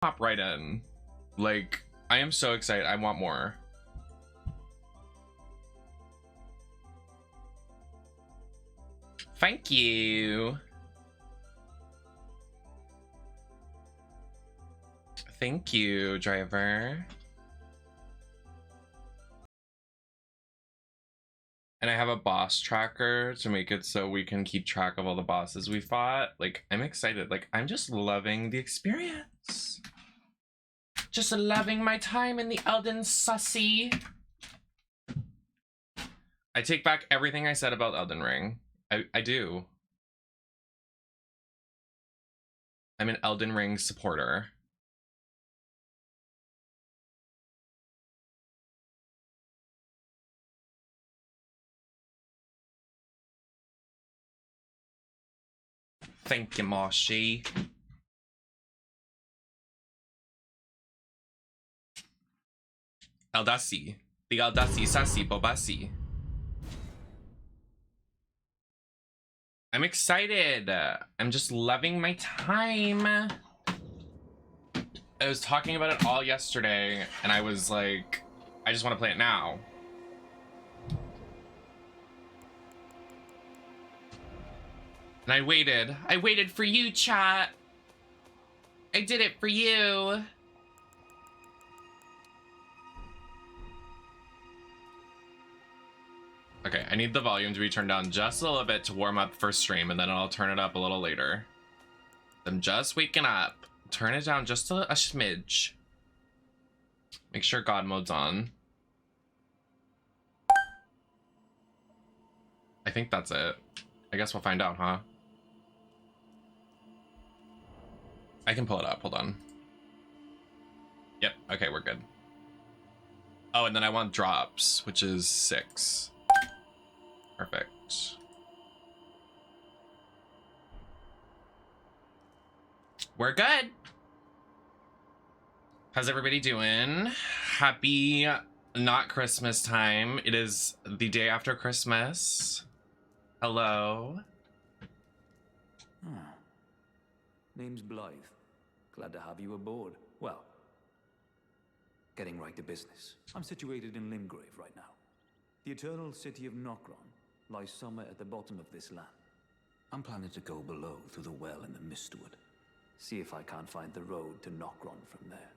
Hop right in. Like, I am so excited. I want more. Thank you. Thank you, driver. And I have a boss tracker to make it so we can keep track of all the bosses we fought. Like, I'm excited. Like, I'm just loving the experience. Just loving my time in the Elden sussy. I take back everything I said about Elden Ring. I do. I'm an Elden Ring supporter. Thank you, Moshi. Eldasi. The Eldasi Sasi Bobasi. I'm excited. I'm just loving my time. I was talking about it all yesterday, and I was like, I just want to play it now. And I waited. I waited for you, chat. I did it for you. Okay, I need the volume to be turned down just a little bit to warm up for stream, and then I'll turn it up a little later. I'm just waking up. Turn it down just a smidge. Make sure God mode's on. I think that's it. I guess we'll find out, huh? I can pull it up. Hold on. Yep. Okay, we're good. Oh, and then I want drops, which is 6. Perfect. We're good. How's everybody doing? Happy not Christmas time. It is the day after Christmas. Hello. Name's Blythe. Glad to have you aboard. Well, getting right to business. I'm situated in Limgrave right now. The eternal city of Nokron lies somewhere at the bottom of this land. I'm planning to go below through the well in the Mistwood. See if I can't find the road to Nokron from there.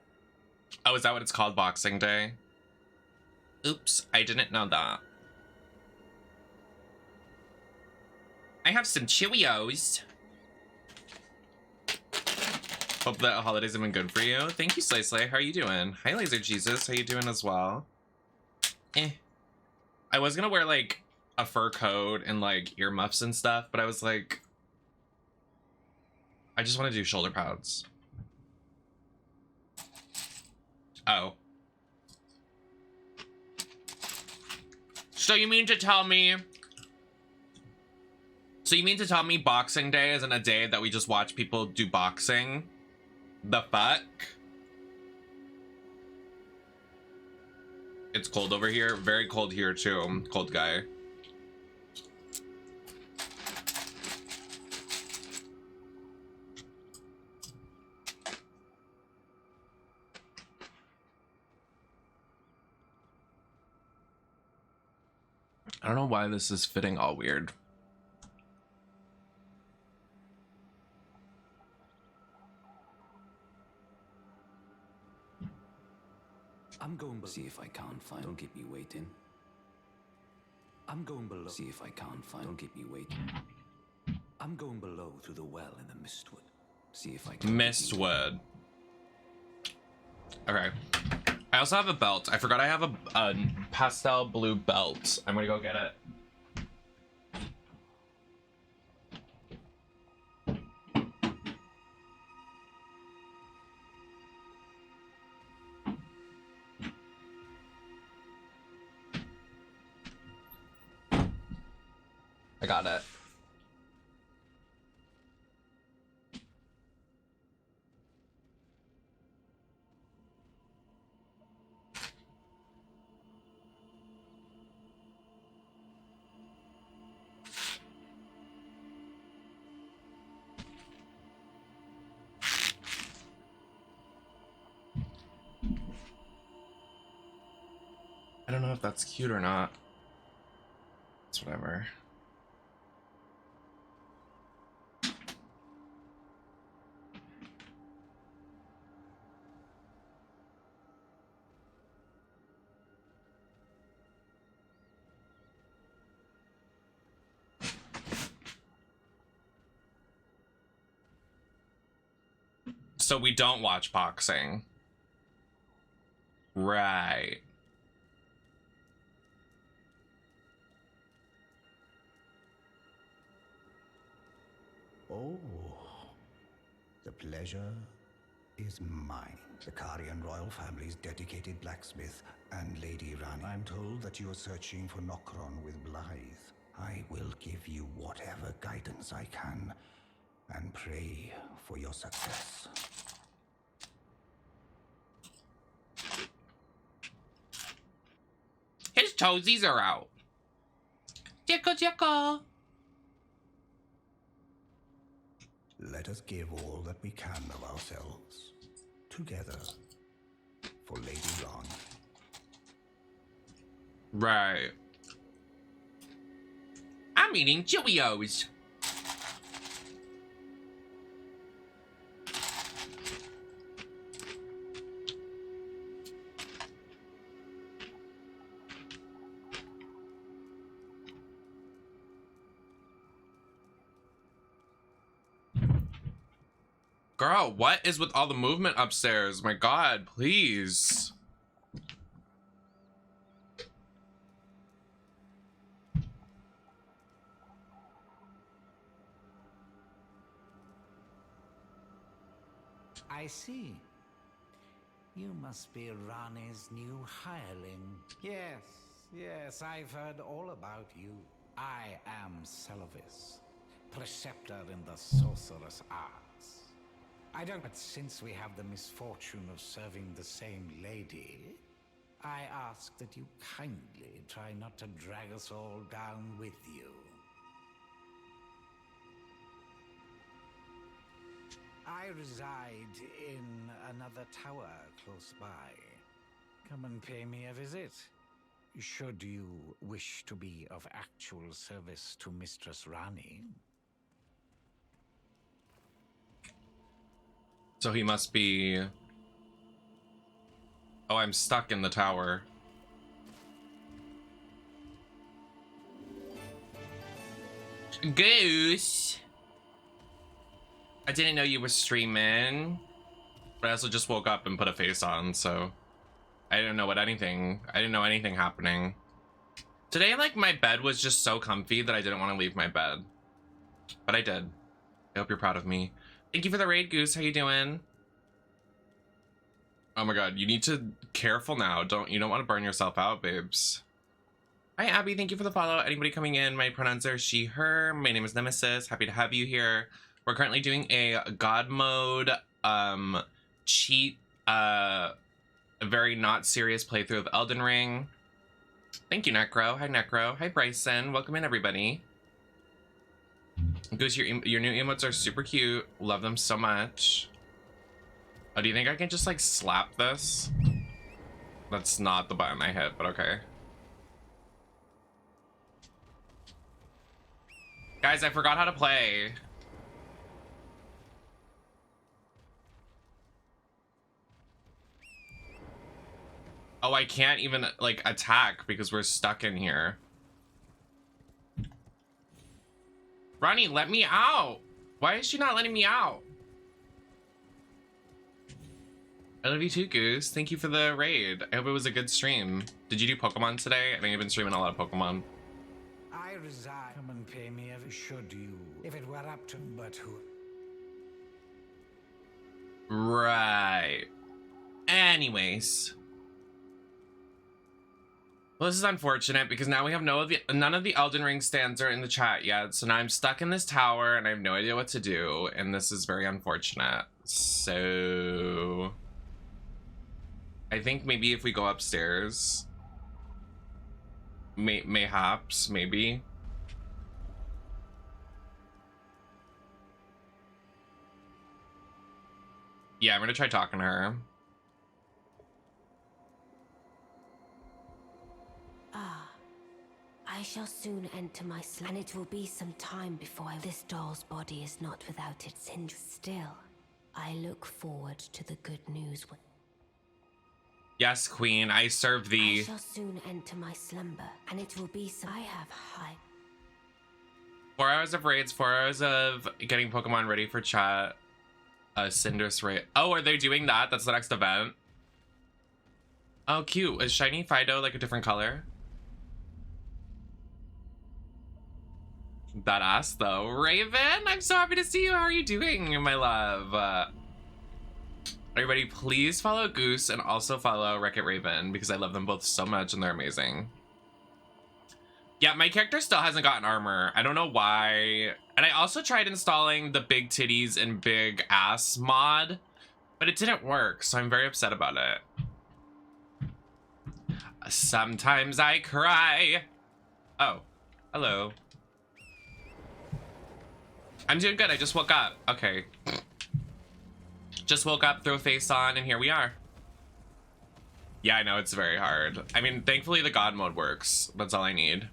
Oh, is that what it's called, Boxing Day? Oops, I didn't know that. I have some Cheerios. Hope that holidays have been good for you. Thank you, Slay Slay. How are you doing? Hi, Laser Jesus. How you doing as well? I was gonna wear like a fur coat and like earmuffs and stuff, but I was like, I just want to do shoulder pads. Oh. So you mean to tell me Boxing Day isn't a day that we just watch people do boxing? The fuck? It's cold over here. Very cold here too. Cold guy. I don't know why this is fitting all weird. I'm going below. See if I can't find. Don't keep me waiting. I'm going below. See if I can't find. Don't keep me waiting. I'm going below through the well in the Mistwood. See if I can. Mistwood. Okay. I also have a belt. I forgot I have a pastel blue belt. I'm gonna go get it. I got it. know if that's cute or not. It's whatever. So we don't watch boxing. Right. Oh, the pleasure is mine. The Karian royal family's dedicated blacksmith and Lady Rani. I'm told that you are searching for Nokron with Blythe. I will give you whatever guidance I can and pray for your success. His toesies are out. Tickle, tickle. Let us give all that we can of ourselves, together, for Lady Rani. Right. I'm eating Cheerios. Girl, what is with all the movement upstairs? My God, please. I see. You must be Rani's new hireling. Yes, I've heard all about you. I am Celovis, preceptor in the sorcerous arts. I don't, but since we have the misfortune of serving the same lady, I ask that you kindly try not to drag us all down with you. I reside in another tower close by. Come and pay me a visit, should you wish to be of actual service to Mistress Rani. So he must be... Oh, I'm stuck in the tower. Goose! I didn't know you were streaming. But I also just woke up and put a face on, so... I didn't know anything happening. Today, like, my bed was just so comfy that I didn't want to leave my bed. But I did. I hope you're proud of me. Thank you for the raid, Goose. How you doing? Oh my God, you need to careful now. You don't want to burn yourself out, babes. Hi, Abby. Thank you for the follow. Anybody coming in? My pronouns are she, her. My name is Nemesis. Happy to have you here. We're currently doing a God mode cheat, a very not serious playthrough of Elden Ring. Thank you, Necro. Hi, Necro. Hi, Bryson. Welcome in, everybody. Goose, your new emotes are super cute. Love them so much. Oh, do you think I can just like slap this? That's not the button I hit, but okay. Guys, I forgot how to play. Oh, I can't even like attack because we're stuck in here. Ronnie, let me out. Why is she not letting me out? I love you too, Goose. Thank you for the raid. I hope it was a good stream. Did you do Pokemon today? I think I've been streaming a lot of Pokemon. I reside. Come and pay me if should you. If it were up to but who. Right. Anyways. Well, this is unfortunate because now we have none of the Elden Ring stands are in the chat yet. So now I'm stuck in this tower and I have no idea what to do. And this is very unfortunate. So I think maybe if we go upstairs, mayhaps, maybe. Yeah, I'm gonna try talking to her. I shall soon enter my sleep, and it will be some time before this doll's body is not without its hindrance. Still, I look forward to the good news. Yes, queen, I serve I thee. shall soon enter my slumber, and it will be some. I have high. 4 hours of raids, 4 hours of getting Pokemon ready for chat. Cinders raid. Oh, are they doing that? That's the next event. Oh, cute. Is shiny Fido like a different color? That ass though. Raven, I'm so happy to see you. How are you doing, my love? Everybody, please follow Goose and also follow Wreck-It Raven because I love them both so much and they're amazing. Yeah, my character still hasn't gotten armor. I don't know why. And I also tried installing the big titties and big ass mod, but it didn't work, so I'm very upset about it. Sometimes I cry. Oh, hello. I'm doing good. I just woke up. Okay. Just woke up, threw a face on, and here we are. Yeah, I know, it's very hard. I mean, thankfully the God mode works. That's all I need.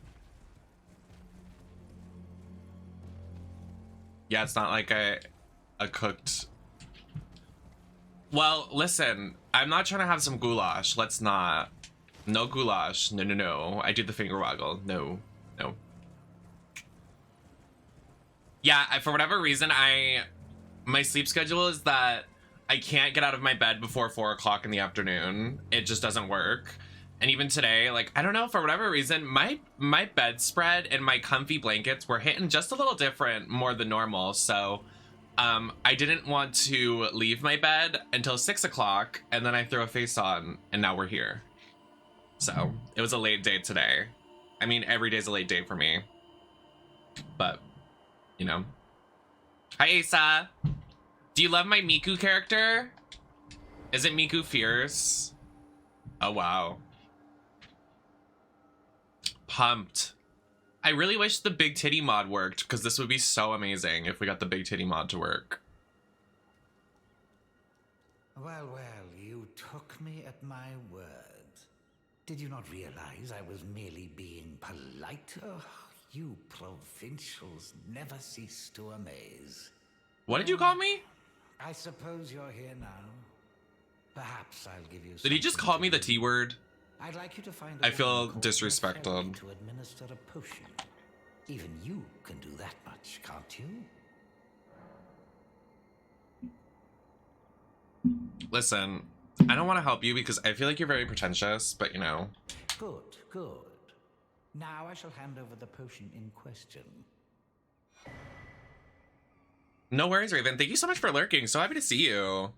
Yeah, it's not like a cooked... Well, listen, I'm not trying to have some goulash. Let's not. No goulash. No, no, no. I did the finger waggle. No, no. Yeah, for whatever reason, my sleep schedule is that I can't get out of my bed before 4 o'clock in the afternoon. It just doesn't work. And even today, like, I don't know, for whatever reason, my bedspread and my comfy blankets were hitting just a little different more than normal. So I didn't want to leave my bed until 6 o'clock, and then I threw a face on, and now we're here. So it was a late day today. I mean, every day's a late day for me. But, you know. Hi, Asa. Do you love my Miku character? Isn't Miku fierce? Oh, wow. Pumped. I really wish the big titty mod worked, because this would be so amazing if we got the big titty mod to work. Well, well, you took me at my word. Did you not realize I was merely being polite? Oh, you provincials never cease to amaze. What did you call me? I suppose you're here now. Perhaps I'll give you. Did he just call me the T word? I'd like you to find. I feel disrespected. To administer a potion. Even you can do that much, can't you? Listen, I don't want to help you because I feel like you're very pretentious, but you know. Good, good. Now I shall hand over the potion in question. No worries, Raven. Thank you so much for lurking. So happy to see you.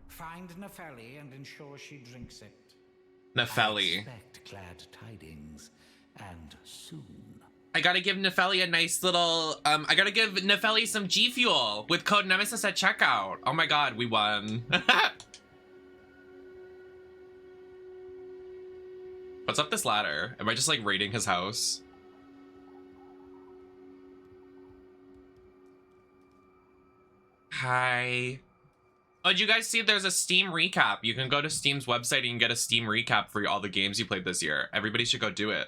Find Nepheli and ensure she drinks it. Nepheli. I expect glad tidings, and soon. I gotta give Nepheli a nice little, I gotta give Nepheli some G Fuel with code Nemesis at checkout. Oh my god, we won. What's up this ladder? Am I just like raiding his house? Hi. Oh, did you guys see there's a Steam recap? You can go to Steam's website and you can get a Steam recap for all the games you played this year. Everybody should go do it.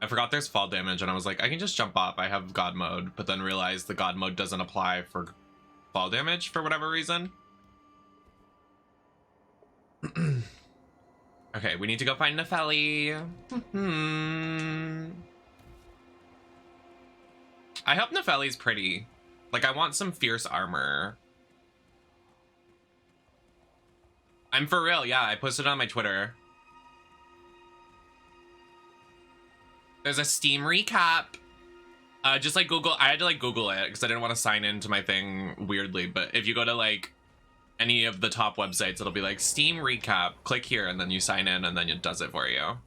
I forgot there's fall damage and I was like, I can just jump off. I have God mode, but then realized the God mode doesn't apply for fall damage for whatever reason. Okay, we need to go find Nepheli. I hope Nepheli's pretty. Like, I want some fierce armor. I'm for real, yeah, I posted it on my Twitter. There's a Steam recap. Just like Google, I had to like Google it because I didn't want to sign into my thing weirdly, but if you go to like any of the top websites, it'll be like Steam recap, click here, and then you sign in and then it does it for you.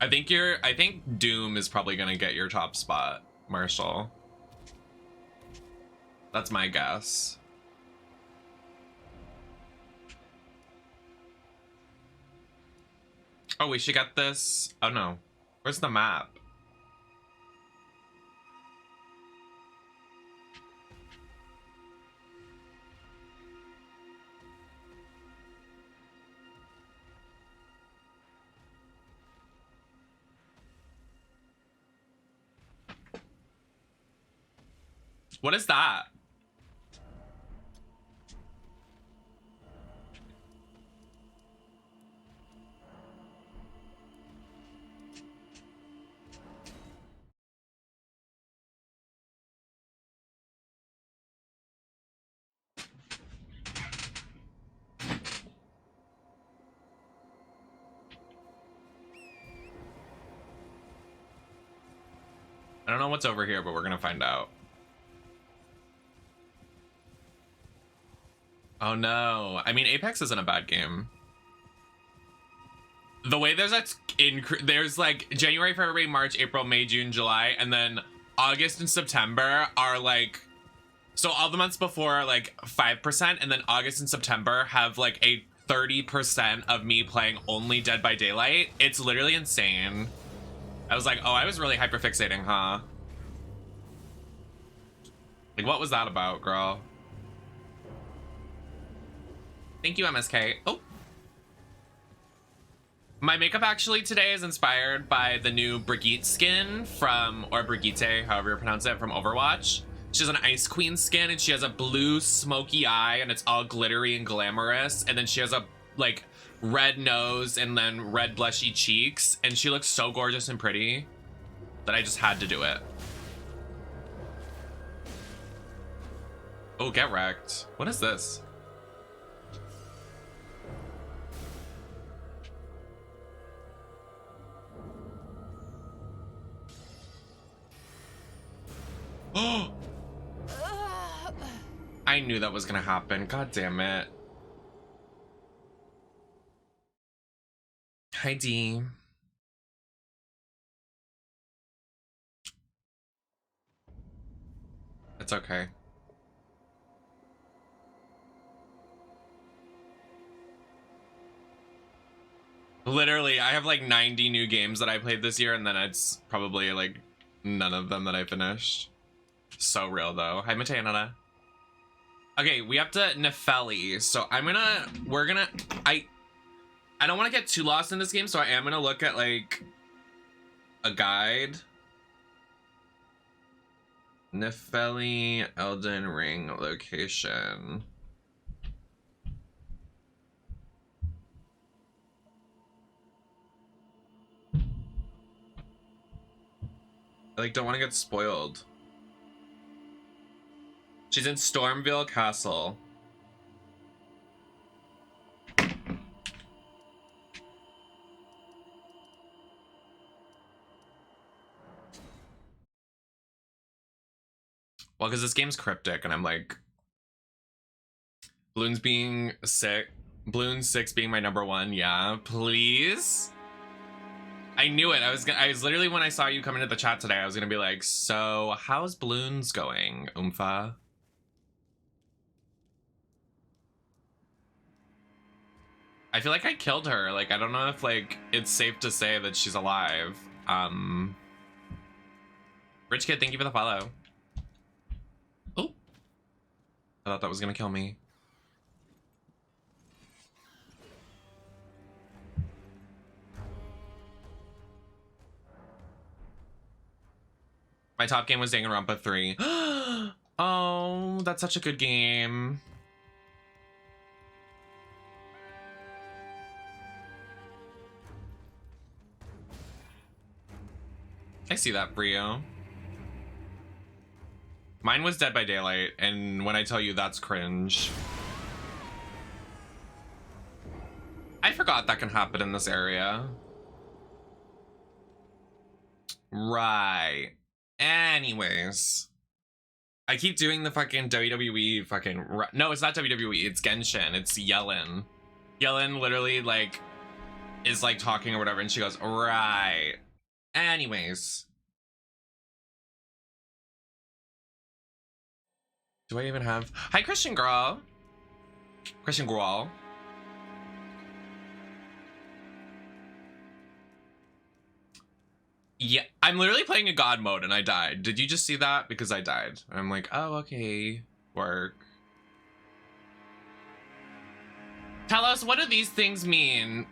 I think Doom is probably gonna get your top spot, Marshall. That's my guess. Oh, we should get this. Oh no. Where's the map? What is that? I don't know what's over here, but we're gonna find out. Oh no. I mean, Apex isn't a bad game. The way there's like January, February, March, April, May, June, July, and then August and September are like, so all the months before are like 5%, and then August and September have like a 30% of me playing only Dead by Daylight. It's literally insane. I was like, oh, I was really hyperfixating, huh? Like, what was that about, girl? Thank you, MSK. Oh. My makeup actually today is inspired by the new Brigitte skin from, or Brigitte, however you pronounce it, from Overwatch. She has an Ice Queen skin and she has a blue smoky eye and it's all glittery and glamorous. And then she has a like red nose and then red blushy cheeks. And she looks so gorgeous and pretty that I just had to do it. Oh, get wrecked. What is this? Oh! I knew that was gonna happen. God damn it. Hi, D. It's okay. Literally, I have like 90 new games that I played this year, and then it's probably like none of them that I finished. So real though. Hi, Matana. Okay, we have to Nefeli. So I don't want to get too lost in this game, so I am gonna look at like a guide. Nefeli Elden Ring location. I like don't want to get spoiled. She's in Stormville Castle. Well, because this game's cryptic, and I'm like, Bloons being sick, Bloons 6 being my #1. Yeah, please. I knew it. I was literally, when I saw you come into the chat today, I was gonna be like, so how's Bloons going, Oomfa? I feel like I killed her. Like, I don't know if like it's safe to say that she's alive. Rich Kid, thank you for the follow. Oh, I thought that was gonna kill me. My top game was Danganronpa 3. Oh, that's such a good game. I see that for you. Mine was Dead by Daylight, and when I tell you that's cringe. I forgot that can happen in this area. Right. Anyways. I keep doing the fucking WWE fucking... No, it's not WWE, it's Genshin. It's Yellen. Yellen literally, like, is, like, talking or whatever, and she goes, right. Anyways. Do I even have... Hi, Christian Girl. Christian Girl. Yeah, I'm literally playing a god mode and I died. Did you just see that? Because I died. I'm like, oh, okay. Work. Tell us, what do these things mean?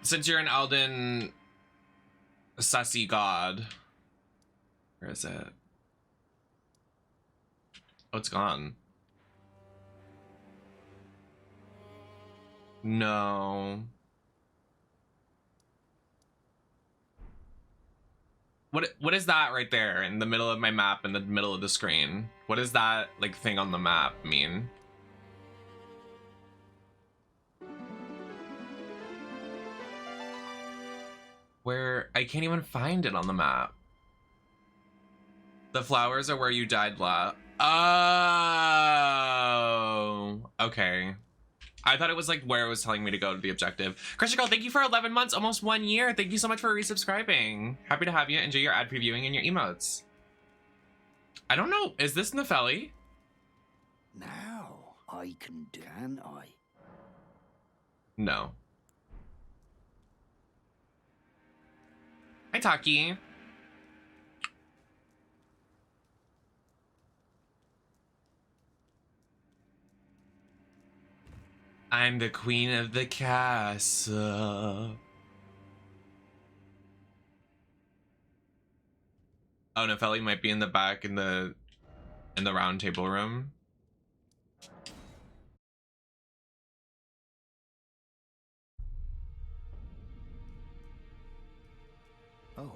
Since you're an Elden sussy god. Where is it? Oh, it's gone. No. What is that right there in the middle of my map, in the middle of the screen? What does that like thing on the map mean? Where I can't even find it on the map. The flowers are where you died last. Oh, okay. I thought it was like where it was telling me to go to the objective. Christian Girl, thank you for 11 months, almost 1 year. Thank you so much for resubscribing. Happy to have you. Enjoy your ad previewing and your emotes. I don't know. Is this Nefeli? Now I can do, can I? No. Hi, Taki. I'm the queen of the castle. Oh, Nefeli might be in the back in the round table room. Oh,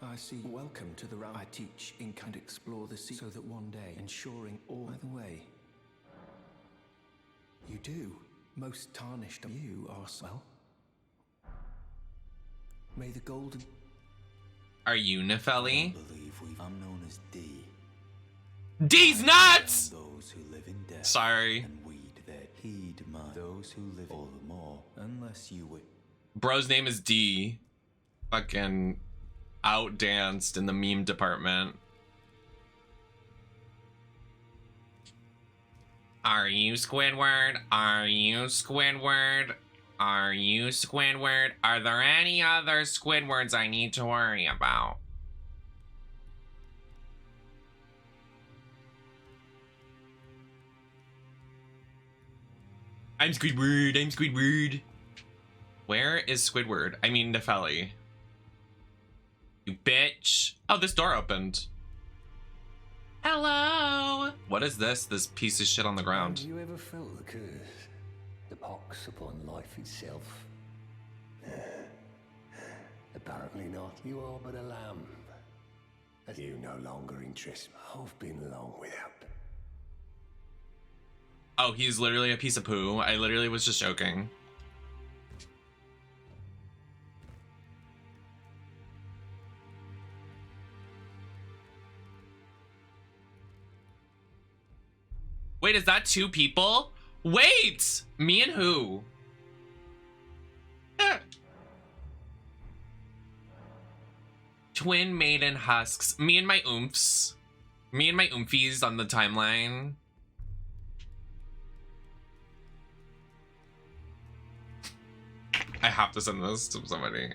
I see. Welcome to the round. I teach in kind explore the sea so that one day, ensuring all. By the way, you do. Most tarnished. You are well. May the golden. Are you Nefeli? I'm known as D. D's nuts! Those who live in death. Sorry. And weed that heed my. Those who live all the more. Unless you would. Bro's name is D. Fucking outdanced in the meme department. Are you Squidward? Are you Squidward? Are you Squidward? Are there any other Squidwards I need to worry about? I'm Squidward. I'm Squidward. Where is Squidward? I mean Nefeli. You bitch. Oh, this door opened. Hello. What is this? This piece of shit on the ground. Have you ever felt the curse? The pox upon life itself? Apparently not. You are but a lamb. As you no longer interest me. I've been long without. Oh, he's literally a piece of poo. I literally was just joking. Wait, is that 2 people? Wait! Me and who? Twin maiden husks. Me and my oomphs. Me and my oomfies on the timeline. I have to send this to somebody.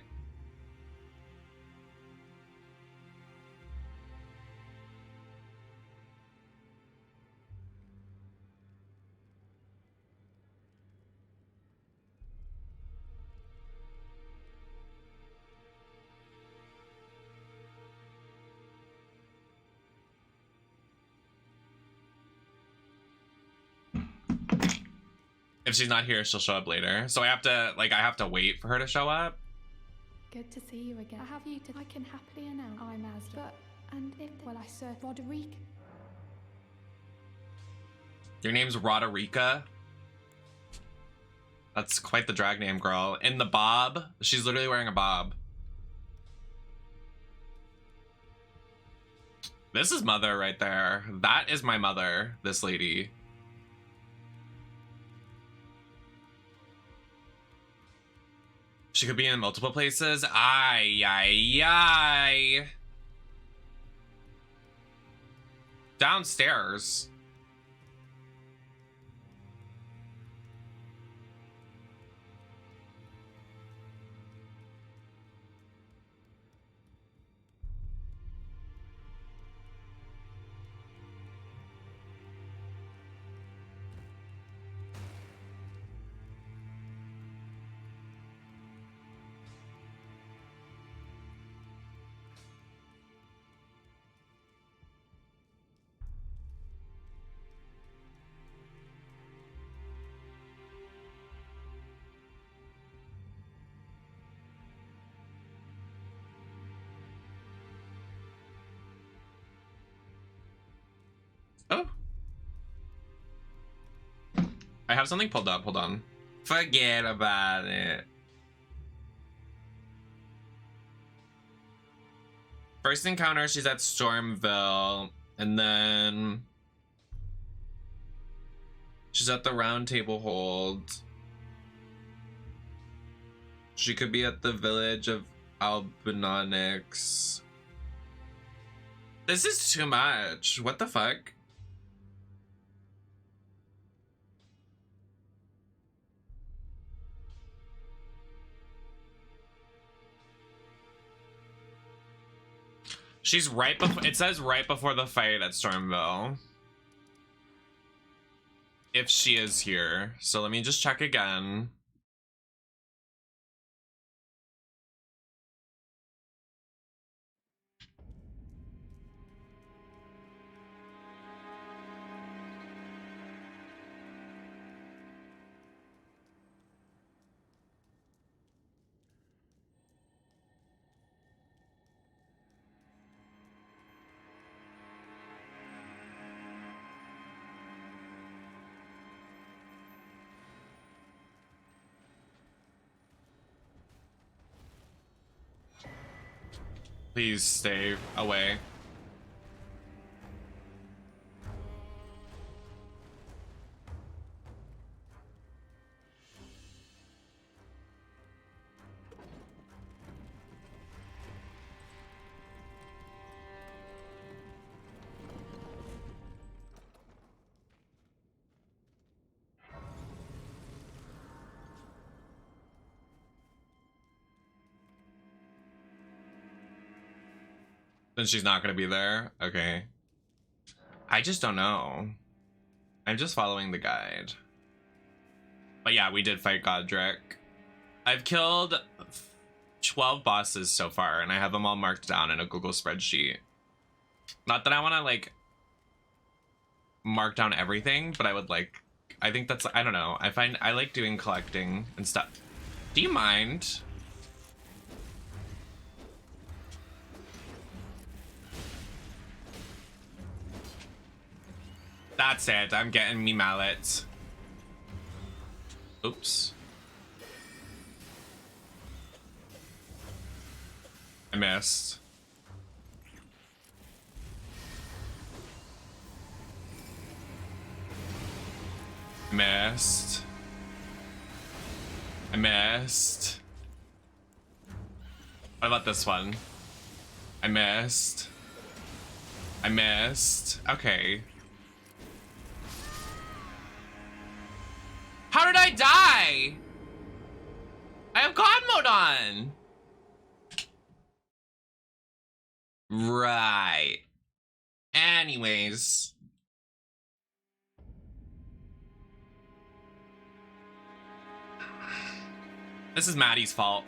If she's not here, she'll show up later. So I have to wait for her to show up. Good to see you again. I have you to. I can happily announce I'm as. But and if well, I Sir Roderick. Your name's Roderica. That's quite the drag name, girl. In the bob, she's literally wearing a bob. This is mother right there. That is my mother. This lady. She could be in multiple places. Ay, ay, ay. Downstairs. I have something pulled up. Hold on. Forget about it. First encounter, she's at Stormville, and then she's at the Round Table Hold. She could be at the village of Albinonix. This is too much. What the fuck? She's right before, it says right before the fight at Stormville. If she is here. So let me just check again. Please stay away. Then she's not gonna be there? Okay. I just don't know. I'm just following the guide. But yeah, we did fight Godric. I've killed 12 bosses so far, and I have them all marked down in a Google spreadsheet. Not that I want to, like, mark down everything, but I would, like, I think that's, I don't know. I like doing collecting and stuff. Do you mind? That's it. I'm getting me mallets. Oops. I missed. Missed. I missed. What about this one? I missed. I missed. Okay. How did I die? I have God mode on. Right. Anyways. This is Maddie's fault.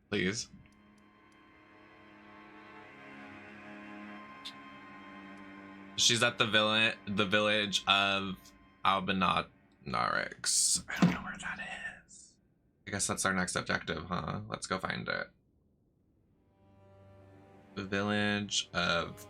Please. She's at the village of Albinonix. I don't know where that is. I guess that's our next objective, huh? Let's go find it. The village of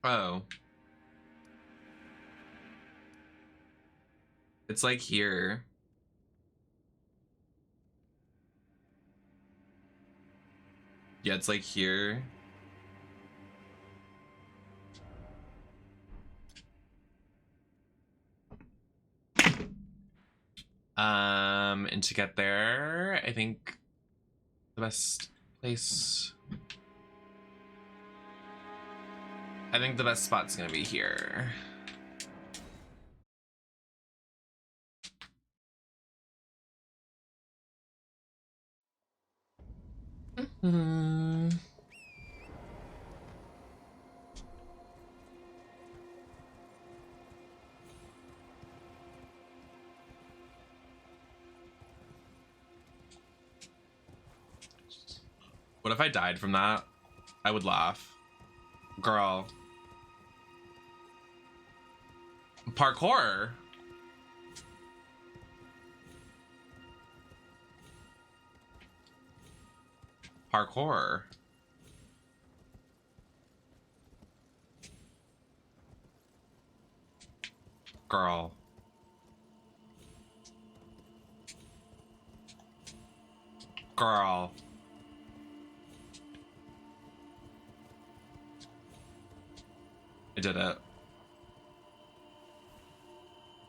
Oh. It's like here. Yeah, it's like here. And to get there, I think best place. I think the best spot's gonna be here. What if I died from that? I would laugh. Girl. Parkour. Parkour. Girl. Girl. I did it.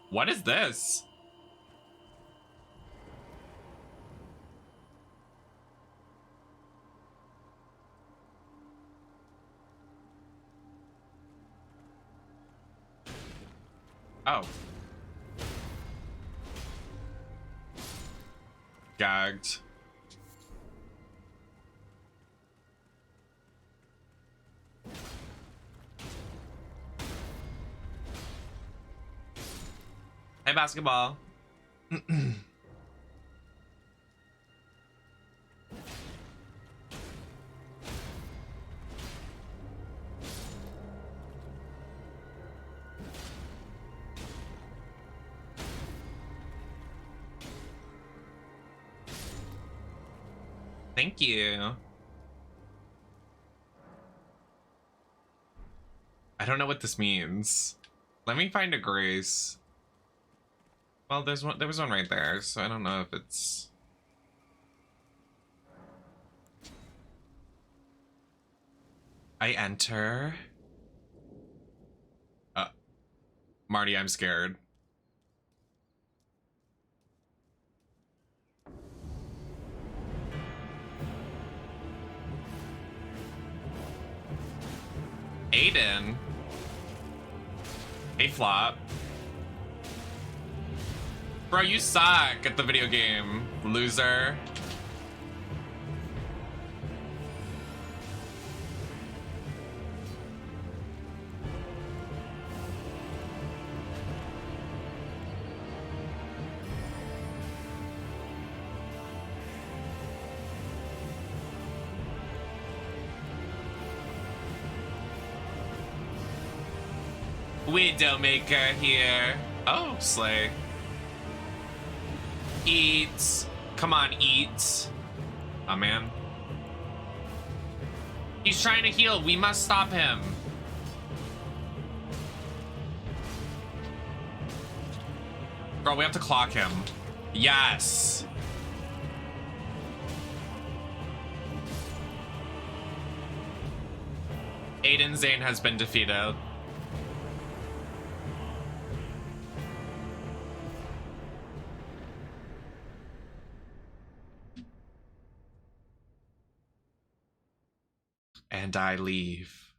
What is this? Oh. Gagged. Hey, basketball. Thank you. I don't know what this means. Let me find a grace. Well, there was one right there, so I don't know if it's... I enter. Marty, I'm scared. Aiden. Hey, Flop. Bro, you suck at the video game, loser. Widowmaker here. Oh, slay. Eat. Come on, eat. Oh, man. He's trying to heal. We must stop him. Girl, we have to clock him. Yes. Aiden Zane has been defeated. And I leave.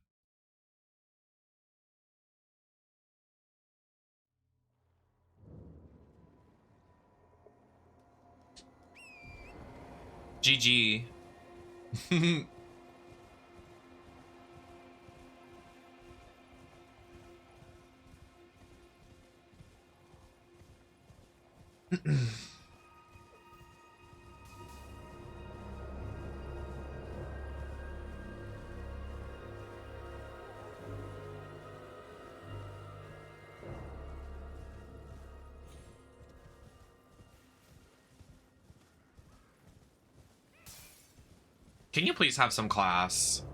GG. Can you please have some class?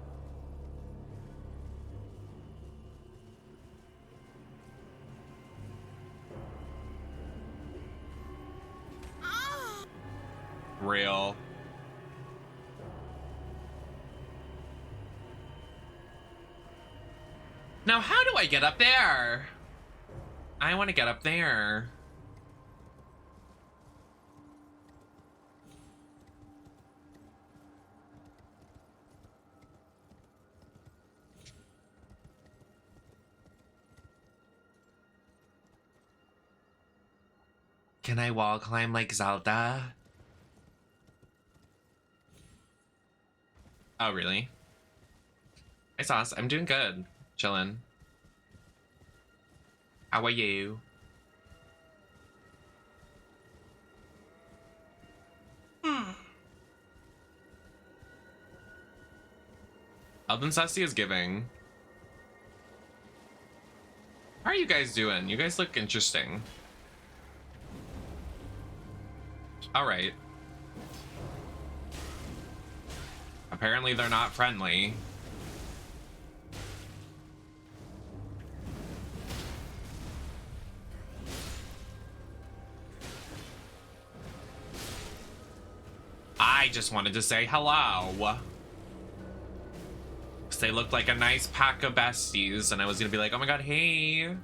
Real. Now, how do I get up there? I want to get up there. Can I wall climb like Zelda? Oh, really? Hey, Sauce. I'm doing good. Chillin'. How are you? Elden Sassy is giving. How are you guys doing? You guys look interesting. All right. Apparently they're not friendly. I just wanted to say hello. They looked like a nice pack of besties, and I was gonna be like, oh my god, hey.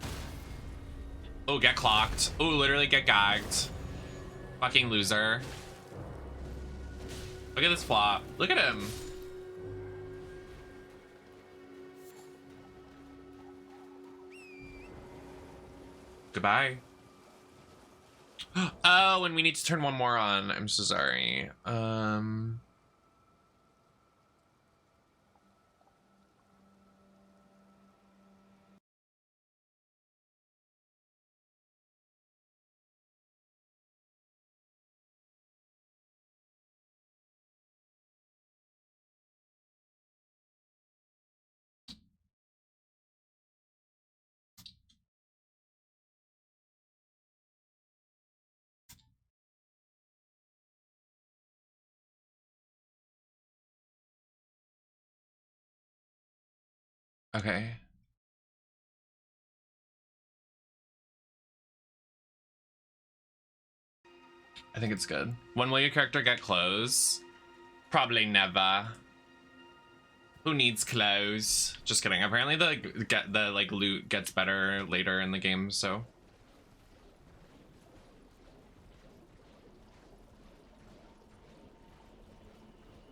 Oh, get clocked. Oh, literally get gagged. Fucking loser. Look at this flop. Look at him. Goodbye. Oh, and we need to turn one more on. I'm so sorry. Okay. I think it's good. When will your character get clothes? Probably never. Who needs clothes? Just kidding. Apparently the loot gets better later in the game, so.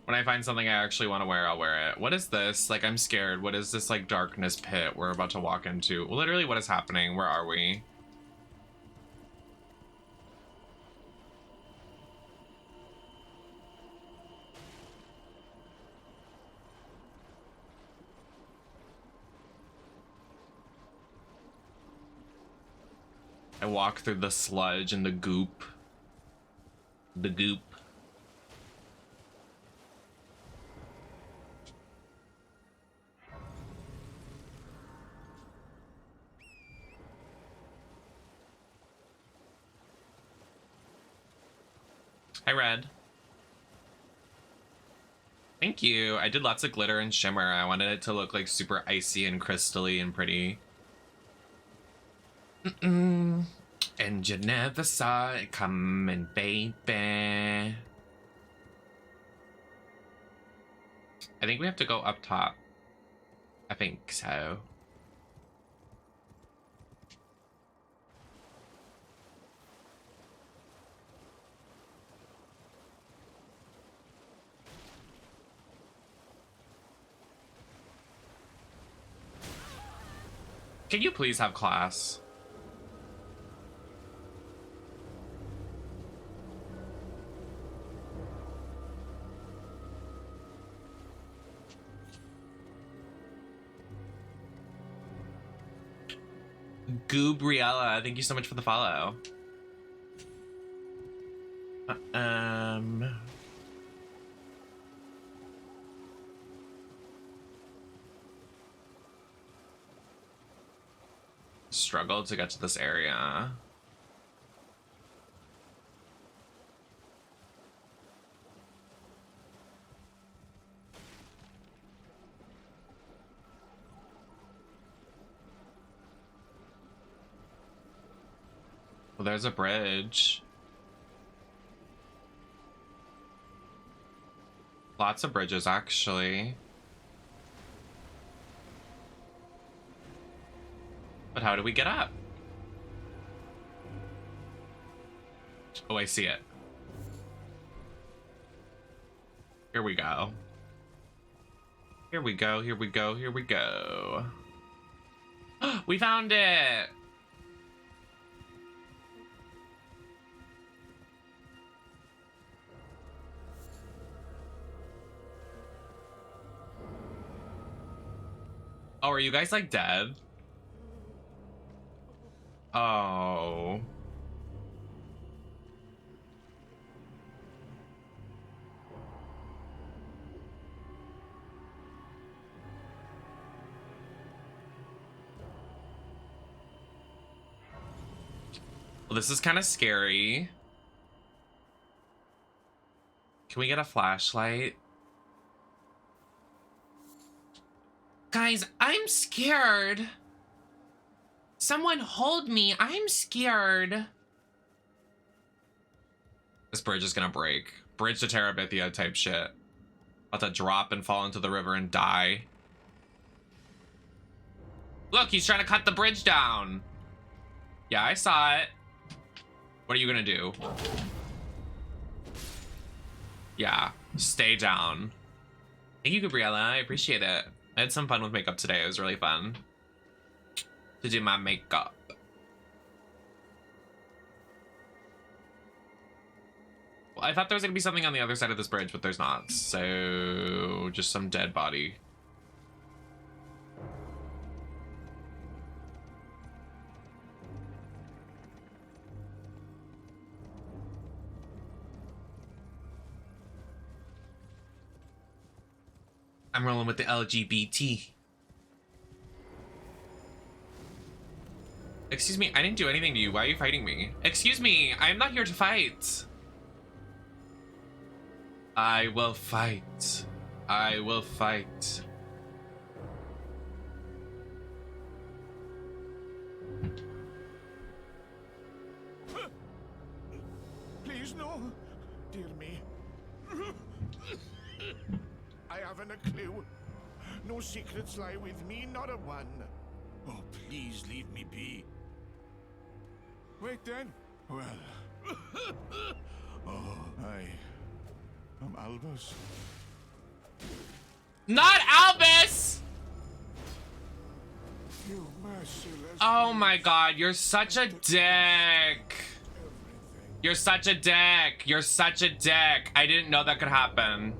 When I find something I actually want to wear, I'll wear it. What is this? Like, I'm scared. What is this, like, darkness pit we're about to walk into? Literally, what is happening? Where are we? I walk through the sludge and the goop. The goop. Hi, Red. Thank you. I did lots of glitter and shimmer. I wanted it to look like super icy and crystally and pretty. And you never saw it coming, baby. I think we have to go up top. I think so. Can you please have class? Goobriella, thank you so much for the follow. Struggle to get to this area. Well, there's a bridge. Lots of bridges, actually. But how do we get up? Oh, I see it. Here we go. Here we go, here we go, here we go. We found it! Oh, are you guys like dead? Oh. Well, this is kind of scary. Can we get a flashlight? Guys, I'm scared. Someone hold me. I'm scared. This bridge is gonna break. Bridge to Terabithia type shit. About to drop and fall into the river and die. Look, he's trying to cut the bridge down. Yeah, I saw it. What are you gonna do? Yeah, stay down. Thank you, Gabriella. I appreciate it. I had some fun with makeup today. It was really fun to do my makeup. Well, I thought there was gonna be something on the other side of this bridge, but there's not. So just some dead body. I'm rolling with the LGBT. Excuse me, I didn't do anything to you. Why are you fighting me? Excuse me, I am not here to fight. I will fight. I will fight. Please, no. Dear me. I haven't a clue. No secrets lie with me, not a one. Oh, please leave me be. Wait then. Well. Oh, I'm Albus. Not Albus! You merciless. Oh my god, you're such a dick. You're such a dick. You're such a dick. I didn't know that could happen.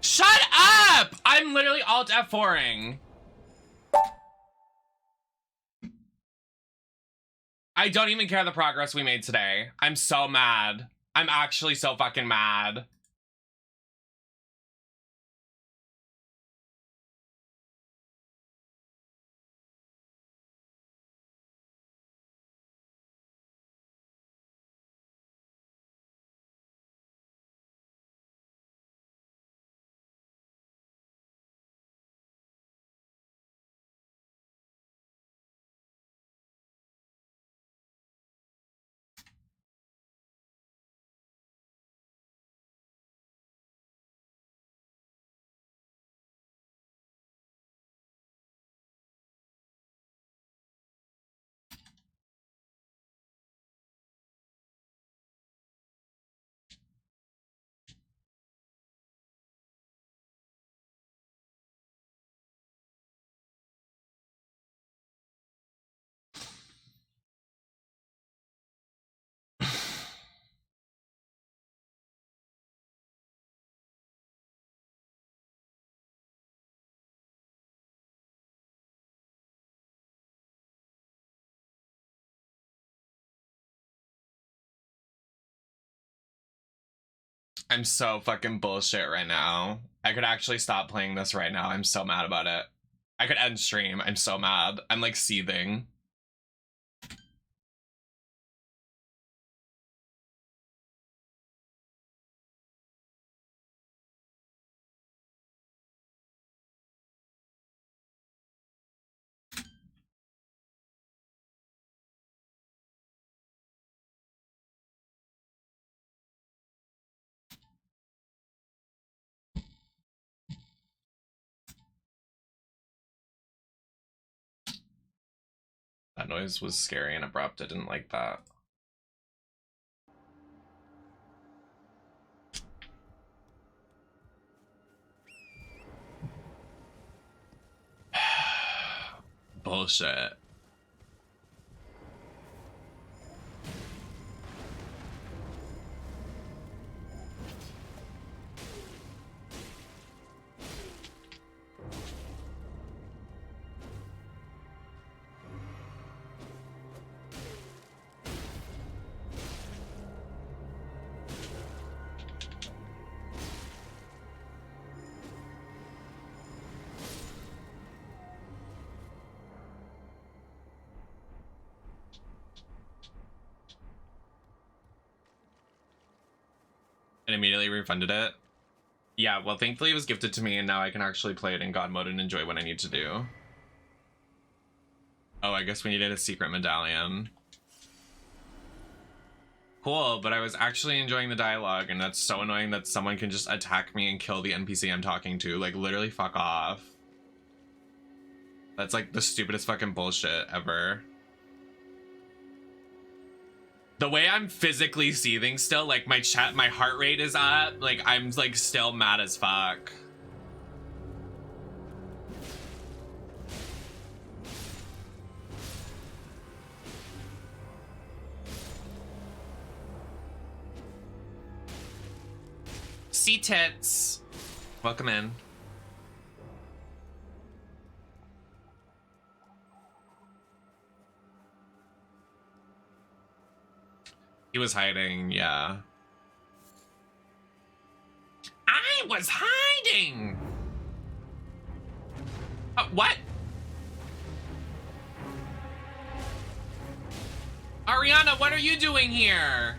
Shut up! I'm literally alt F4ing. I don't even care the progress we made today. I'm so mad. I'm actually so fucking mad. I'm so fucking bullshit right now. I could actually stop playing this right now. I'm so mad about it. I could end stream. I'm so mad. I'm like seething. That noise was scary and abrupt. I didn't like that. Bullshit. And immediately refunded it. Yeah, well, thankfully it was gifted to me, and now I can actually play it in God mode and enjoy what I need to do. Oh, I guess we needed a secret medallion. Cool, but I was actually enjoying the dialogue, and that's so annoying that someone can just attack me and kill the NPC I'm talking to. Like, literally fuck off. That's like the stupidest fucking bullshit ever. The way I'm physically seething still, like my heart rate is up, like I'm like still mad as fuck. See tits. Welcome in. He was hiding, yeah. I was hiding! What? Ariana, what are you doing here?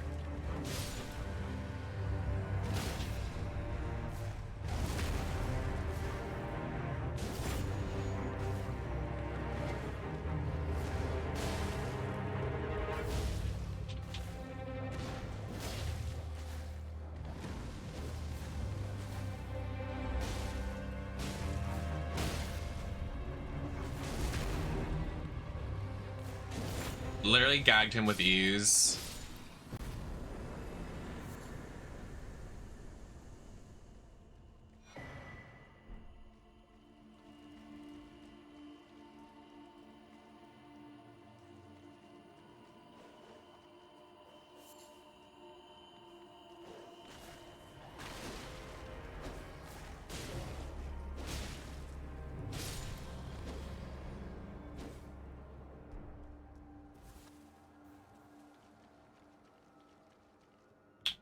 Literally gagged him with ease.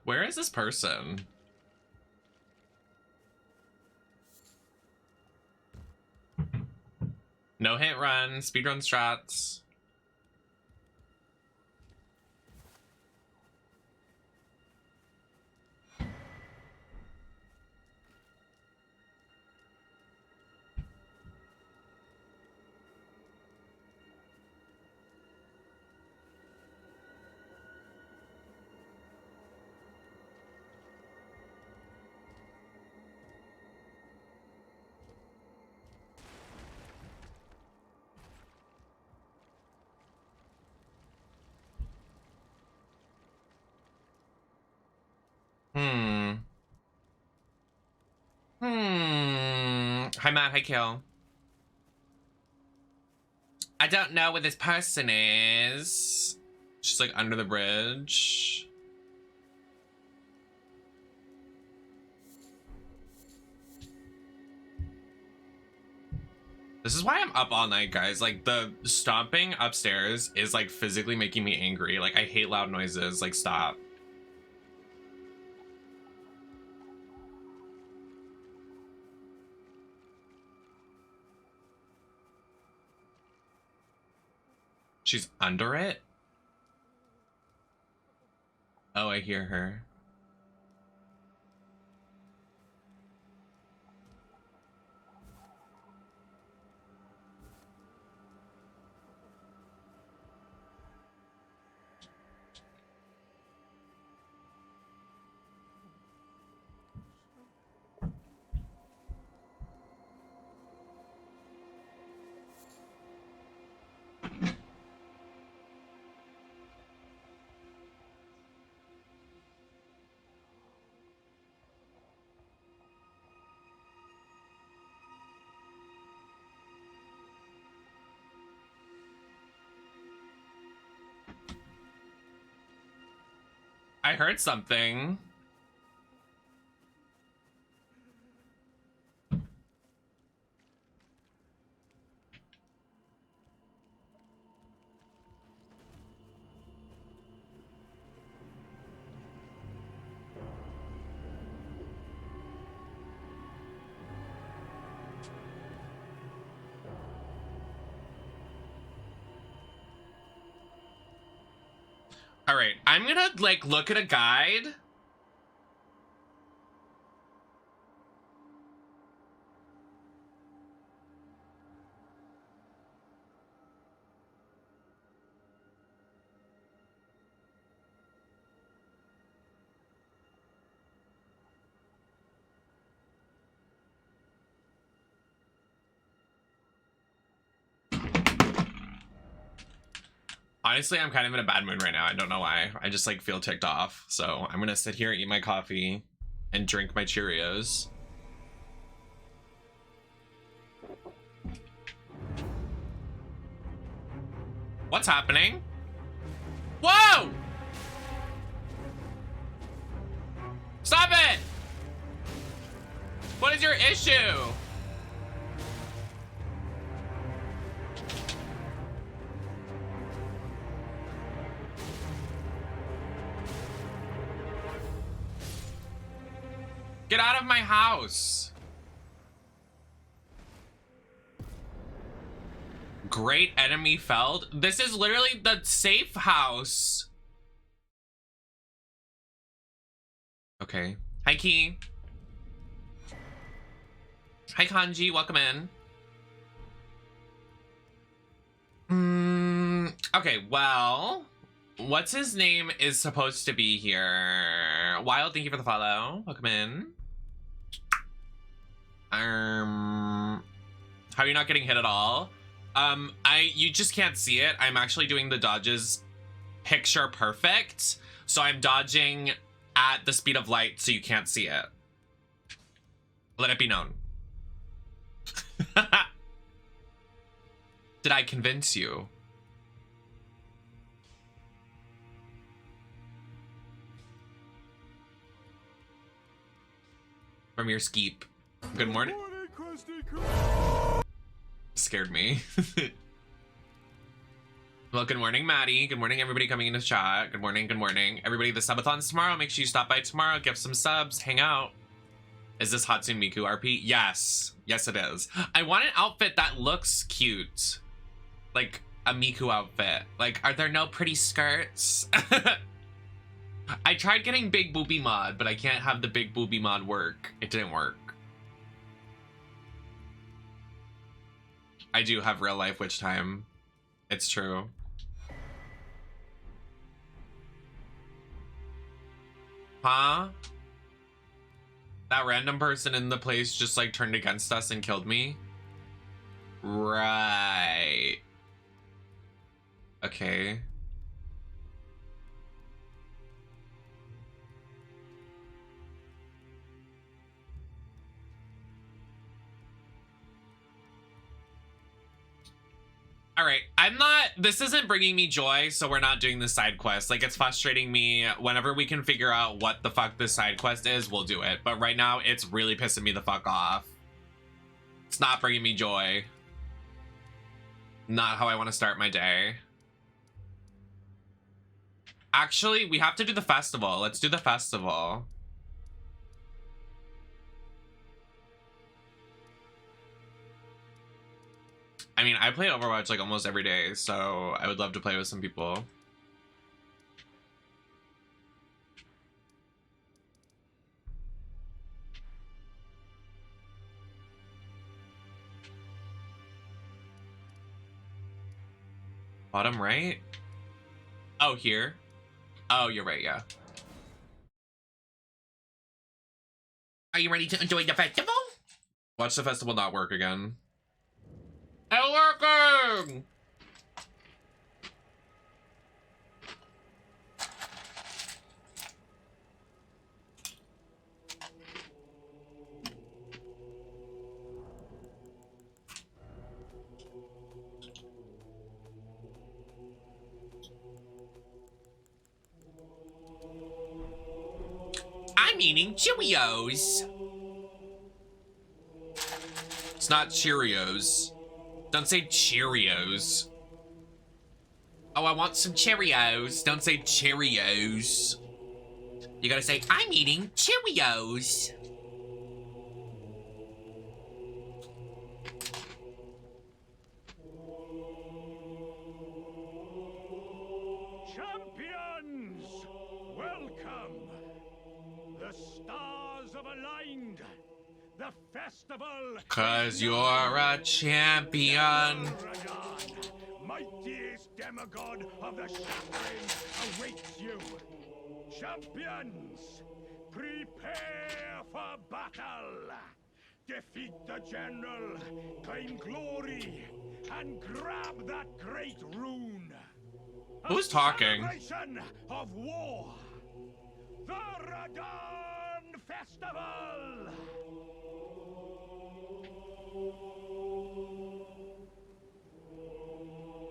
Where is this person? No hit run, speedrun strats. Hi, Matt. Hi, Kill. I don't know where this person is. She's like under the bridge. This is why I'm up all night, guys. Like, the stomping upstairs is like physically making me angry. Like, I hate loud noises. Like, stop. She's under it? Oh, I hear her. I heard something. All right, I'm gonna like look at a guide. Honestly, I'm kind of in a bad mood right now. I don't know why. I just like feel ticked off. So I'm gonna sit here, eat my coffee, and drink my Cheerios. What's happening? Whoa! Stop it! What is your issue? Get out of my house. Great enemy felled. This is literally the safe house. Okay. Hi, Key. Hi, Kanji. Welcome in. Okay, well, what's his name is supposed to be here. Wild, thank you for the follow. Welcome in. How are you not getting hit at all? You just can't see it. I'm actually doing the dodges picture perfect. So I'm dodging at the speed of light so you can't see it. Let it be known. Did I convince you? From your skeep. Good morning. Scared me. Well, good morning, Maddie. Good morning, everybody coming into chat. Good morning, good morning. Everybody, the subathon's tomorrow. Make sure you stop by tomorrow, give some subs, hang out. Is this Hatsune Miku RP? Yes. Yes, it is. I want an outfit that looks cute. Like a Miku outfit. Like, are there no pretty skirts? I tried getting big booby mod, but I can't have the big booby mod work. It didn't work. I do have real life witch time. It's true. Huh? That random person in the place just like turned against us and killed me? Right. Okay. All right, this isn't bringing me joy, so we're not doing the side quest. Like, it's frustrating me. Whenever we can figure out what the fuck this side quest is, we'll do it. But right now, it's really pissing me the fuck off. It's not bringing me joy. Not how I want to start my day. Actually, we have to do the festival. Let's do the festival. I mean, I play Overwatch like almost every day, so I would love to play with some people. Bottom right? Oh, here? Oh, you're right, yeah. Are you ready to enjoy the festival? Watch the festival not work again. It's working! I'm eating Cheerios. It's not Cheerios. Don't say Cheerios. Oh, I want some Cheerios. Don't say Cheerios. You gotta say, I'm eating Cheerios. Champions, welcome. The stars have aligned. The festival. 'Cause you're a champion. Radon, mightiest demigod of the Shattering, awaits you. Champions, prepare for battle. Defeat the general, claim glory, and grab that great rune. Who's talking? Celebration of war. The Radon Festival.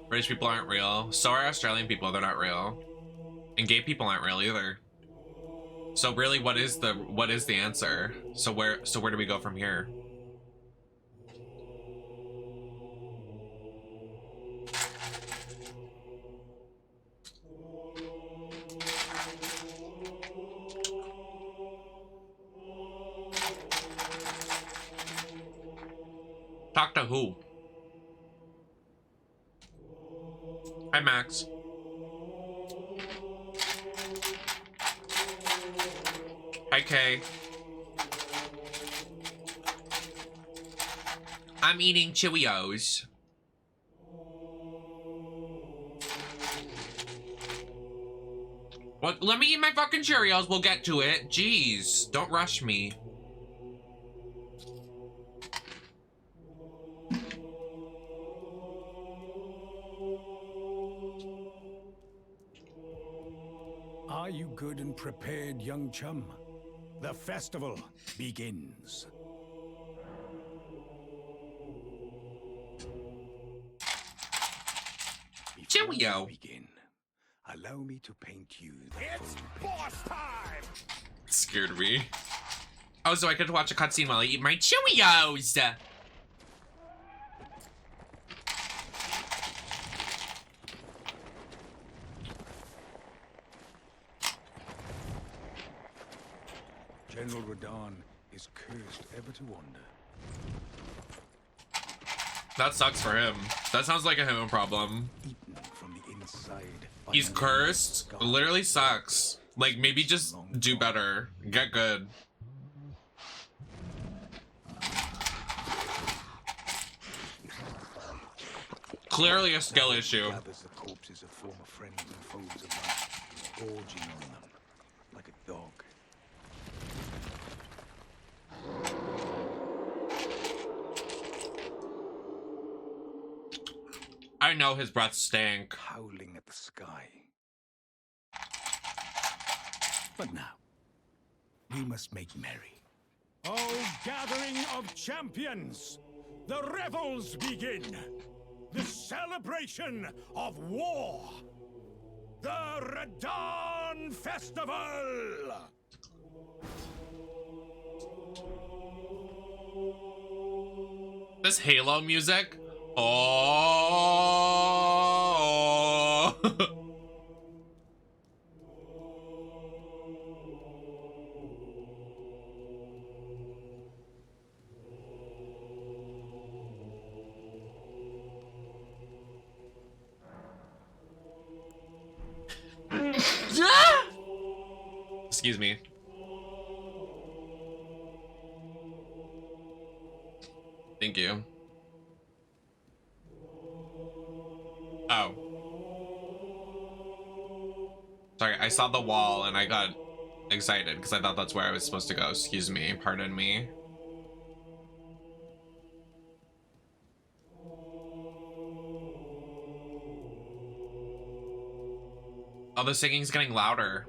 British people aren't real. So are Australian people. They're not real. And gay people aren't real either. So really, what is the answer? So where do we go from here? Talk to who? Hi, Max. Hi, Kay. I'm eating Cheerios. What? Let me eat my fucking Cheerios. We'll get to it. Jeez, don't rush me. Are you good and prepared, young chum? The festival begins. Cheerio. Begin. Allow me to paint you the full boss time. Scared me. Oh, so I could watch a cutscene while I eat my Cheerios. General Radon is cursed ever to wander. That sucks for him. That sounds like a him problem. Eaten from the inside. by He's an cursed. god. Literally sucks. Like, maybe just do better. Get good. Clearly a skill issue. Gathers the corpses of former friends and foes alike, gorging on them like a dog. I know his breath stank. Howling at the sky. But now, we must make merry. Oh, gathering of champions! The revels begin! The celebration of war! The Radon Festival! This Halo music? Oh. Excuse me. Thank you. Oh. Sorry, I saw the wall and I got excited because I thought that's where I was supposed to go. Excuse me, pardon me. Oh, the singing's getting louder.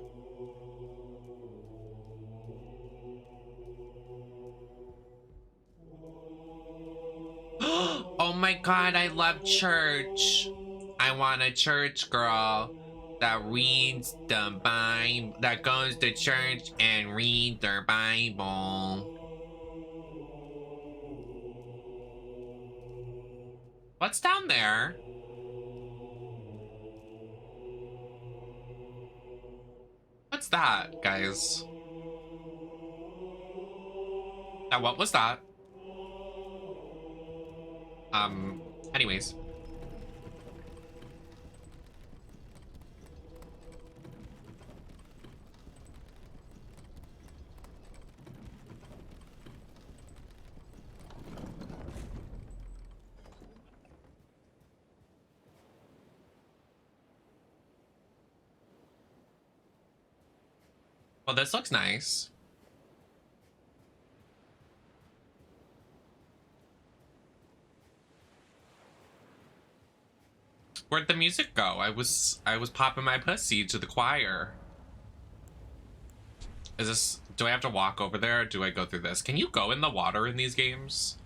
Oh my god, I love church. I want a church girl. that reads the Bible, that goes to church and read their Bible. What's down there? What's that, guys? Now, what was that? Anyways. Well, this looks nice. Where'd the music go? I was popping my pussy to the choir. Is this, do I have to walk over there or do I go through this? Can you go in the water in these games?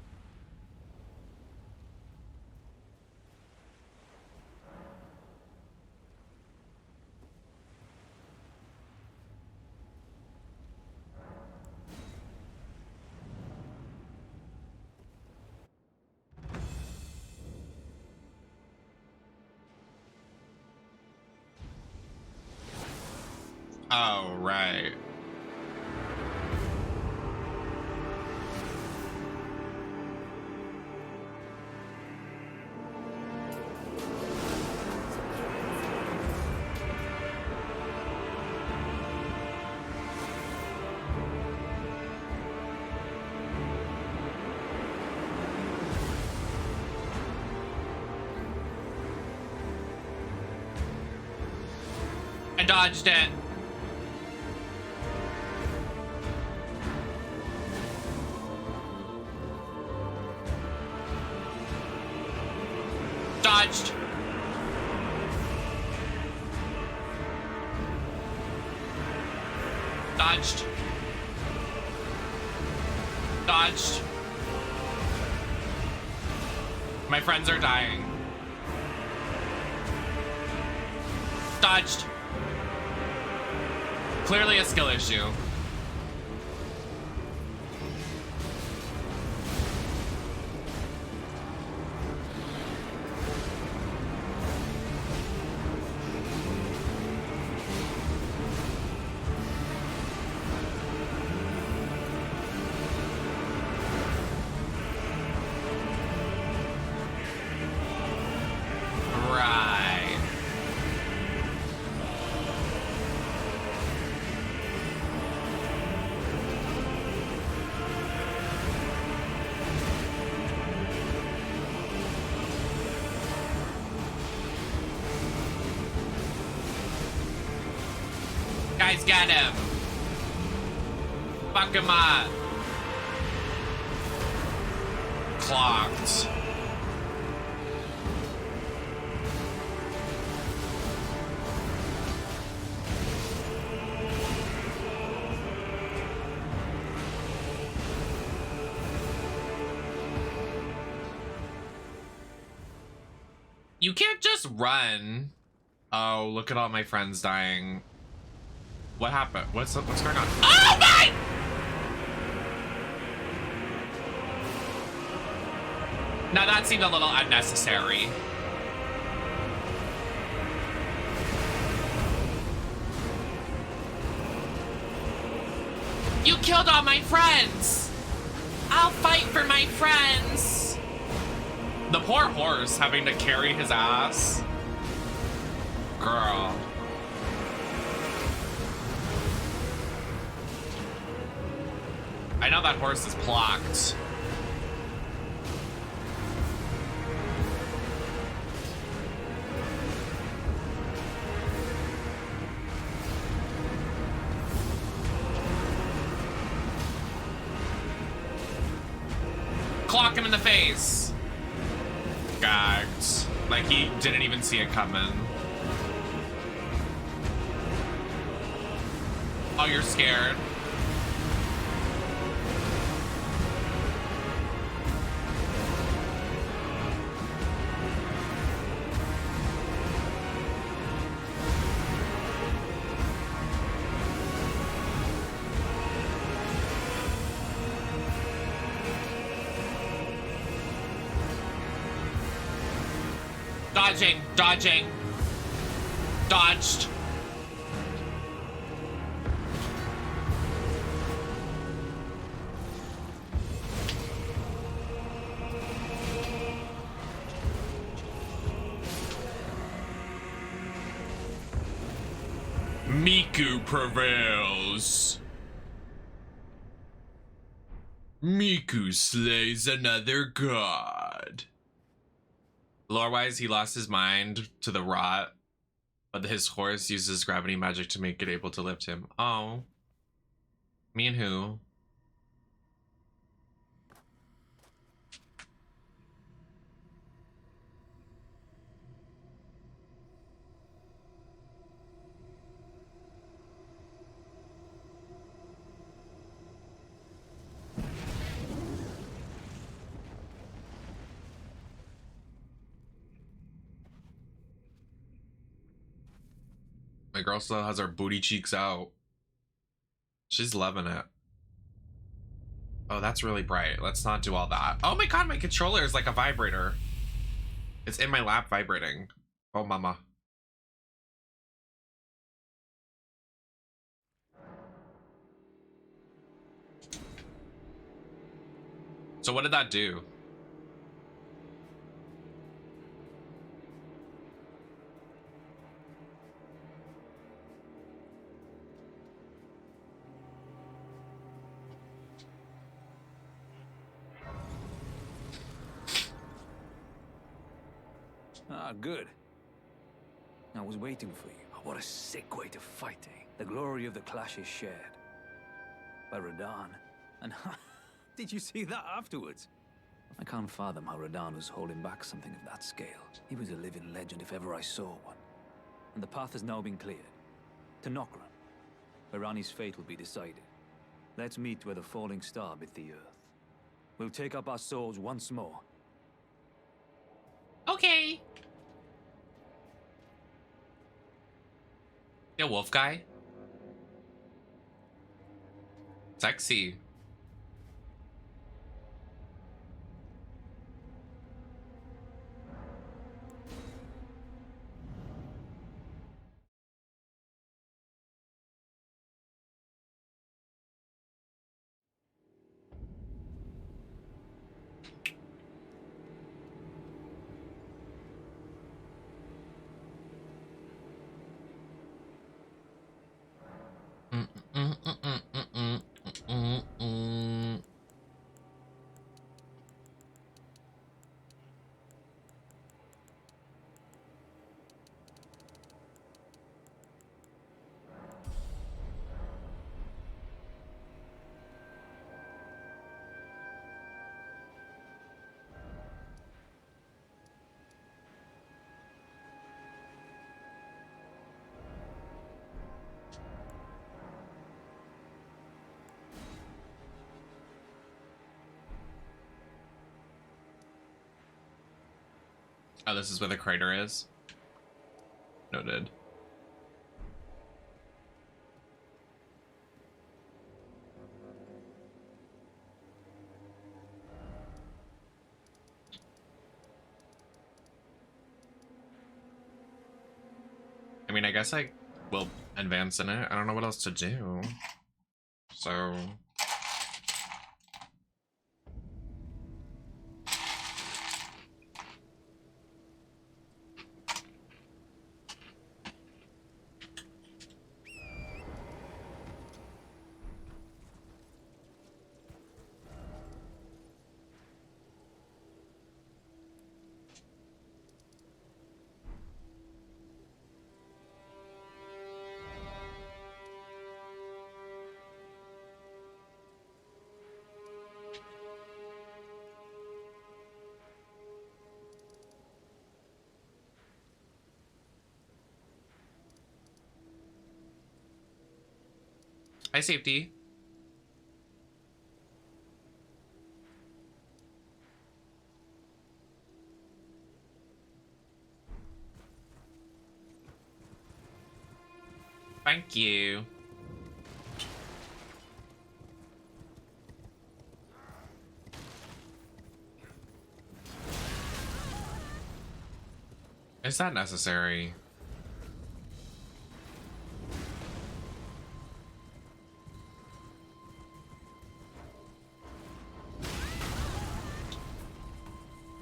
Oh, right. I dodged it. Dodged. Dodged. Dodged. My friends are dying. Dodged. Clearly a skill issue. Guys, get him. Fuck him up. Clocked. You can't just run. Oh, look at all my friends dying. What happened? What's going on? Oh my! Now that seemed a little unnecessary. You killed all my friends! I'll fight for my friends! The poor horse having to carry his ass. Girl. I know that horse is blocked. Clock him in the face. Gagged. Like he didn't even see it coming. Oh, you're scared. Dodging, dodging. Dodged. Miku prevails. Miku slays another god. Lore-wise, he lost his mind to the rot, but his horse uses gravity magic to make it able to lift him. Oh. Me and who? My girl still has her booty cheeks out. She's loving it. Oh, that's really bright. Let's not do all that. Oh my god, my controller is like a vibrator. It's in my lap vibrating. Oh, mama. So what did that do? Ah, good. I was waiting for you. Oh, what a sick way to fight, eh? The glory of the clash is shared. By Radahn. And did you see that afterwards? I can't fathom how Radahn was holding back something of that scale. He was a living legend if ever I saw one. And the path has now been cleared. To Nokron, where Ranni's fate will be decided. Let's meet where the falling star bit the earth. We'll take up our swords once more. Okay. Yeah, wolf guy. Sexy. Oh, this is where the crater is. Noted. I mean, I guess I will advance in it. I don't know what else to do. So... Hi, safety. Thank you. Is that necessary?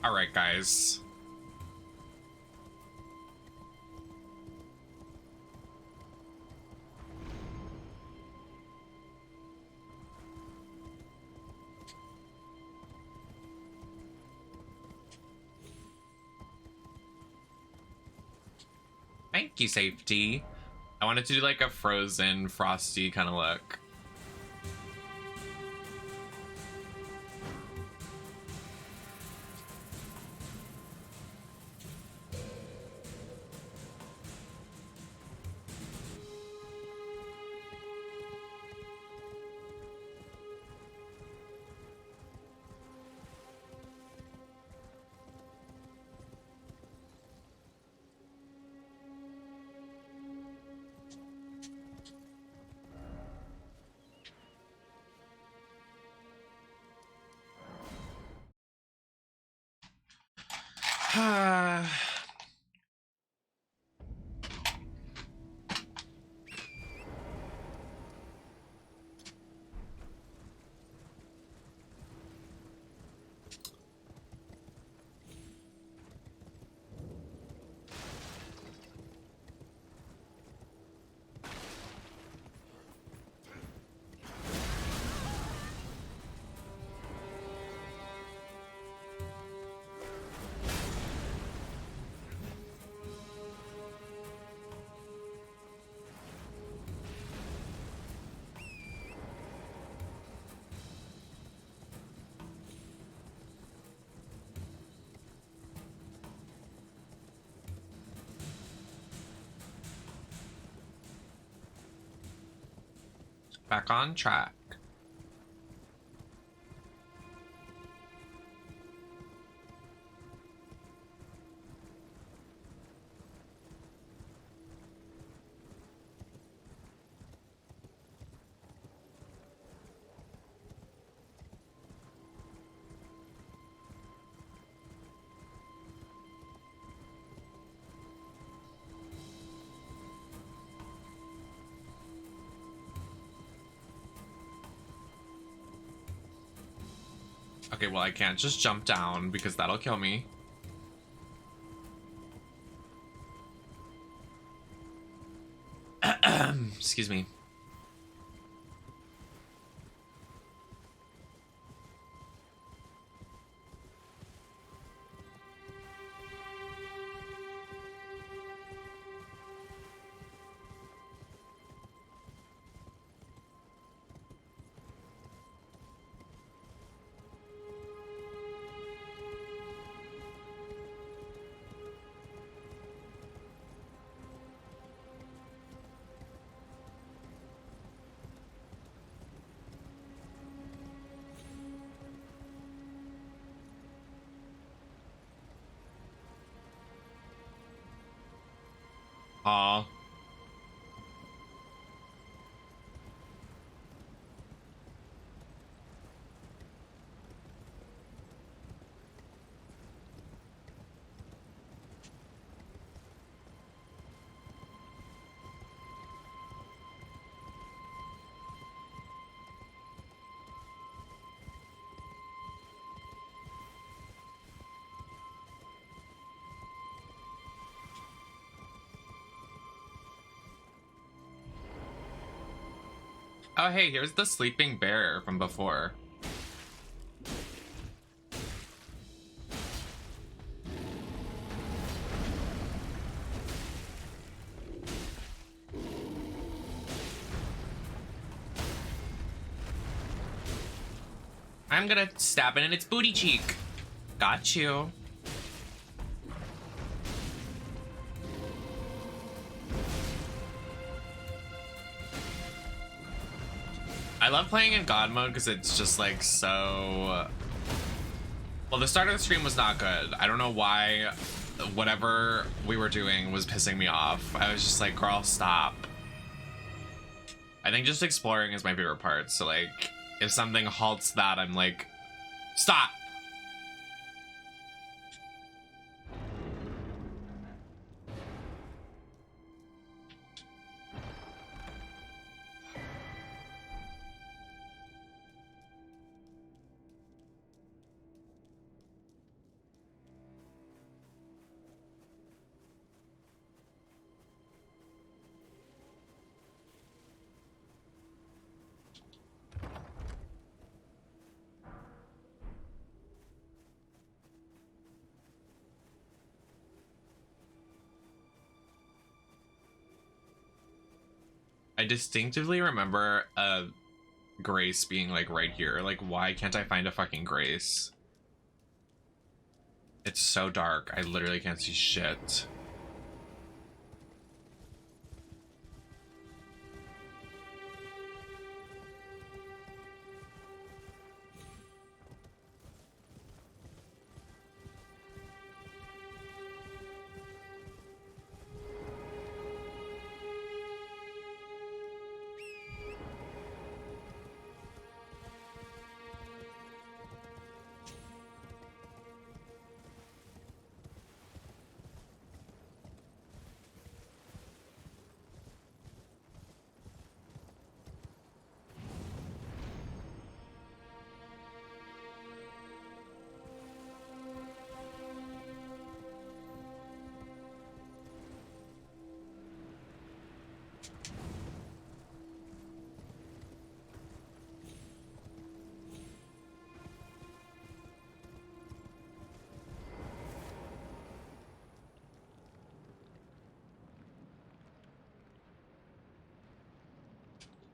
All right, guys. Thank you, safety. I wanted to do like a frozen, frosty kind of look. Back on track. Okay, well, I can't just jump down because that'll kill me. Excuse me. Aw. Oh, hey, here's the sleeping bear from before. I'm gonna stab it in its booty cheek. Got you. I love playing in God mode because it's just like so... Well, the start of the stream was not good. I don't know why whatever we were doing was pissing me off. I was just like, girl, stop. I think just exploring is my favorite part. So like, if something halts that, I'm like, stop. I distinctively remember a Grace being like right here. Like, why can't I find a fucking Grace? It's so dark. I literally can't see shit.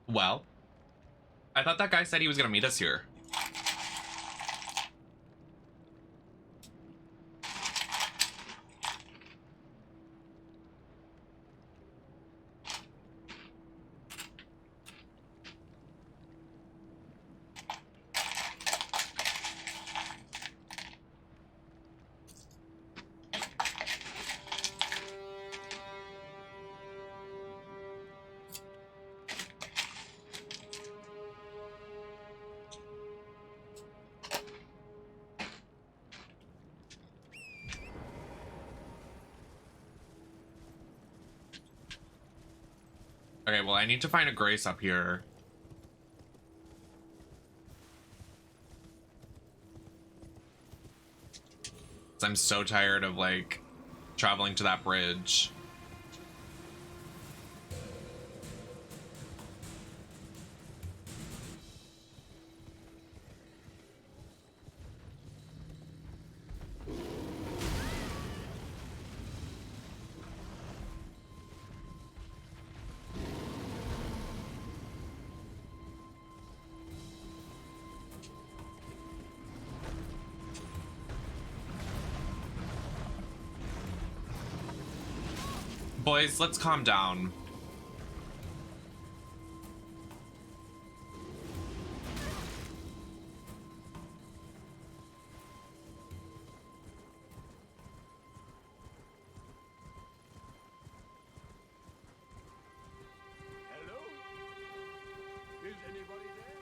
Well, I thought that guy said he was gonna meet us here. Okay, well, I need to find a Grace up here. I'm so tired of, like, traveling to that bridge. Boys, let's calm down. Hello? Is anybody there?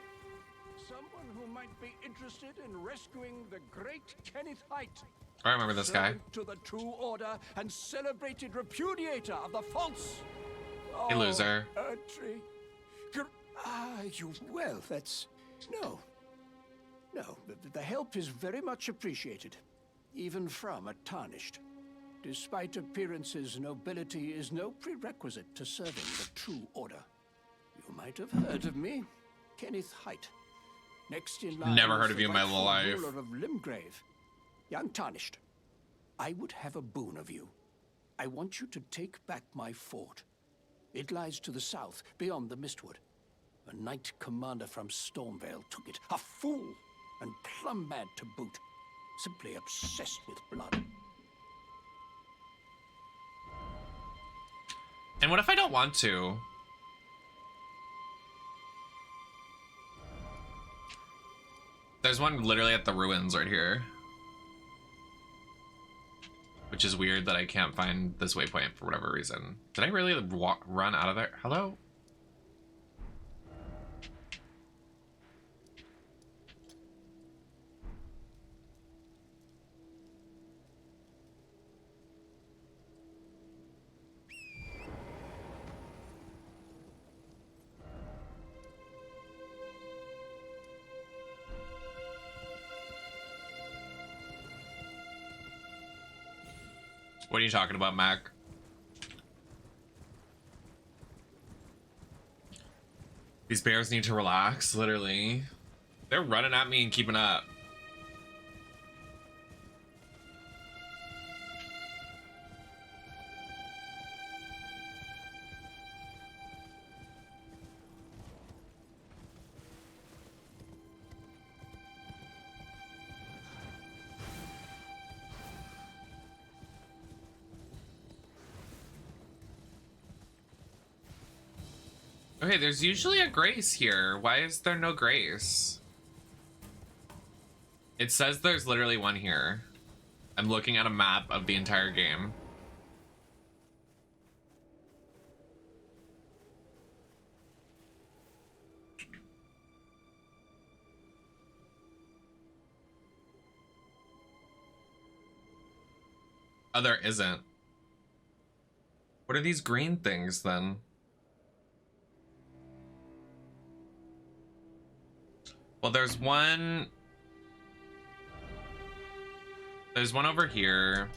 Someone who might be interested in rescuing the great Kenneth Height. I remember this guy. Servant to the true order and celebrated repudiator of the false. Hey, loser. Erdtree. Well, that's... No. No, the help is very much appreciated. Even from a tarnished. Despite appearances, nobility is no prerequisite to serving the true order. You might have heard of me. Kenneth Height. Next in line... Never heard is of the you in my rightful life. ruler of Limgrave. Young Tarnished, I would have a boon of you. I want you to take back my fort. It lies to the south, beyond the Mistwood. A knight commander from Stormvale took it. A fool, and plumb mad to boot. Simply obsessed with blood. And what if I don't want to? There's one literally at the ruins right here. Which is weird that I can't find this waypoint for whatever reason. Did I really run out of there? Hello? What are you talking about, Mac? These bears need to relax, literally. They're running at me and keeping up. Okay, there's usually a grace here. Why is there no grace? It says there's literally one here. I'm looking at a map of the entire game. Oh, there isn't. What are these green things then? Well, there's one over here.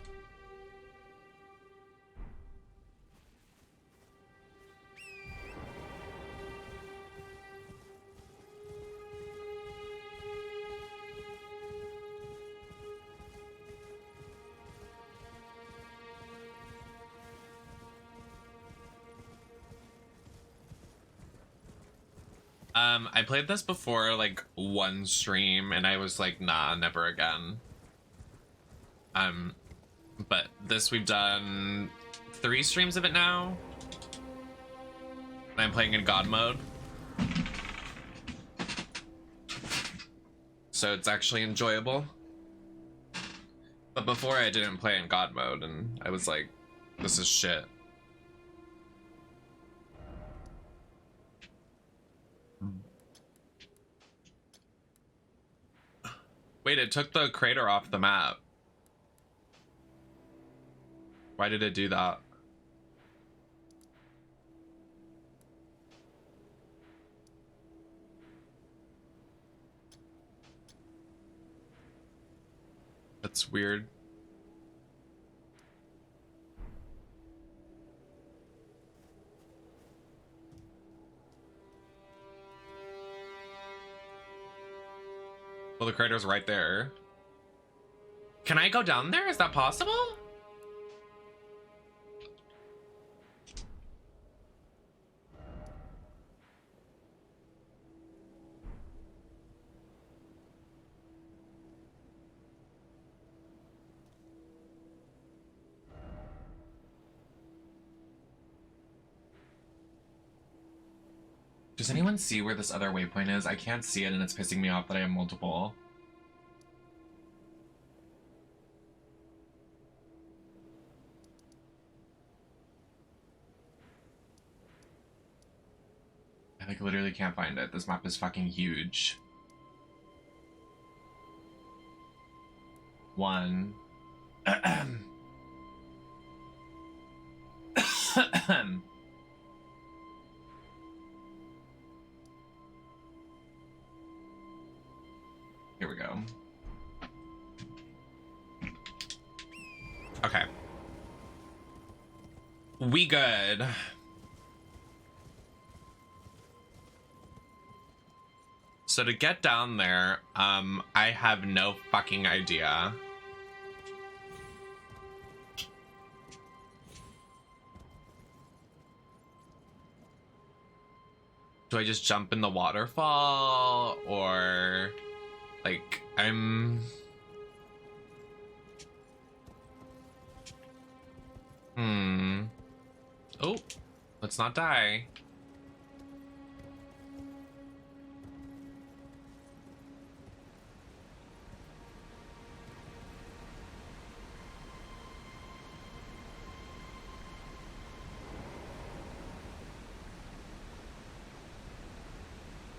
I played this before, like, one stream, and I was like, nah, never again. But this, we've done 3 streams of it now. And I'm playing in God mode. So it's actually enjoyable. But before I didn't play in God mode, and I was like, this is shit. Wait, it took the crater off the map. Why did it do that? That's weird. Well, the crater's right there. Can I go down there? Is that possible? Does anyone see where this other waypoint is? I can't see it and it's pissing me off that I have multiple. I like literally can't find it. This map is fucking huge. 1. Here we go. Okay. We good. So to get down there, I have no fucking idea. Do I just jump in the waterfall, or like Oh, let's not die.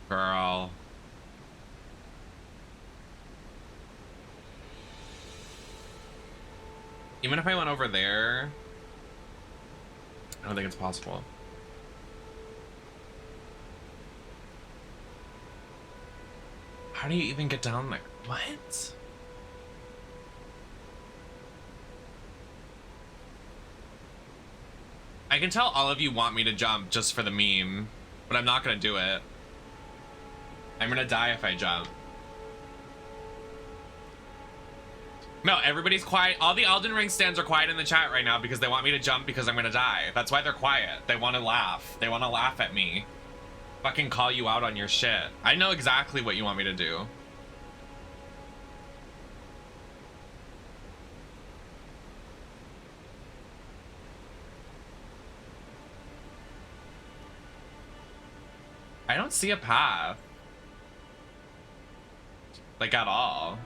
Girl. Even if I went over there, I don't think it's possible. How do you even get down there? What? I can tell all of you want me to jump just for the meme, but I'm not gonna do it. I'm gonna die if I jump. No, everybody's quiet. All the Elden Ring stands are quiet in the chat right now because they want me to jump because I'm gonna die. That's why they're quiet. They want to laugh. They want to laugh at me. Fucking call you out on your shit. I know exactly what you want me to do. I don't see a path. Like, at all.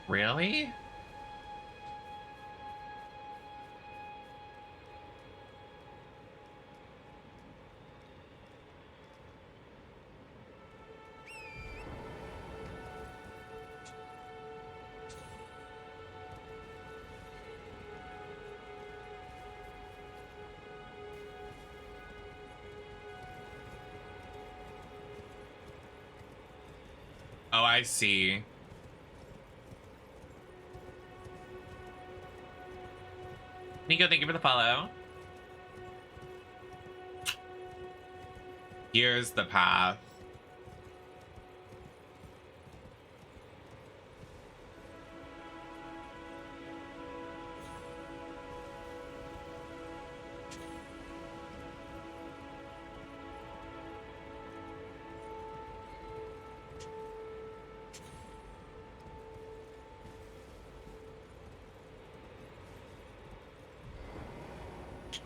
Really? Oh, I see. Nico, thank you for the follow. Here's the path.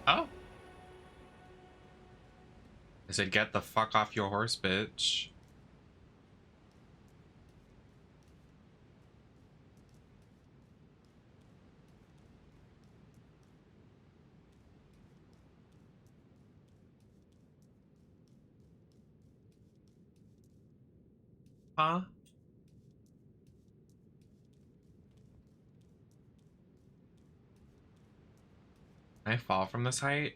Oh. I said, get the fuck off your horse, bitch. Huh? Can I fall from this height?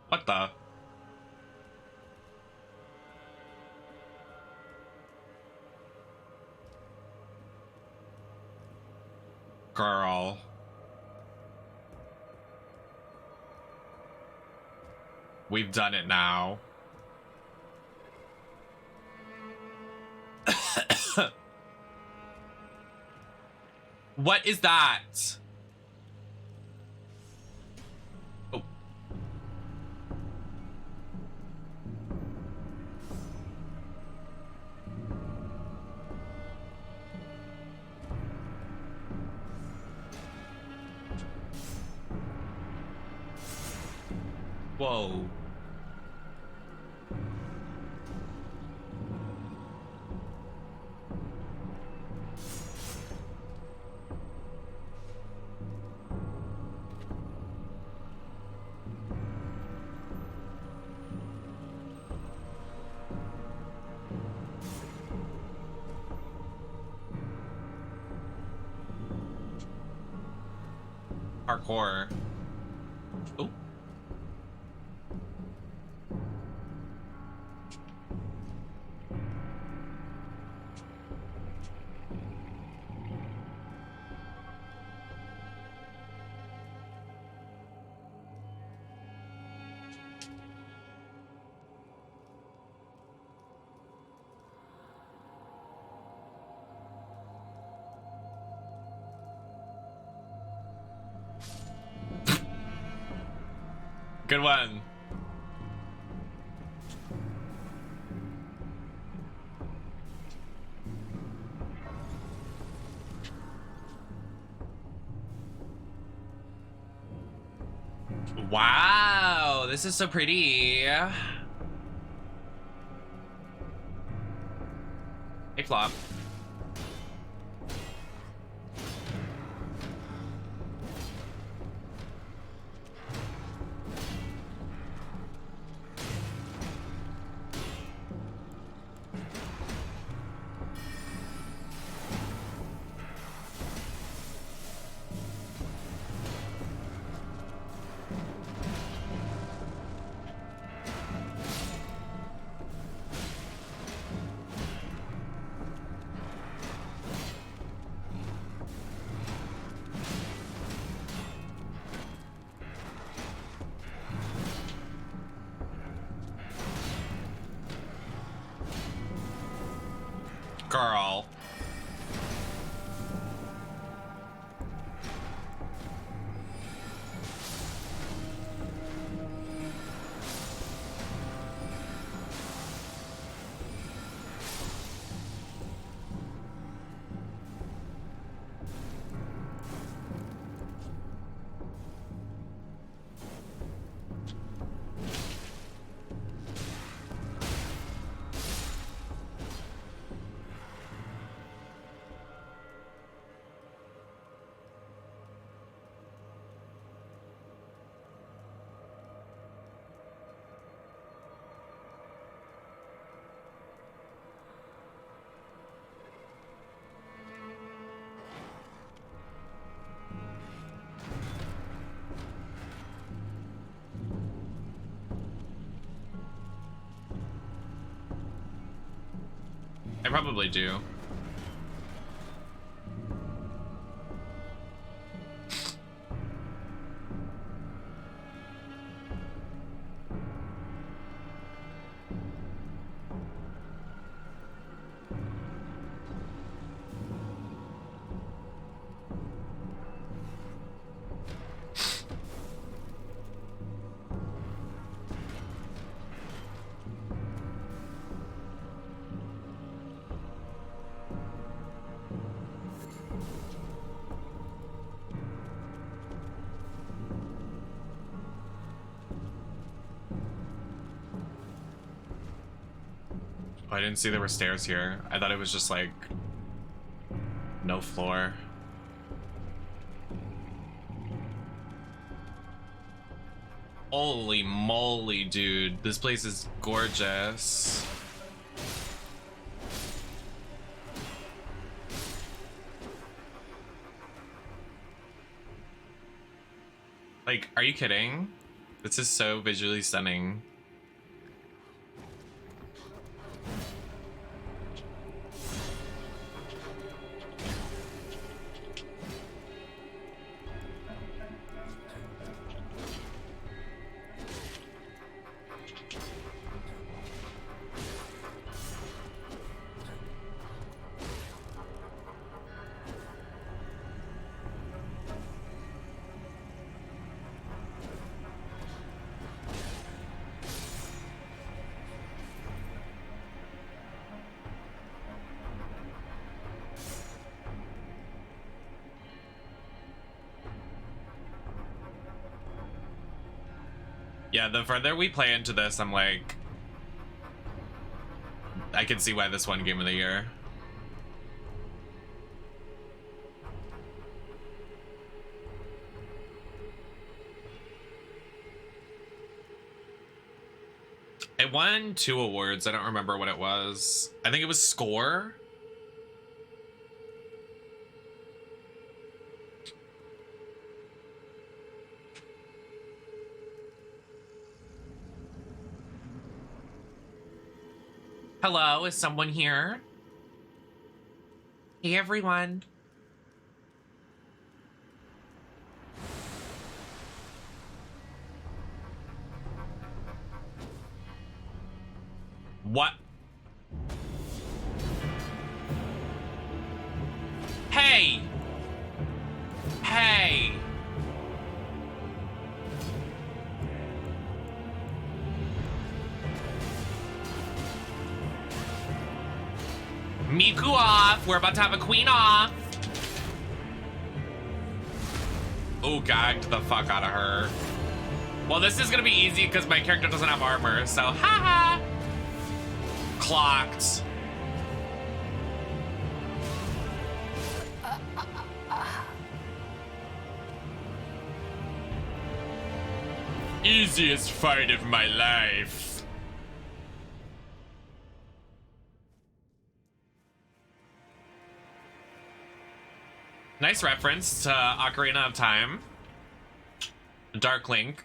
What the? Girl. We've done it now. What is that? Oh. Whoa. Parkour. Oh. Good one. Wow, this is so pretty. Hey, Flop. Girl. I probably do. Oh, I didn't see there were stairs here. I thought it was just like no floor. Holy moly, dude. This place is gorgeous. Like, are you kidding? This is so visually stunning. Yeah, the further we play into this, I'm like, I can see why this won Game of the Year. It won 2 awards. I don't remember what it was. I think it was score. Hello, is someone here? Hey, everyone. What? Hey! Hey! Miku off! We're about to have a queen off! Oh, gagged the fuck out of her. Well, this is gonna be easy because my character doesn't have armor, so haha! Clocked. Easiest fight of my life. Nice reference to Ocarina of Time. Dark Link.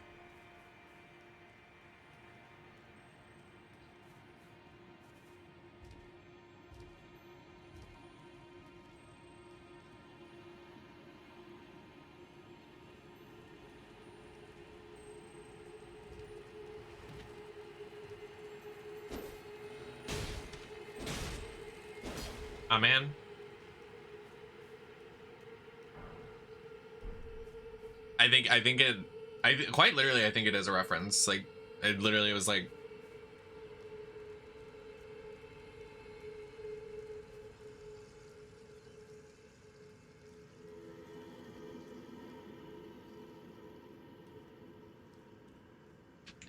Oh man. Quite literally, I think it is a reference. Like, it literally was like,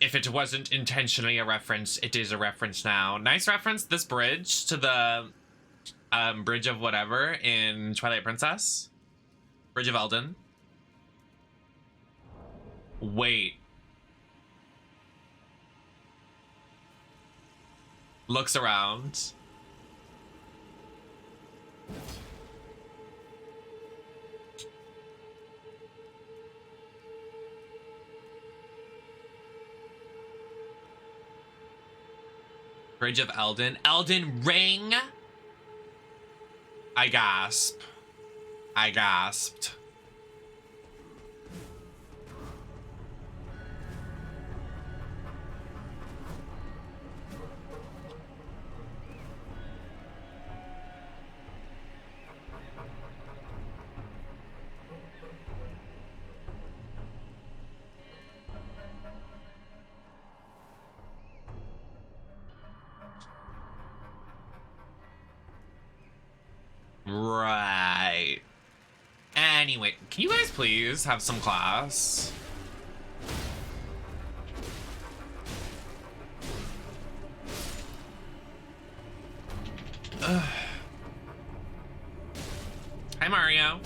if it wasn't intentionally a reference, it is a reference now. Nice reference, this bridge to the bridge of whatever in Twilight Princess. Bridge of Elden. Wait. Looks around. Bridge of Elden. Elden Ring? I gasp. I gasped. Right. Anyway, can you guys please have some class? Ugh. Hi, Mario.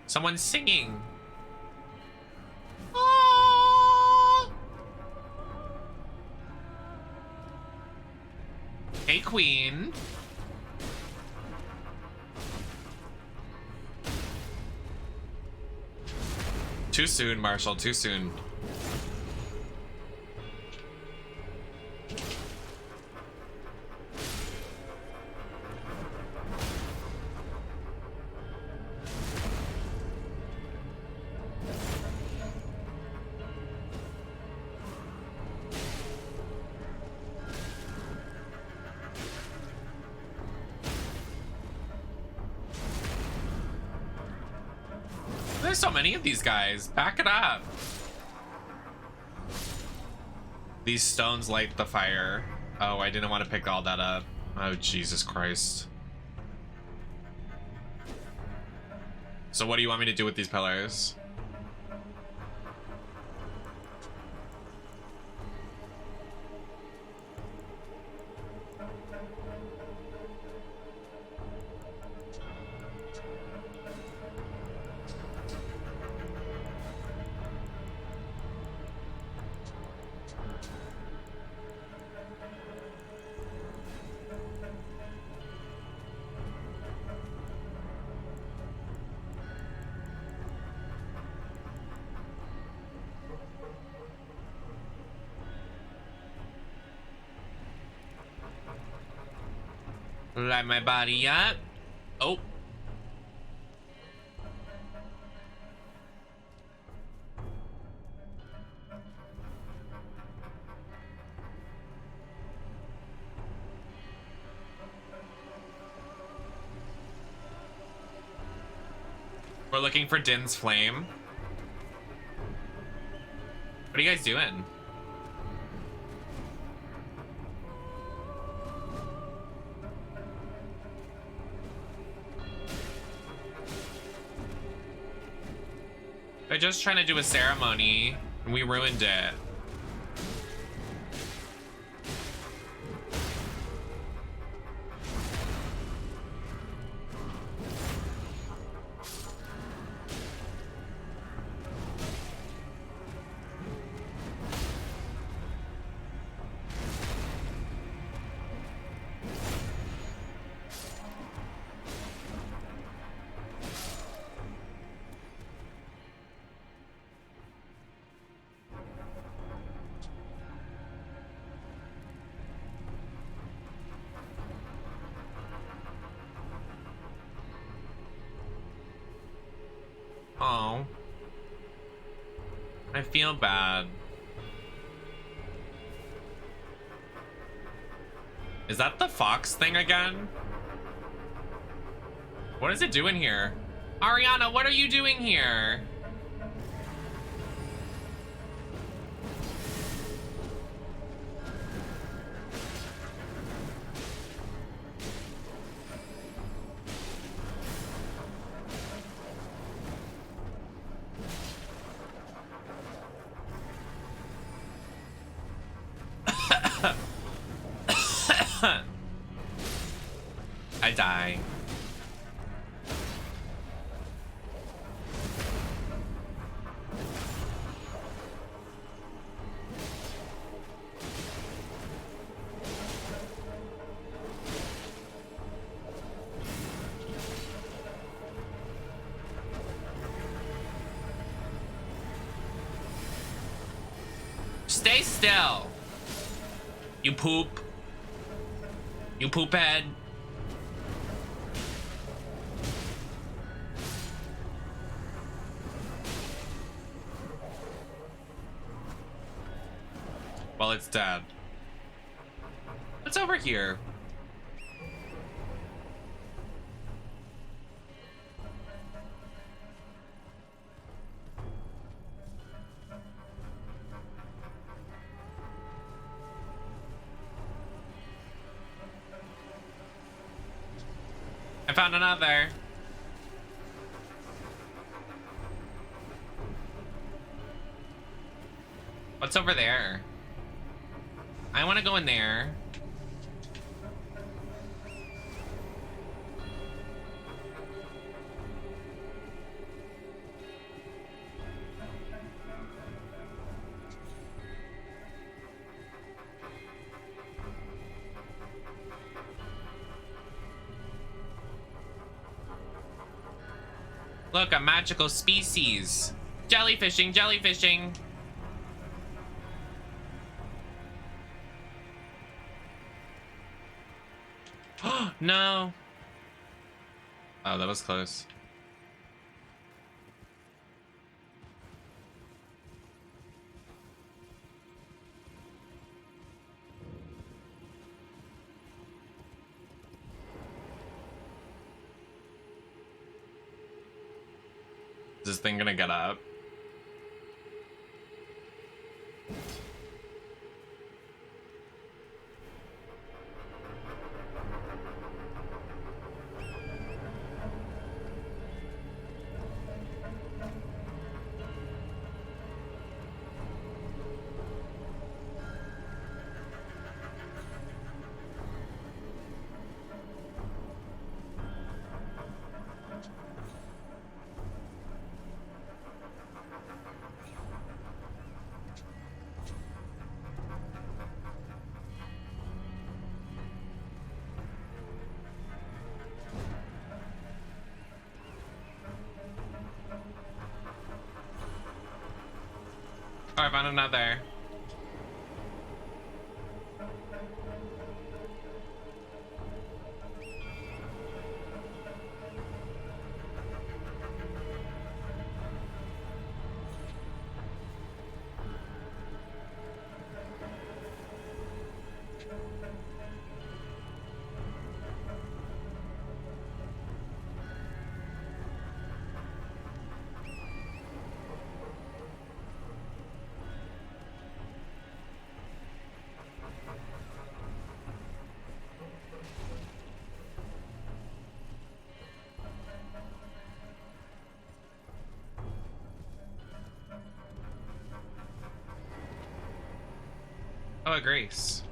Someone's singing. Aww. Hey, Queen. Too soon, Marshall, too soon. There's so many of these guys. Back it up. These stones light the fire. Oh, I didn't want to pick all that up. Oh, Jesus Christ. So what do you want me to do with these pillars? Light my body up. Oh. We're looking for Din's flame. What are you guys doing? They're just trying to do a ceremony, and we ruined it. Oh. I feel bad. Is that the fox thing again? What is it doing here? Ariana, what are you doing here? I die. Stay still. You poop. You poop head. Well, it's dead. What's over here? I found another. What's over there? I want to go in there. Look, a magical species. Jellyfishing, jellyfishing. No. Oh, that was close. Is this thing gonna get up? Oh, I found another. Oh, a Grace.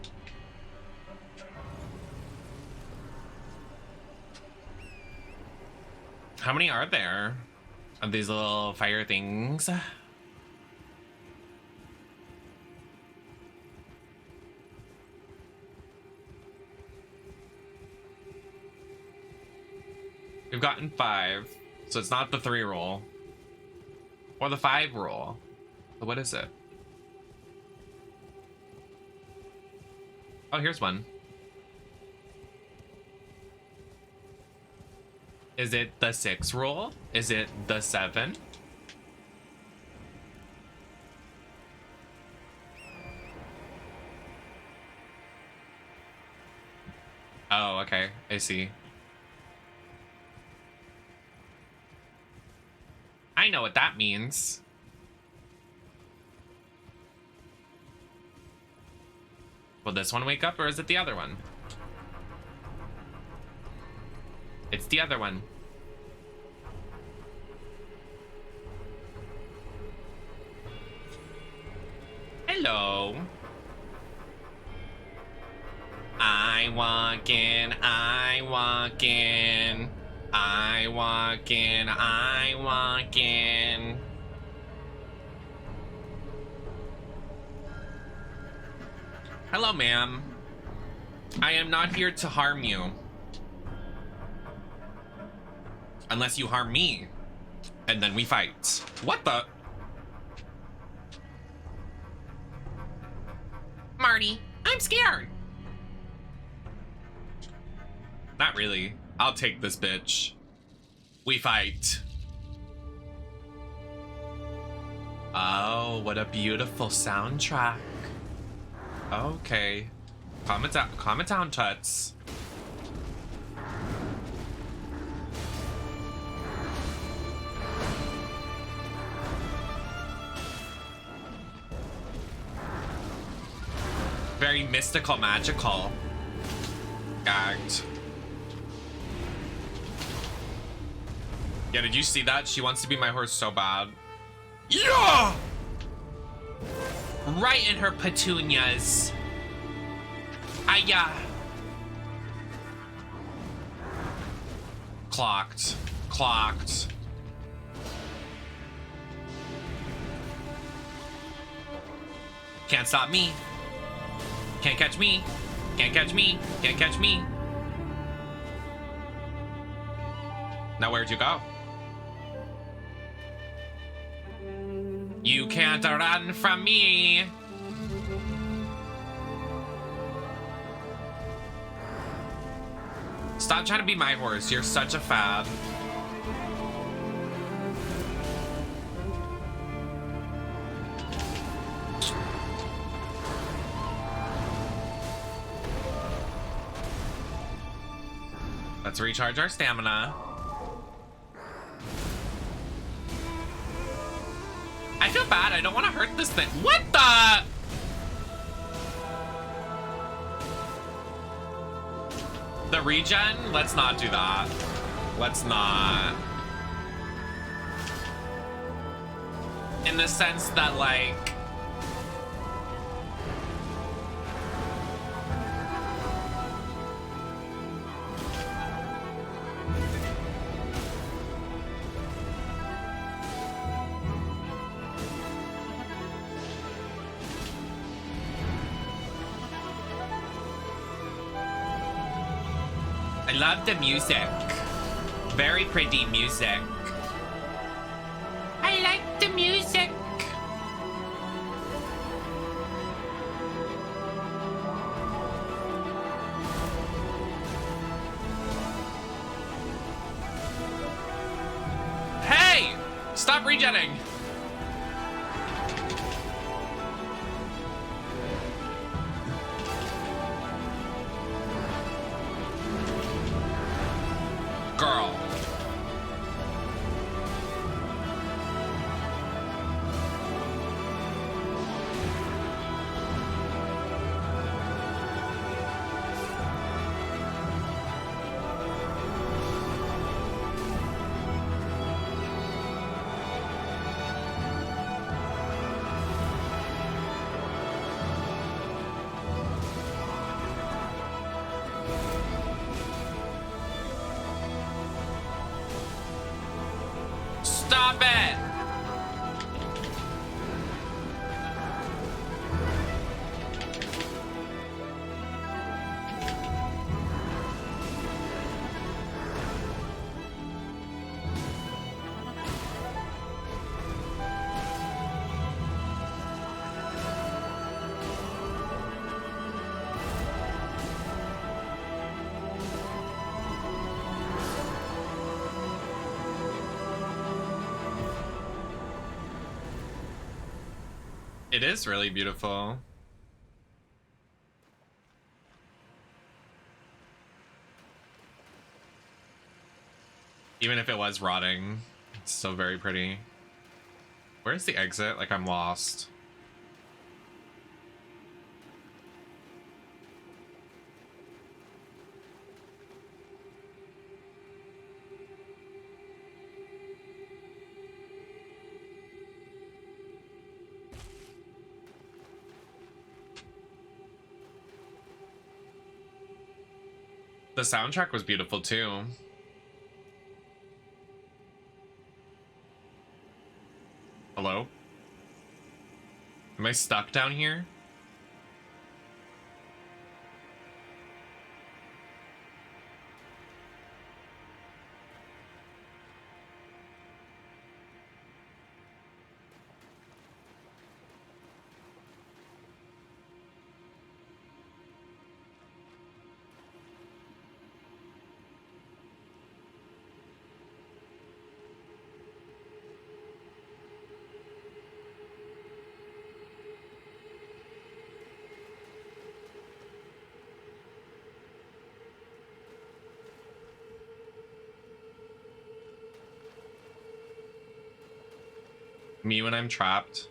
How many are there of these little fire things? We've gotten 5, so it's not the 3 roll. Or the 5 roll. So what is it? Oh, here's one. Is it the 6 rule? Is it the 7? Oh, okay. I see. I know what that means. Will this one wake up or is it the other one? It's the other one. Hello. I walk in, I walk in. I walk in, I walk in. Hello, ma'am. I am not here to harm you. Unless you harm me. And then we fight. What the? Marty, I'm scared. Not really. I'll take this bitch. We fight. Oh, what a beautiful soundtrack. Okay. Calm it down, Tuts. Very mystical, magical. Gagged. Yeah, did you see that? She wants to be my horse so bad. Yeah! Right in her petunias. Aya. Clocked. Clocked. Can't stop me. Can't catch me. Can't catch me. Can't catch me. Now where'd you go? You can't run from me. Stop trying to be my horse. You're such a fad. Let's recharge our stamina. I feel bad. I don't want to hurt this thing. What the? The regen? Let's not do that. Let's not. In the sense that, like... I love the music. Very pretty music. I like the music. Hey! Stop regenning. Girl. Stop it! It is really beautiful. Even if it was rotting, it's still very pretty. Where's the exit? Like, I'm lost. The soundtrack was beautiful too. Hello? Am I stuck down here? Me when I'm trapped.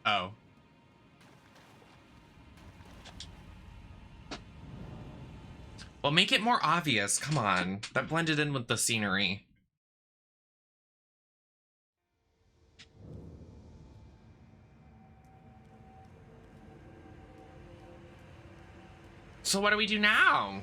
Oh. Well, make it more obvious. Come on. That blended in with the scenery. So what do we do now?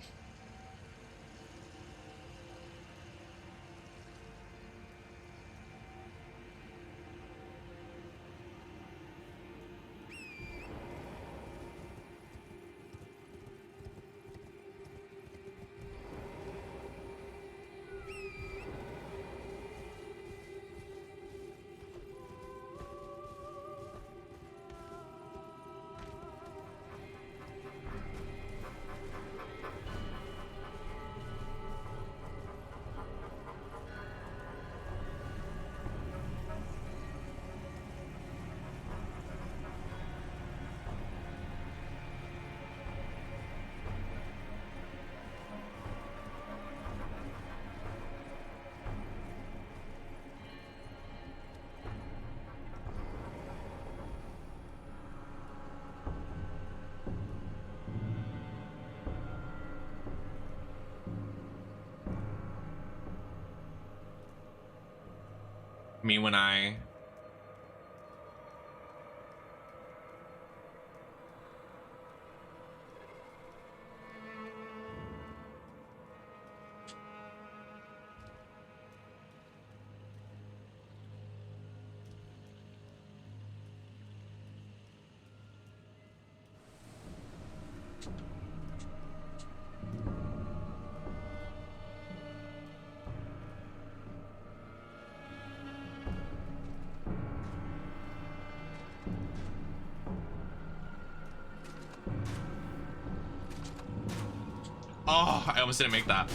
Me when I... Oh, I almost didn't make that.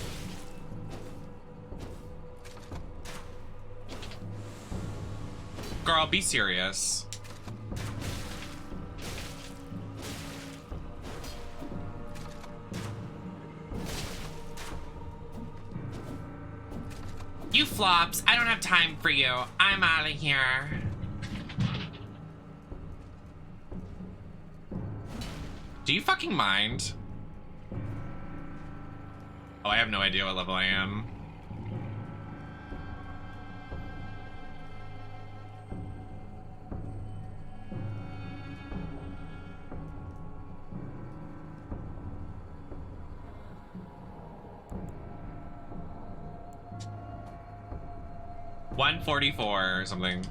Girl, be serious. You flops, I don't have time for you. I'm out of here. Do you fucking mind? Oh, I have no idea what level I am. $144 or something.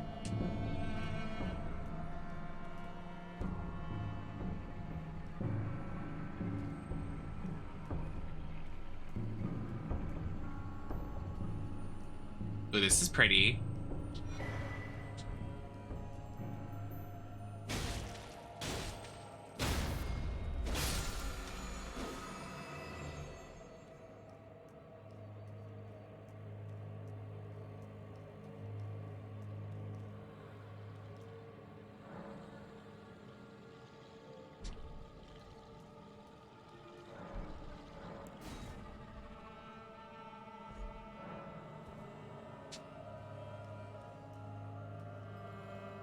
Ooh, this is pretty.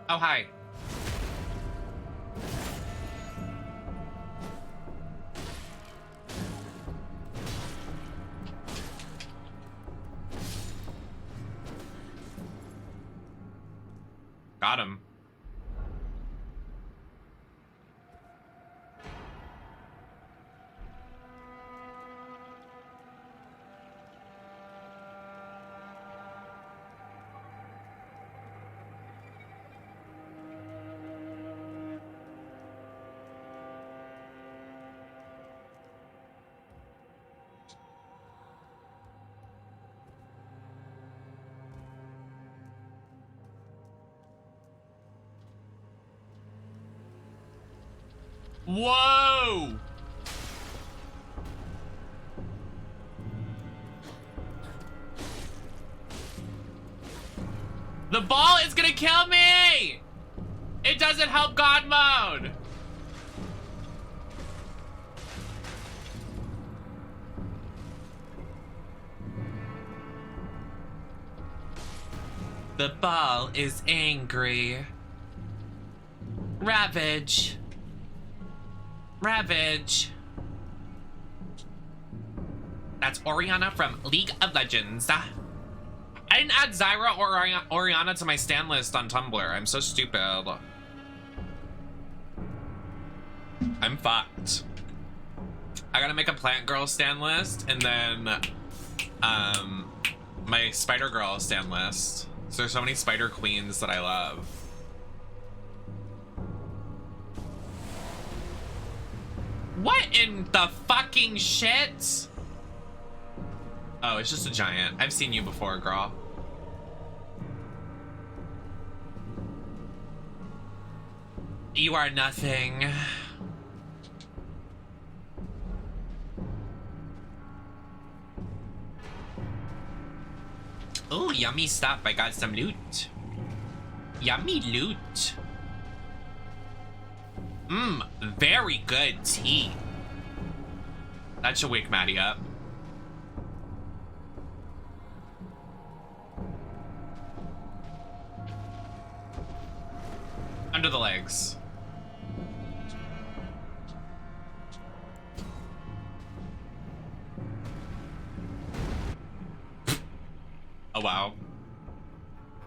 Oh, hi. Got him. Whoa! The ball is gonna kill me! It doesn't help God mode! The ball is angry. Ravage. Ravage. That's Oriana from League of Legends. I didn't add Zyra or Oriana to my stan list on Tumblr. I'm so stupid. I'm fucked. I gotta make a Plant Girl stan list and then my Spider Girl stan list. So there's so many Spider Queens that I love. What in the fucking shit? Oh, it's just a giant. I've seen you before, girl. You are nothing. Oh, yummy stuff. I got some loot. Yummy loot. Mmm, very good tea. That should wake Maddie up. Under the legs. Oh, wow.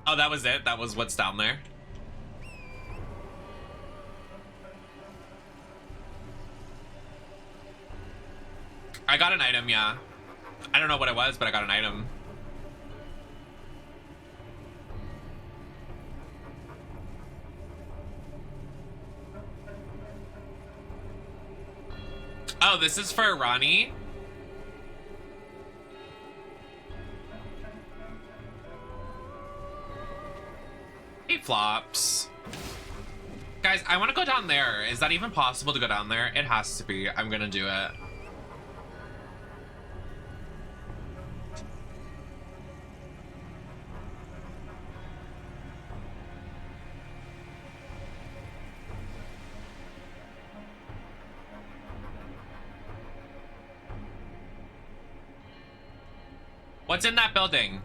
Oh, that was it? That was what's down there? I got an item, yeah. I don't know what it was, but I got an item. Oh, this is for Ronnie? Hey, Flops. Guys, I want to go down there. Is that even possible to go down there? It has to be. I'm gonna do it. What's in that building?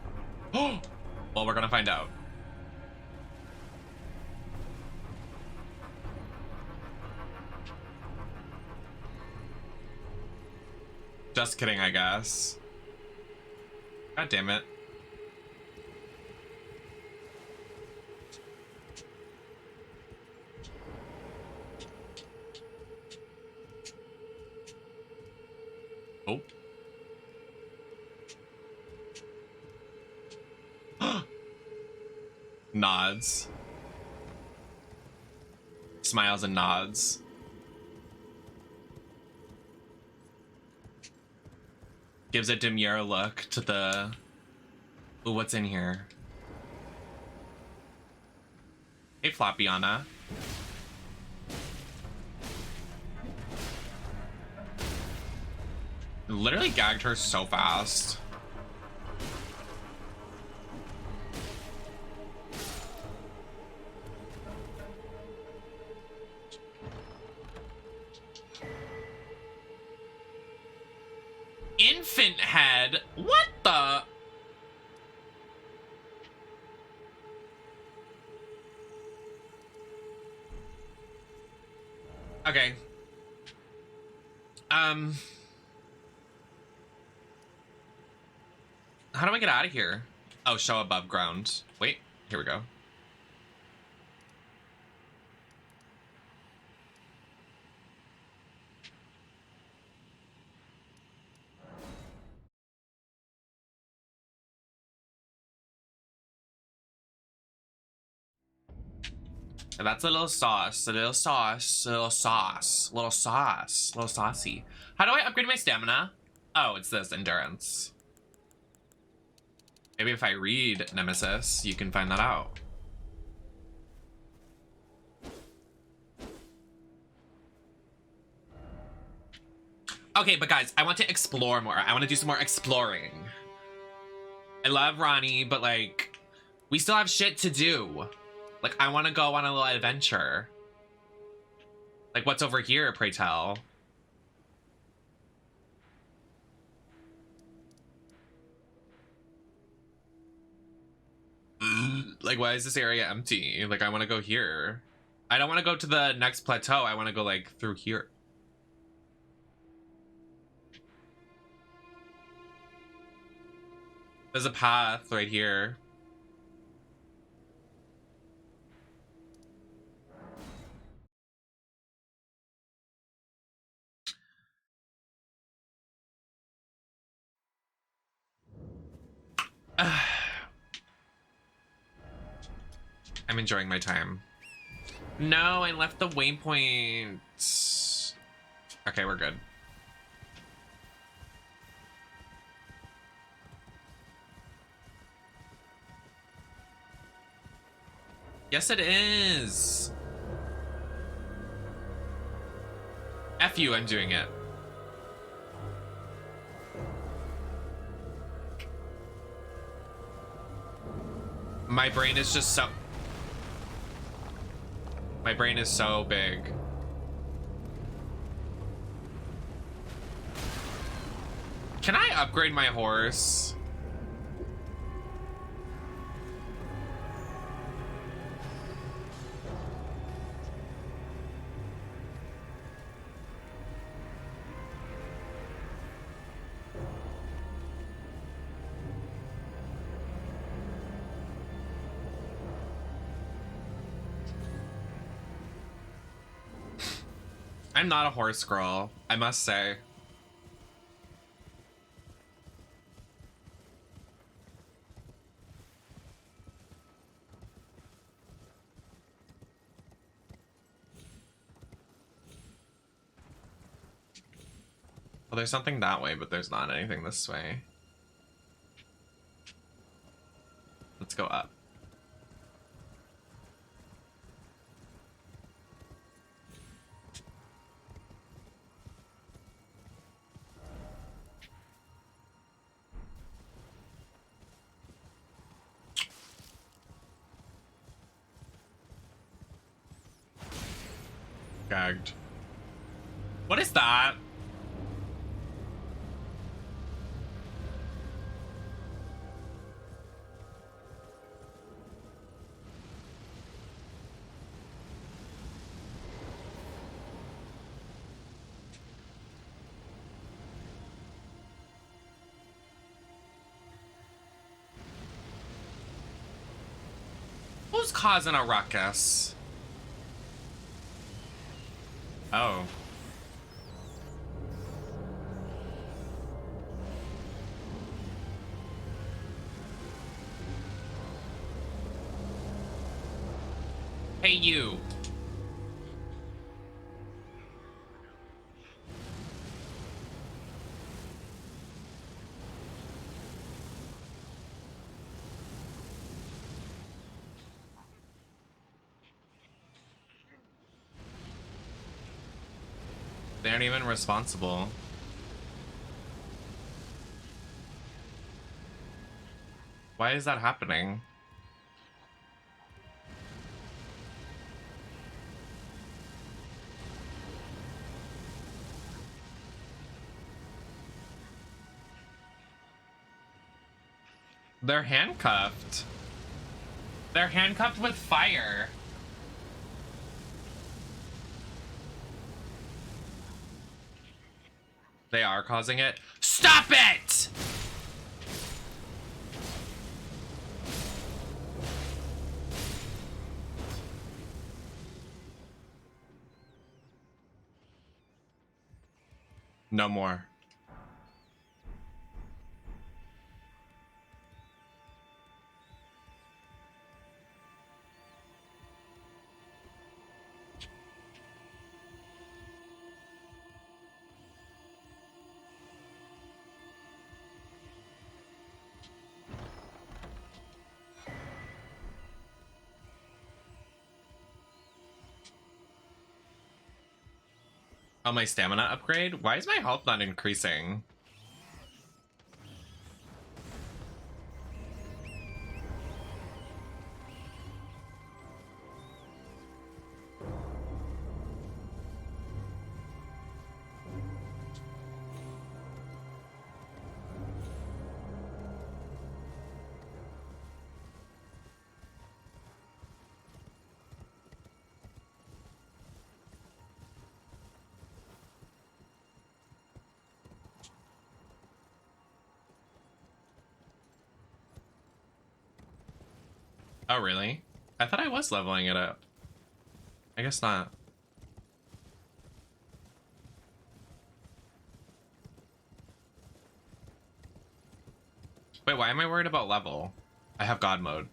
Oh, well, we're gonna find out. Just kidding, I guess. God damn it. Oh. Nods. Smiles and nods. Gives a demure look to the Ooh, what's in here? Hey, Floppiana. Literally gagged her so fast. Infant head? What the? Okay. How do I get out of here? Oh, show above ground. Wait, here we go. And that's a little sauce, a little sauce, a little sauce, little sauce, little saucy. How do I upgrade my stamina? Oh, it's this, endurance. Maybe if I read Nemesis, you can find that out. Okay, but guys, I want to explore more. I want to do some more exploring. I love Ronnie, but like, we still have shit to do. Like, I want to go on a little adventure. Like, what's over here, pray tell? Like, why is this area empty? Like, I want to go here. I don't want to go to the next plateau. I want to go, like, through here. There's a path right here. I'm enjoying my time. No, I left the waypoint. Okay, we're good. Yes, it is. F you, I'm doing it. My brain is just so... My brain is so big. Can I upgrade my horse? I'm not a horse girl, I must say. Well, there's something that way, but there's not anything this way. Let's go up. Gagged. What is that? Who's causing a ruckus? Oh. Hey, you. they aren't even responsible. Why is that happening? They're handcuffed. They're handcuffed with fire. They are causing it. Stop it! No more. Oh, my stamina upgrade? Why is my health not increasing? Oh, really? I thought I was leveling it up. I guess not. Wait, why am I worried about level? I have God mode.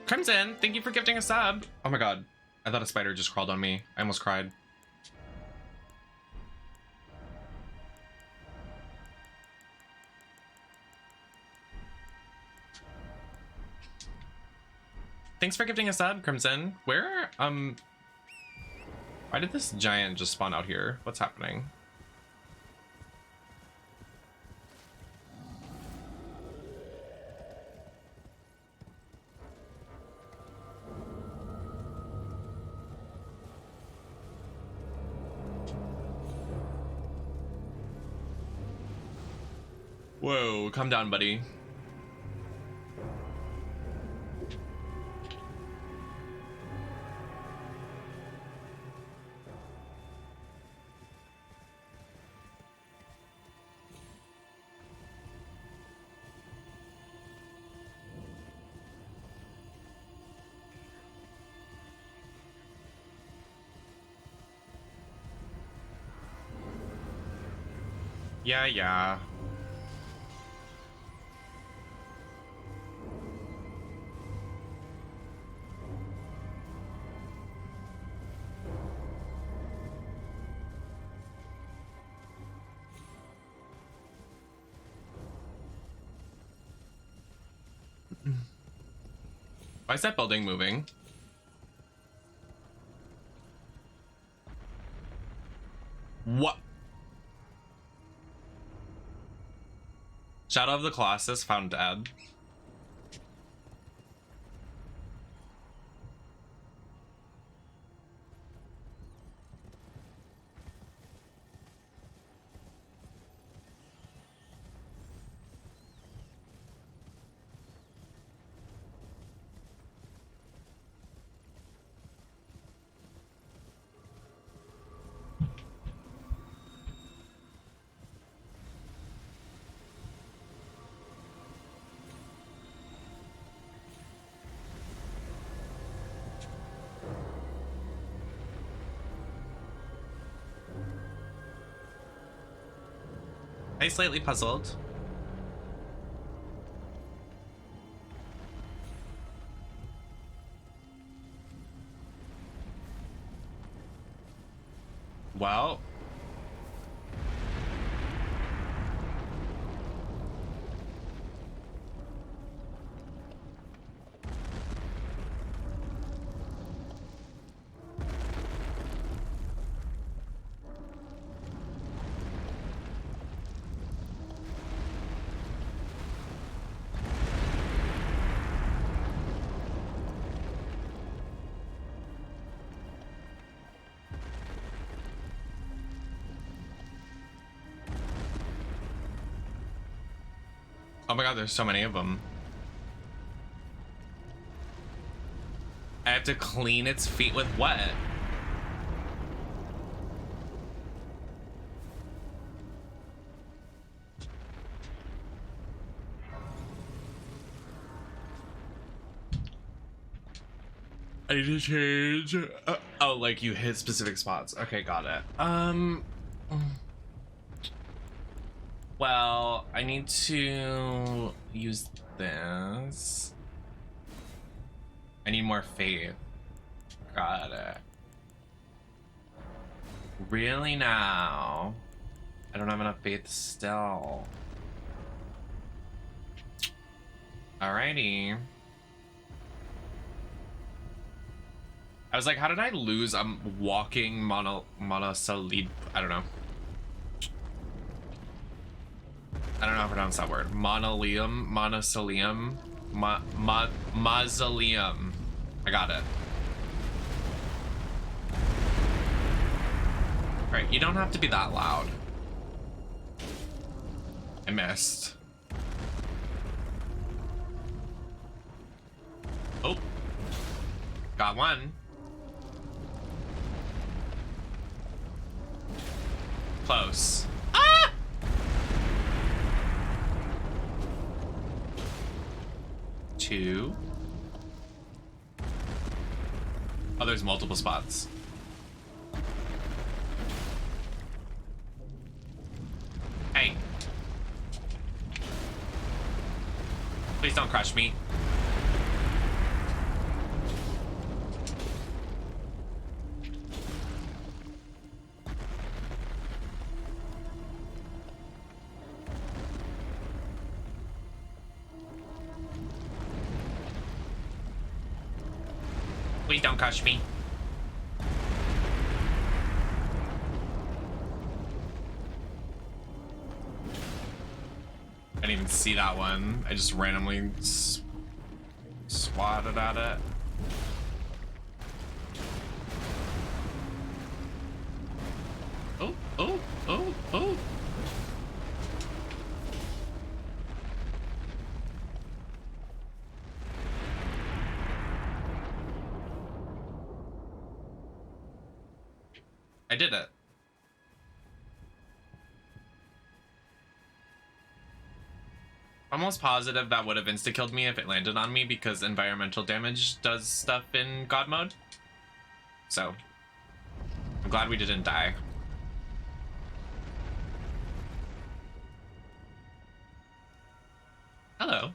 Crimson, thank you for gifting a sub. Oh my god. I thought a spider just crawled on me. I almost cried. Thanks for gifting a sub, Crimson. Where, why did this giant just spawn out here? What's happening? Whoa, calm down, buddy. Yeah. Why is that building moving? What? Shadow of the Colossus found dead. I'm slightly puzzled. Well. Oh my god, there's so many of them. I have to clean its feet with what? I need to change. Oh, like you hit specific spots. Okay, got it. Well, I need to use this. I need more faith. Got it. Really now? I don't have enough faith still. Alrighty. I was like, how did I lose? I'm walking monosolid. I don't know. I don't know how to pronounce that word. Monosolium. Mausoleum. I got it. Alright, you don't have to be that loud. I missed. Oh. Got one. Close. Ah! Two. Oh, there's multiple spots. Hey. Please don't crush me. Please don't crush me. I didn't even see that one. I just randomly swatted at it. Oh, oh, oh, oh. I did it. Almost positive that would have insta-killed me if it landed on me because environmental damage does stuff in God mode. So, I'm glad we didn't die. Hello.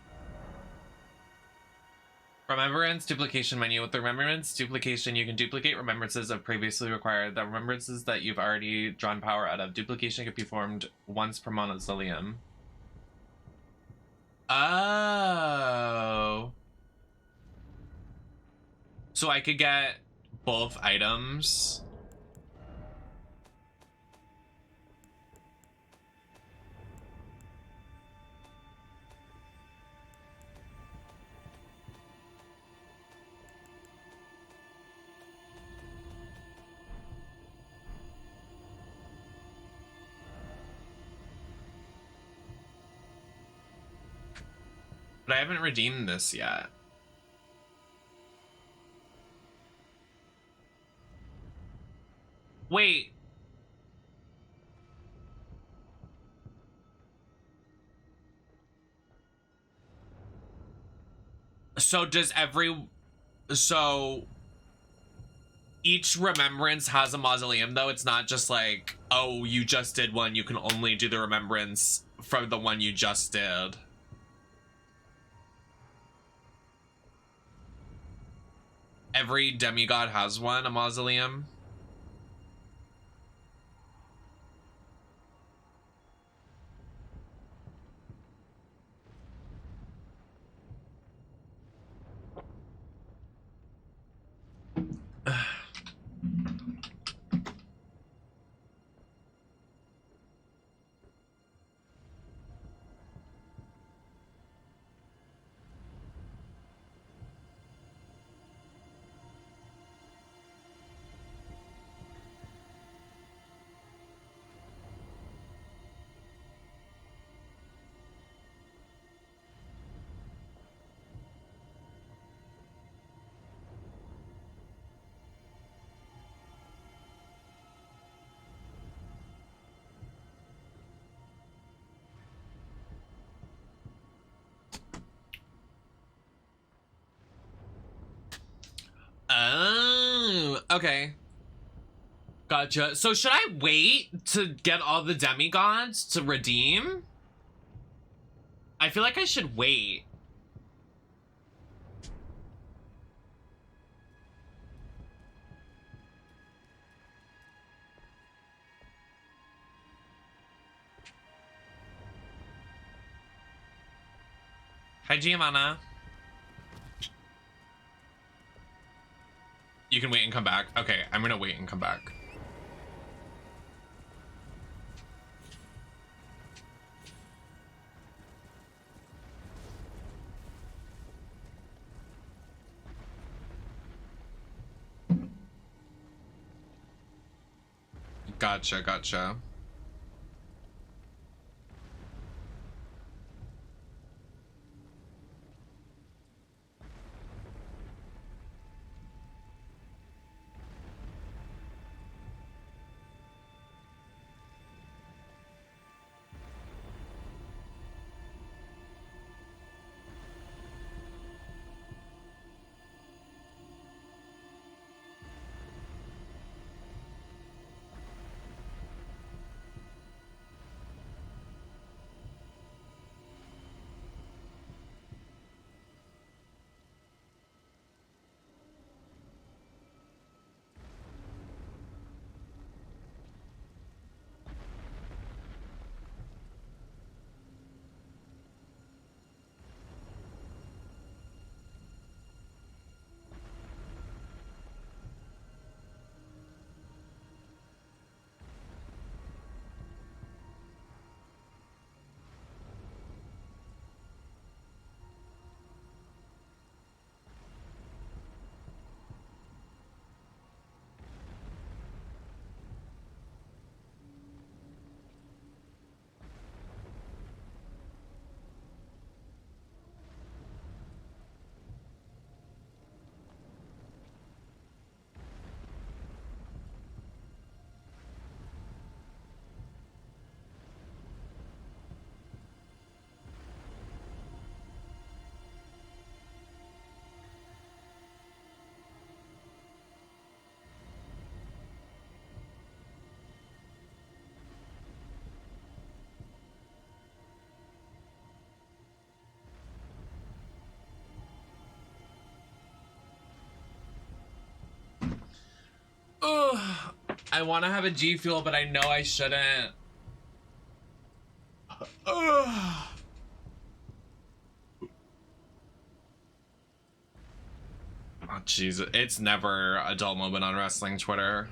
Remembrance duplication menu. With the remembrance duplication, you can duplicate remembrances of previously required. The remembrances that you've already drawn power out of. Duplication can be performed once per mausoleum. Oh. So I could get both items. But I haven't redeemed this yet. Wait. So does every... So... each remembrance has a mausoleum, though. It's not just like, oh, you just did one, you can only do the remembrance from the one you just did. Every demigod has one, a mausoleum. Oh, okay. Gotcha. So should I wait to get all the demigods to redeem? I feel like I should wait. Hi, Giovanna. You can wait and come back. Okay, I'm gonna wait and come back. Gotcha, gotcha. Ugh. I want to have a G Fuel, but I know I shouldn't. Ugh. Oh, jeez. It's never a dull moment on wrestling Twitter.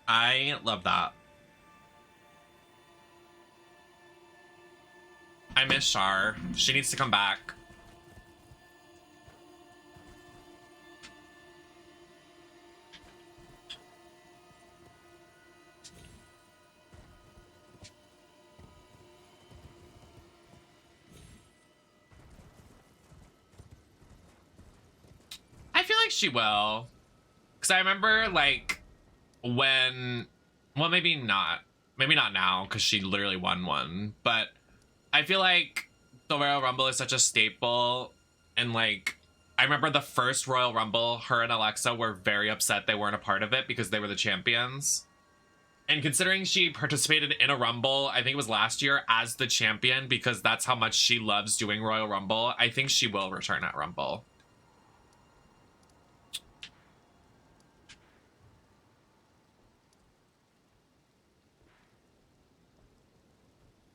I love that. I miss Char. She needs to come back. I feel like she will. Because I remember, like, when... Well, maybe not. Maybe not now, because she literally won one. But I feel like the Royal Rumble is such a staple. And, like, I remember the first Royal Rumble, her and Alexa were very upset they weren't a part of it because they were the champions. And considering she participated in a Rumble, I think it was last year, as the champion, because that's how much she loves doing Royal Rumble, I think she will return at Rumble.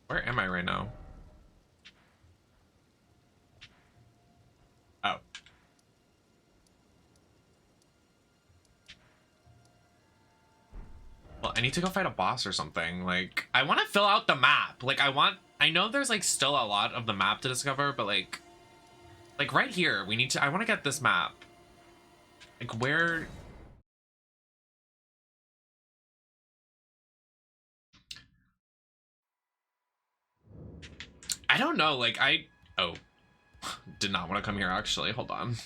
Where am I right now? Oh. Well, I need to go fight a boss or something. Like, I want to fill out the map. Like, I know there's, like, still a lot of the map to discover, but, like right here, I want to get this map. Like, where... I don't know, like, oh. Did not want to come here, actually. Hold on.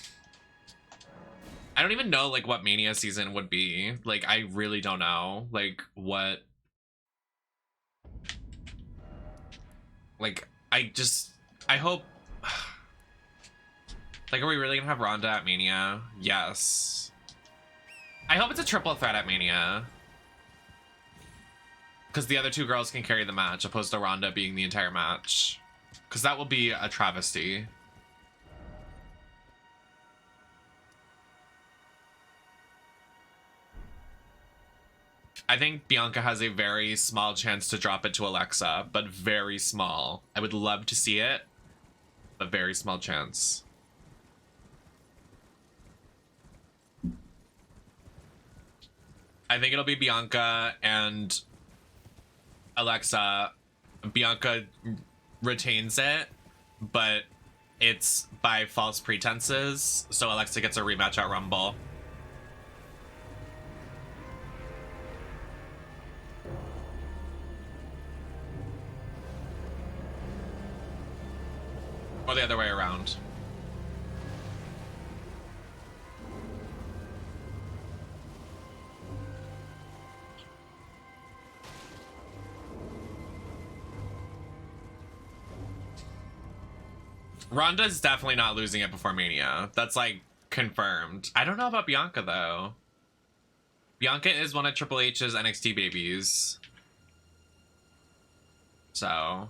I don't even know, like, what Mania season would be. Like, I really don't know. Like, what... Like, I hope... Like, are we really gonna have Ronda at Mania? Yes. I hope it's a triple threat at Mania. Because the other two girls can carry the match, opposed to Ronda being the entire match. Because that will be a travesty. I think Bianca has a very small chance to drop it to Alexa, but very small. I would love to see it, but very small chance. I think it'll be Bianca and Alexa. Bianca retains it, but it's by false pretenses, so Alexa gets a rematch at Rumble. Or the other way around. Ronda's definitely not losing it before Mania. That's, like, confirmed. I don't know about Bianca, though. Bianca is one of Triple H's NXT babies. So...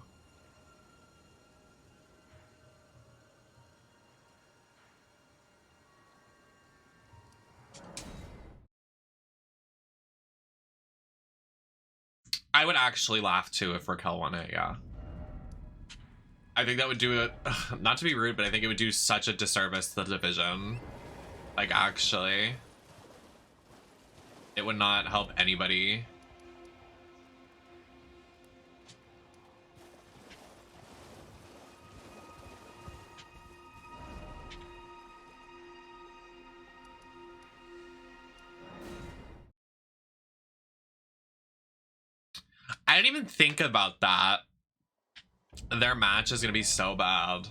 I would actually laugh, too, if Raquel won it, yeah. I think that would do it, not to be rude, but I think it would do such a disservice to the division. Like, actually. It would not help anybody. I didn't even think about that. Their match is gonna be so bad.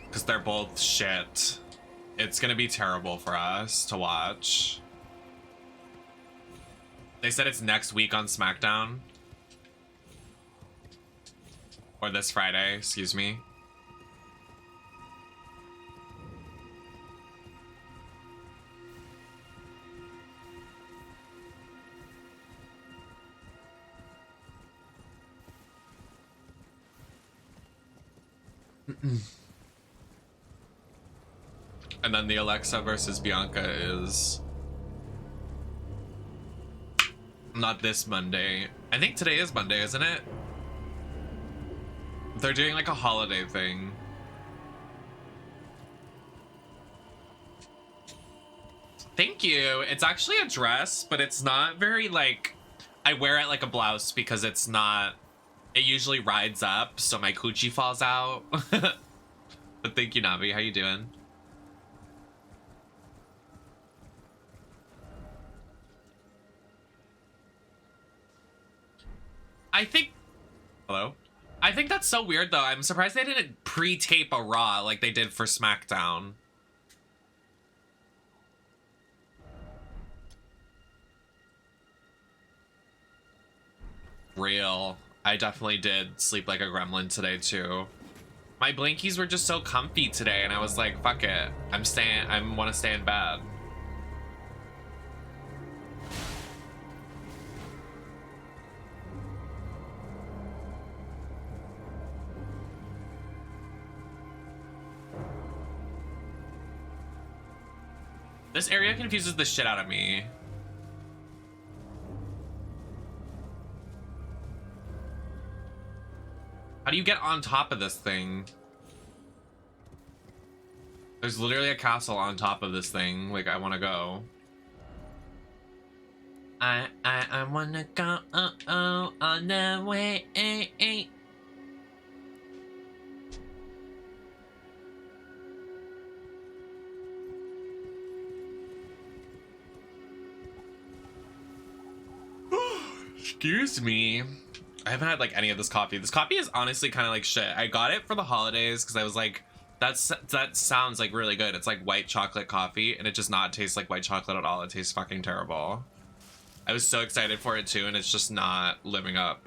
Because they're both shit. It's gonna be terrible for us to watch. They said it's next week on SmackDown. Or this Friday, excuse me. And then the Alexa versus Bianca is not this Monday. I think today is Monday, isn't it? They're doing like a holiday thing. Thank you. It's actually a dress, but it's not very like, I wear it like a blouse because it's not, it usually rides up, so my coochie falls out. But thank you, Navi. How you doing? I think, hello? I think that's so weird though. I'm surprised they didn't pre-tape a Raw like they did for SmackDown. Real. I definitely did sleep like a gremlin today too. My blankies were just so comfy today and I was like, fuck it. I want to stay in bed. This area confuses the shit out of me. How do you get on top of this thing? There's literally a castle on top of this thing. Like, I want to go. I wanna go on the way. Excuse me. I haven't had like any of this coffee. This coffee is honestly kind of like shit. I got it for the holidays because I was like, that sounds like really good. It's like white chocolate coffee and it does not taste like white chocolate at all. It tastes fucking terrible. I was so excited for it too and it's just not living up.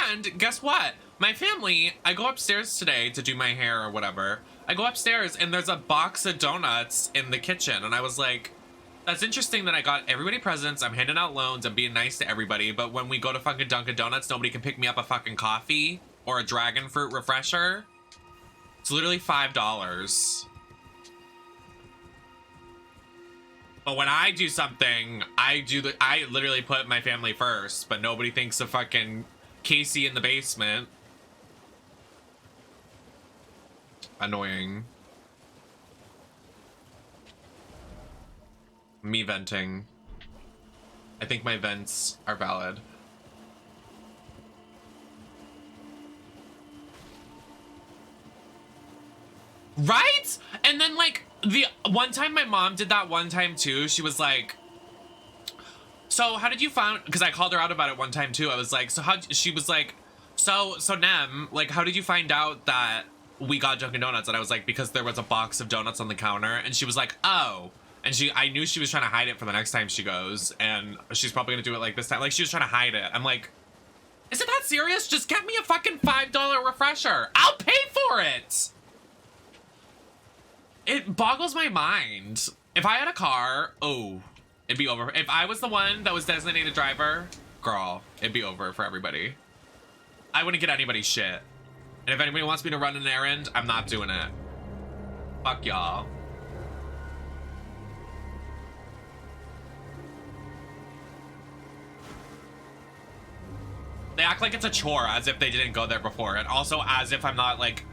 And guess what? My family, I go upstairs today to do my hair or whatever. I go upstairs and there's a box of donuts in the kitchen. And I was like, that's interesting that I got everybody presents. I'm handing out loans. I'm being nice to everybody. But when we go to fucking Dunkin' Donuts, nobody can pick me up a fucking coffee or a dragon fruit refresher. It's literally $5. But when I do something, I literally put my family first. But nobody thinks of fucking Casey in the basement. Annoying. Me venting. I think my vents are valid. Right? And then like the one time my mom did that one time too. She was like, so how did you find, because I called her out about it one time too. I was like, so how, she was like, so Nem, like how did you find out that we got Dunkin' Donuts? And I was like, because there was a box of donuts on the counter. And she was like, oh. And I knew she was trying to hide it for the next time she goes. And she's probably gonna do it like this time. Like she was trying to hide it. I'm like, is it that serious? Just get me a fucking $5 refresher. I'll pay for it. It boggles my mind. If I had a car, oh, it'd be over. If I was the one that was designated driver, girl, it'd be over for everybody. I wouldn't get anybody's shit. And if anybody wants me to run an errand, I'm not doing it. Fuck y'all. They act like it's a chore as if they didn't go there before. And also as if I'm not like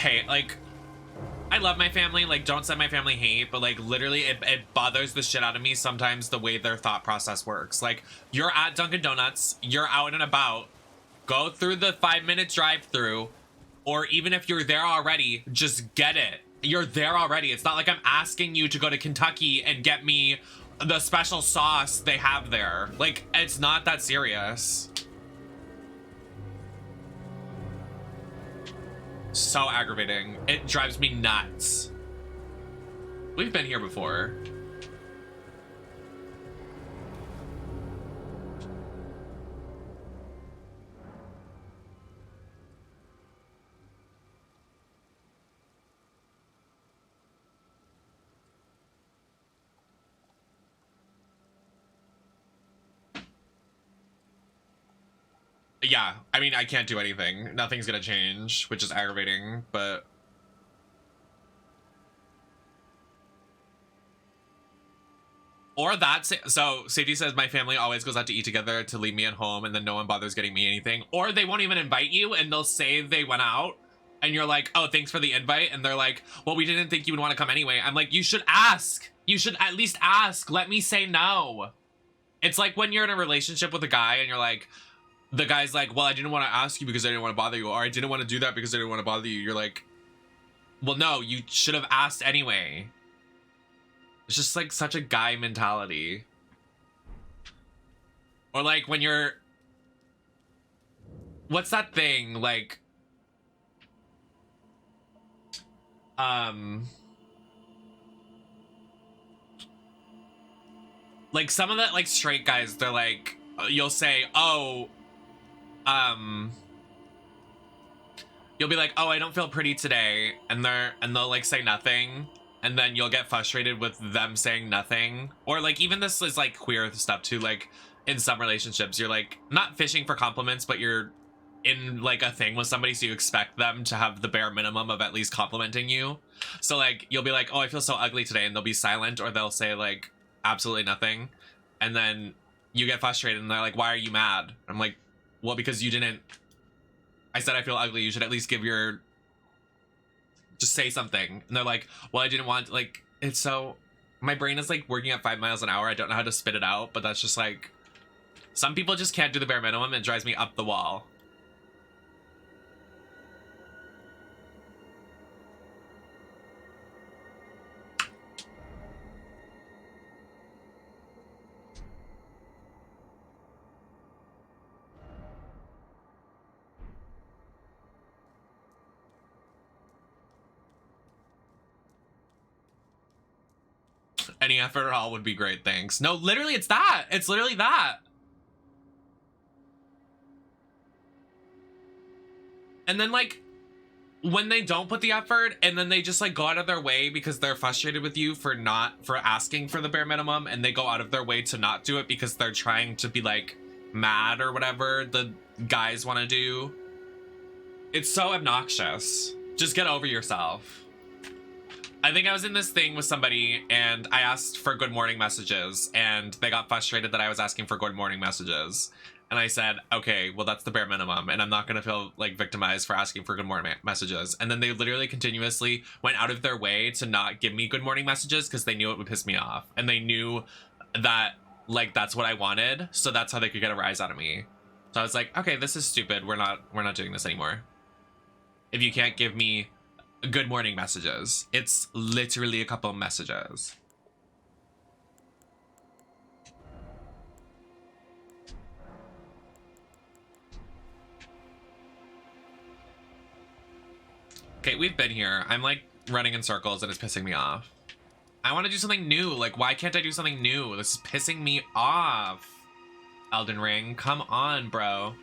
I love my family, like don't send my family hate, but like literally it bothers the shit out of me sometimes the way their thought process works. Like you're at Dunkin' Donuts, you're out and about, go through the 5-minute drive-through, or even if you're there already, just get it. You're there already. It's not like I'm asking you to go to Kentucky and get me the special sauce they have there. Like, it's not that serious. So aggravating. It drives me nuts. We've been here before. Yeah, I mean, I can't do anything. Nothing's gonna change, which is aggravating, but... Or that, so Safety says, my family always goes out to eat together to leave me at home and then no one bothers getting me anything. Or they won't even invite you and they'll say they went out and you're like, oh, thanks for the invite. And they're like, well, we didn't think you would want to come anyway. I'm like, you should ask. You should at least ask. Let me say no. It's like when you're in a relationship with a guy and you're like, the guy's like, well, I didn't want to ask you because I didn't want to bother you. Or I didn't want to do that because I didn't want to bother you. You're like, well, no, you should have asked anyway. It's just like such a guy mentality. Or like when you're, what's that thing? Like, like some of the like straight guys, they're like, you'll say, oh, you'll be like, oh, I don't feel pretty today. And they'll like say nothing. And then you'll get frustrated with them saying nothing. Or like, even this is like queer stuff too. Like in some relationships, you're like not fishing for compliments, but you're in like a thing with somebody. So you expect them to have the bare minimum of at least complimenting you. So like, you'll be like, oh, I feel so ugly today. And they'll be silent, or they'll say like absolutely nothing. And then you get frustrated and they're like, why are you mad? I'm like, well, because you didn't, I said I feel ugly. You should at least give your, just say something. And they're like, well, I didn't want, like, it's so, my brain is like working at 5 miles an hour. I don't know how to spit it out, but that's just like, some people just can't do the bare minimum. It drives me up the wall. Any effort at all would be great, thanks. No, literally, it's that. It's literally that. And then, like, when they don't put the effort and then they just, like, go out of their way because they're frustrated with you for asking for the bare minimum, and they go out of their way to not do it because they're trying to be, like, mad or whatever the guys want to do. It's so obnoxious. Just get over yourself. I think I was in this thing with somebody and I asked for good morning messages and they got frustrated that I was asking for good morning messages. And I said, okay, well, that's the bare minimum. And I'm not going to feel like victimized for asking for good morning messages. And then they literally continuously went out of their way to not give me good morning messages because they knew it would piss me off. And they knew that, like, that's what I wanted. So that's how they could get a rise out of me. So I was like, okay, this is stupid. We're not doing this anymore. If you can't give me good morning messages, it's literally a couple of messages. Okay, we've been here. I'm like running in circles and it's pissing me off. I want to do something new. Like, why can't I do something new? This is pissing me off. Elden Ring, come on, bro.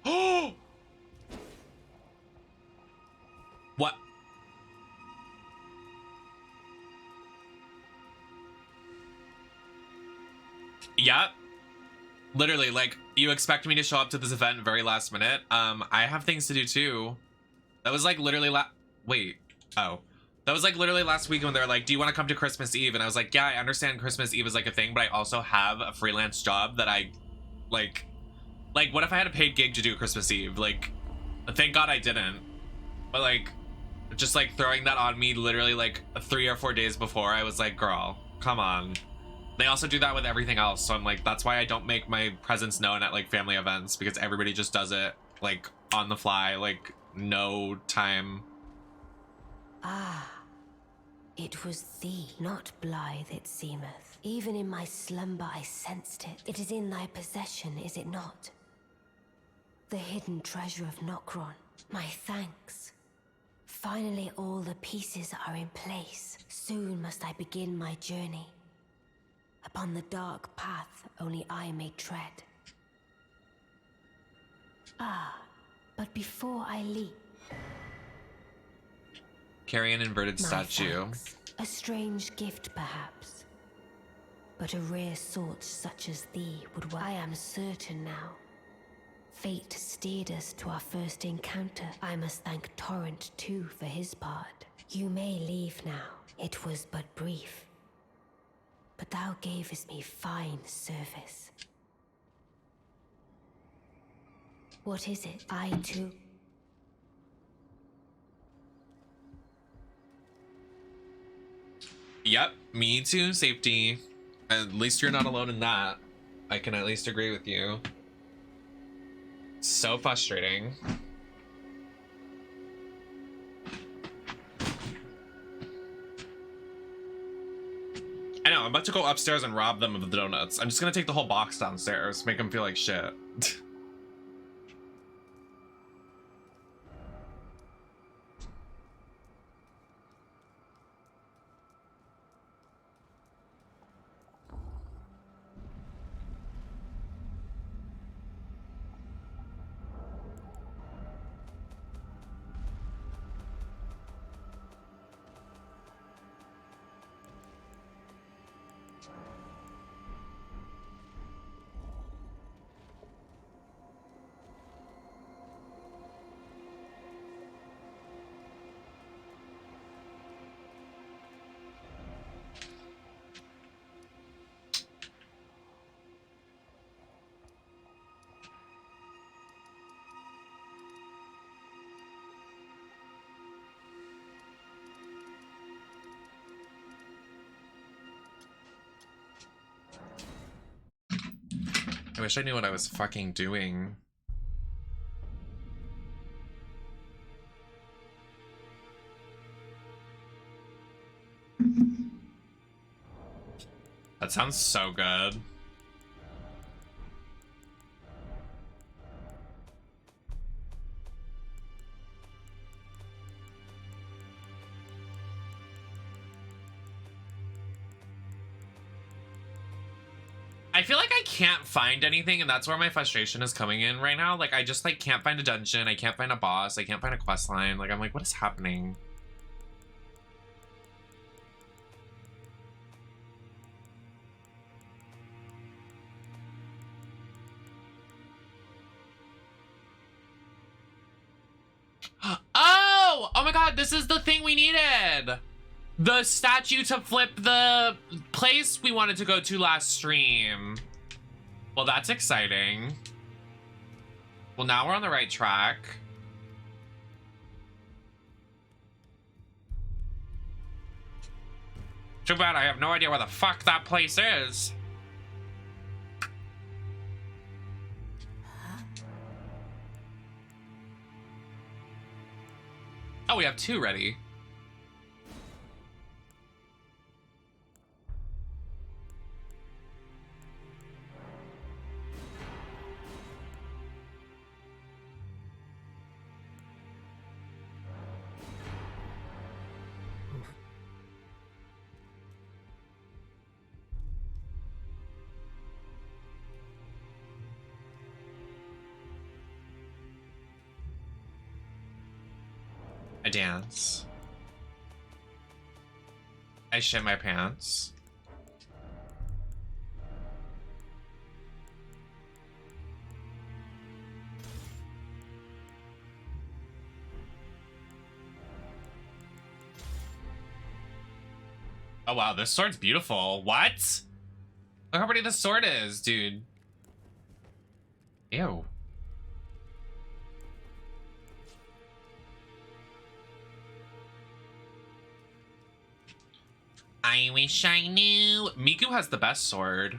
Oh! What? Yep. Literally, like, you expect me to show up to this event very last minute. I have things to do too. That was like literally wait. Oh. That was like literally last week when they were like, do you want to come to Christmas Eve? And I was like, yeah, I understand Christmas Eve is like a thing, but I also have a freelance job that I like, what if I had a paid gig to do Christmas Eve? Like, thank God I didn't. But like, just like throwing that on me literally like 3 or 4 days before, I was like, girl, come on. They also do that with everything else. So I'm like, that's why I don't make my presence known at like family events, because everybody just does it like on the fly, like no time. Ah, it was thee, not Blythe, it seemeth. Even in my slumber I sensed it. It is in thy possession, is it not? The hidden treasure of Nokron. My thanks. Finally all the pieces are in place. Soon must I begin my journey. Upon the dark path only I may tread. Ah, but before I leap, Carry an inverted My statue. thanks. A strange gift, perhaps. But a rare sort such as thee would... I am certain now. Fate steered us to our first encounter. I must thank Torrent, too, for his part. You may leave now. It was but brief. But thou gavest me fine service. What is it? I, too... Yep, me too, safety. At least you're not alone in that. I can at least agree with you. So frustrating. I know, I'm about to go upstairs and rob them of the donuts. I'm just gonna take the whole box downstairs, make them feel like shit. I wish I knew what I was fucking doing. That sounds so good. I feel like I can't find anything, and that's where my frustration is coming in right now. Like, I just, like, can't find a dungeon. I can't find a boss. I can't find a quest line. Like, I'm like, what is happening? Oh! Oh my god, this is the thing we needed! The statue to flip the place we wanted to go to last stream. Well, that's exciting. Well, now we're on the right track. Too bad I have no idea where the fuck that place is. Oh, we have two ready. I dance. I shit my pants. Oh wow, this sword's beautiful. What? Look how pretty this sword is, dude. Ew. I wish I knew. Miku has the best sword.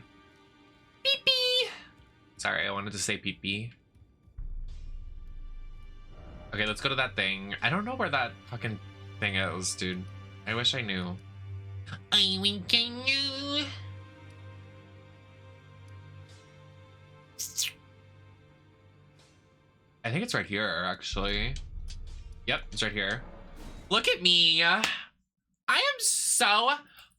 Beep beep. Sorry, I wanted to say beep beep. Okay, let's go to that thing. I don't know where that fucking thing is, dude. I wish I knew. I wish I knew. I think it's right here, actually. Yep, it's right here. Look at me. I am so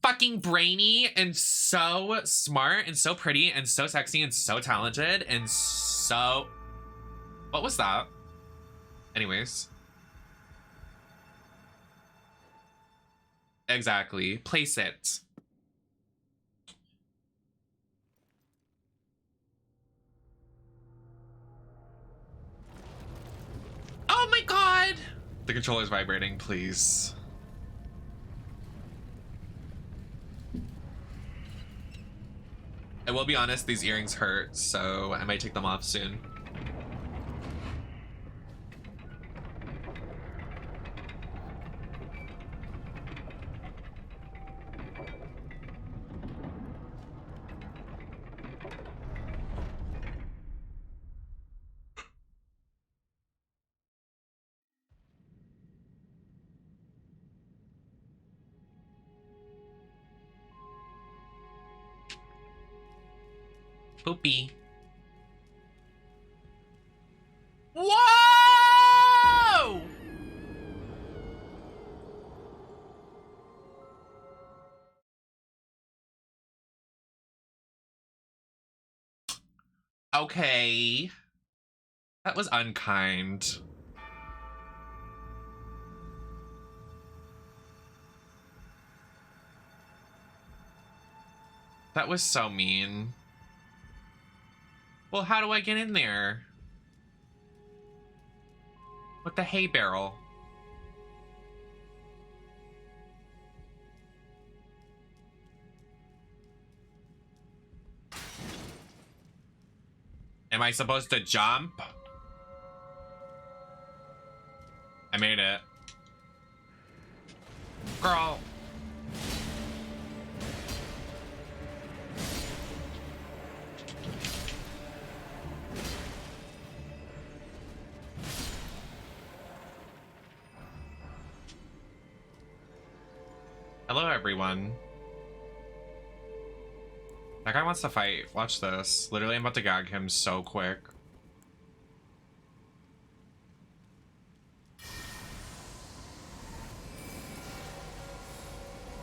fucking brainy and so smart and so pretty and so sexy and so talented and so... What was that? Anyways. Exactly. Place it. Oh my god! The controller's vibrating, please. I will be honest, these earrings hurt, so I might take them off soon. Poopy. Whoa! Okay. That was unkind. That was so mean. Well, how do I get in there? With the hay barrel. Am I supposed to jump? I made it. Girl. Hello, everyone. That guy wants to fight. Watch this. Literally, I'm about to gag him so quick.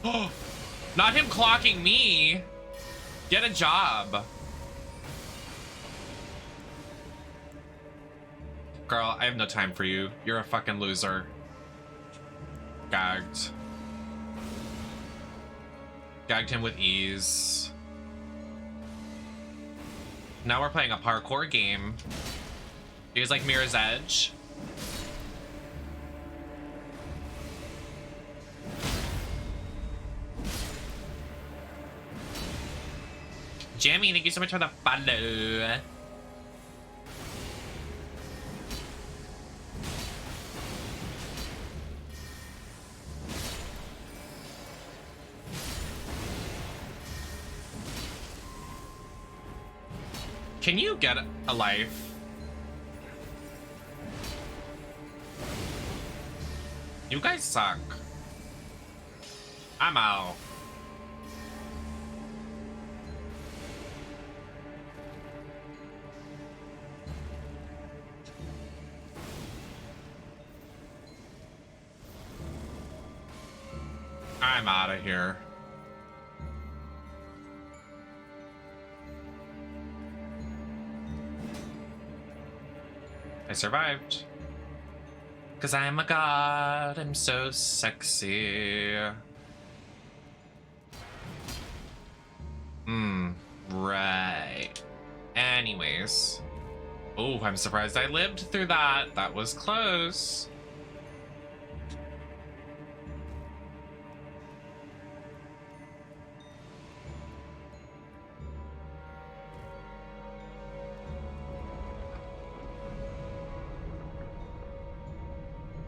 Oh, not him clocking me. Get a job. Girl, I have no time for you. You're a fucking loser. Gagged. Gagged him with ease. Now we're playing a parkour game. You guys like Mirror's Edge? Jamie, thank you so much for the follow. Can you get a life? You guys suck. I'm out. I'm out of here. I survived. 'Cause I'm a god, I'm so sexy. Right. Anyways. Oh, I'm surprised I lived through that. That was close.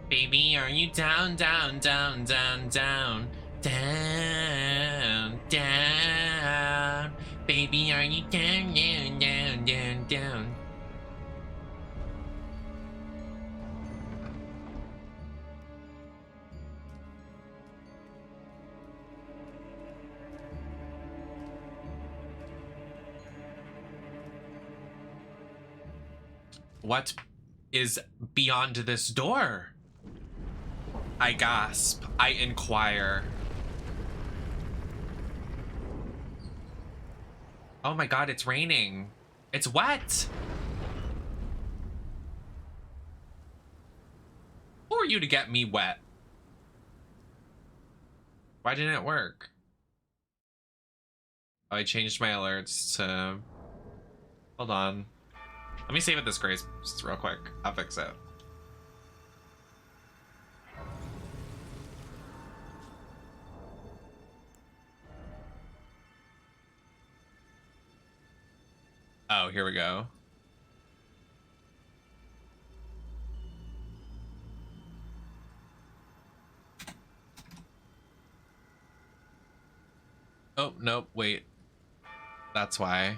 Baby, are you down, down, down, down, down, down, down? Baby, are you down, down, down, down, down? What is beyond this door? I gasp. I inquire. Oh my god, it's raining. It's wet. Who are you to get me wet? Why didn't it work? Oh, I changed my alerts to... Hold on. Let me save it this grace just real quick. I'll fix it. Oh, here we go. Oh, nope, wait. That's why.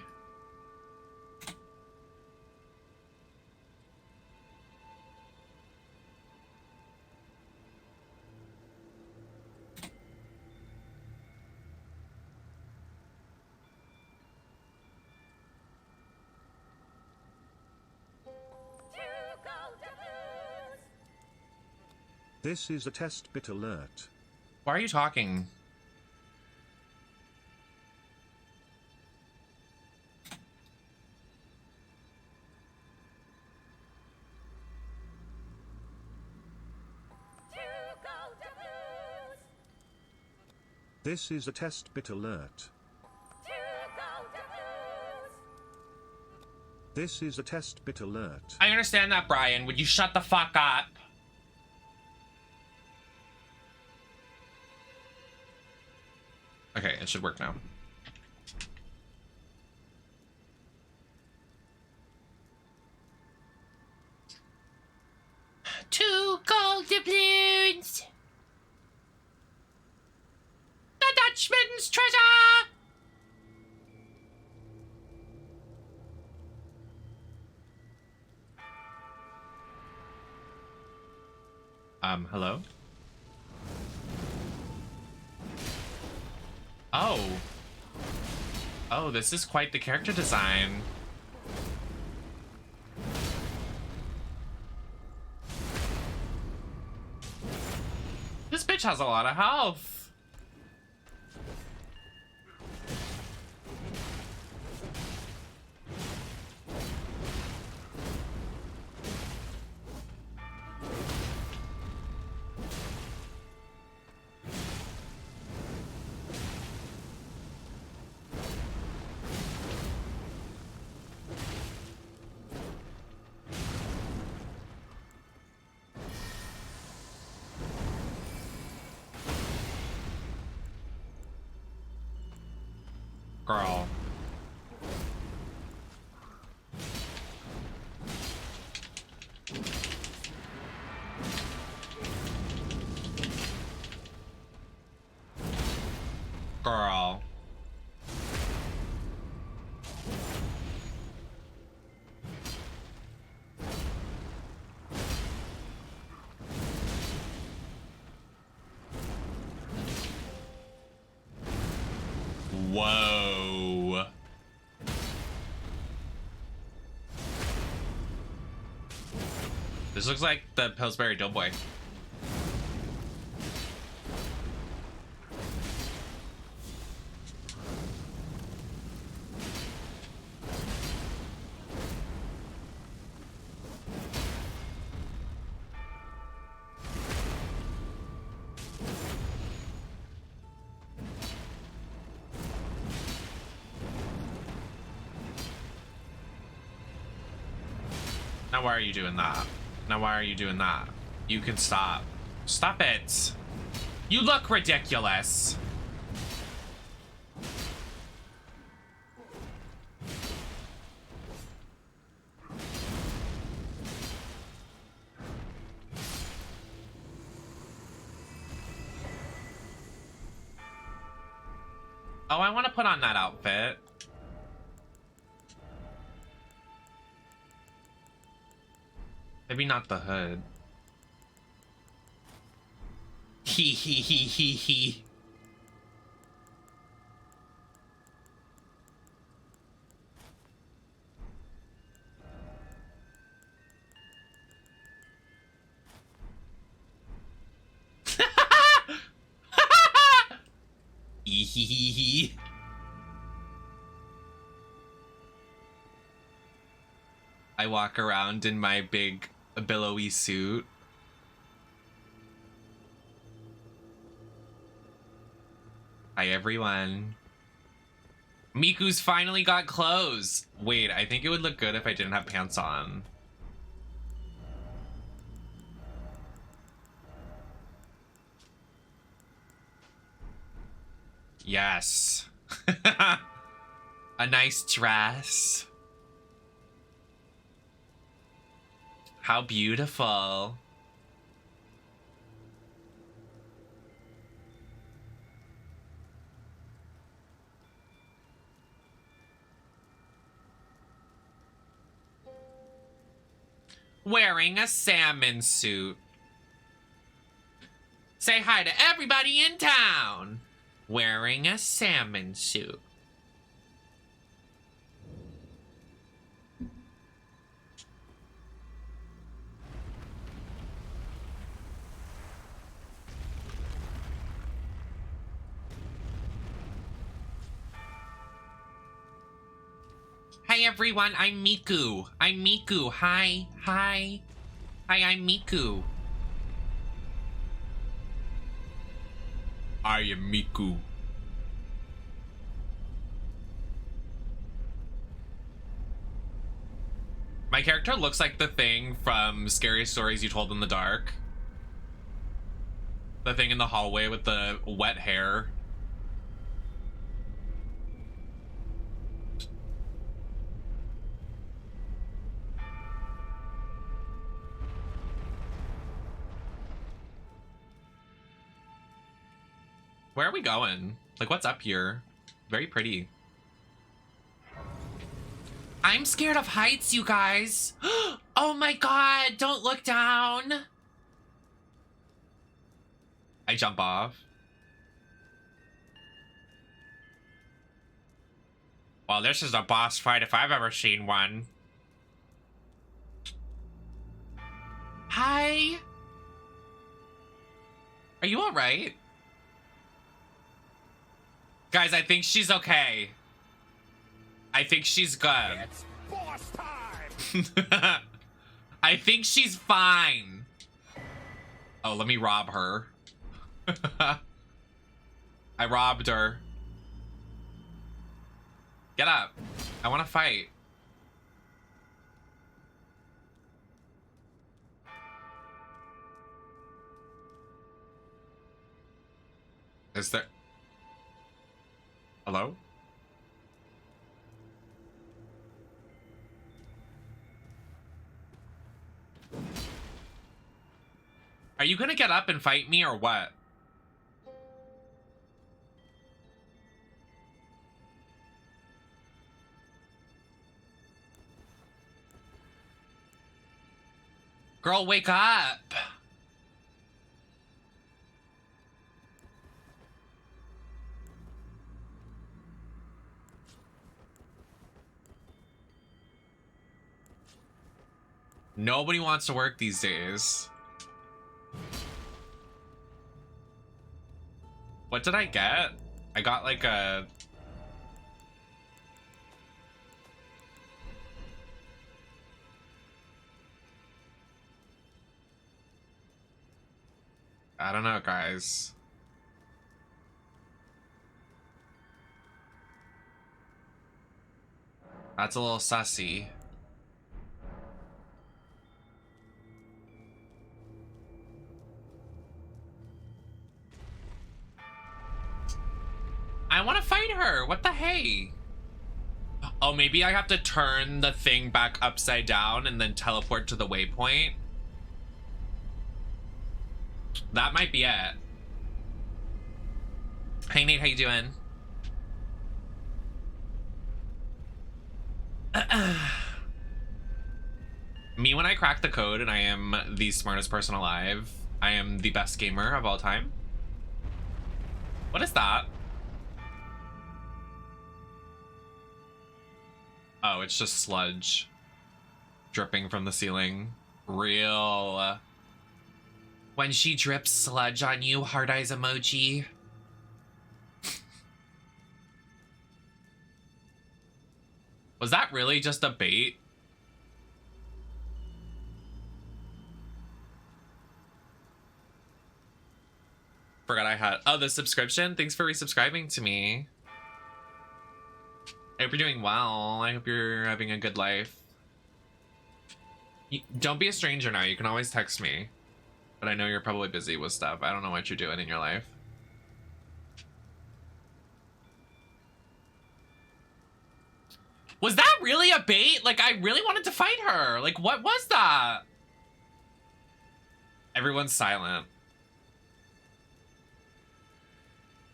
This is a test bit alert. Why are you talking? This is a test bit alert. This is a test bit alert. I understand that, Brian. Would you shut the fuck up? Okay, it should work now. Two gold doubloons. The Dutchman's treasure. Hello? Oh. Oh, this is quite the character design. This bitch has a lot of health. Girl. Girl. Whoa. This looks like the Pillsbury Doughboy. Now why are you doing that? Now why are you doing that? You can stop. Stop it! You look ridiculous! Oh, I want to put on that outfit. Maybe not the hood. Hee hee hee hee hee. Hee hee hee hee. I walk around in my big billowy suit. Hi, everyone. Miku's finally got clothes. Wait, I think it would look good if I didn't have pants on. Yes. A nice dress. How beautiful. Wearing a salmon suit. Say hi to everybody in town. Wearing a salmon suit. Hi everyone, I'm Miku. I'm Miku. Hi. Hi. Hi, I'm Miku. I am Miku. My character looks like the thing from Scary Stories You Told in the Dark. The thing in the hallway with the wet hair. Where are we going? Like, what's up here? Very pretty. I'm scared of heights, you guys. Oh my god, don't look down. I jump off. Well, this is a boss fight if I've ever seen one. Hi. Are you all right? Guys, I think she's okay. I think she's good. It's boss time! I think she's fine. Oh, let me rob her. I robbed her. Get up. I want to fight. Is there... Hello? Are you gonna get up and fight me or what? Girl, wake up. Nobody wants to work these days. What did I get? I got like a... I don't know, guys. That's a little sussy. I want to fight her. What the hey? Oh, maybe I have to turn the thing back upside down and then teleport to the waypoint. That might be it. Hey Nate, how you doing? Me when I crack the code and I am the smartest person alive. I am the best gamer of all time. What is that? Oh, it's just sludge dripping from the ceiling. Real. When she drips sludge on you, hard eyes emoji. Was that really just a bait? Forgot I had... Oh, the subscription? Thanks for resubscribing to me. I hope you're doing well. I hope you're having a good life. Don't be a stranger now. You can always text me. But I know you're probably busy with stuff. I don't know what you're doing in your life. Was that really a bait? Like, I really wanted to fight her. Like, what was that? Everyone's silent.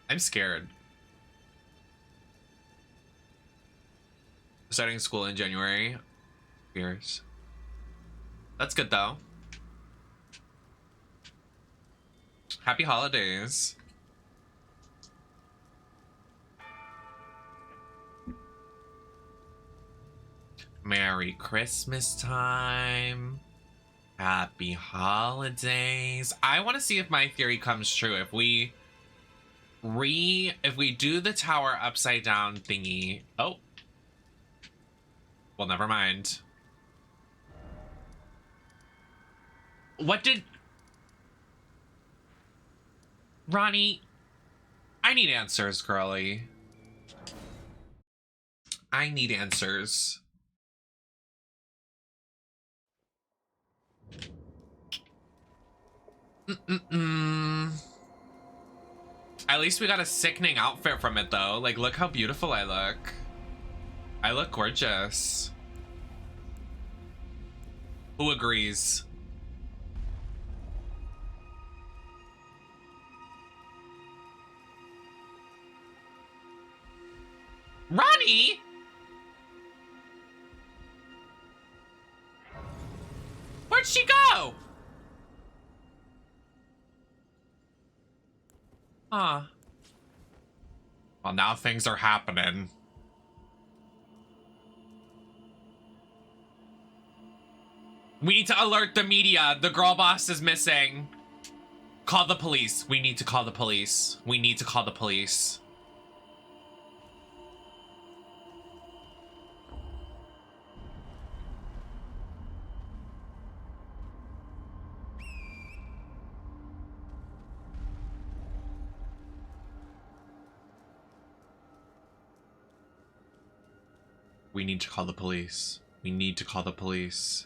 I'm scared. Starting school in January. Years. That's good, though. Happy holidays. Merry Christmas time. Happy holidays. I want to see if my theory comes true. If we do the tower upside down thingy. Oh. Well, never mind. What did... Ronnie, I need answers, girly. I need answers. At least we got a sickening outfit from it, though. Like, look how beautiful I look. I look gorgeous. Who agrees? Ronnie! Where'd she go? Huh. Well, now things are happening. We need to alert the media. The girl boss is missing. Call the police. We need to call the police. We need to call the police. We need to call the police. We need to call the police.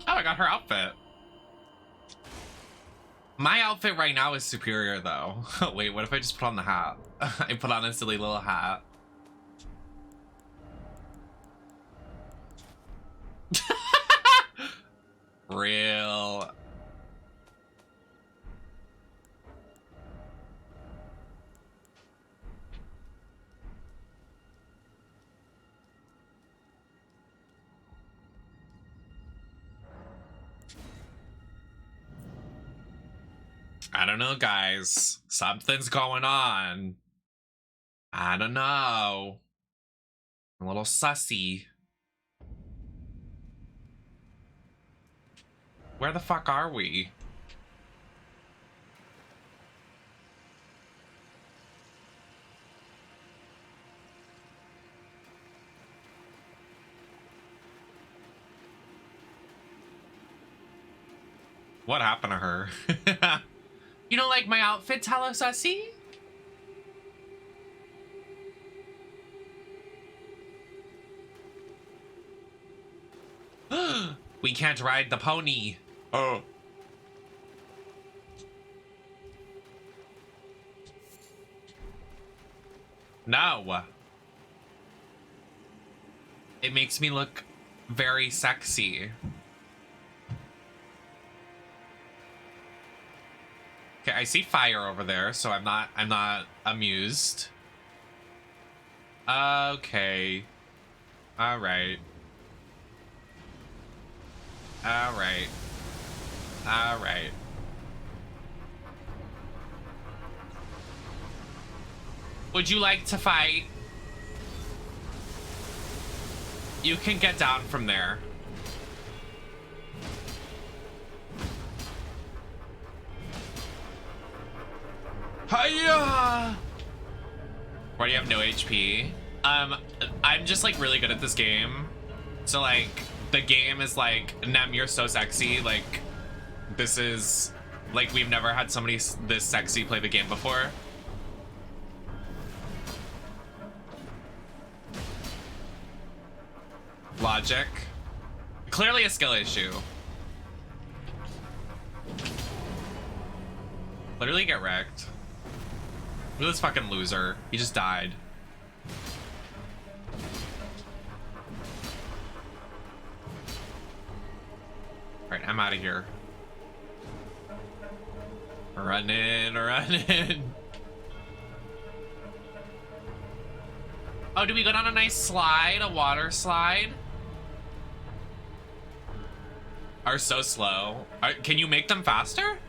Oh, I got her outfit. My outfit right now is superior, though. Wait, what if I just put on the hat? I put on a silly little hat. Real. I don't know, guys. Something's going on. I don't know. A little sussy. Where the fuck are we? What happened to her? You don't like my outfit, Talo Sussy? We can't ride the pony. Oh. No. It makes me look very sexy. Okay, I see fire over there, so I'm not amused. Okay. All right. All right. All right. Would you like to fight? You can get down from there. Hiya! Why do you have no HP? I'm just like really good at this game. So like the game is like, Nem, you're so sexy. Like this is like, we've never had somebody this sexy play the game before. Logic. Clearly a skill issue. Literally get wrecked. Look at this fucking loser. He just died. Alright, I'm out of here. Running, running. Oh, do we go down a nice slide? A water slide? Are so slow. Can you make them faster?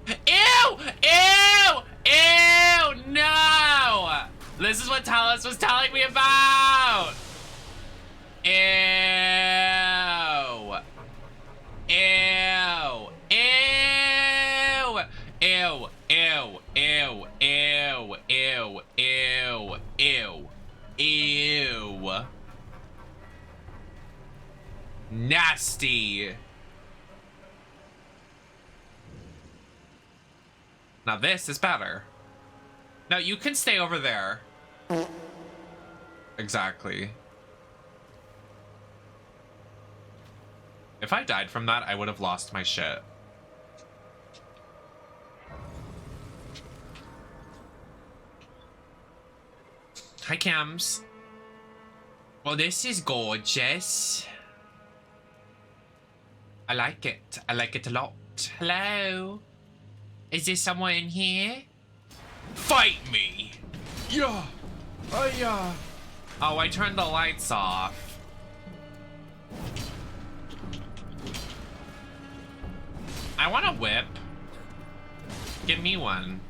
Ew! Ew! Ew! No! This is what Talos was telling me about! Ew! Ew! Ew! Ew! Ew! Ew! Ew! Ew! Ew! Ew! Ew! Nasty! Now this is better. Now you can stay over there. Exactly. If I died from that, I would have lost my shit. Hi, Cams. Well, this is gorgeous. I like it. I like it a lot. Hello? Is there someone in here? Fight me! Yeah! Oh, yeah! Oh, I turned the lights off. I want a whip. Give me one.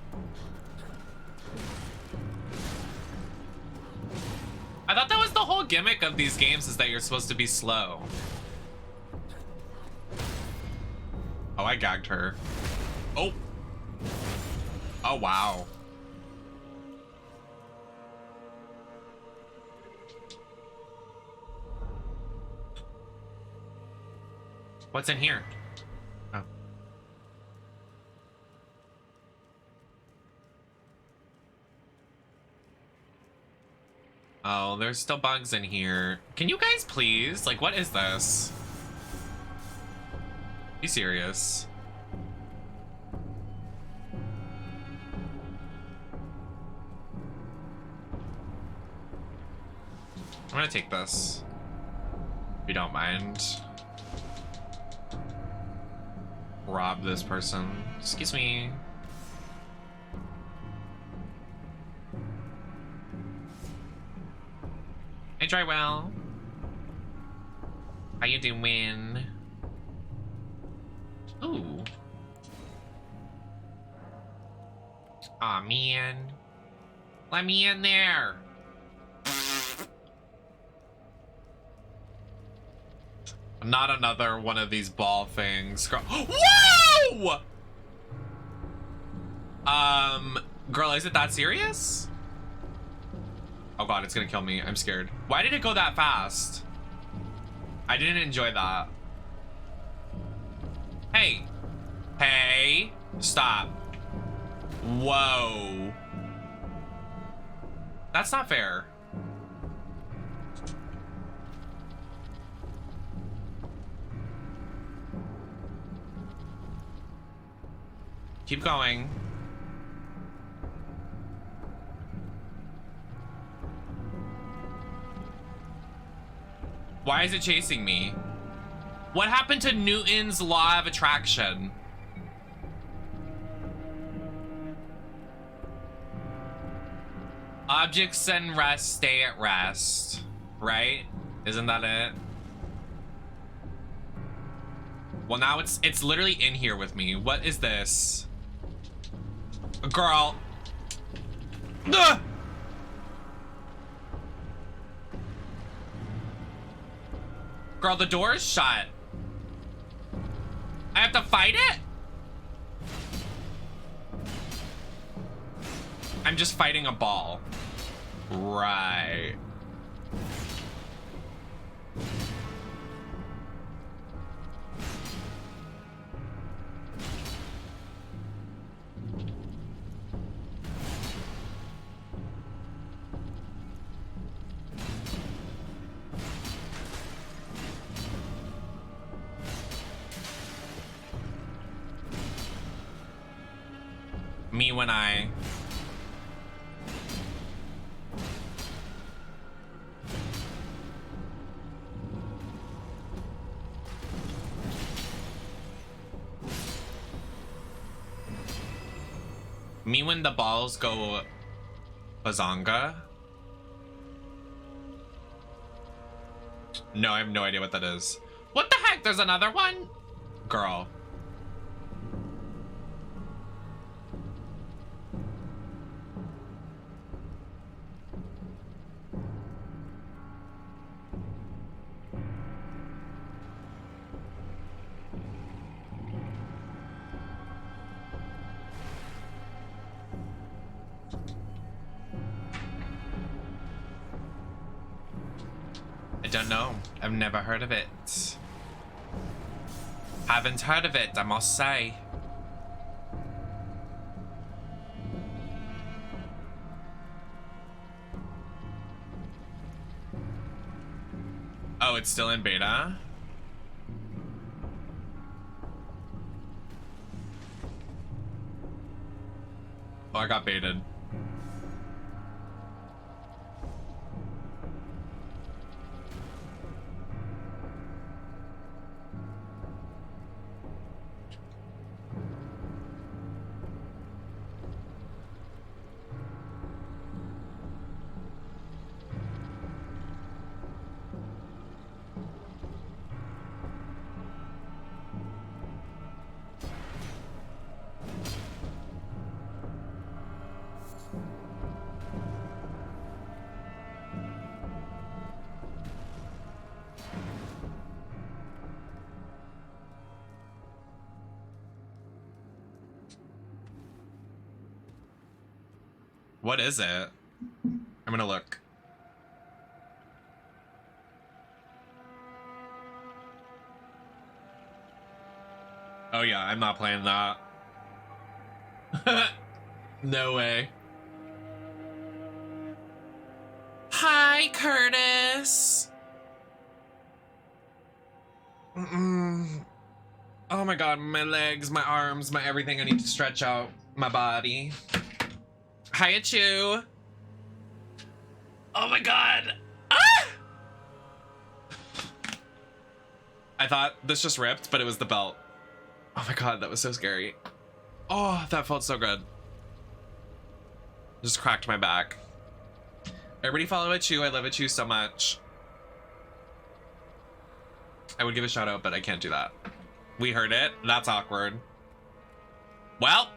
I thought that was the whole gimmick of these games, is that you're supposed to be slow. Oh, I gagged her. Oh. Oh, wow. What's in here? Oh. Oh, there's still bugs in here. Can you guys please? Like, what is this? Be serious. I'm gonna take this, if you don't mind. Rob this person. Excuse me. Hey, Drywell. How you doing? Ooh. Aw, man. Let me in there. Not another one of these ball things. Whoa! Girl, is it that serious? Oh god, it's gonna kill me. I'm scared. Why did it go that fast? I didn't enjoy that. Hey. Hey. Stop. Whoa. That's not fair. Keep going. Why is it chasing me? What happened to Newton's law of attraction? Objects and rest stay at rest, right? Isn't that it? Well, now it's literally in here with me. What is this? Girl. Ugh! Girl, the door is shut. I have to fight it? I'm just fighting a ball. Right. Me when I... Me when the balls go bazonga? No, I have no idea what that is. What the heck? There's another one? Girl. I don't know. I've never heard of it. Haven't heard of it, I must say. Oh, it's still in beta? Oh, I got baited. What is it? I'm gonna look. Oh yeah, I'm not playing that. No way. Hi, Curtis. Oh my god, my legs, my arms, my everything. I need to stretch out my body. Hiya, Chew. Oh my god. Ah! I thought this just ripped, but it was the belt. Oh my god, that was so scary. Oh, that felt so good. Just cracked my back. Everybody follow a Chew. I love a Chew so much. I would give a shout out, but I can't do that. We heard it. That's awkward. Well.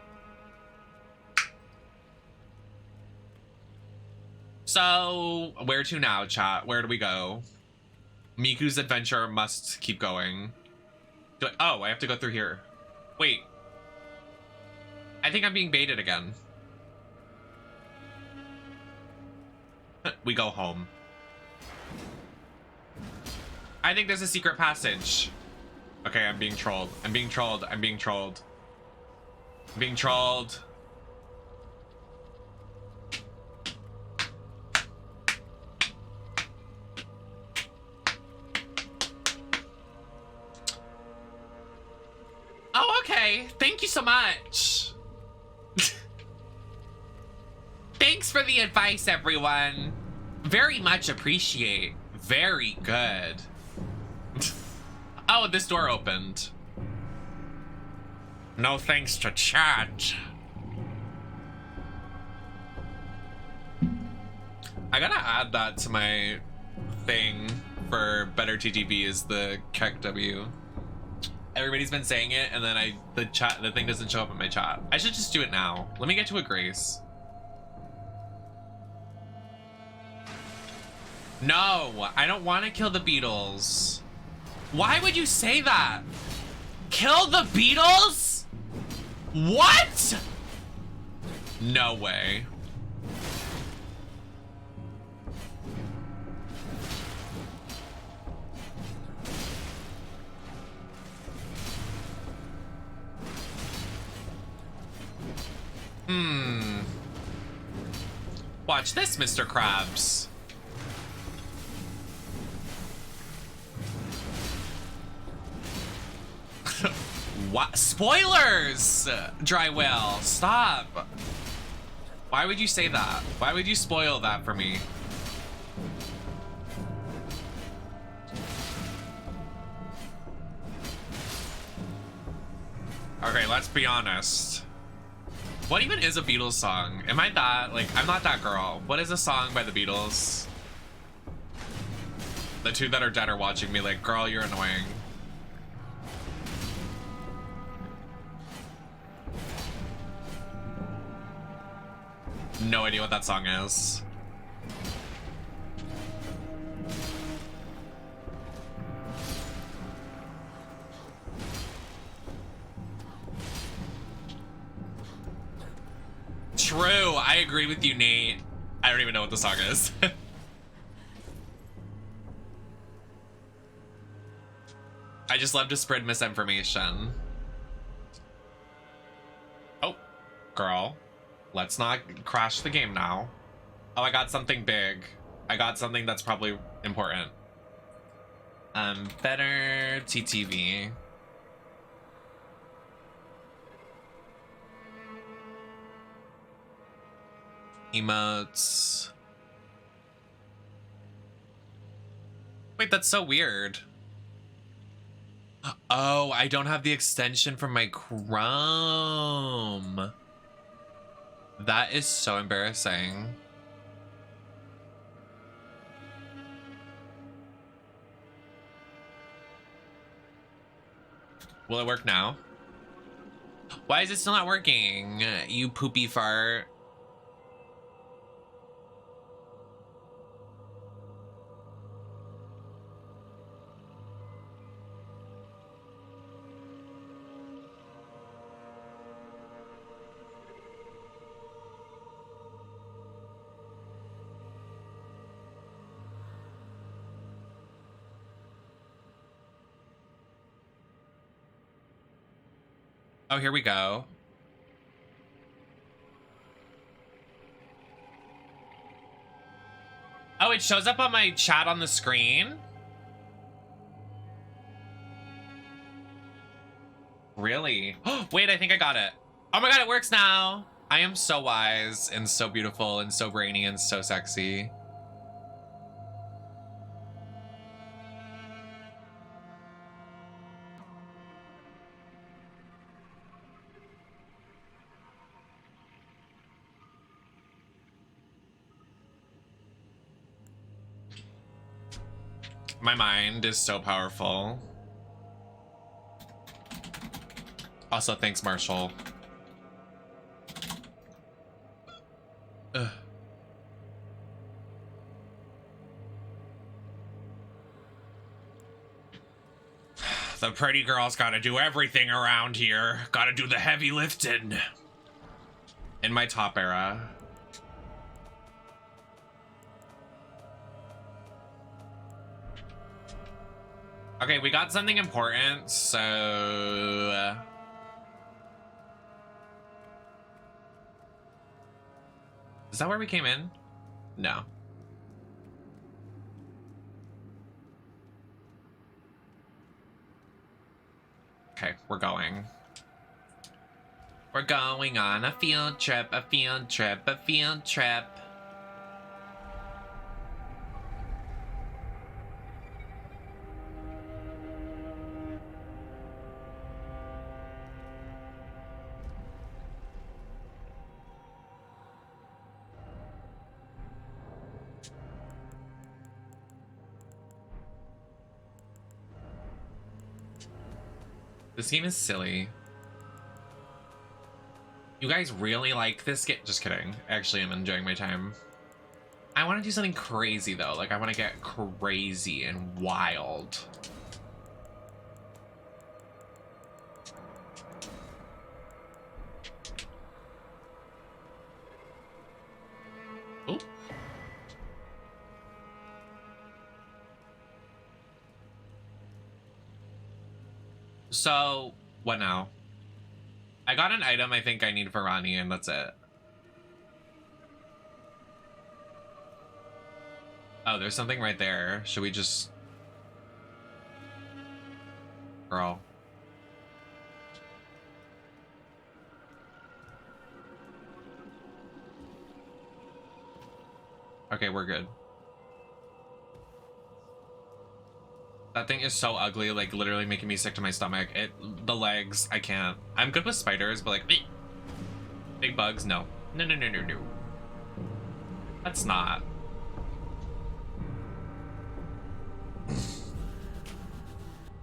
So, where to now, chat? Where do we go? Miku's adventure must keep going. Oh, I have to go through here. Wait. I think I'm being baited again. We go home. I think there's a secret passage. Okay, I'm being trolled. I'm being trolled. I'm being trolled. I'm being trolled. Oh, okay. Thank you so much. Thanks for the advice, everyone. Very much appreciate. Very good. Oh, this door opened. No thanks to chat. I gotta add that to my thing for better TTV is the KEKW. Everybody's been saying it, and then the thing doesn't show up in my chat. I should just do it now. Let me get to a grace. No, I don't want to kill the Beatles. Why would you say that? Kill the Beatles? What? No way. Watch this, Mr. Krabs. What? Spoilers! Dry Whale, stop. Why would you say that? Why would you spoil that for me? Okay, let's be honest. What even is a Beatles song? Am I that? Like, I'm not that girl. What is a song by the Beatles? The two that are dead are watching me like, girl, you're annoying. No idea what that song is. True, I agree with you, Nate. I don't even know what the song is. I just love to spread misinformation. Oh, girl. Let's not crash the game now. Oh, I got something big. I got something that's probably important. Better TTV. Emotes. Wait, that's so weird. Oh, I don't have the extension for my Chrome. That is so embarrassing. Will it work now? Why is it still not working? You poopy fart. Oh, here we go. Oh, it shows up on my chat on the screen? Really? Wait, I think I got it. Oh my god, it works now. I am so wise and so beautiful and so brainy and so sexy. My mind is so powerful. Also, thanks, Marshall. Ugh. The pretty girl's gotta do everything around here. Gotta do the heavy lifting. In my top era. Okay, we got something important, so... Is that where we came in? No. Okay, we're going. We're going on a field trip, a field trip, a field trip. This game is silly. You guys really like this game? Just kidding. Actually, I'm enjoying my time. I want to do something crazy though. Like I want to get crazy and wild. Oh. So, what now? I got an item I think I need for Ronnie, and that's it. Oh, there's something right there. Should we just... Girl. Okay, we're good. That thing is so ugly, like literally making me sick to my stomach. The legs, I can't. I'm good with spiders, but like, big bugs, no. No, no, no, no, no. That's not.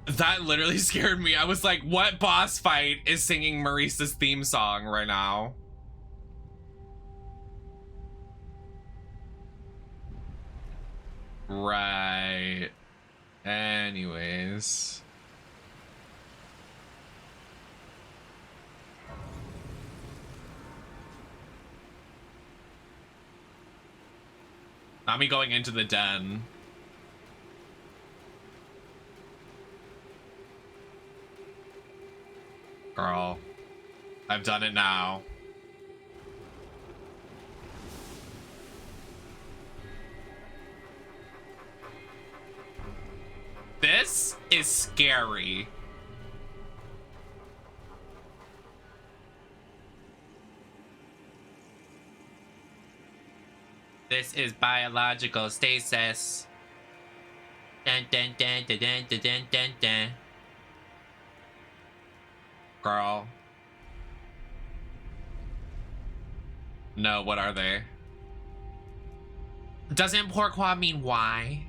That literally scared me. I was like, what boss fight is singing Maurice's theme song right now? Right. Anyways. Not me going into the den. Girl, I've done it now. This is scary. This is biological stasis. Dun dun dun dun dun dun dun dun dun. Girl. No, what are they? Doesn't pourquoi mean why?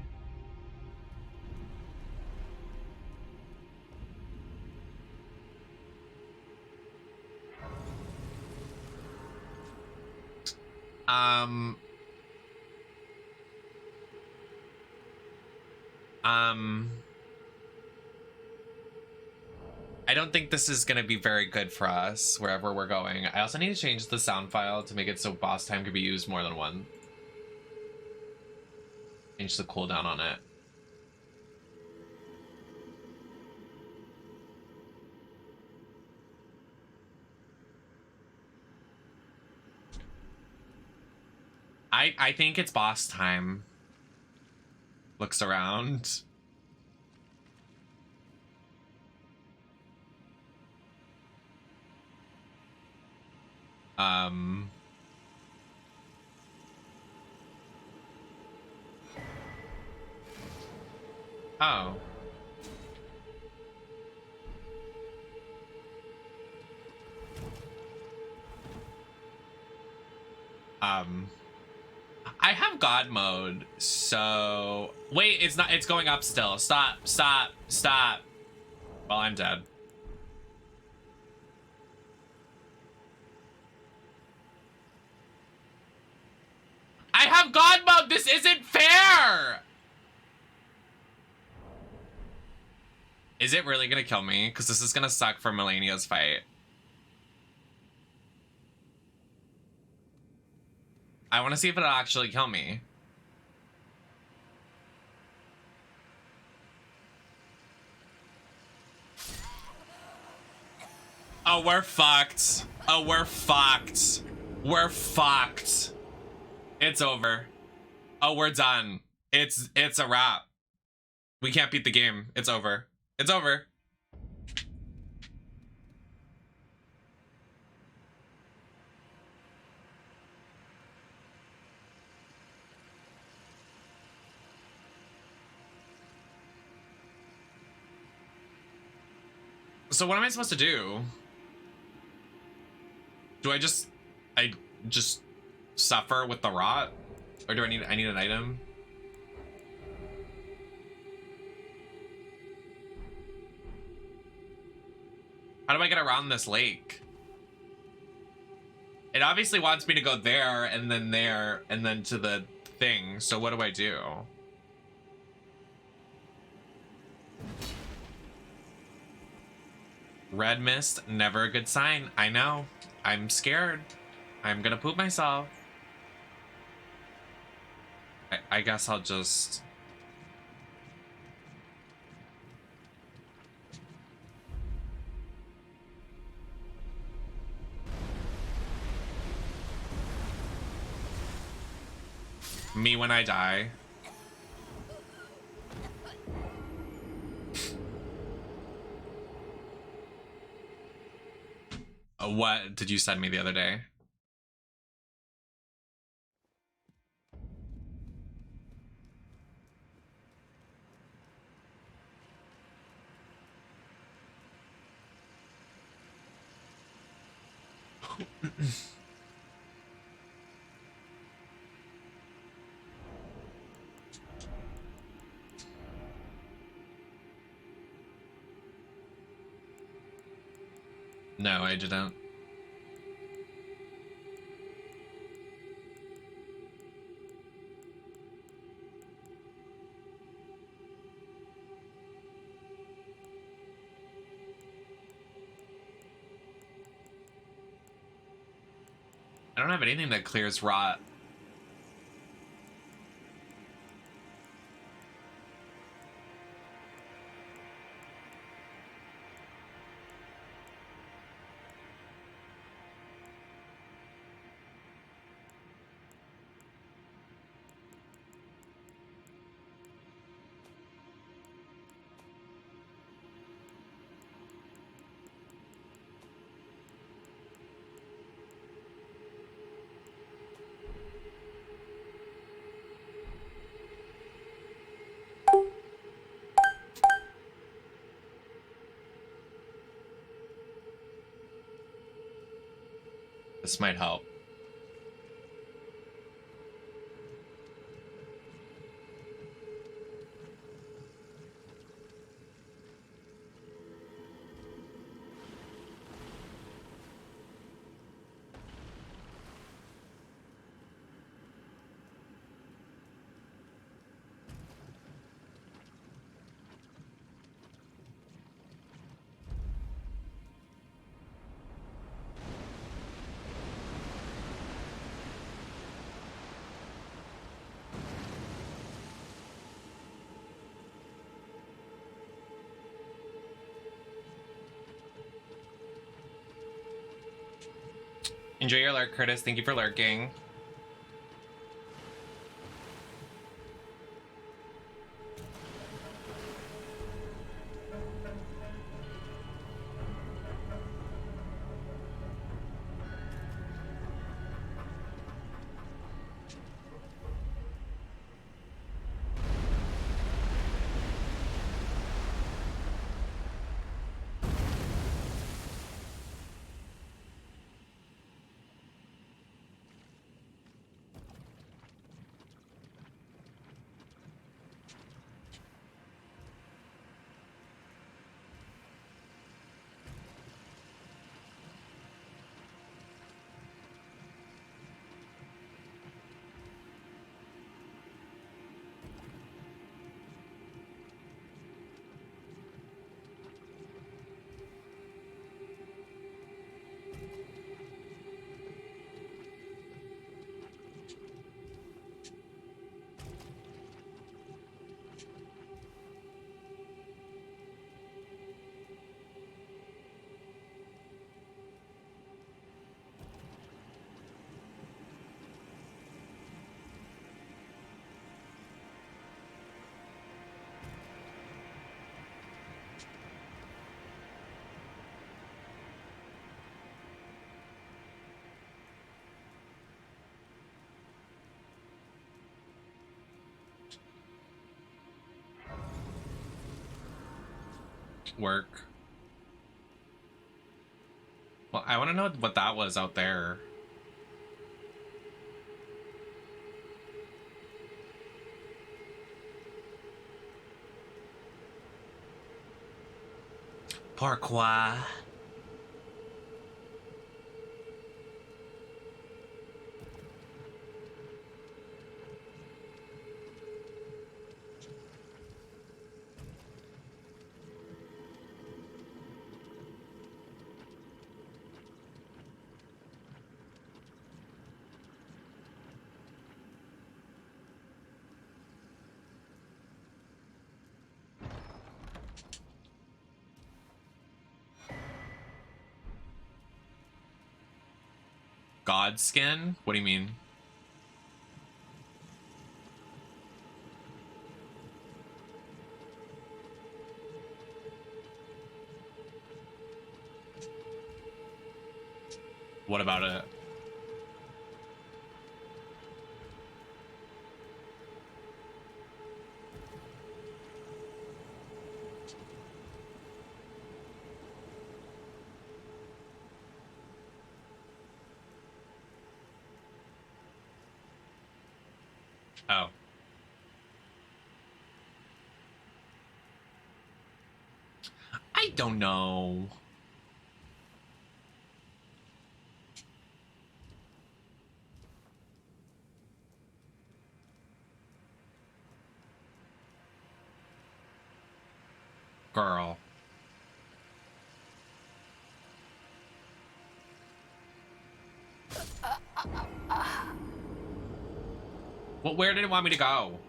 I don't think this is gonna be very good for us wherever we're going. I also need to change the sound file to make it so boss time could be used more than one. Change the cooldown on it. I think it's boss time. Looks around. Oh. I have God mode, so... Wait, it's not, it's going up still. Stop, stop, stop. Well, I'm dead. I have God mode! This isn't fair! Is it really gonna kill me? Because this is gonna suck for Melania's fight. I want to see if it'll actually kill me. Oh, we're fucked. Oh, we're fucked. We're fucked. It's over. Oh, we're done. It's a wrap. We can't beat the game. It's over. It's over. So what am I supposed to do? Do I just suffer with the rot? Or do I need an item? How do I get around this lake? It obviously wants me to go there and then to the thing. So what do I do? Red mist, never a good sign. I know. I'm scared. I'm gonna poop myself. I guess I'll just... Me when I die. What did you send me the other day? No, I didn't. I don't have anything that clears rot. This might help. Enjoy your lurk, Curtis. Thank you for lurking. Work. Well, I want to know what that was out there. Pourquoi? God skin? What do you mean? What about it? Oh. I don't know. Girl. Well, where did it want me to go?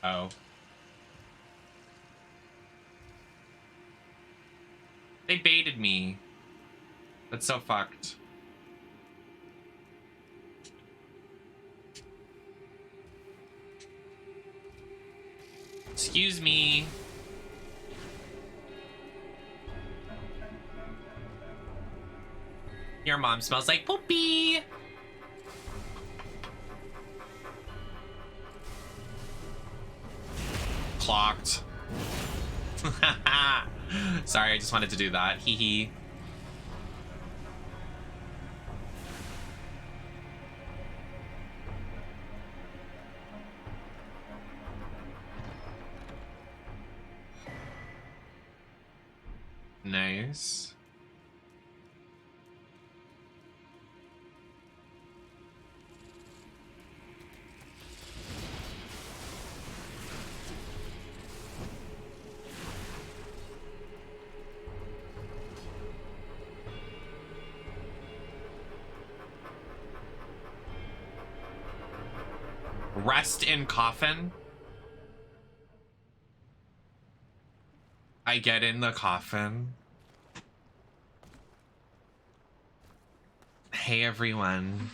Oh. They baited me. That's so fucked. Excuse me. Your mom smells like poopy. Clocked. Sorry, I just wanted to do that. Hee hee. Nice. Rest in coffin. I get in the coffin. Hey everyone.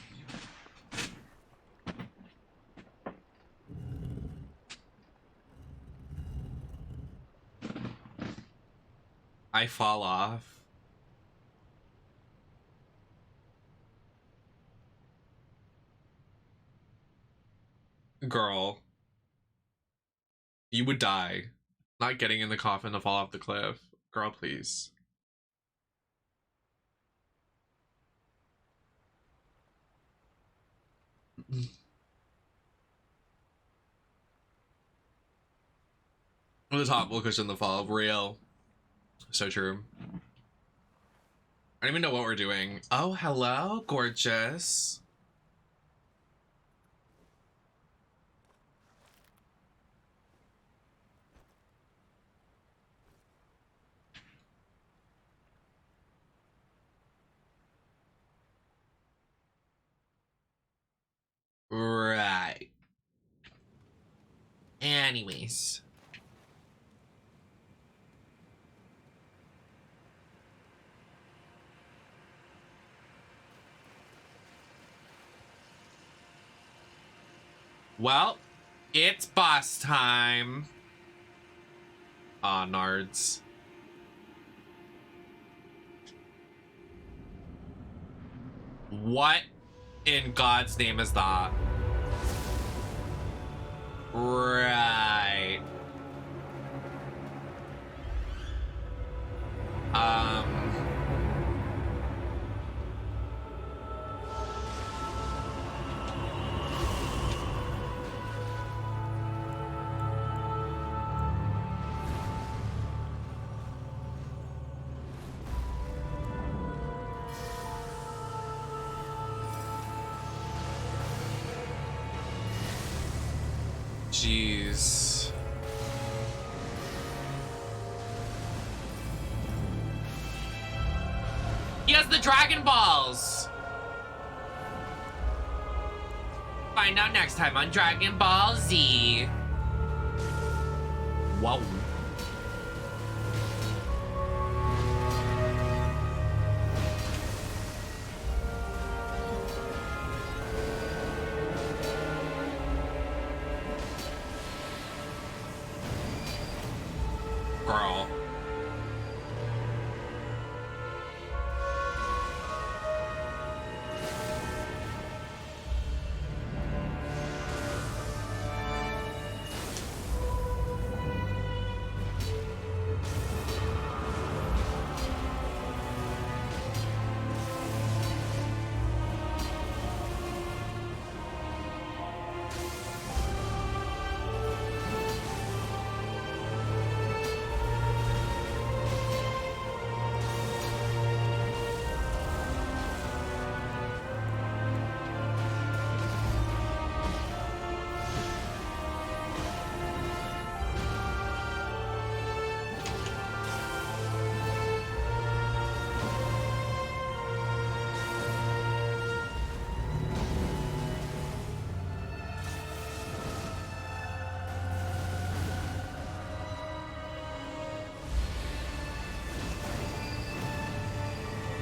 I fall off. Girl. You would die. Not getting in the coffin to fall off the cliff. Girl, please. The top will cushion the fall. Real. So true. I don't even know what we're doing. Oh, hello, gorgeous. Right. Anyways. Well, it's boss time. Aw, nards. What in God's name is that? Right. Jeez. He has the Dragon Balls! Find out next time on Dragon Ball Z. Whoa. Girl.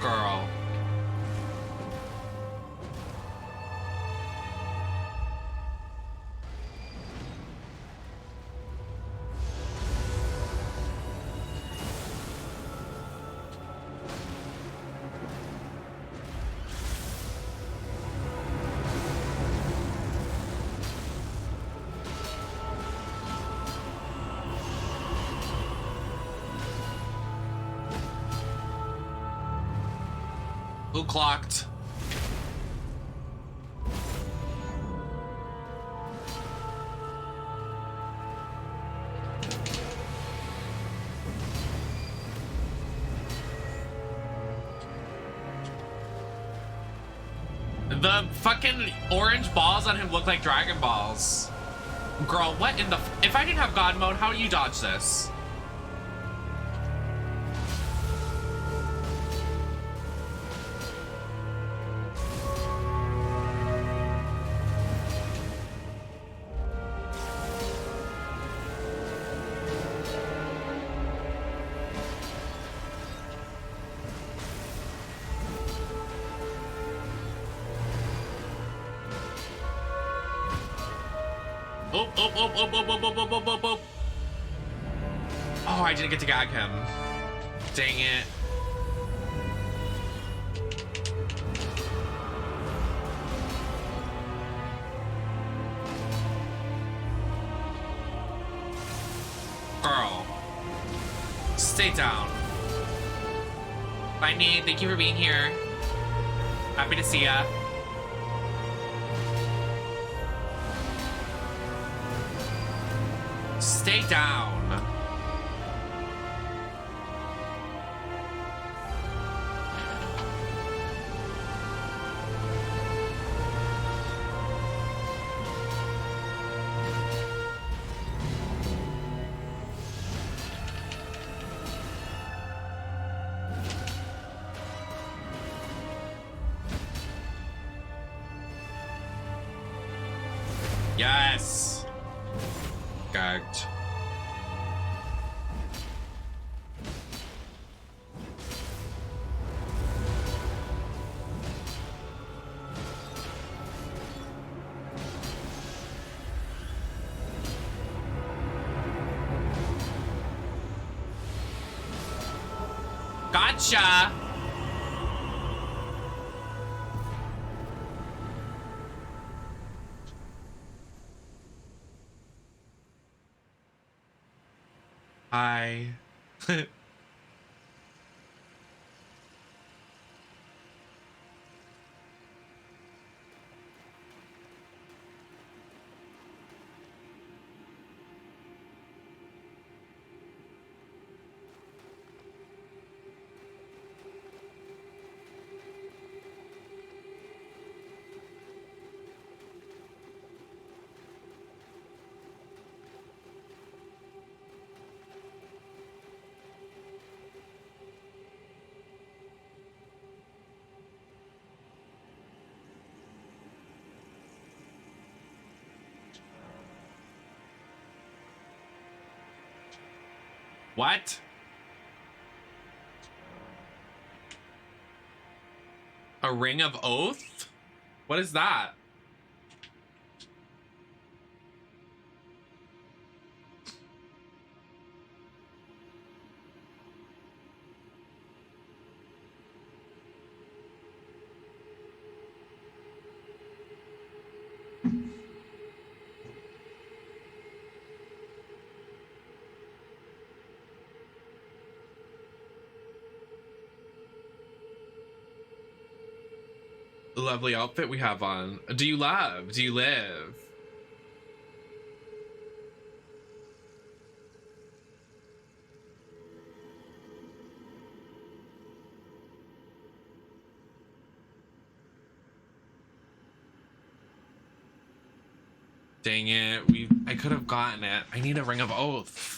Girl. Who clocked? The fucking orange balls on him look like Dragon Balls. Girl, what in the if I didn't have God mode, how do you dodge this? Oh, I didn't get to gag him. Dang it. Girl. Stay down. Bye, Nate. Thank you for being here. Happy to see ya. Stay down. Yes. Gagged. Gotcha. Bye. What? A ring of oath? What is that? The lovely outfit we have on. Do you love? Do you live? Dang it, I could have gotten it. I need a ring of oath.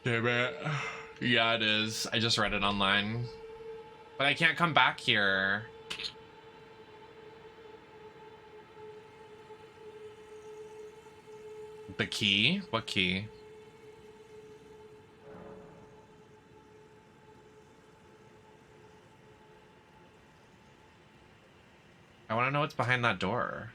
Damn it. Yeah, it is. I just read it online. But I can't come back here. The key? What key? I want to know what's behind that door.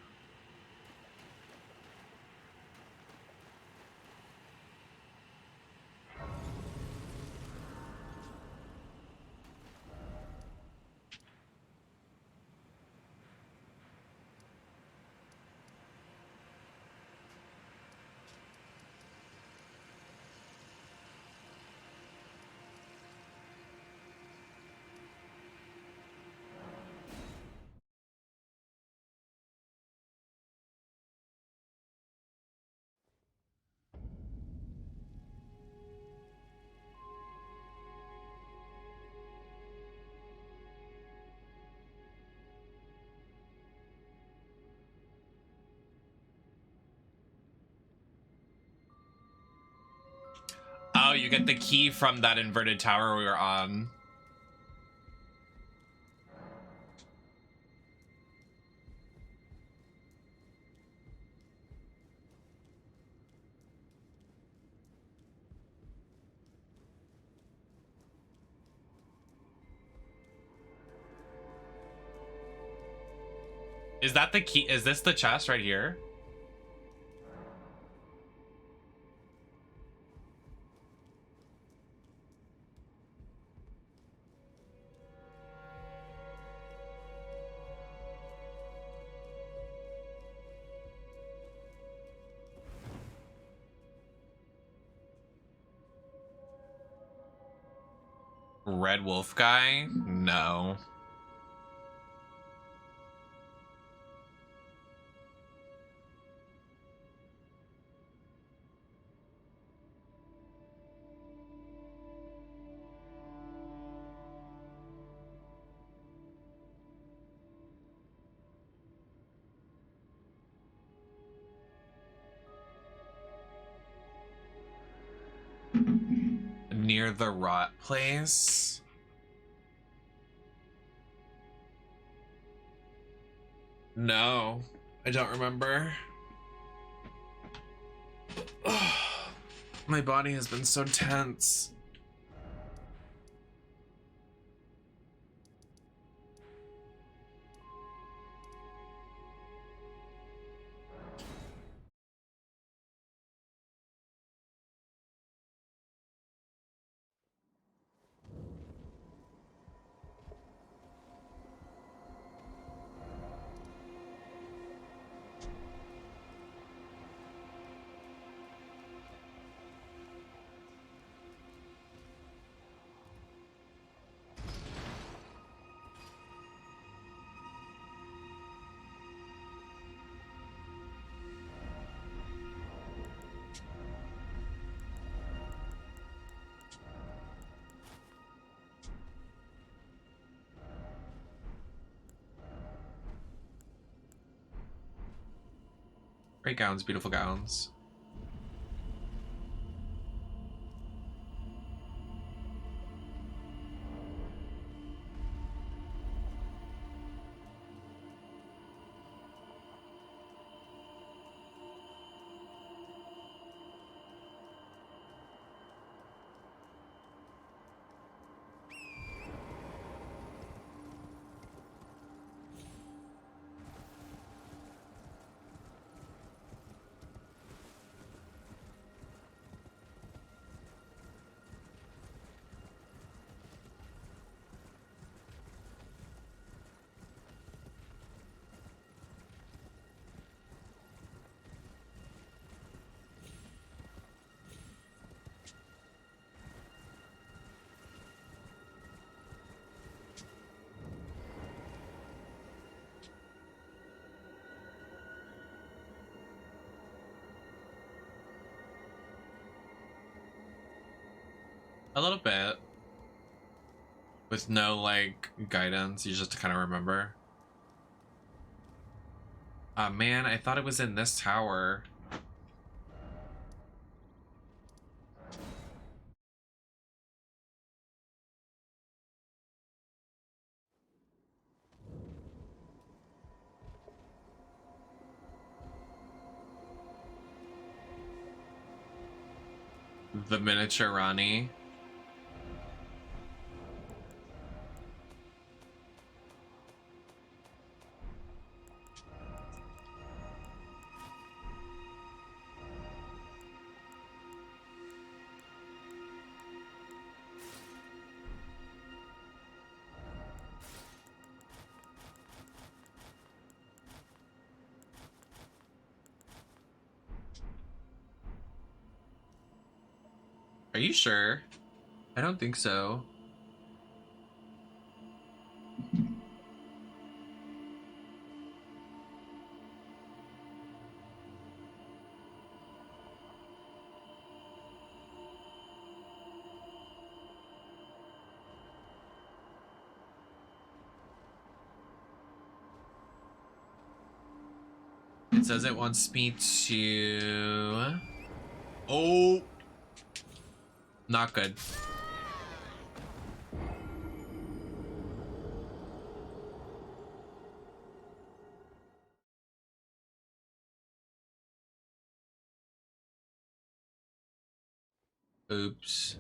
Oh, you get the key from that inverted tower we were on. Is that the key? Is this the chest right here? Red wolf guy? No. Near the rot place? No, I don't remember. My body has been so tense. Great gowns, beautiful gowns. A little bit. With no, like, guidance, you just kind of remember. Ah, man, I thought it was in this tower. The miniature Rani. Are you sure? I don't think so. It says it wants me to... Oh! Not good. Oops.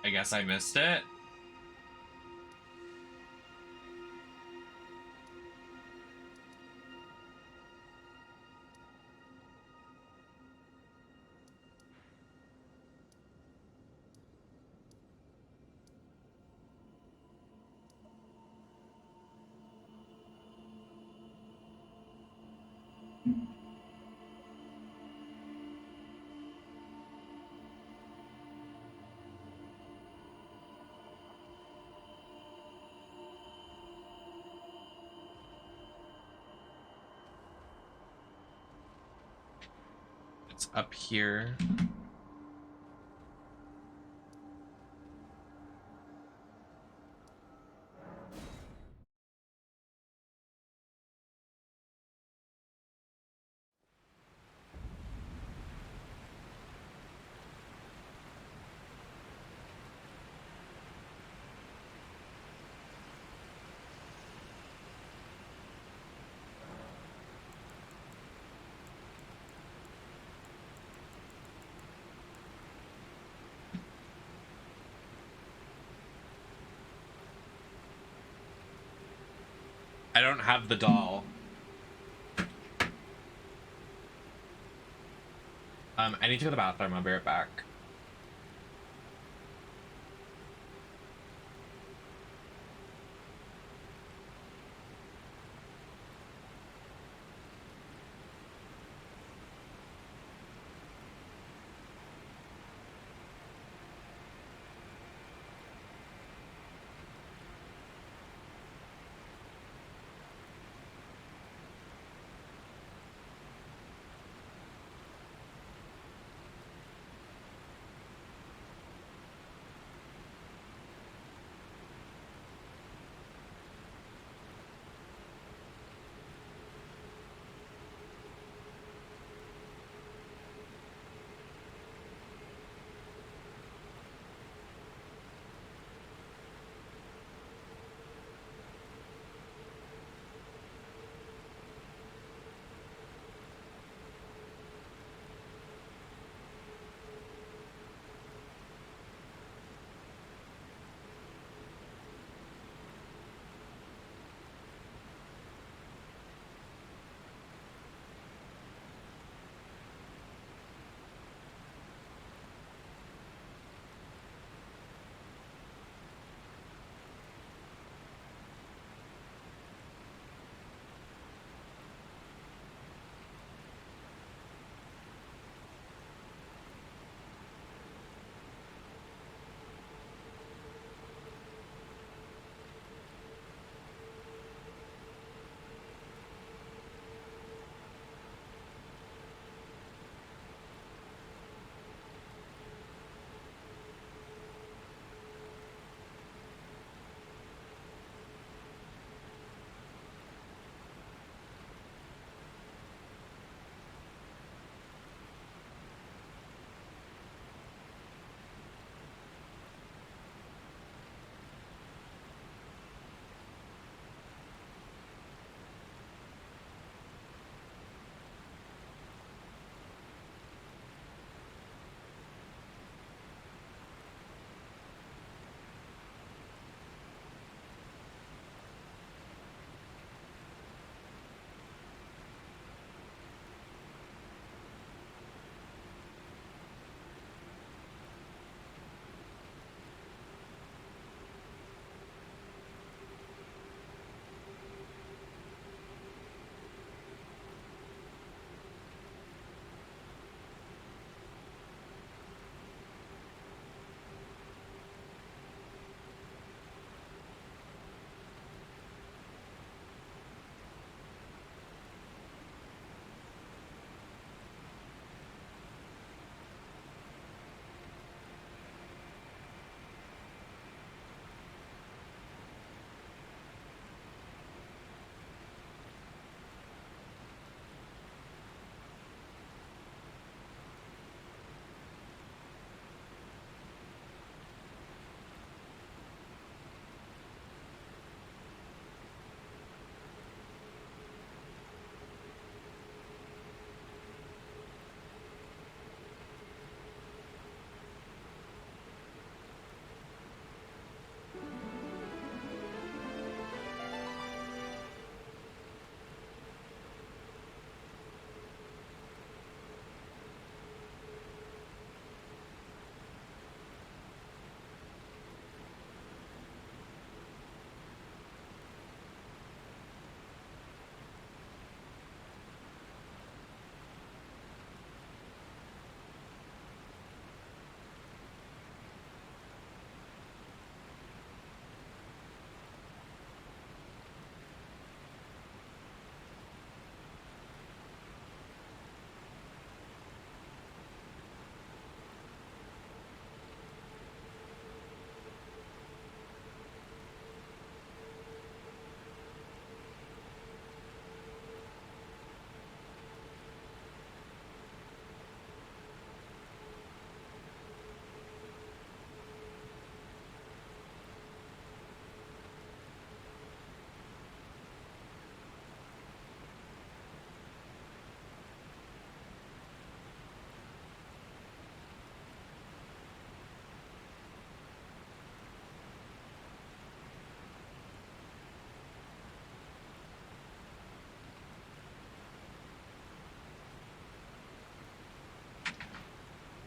I guess I missed it. It's up here. I don't have the doll. I need to go to the bathroom. I'll be right back.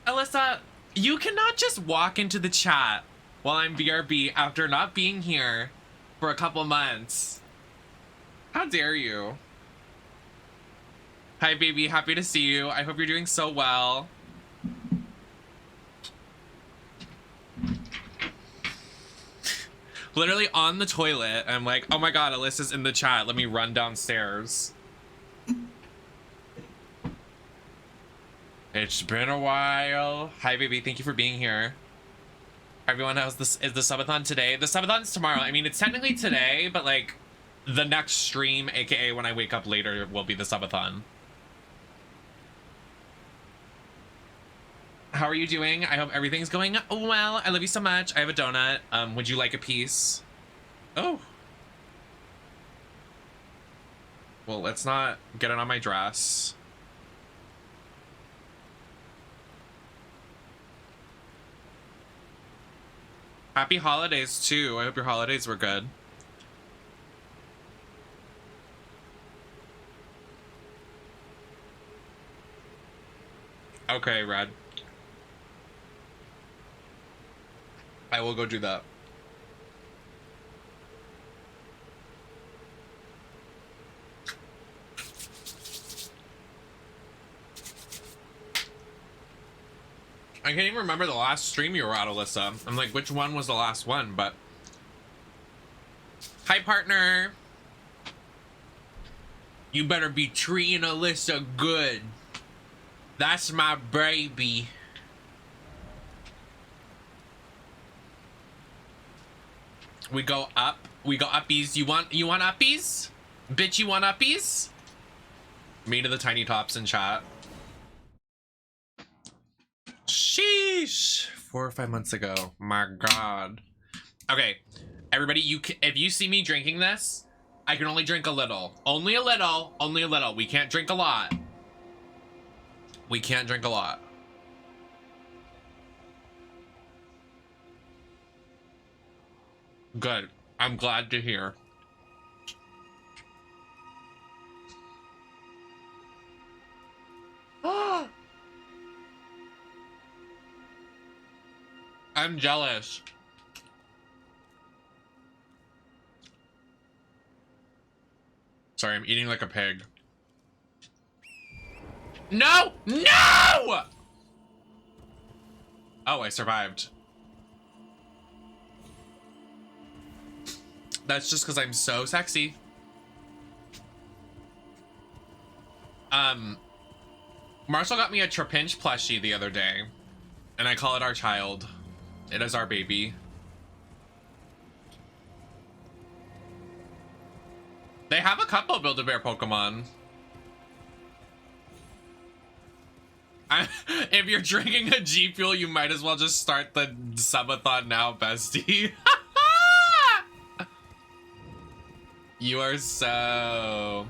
Alyssa, you cannot just walk into the chat while I'm BRB after not being here for a couple months. How dare you? Hi, baby. Happy to see you. I hope you're doing so well. Literally on the toilet, I'm like, oh my god, Alyssa's in the chat. Let me run downstairs. It's been a while. Hi, baby. Thank you for being here. Everyone, is the subathon today? The subathon's tomorrow. I mean, it's technically today, but like the next stream, aka when I wake up later, will be the subathon. How are you doing? I hope everything's going well. I love you so much. I have a donut. Would you like a piece? Oh. Well, let's not get it on my dress. Happy holidays too. I hope your holidays were good. Okay, Red. I will go do that. I can't even remember the last stream you were at, Alyssa. I'm like, which one was the last one? But hi, partner. You better be treating Alyssa good. That's my baby. We go up. We go uppies. You want uppies? Bitch, you want uppies? Me to the tiny tops in chat. Sheesh. 4 or 5 months ago. My god. Okay, everybody, if you see me drinking this, I can only drink a little. Only a little. Only a little. We can't drink a lot. We can't drink a lot. Good. I'm glad to hear. I'm jealous. Sorry, I'm eating like a pig. No! No! Oh, I survived. That's just because I'm so sexy. Marshall got me a Trapinch plushie the other day, and I call it our child. It is our baby. They have a couple Build-A-Bear Pokemon. If you're drinking a G Fuel, you might as well just start the subathon now, bestie. You are so...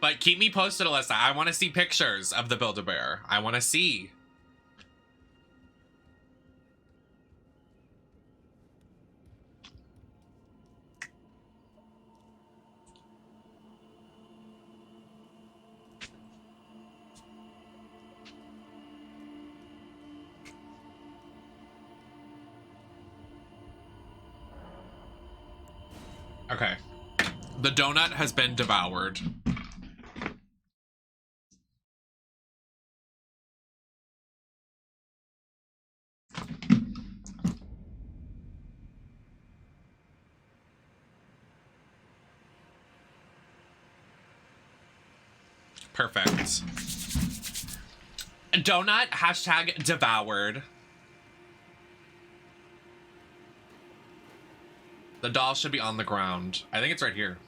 But keep me posted, Alyssa. I want to see pictures of the Build-A-Bear. I want to see. Okay. The donut has been devoured. Perfect. Donut, hashtag devoured. The doll should be on the ground. I think it's right here.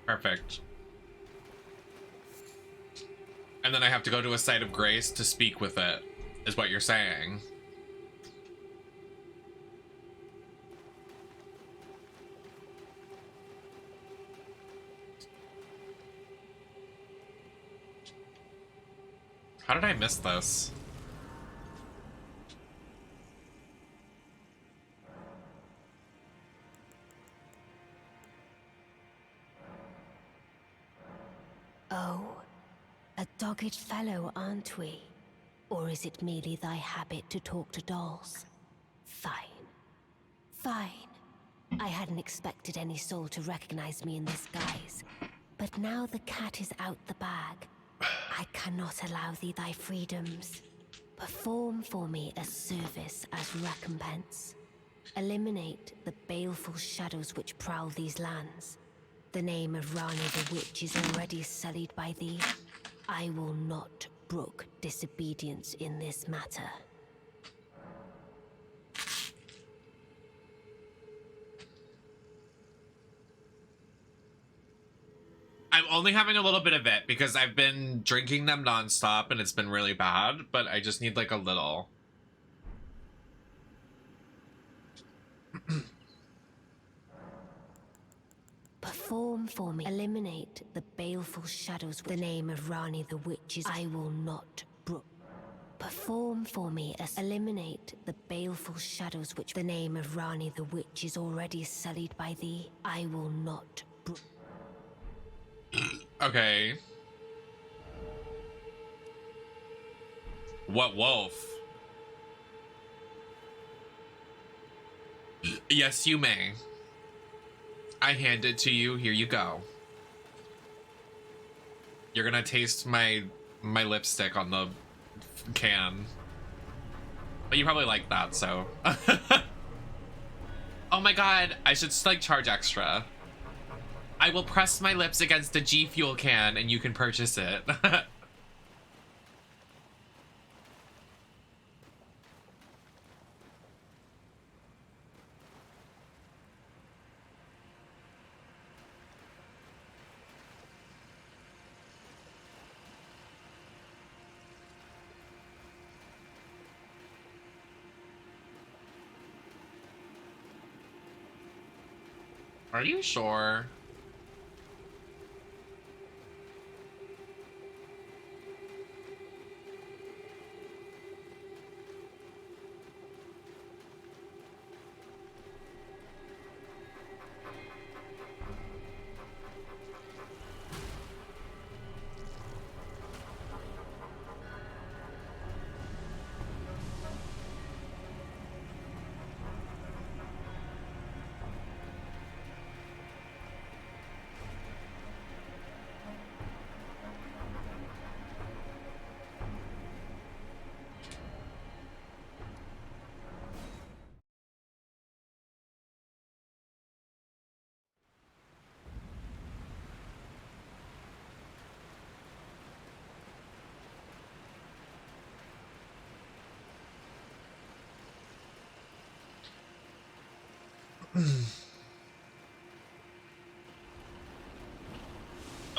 Perfect. And then I have to go to a site of grace to speak with it, is what you're saying. How did I miss this? Oh, A dogged fellow, aren't we? Or is it merely thy habit to talk to dolls? Fine. Fine. I hadn't expected any soul to recognize me in this guise. But now the cat is out the bag. I cannot allow thee thy freedoms. Perform for me a service as recompense. Eliminate the baleful shadows which prowl these lands. The name of Rani the Witch is already sullied by thee. I will not brook disobedience in this matter. I'm only having a little bit of it because I've been drinking them nonstop and it's been really bad, but I just need like a little. Perform for me. Eliminate the baleful shadows. The name of Rani the Witch is I will not brook. Perform for me as eliminate the baleful shadows which the name of Rani the Witch is already sullied by thee. I will not brook. Okay. What wolf? Yes, you may. I hand it to you. Here you go. You're gonna taste my lipstick on the can. But you probably like that, so. Oh my god, I should like charge extra. I will press my lips against a G Fuel can and you can purchase it. Are you sure?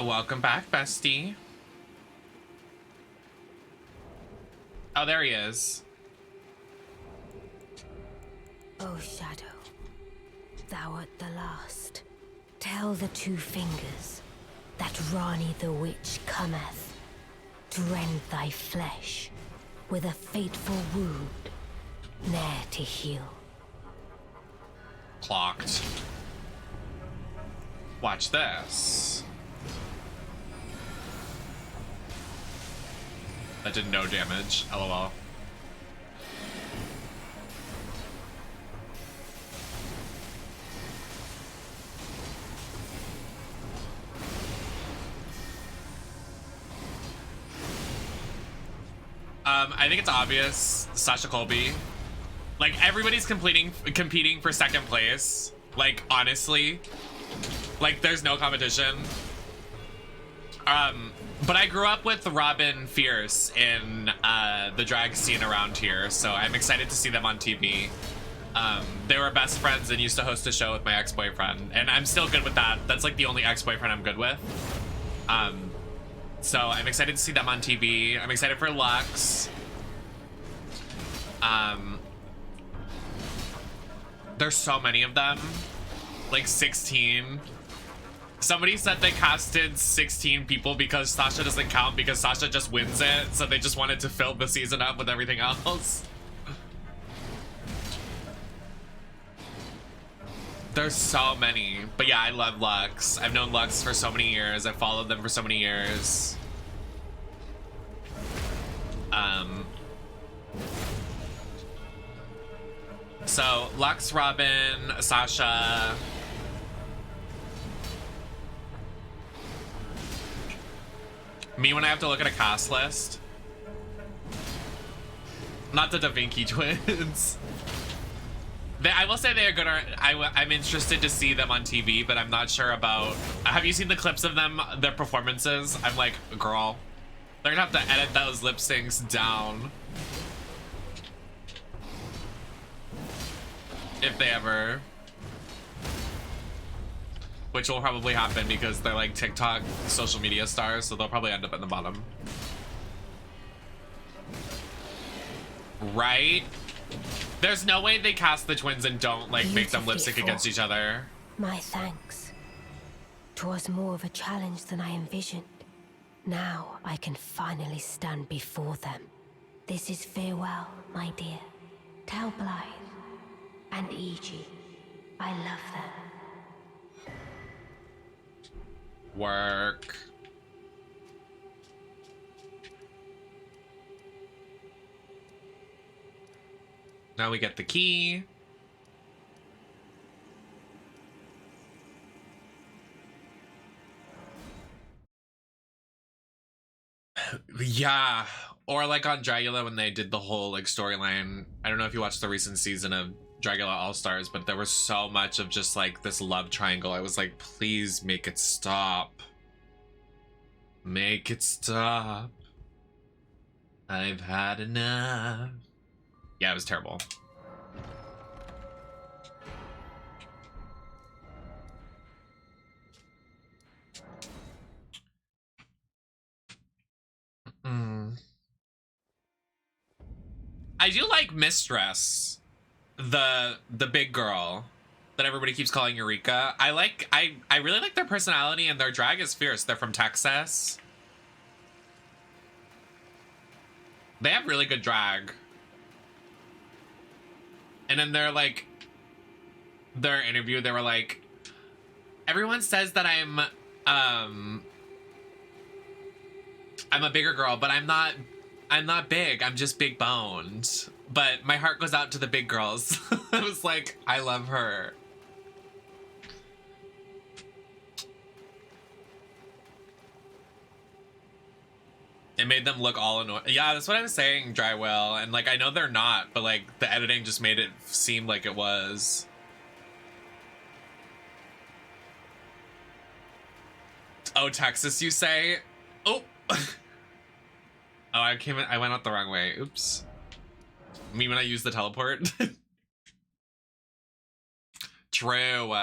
Welcome back, bestie. Oh, there he is. O Shadow, thou art the last. Tell the two fingers that Rani the Witch cometh to rend thy flesh with a fateful wound, ne'er to heal. Clocked. Watch this. That did no damage. LOL. I think it's obvious. Sasha Colby. Like, everybody's competing for second place. Like, honestly. Like, there's no competition. But I grew up with Robin Fierce in the drag scene around here, so I'm excited to see them on TV. They were best friends and used to host a show with my ex-boyfriend, and I'm still good with that. That's like the only ex-boyfriend I'm good with. So I'm excited to see them on TV. I'm excited for Lux. There's so many of them, like 16. Somebody said they casted 16 people because Sasha doesn't count because Sasha just wins it, so they just wanted to fill the season up with everything else. There's so many, but yeah, I love Lux. I've known Lux for so many years. I've followed them for so many years. So Lux, Robin, Sasha. Me when I have to look at a cast list. Not the Da Vinci twins. I will say they are good. I'm interested to see them on TV, but I'm not sure about... Have you seen the clips of them, their performances? I'm like, girl, they're gonna have to edit those lip syncs down. If they ever... Which will probably happen because they're like TikTok social media stars, so they'll probably end up at the bottom. Right? There's no way they cast the twins and don't like make them lip sync against each other. My thanks. 'Twas more of a challenge than I envisioned. Now I can finally stand before them. This is farewell, my dear. Tell Blythe and Iji I love them. Work. Now we get the key. Yeah, or like on Dragula when they did the whole like storyline. I don't know if you watched the recent season of Dragula All Stars, but there was so much of just like this love triangle. I was like, please make it stop. Make it stop. I've had enough. Yeah, it was terrible. I do like Mistress, the big girl that everybody keeps calling Eureka. I really like their personality, and their drag is fierce. They're from Texas. They have really good drag. And then they're like, their interview, they were like, everyone says that I'm a bigger girl, but I'm not big. I'm just big boned. But my heart goes out to the big girls. I was like, I love her. It made them look all annoying. Yeah, that's what I was saying, Drywell. And like, I know they're not, but like the editing just made it seem like it was. Oh, Texas, you say? Oh. Oh, I went out the wrong way. Oops. Me when I use the teleport. True.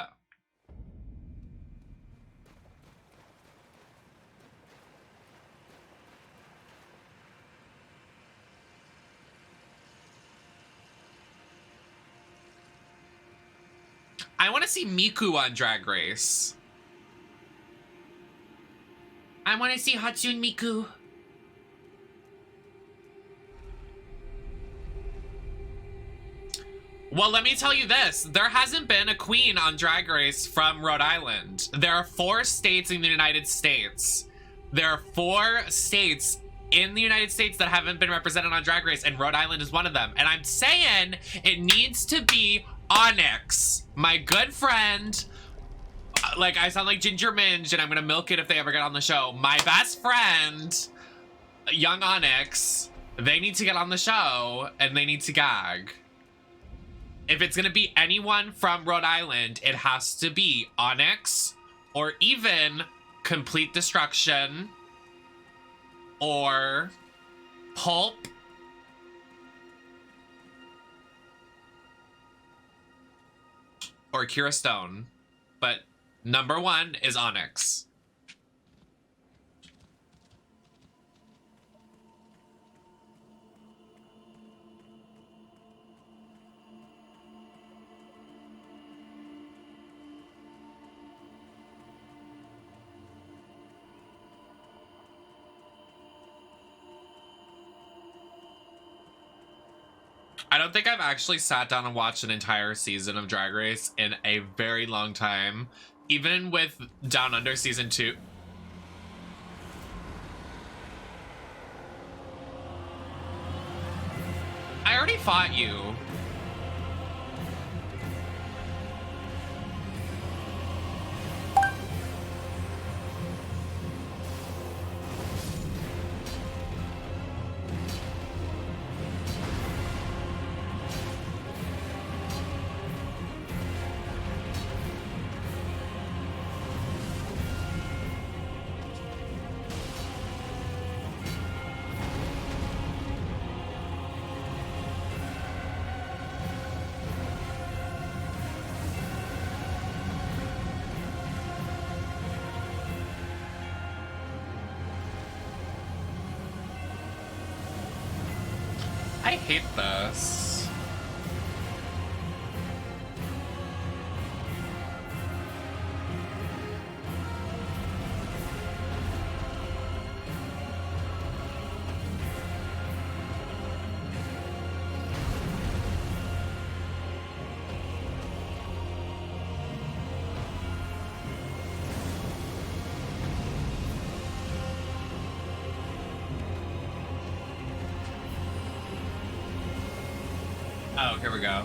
I want to see Miku on Drag Race. I want to see Hatsune Miku. Well, let me tell you this. There hasn't been a queen on Drag Race from Rhode Island. There are 4 states in the United States. There are 4 states in the United States that haven't been represented on Drag Race, and Rhode Island is one of them. And I'm saying it needs to be Onyx, my good friend. Like, I sound like Ginger Minge, and I'm gonna milk it if they ever get on the show. My best friend, young Onyx, they need to get on the show, and they need to gag. If it's gonna be anyone from Rhode Island, it has to be Onyx, or even Complete Destruction, or Pulp, or Kira Stone. But number 1 is Onyx. I don't think I've actually sat down and watched an entire season of Drag Race in a very long time. Even with Down Under season 2. fought you. I hate this. Oh, here we go.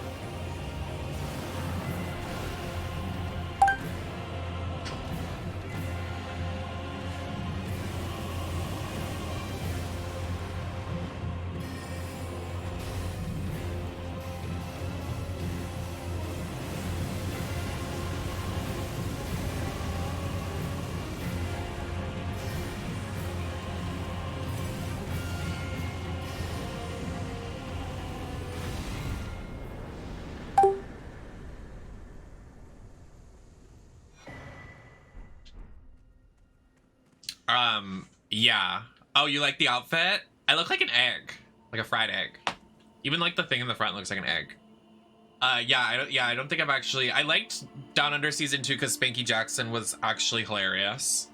Yeah. Oh, you like the outfit? I look like an egg, like a fried egg. Even like the thing in the front looks like an egg. Yeah, I don't think I've actually. I liked Down Under season 2 because Spanky Jackson was actually hilarious,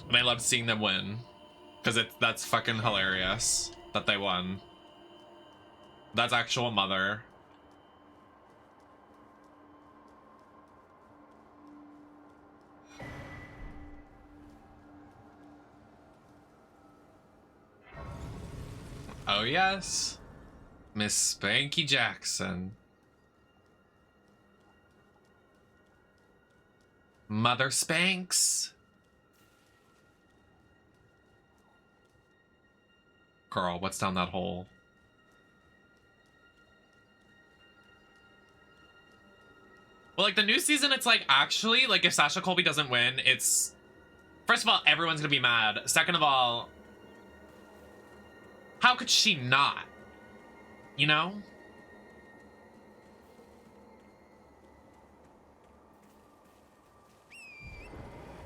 and I loved seeing them win because that's fucking hilarious that they won. That's actual mother. Oh yes, Miss Spanky Jackson. Mother Spanks. Girl, what's down that hole? Well, like the new season, it's like actually, like if Sasha Colby doesn't win, it's first of all, everyone's gonna be mad. Second of all, how could she not? You know?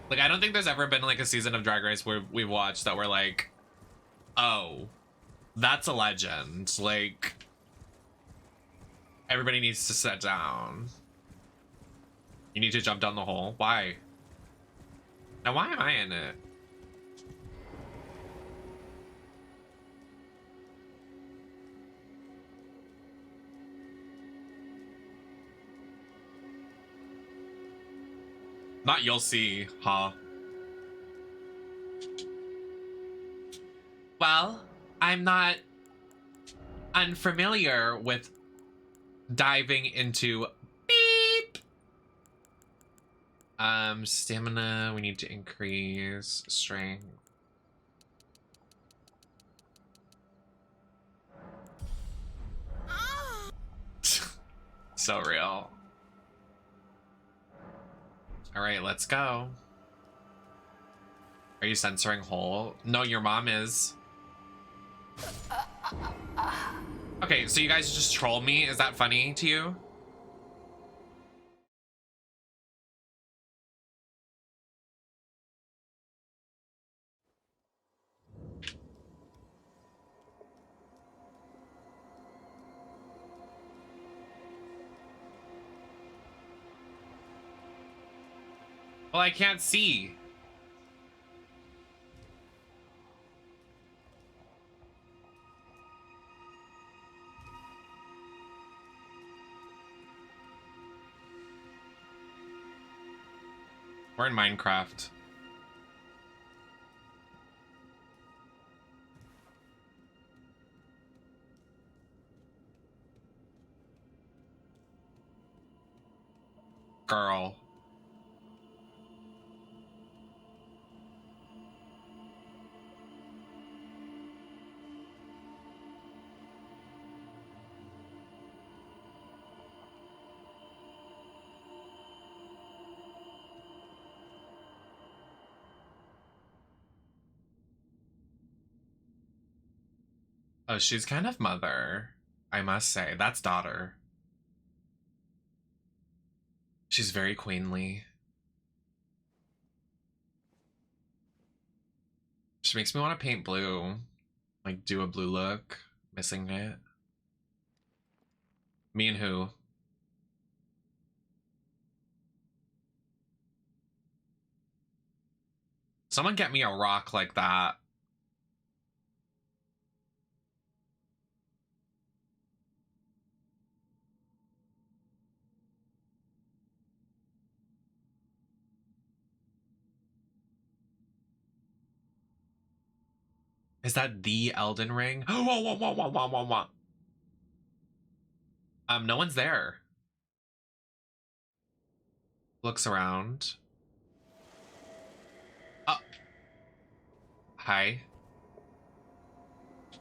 Like, I don't think there's ever been like a season of Drag Race where we've watched that we're like, oh, that's a legend. Like, everybody needs to sit down. You need to jump down the hole. Why? Now, why am I in it? Not you'll see, huh? Well, I'm not unfamiliar with diving into beep. Stamina, we need to increase strength. So real. All right, let's go. Are you censoring hole? No, your mom is. Okay, so you guys just troll me? Is that funny to you? Well, I can't see. We're in Minecraft. Girl. Oh, she's kind of mother, I must say. That's daughter. She's very queenly. She makes me want to paint blue. Like, do a blue look. Missing it. Me and who? Someone get me a rock like that. Is that the Elden Ring? Oh, no one's there. Looks around. Oh. Hi.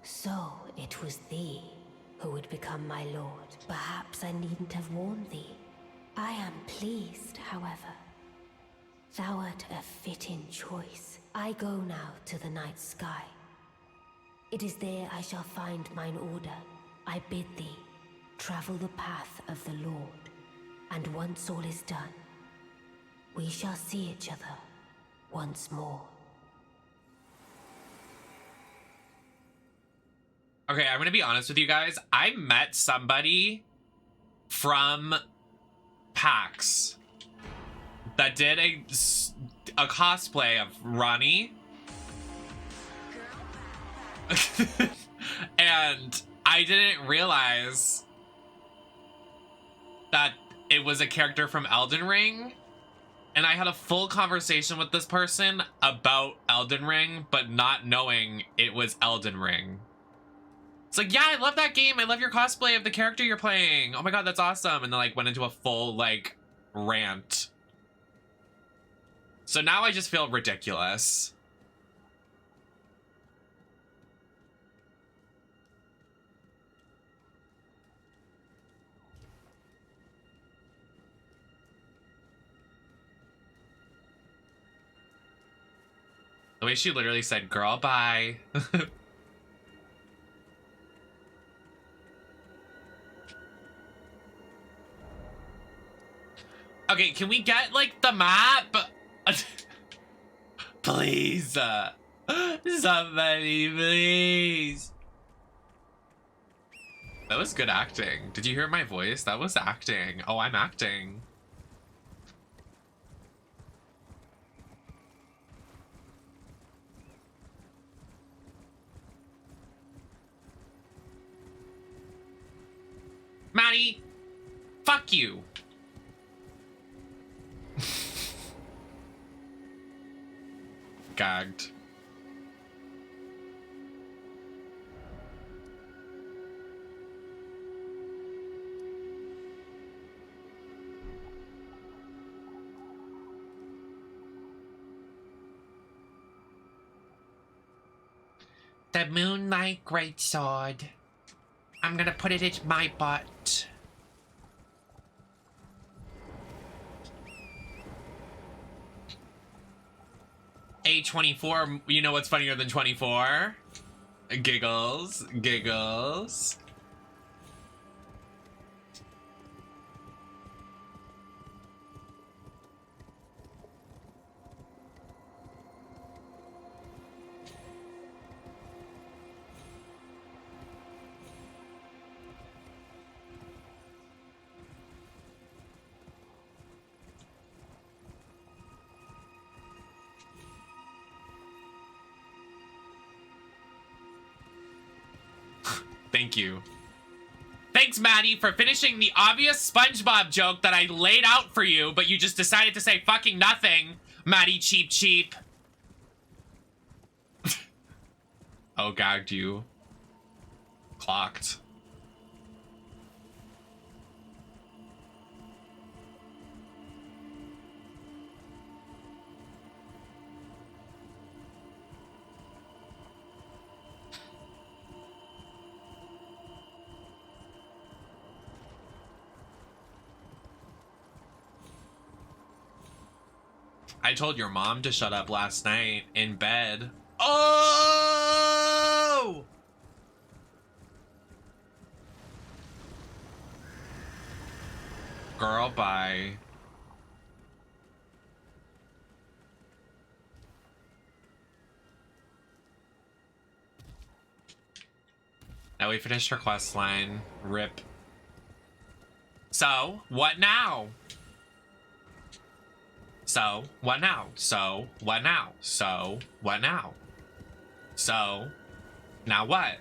So it was thee who would become my lord. Perhaps I needn't have warned thee. I am pleased, however. Thou art a fitting choice. I go now to the night sky. It is there I shall find mine order. I bid thee travel the path of the Lord, and once all is done, we shall see each other once more. Okay, I'm gonna be honest with you guys. I met somebody from PAX that did a cosplay of Ronnie. And I didn't realize that it was a character from Elden Ring. And I had a full conversation with this person about Elden Ring, but not knowing it was Elden Ring. It's like, yeah, I love that game. I love your cosplay of the character you're playing. Oh my god, that's awesome. And then like went into a full like rant. So now I just feel ridiculous. The way she literally said, girl, bye. Okay, can we get, like, the map? Please. Somebody, please. That was good acting. Did you hear my voice? That was acting. Oh, I'm acting. Maddie, fuck you. Gagged. The Moonlight Greatsword. I'm gonna put it in my butt. A24, you know what's funnier than 24? Giggles, giggles. Thank you. Thanks, Maddie, for finishing the obvious SpongeBob joke that I laid out for you, but you just decided to say fucking nothing. Maddie, cheap, cheap. Oh, gagged you. Clocked. I told your mom to shut up last night in bed. Oh! Girl, bye. Now we finished her quest line. Rip. So, what now? So, what now? So, what now? So, what now? So, now what?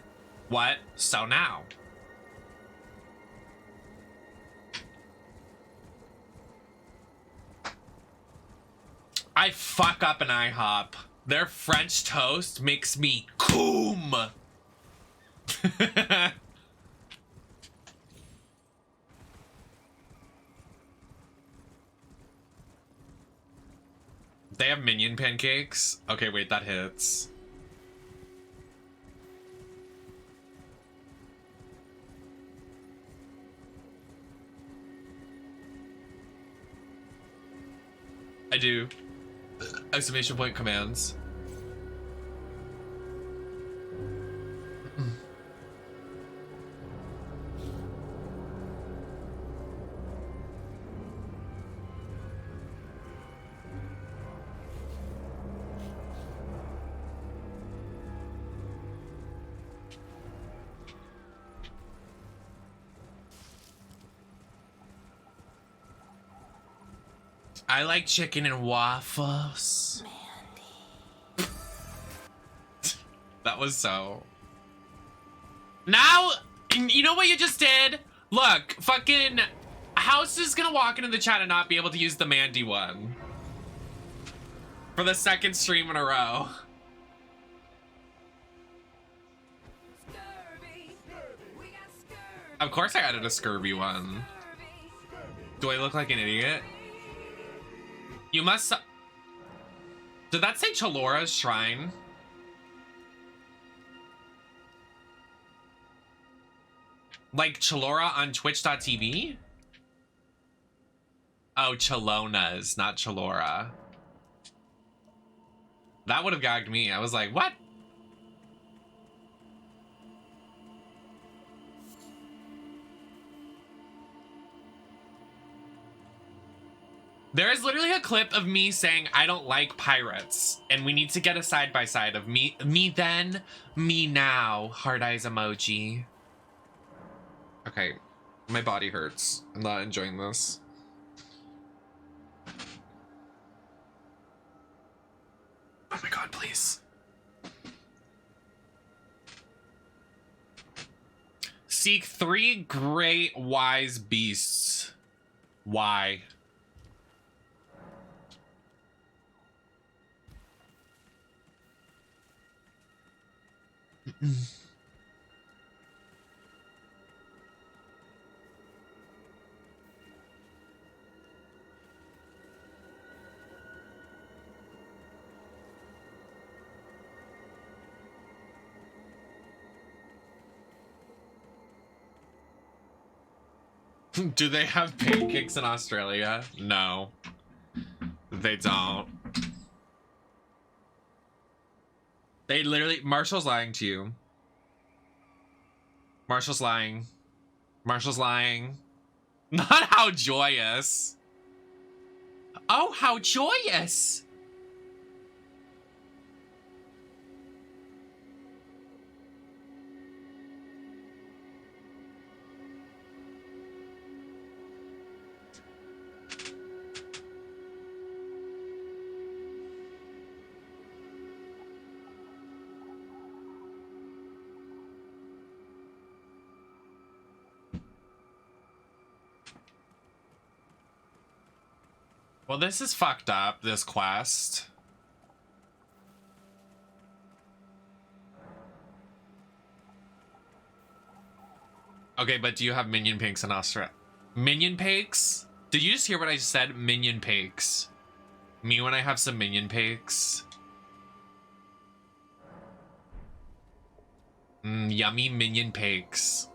What? So now? I fuck up an IHOP. Their French toast makes me coom. They have minion pancakes? Okay, wait, that hits. I do. Exclamation point commands. I like chicken and waffles. Mandy. That was so. Now, you know what you just did? Look, fucking House is gonna walk into the chat and not be able to use the Mandy one. For the second stream in a row. Of course I added a scurvy one. Do I look like an idiot? You must... Did that say Chalora's Shrine? Like Chalora on Twitch.tv? Oh, Chalona's, not Chalora. That would have gagged me. I was like, what? There is literally a clip of me saying I don't like pirates, and we need to get a side-by-side of me then, me now, heart eyes emoji. Okay, my body hurts. I'm not enjoying this. Oh my god, please. Seek 3 great wise beasts. Why? Do they have pancakes in Australia? No, they don't. They literally... Marshall's lying to you. Marshall's lying. Marshall's lying. Not how joyous. Oh, how joyous. Well, this is fucked up, this quest. Okay, but do you have minion pinks in Australia? Minion pinks? Did you just hear what I just said? Minion pinks. Me when I have some minion pinks. Yummy minion pinks.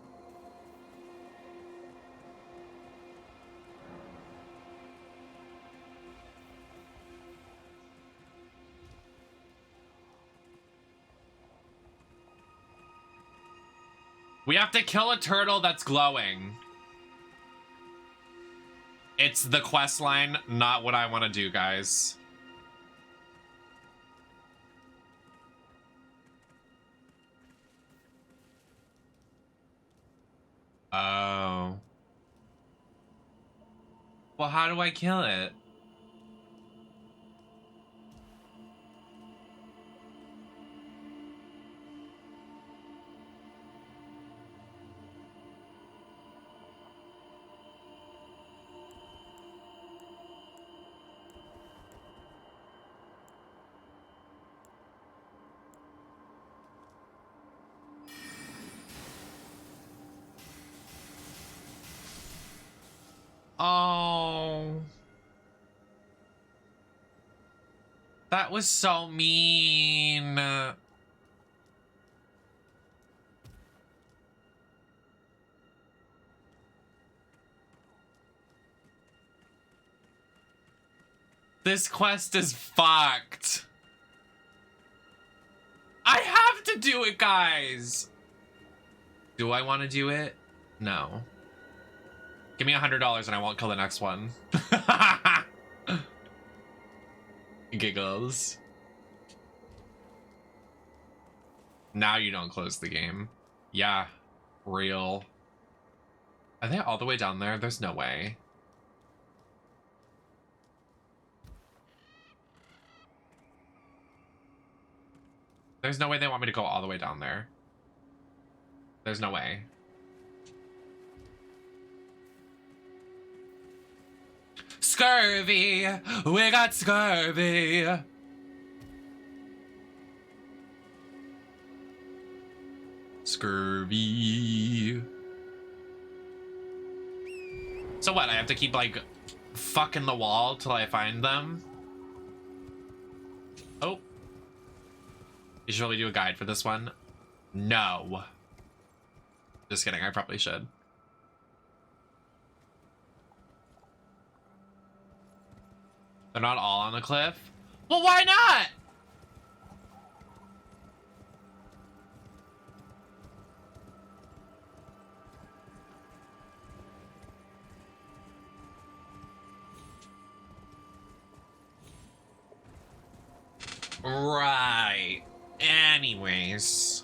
We have to kill a turtle that's glowing. It's the quest line, not what I want to do, guys. Oh. Well, how do I kill it? Oh. That was so mean. This quest is fucked. I have to do it, guys. Do I want to do it? No. Give me $100 and I won't kill the next one. Giggles. Now you don't close the game. Yeah, real. Are they all the way down there? There's no way. There's no way they want me to go all the way down there. There's no way. Scurvy! We got scurvy! Scurvy. So what, I have to keep like fucking the wall till I find them? Oh. You should really do a guide for this one. No. Just kidding, I probably should. They're not all on the cliff? Well, why not? Right. Anyways.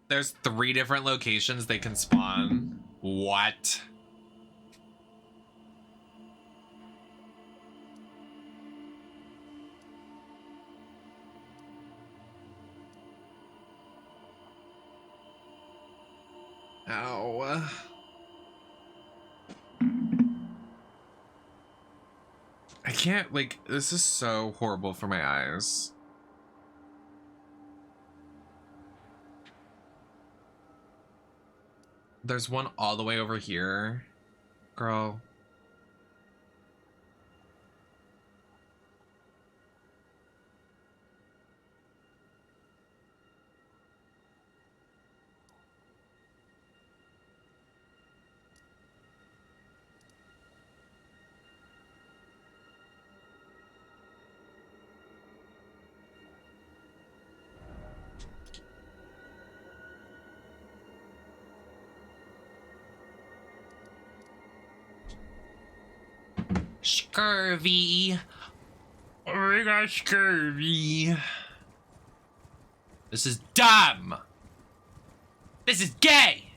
There's 3 different locations they can spawn. What? Ow. I can't, like, this is so horrible for my eyes. There's one all the way over here. Girl. Scurvy. Oh, we got scurvy. This is dumb. This is gay.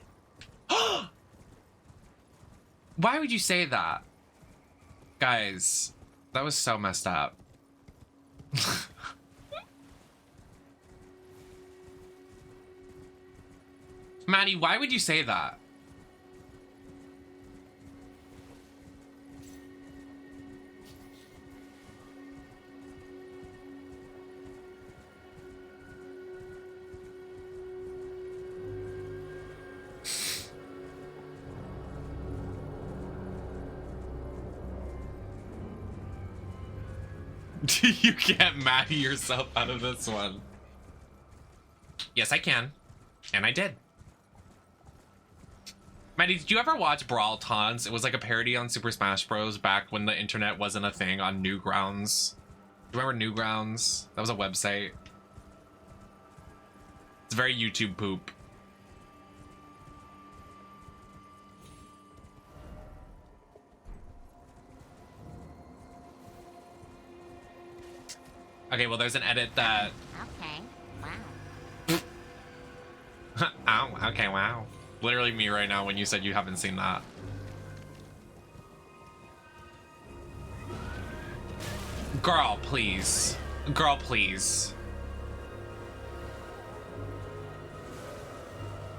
Why would you say that? Guys, that was so messed up. Maddie, why would you say that? You can't Maddie yourself out of this one. Yes, I can. And I did. Maddie, did you ever watch Brawl Taunts? It was like a parody on Super Smash Bros. Back when the internet wasn't a thing on Newgrounds. Do you remember Newgrounds? That was a website. It's very YouTube poop. Okay, well, there's an edit that... Okay, wow. Oh, okay, wow. Literally me right now when you said you haven't seen that. Girl, please. Girl, please.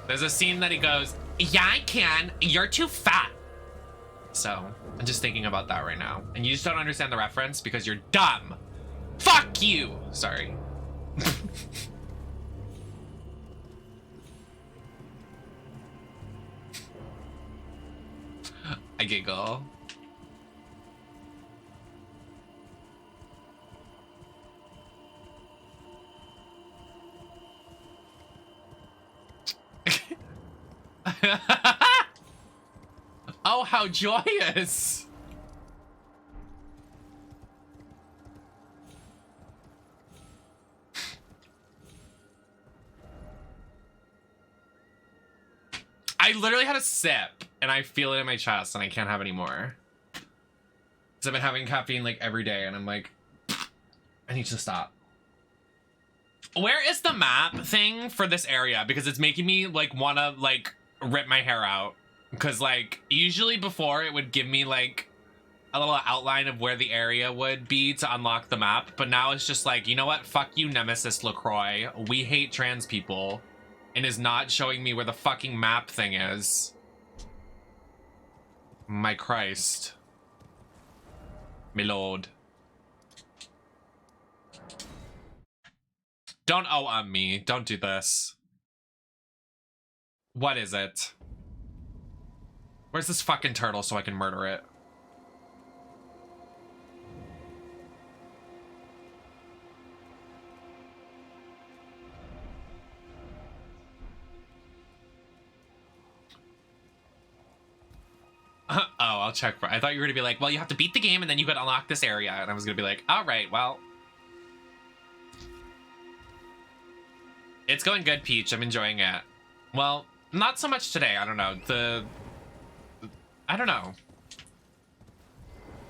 There's a scene that he goes, yeah, I can. You're too fat. So, I'm just thinking about that right now. And you just don't understand the reference because you're dumb. Fuck you! Sorry. I giggle. Oh, how joyous! I literally had a sip and I feel it in my chest and I can't have any more. Because I've been having caffeine like every day and I'm like, I need to stop. Where is the map thing for this area? Because it's making me like wanna like rip my hair out. Because like usually before it would give me like a little outline of where the area would be to unlock the map. But now it's just like, you know what? Fuck you, NemesisLacroix. We hate trans people. And is not showing me where the fucking map thing is. My Christ. My lord. Don't me. Don't do this. What is it? Where's this fucking turtle so I can murder it? Oh, I'll check for... I thought you were gonna be like, well, you have to beat the game and then you could unlock this area. And I was gonna be like, all right, well. It's going good, Peach. I'm enjoying it. Well, not so much today. I don't know. I don't know.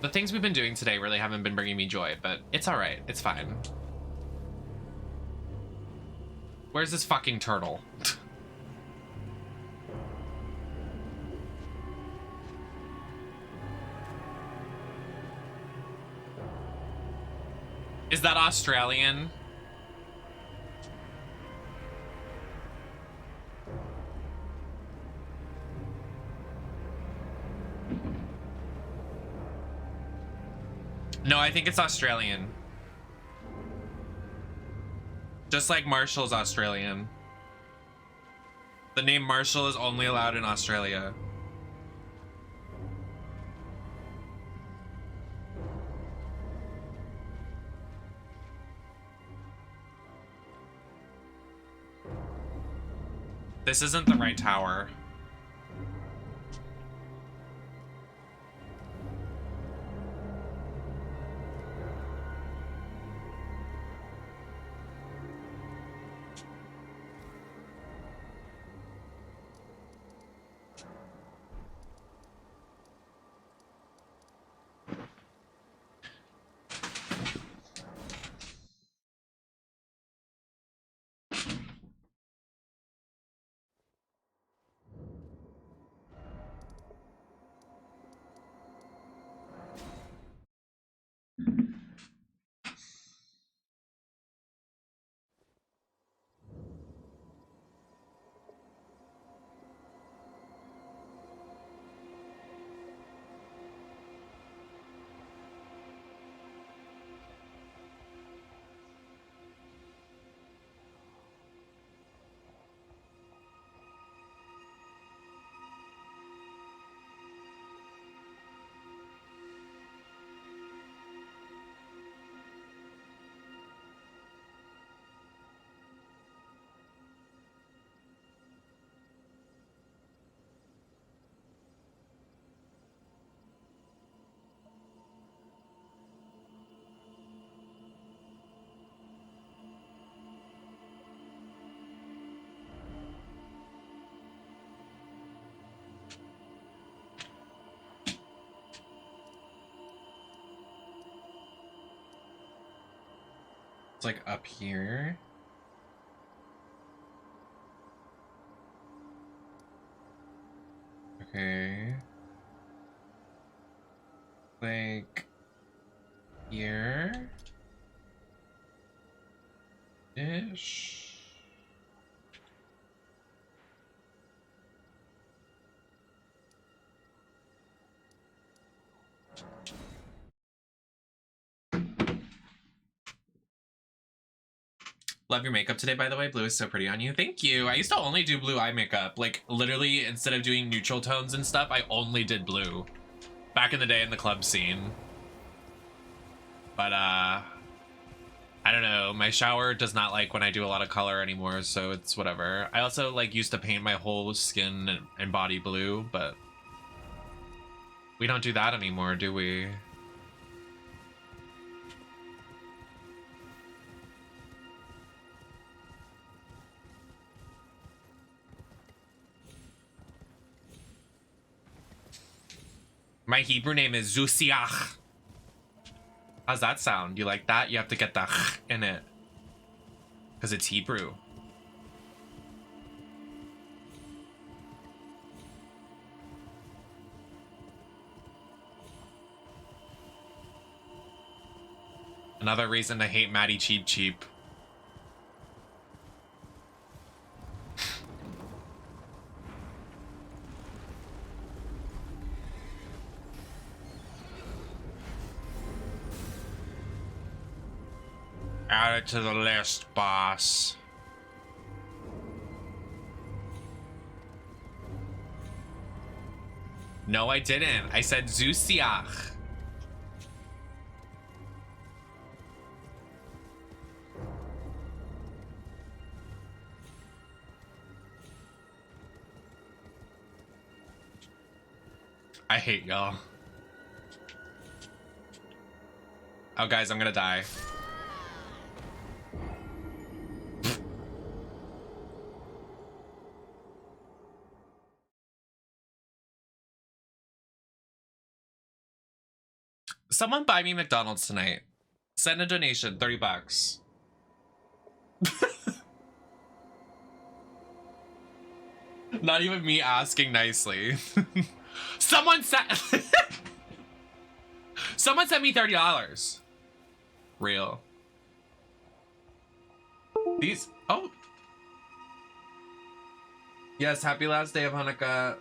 The things we've been doing today really haven't been bringing me joy, but it's all right. It's fine. Where's this fucking turtle? Is that Australian? No, I think it's Australian. Just like Marshall's Australian. The name Marshall is only allowed in Australia. This isn't the right tower. It's like up here. Okay. Like here ish. Love your makeup today, by the way. Blue is so pretty on you. Thank you. I used to only do blue eye makeup. Like, literally, instead of doing neutral tones and stuff, I only did blue. Back in the day in the club scene. But, I don't know. My shower does not like when I do a lot of color anymore, so it's whatever. I also, like, used to paint my whole skin and body blue, but we don't do that anymore, do we? My Hebrew name is Zusiach. How's that sound? You like that? You have to get the in it. Because it's Hebrew. Another reason to hate Maddie Cheap Cheap. Add it to the list, boss. No, I didn't. I said Zusiach. I hate y'all. Oh, guys, I'm gonna die. Someone buy me McDonald's tonight. Send a donation, 30 bucks. Not even me asking nicely. Someone sent Someone sent me $30. Real. These yes, happy last day of Hanukkah.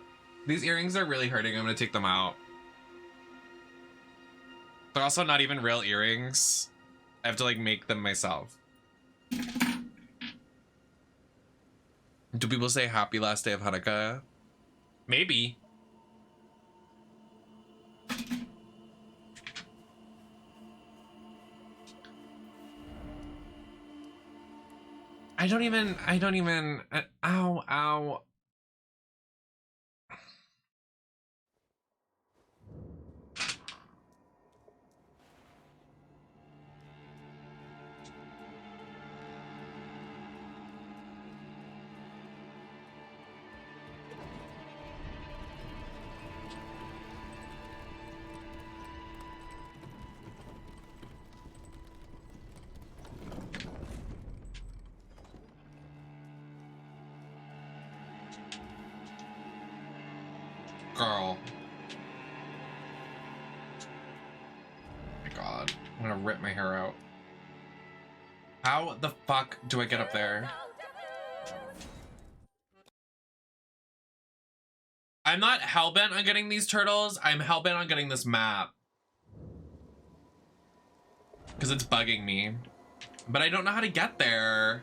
These earrings are really hurting. I'm gonna take them out. They're also not even real earrings. I have to like make them myself. Do people say happy last day of Hanukkah? Maybe. I don't even, ow, ow. Girl. Oh my God, I'm gonna rip my hair out. How the fuck do I get up there? I'm not hellbent on getting these turtles. I'm hellbent on getting this map. Because it's bugging me. But I don't know how to get there.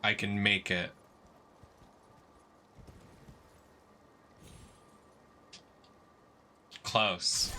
I can make it. Close.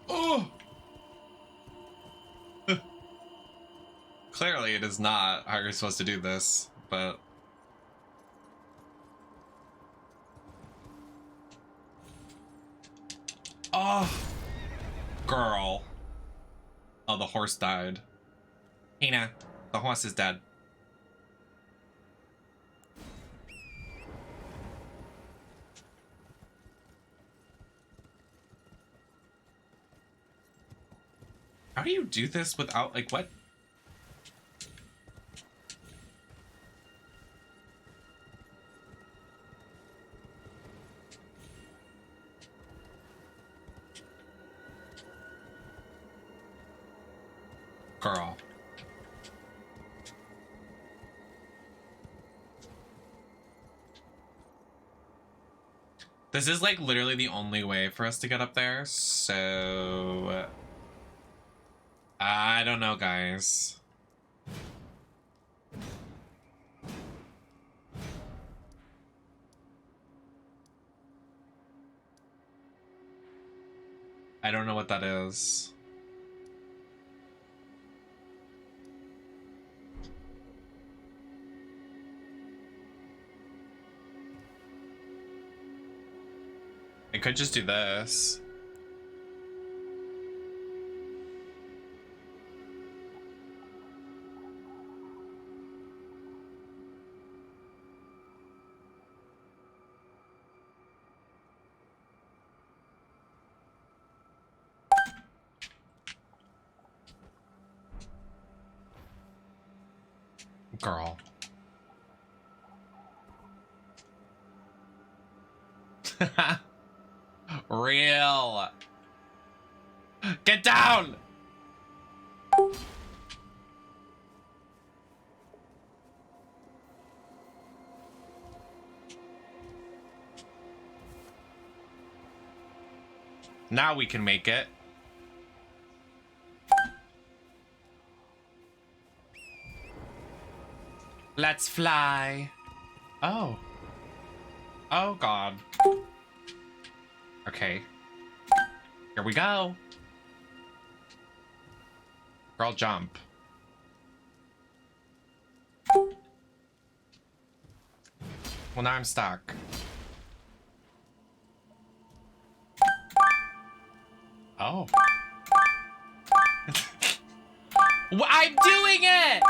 Oh! Clearly it is not how you're supposed to do this, but... Oh! Girl. Oh, the horse died. Hina, the horse is dead. How do you do this without, like, what? Girl. This is, like, literally the only way for us to get up there, so... I don't know, guys. I don't know what that is. I could just do this. Girl. Real. Get down! Now we can make it. Let's fly. Oh. Oh, God. Okay. Here we go. Girl, jump. Well, now I'm stuck. Oh. Well, I'm doing it!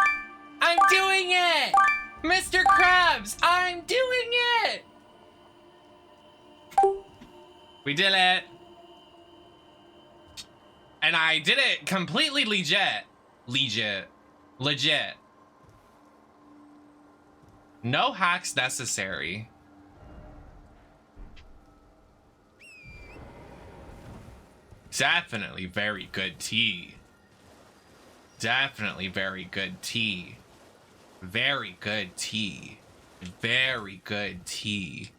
I'm doing it! Mr. Krabs, I'm doing it! We did it. And I did it completely legit. Legit. No hacks necessary. Definitely very good tea. Definitely very good tea. Very good tea. Very good tea.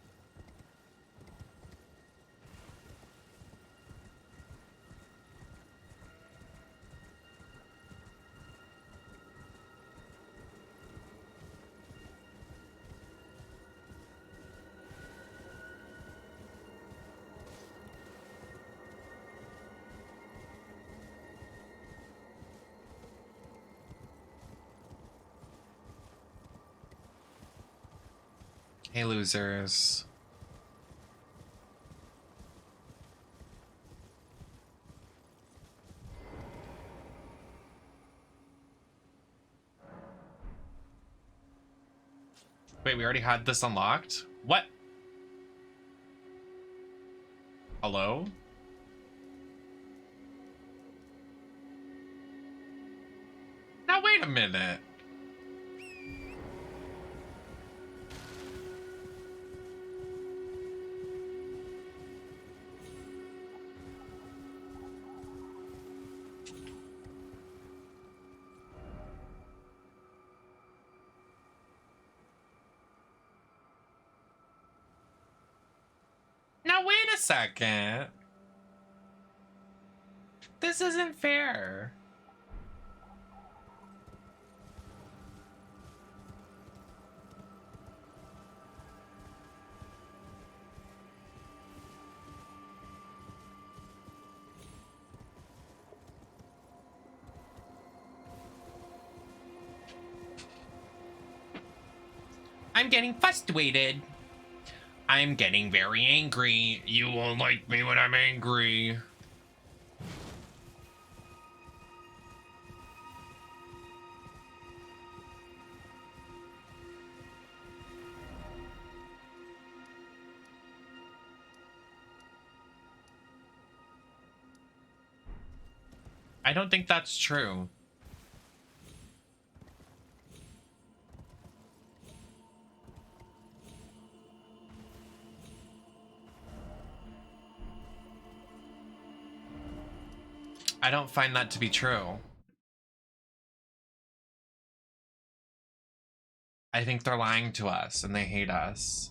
Hey, losers. Wait, we already had this unlocked? What? Hello? Now wait a minute. Now wait a second. This isn't fair. I'm getting frustrated. I'm getting very angry. You won't like me when I'm angry. I don't think that's true. I don't find that to be true. I think they're lying to us and they hate us.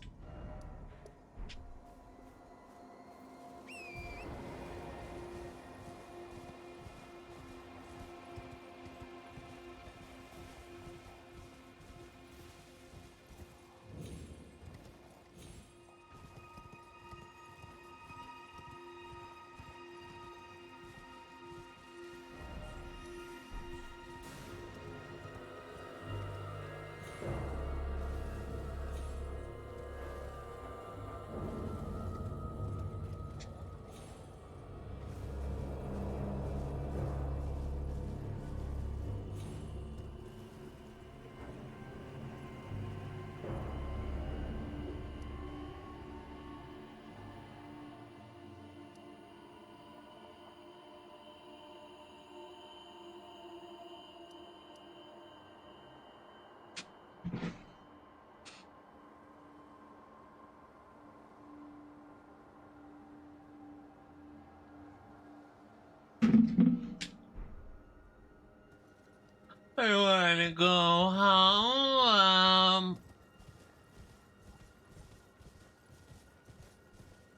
I wanna go home.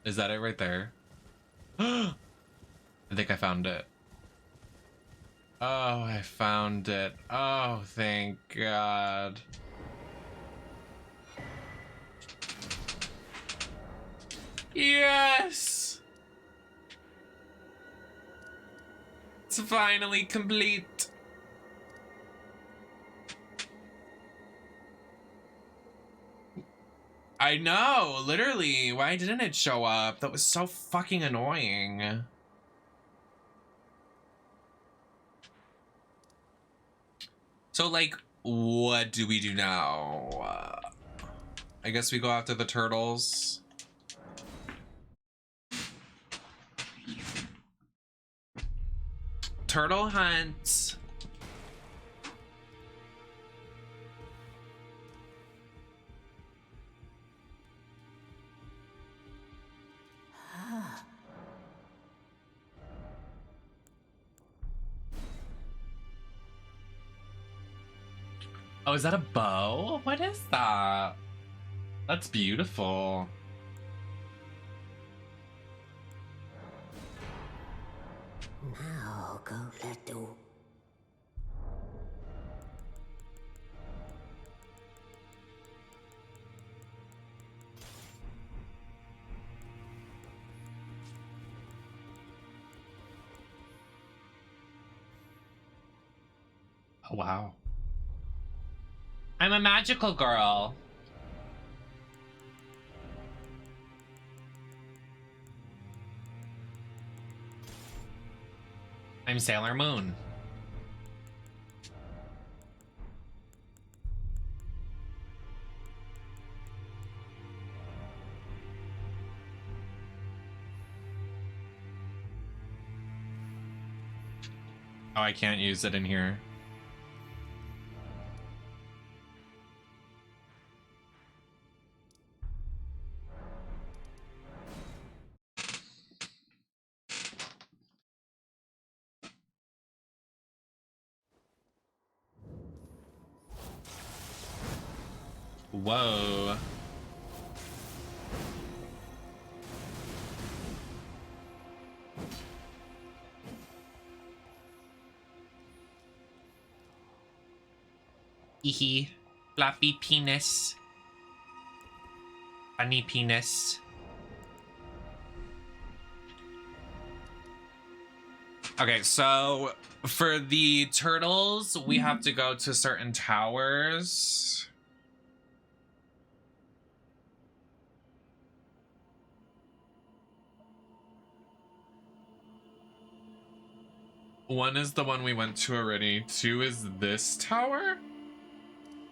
Is that it right there? I think I found it. Oh, I found it. Oh, thank God. Yes! It's finally complete. I know, literally. Why didn't it show up? That was so fucking annoying. So, like, what do we do now? I guess we go after the turtles. Turtle hunt. Oh, is that a bow? What is that? That's beautiful. Now go let do. Oh, wow. I'm a magical girl. I'm Sailor Moon. Oh, I can't use it in here. Whoa. Hee floppy penis. Funny penis. Okay, so for the turtles, we have to go to certain towers. One is the one we went to already. Two is this tower?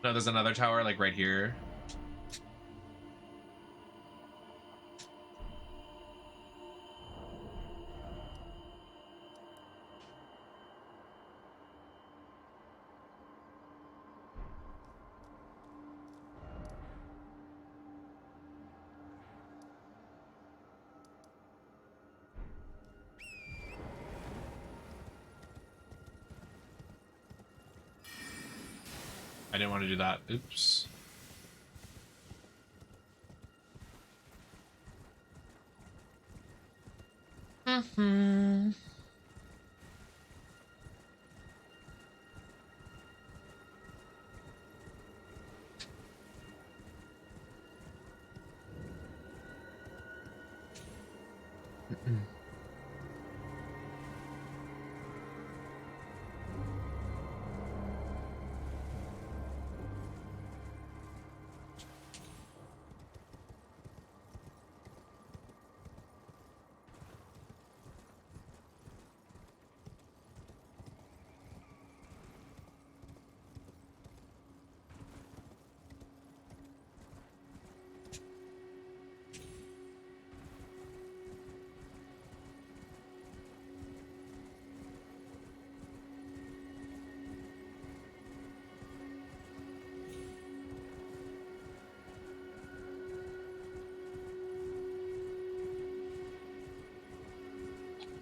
No, there's another tower like right here. I didn't want to do that. Oops. Mm-hmm.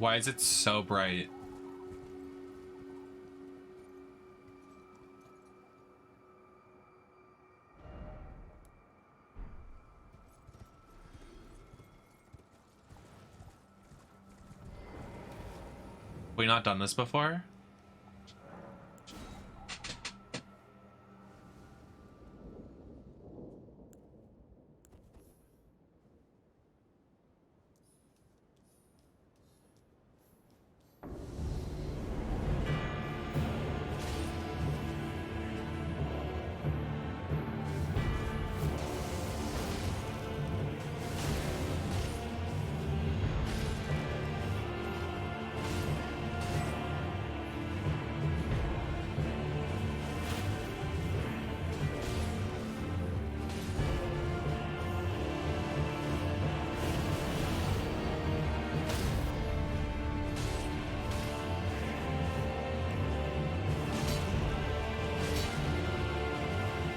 Why is it so bright? We not done this before?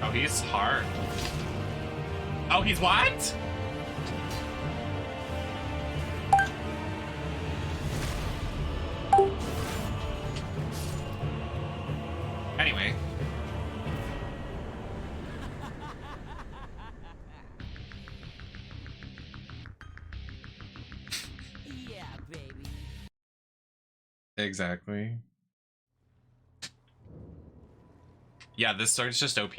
Oh, he's hard. Oh, he's what? Anyway. Yeah, baby. Exactly. Yeah, this sword's just OP.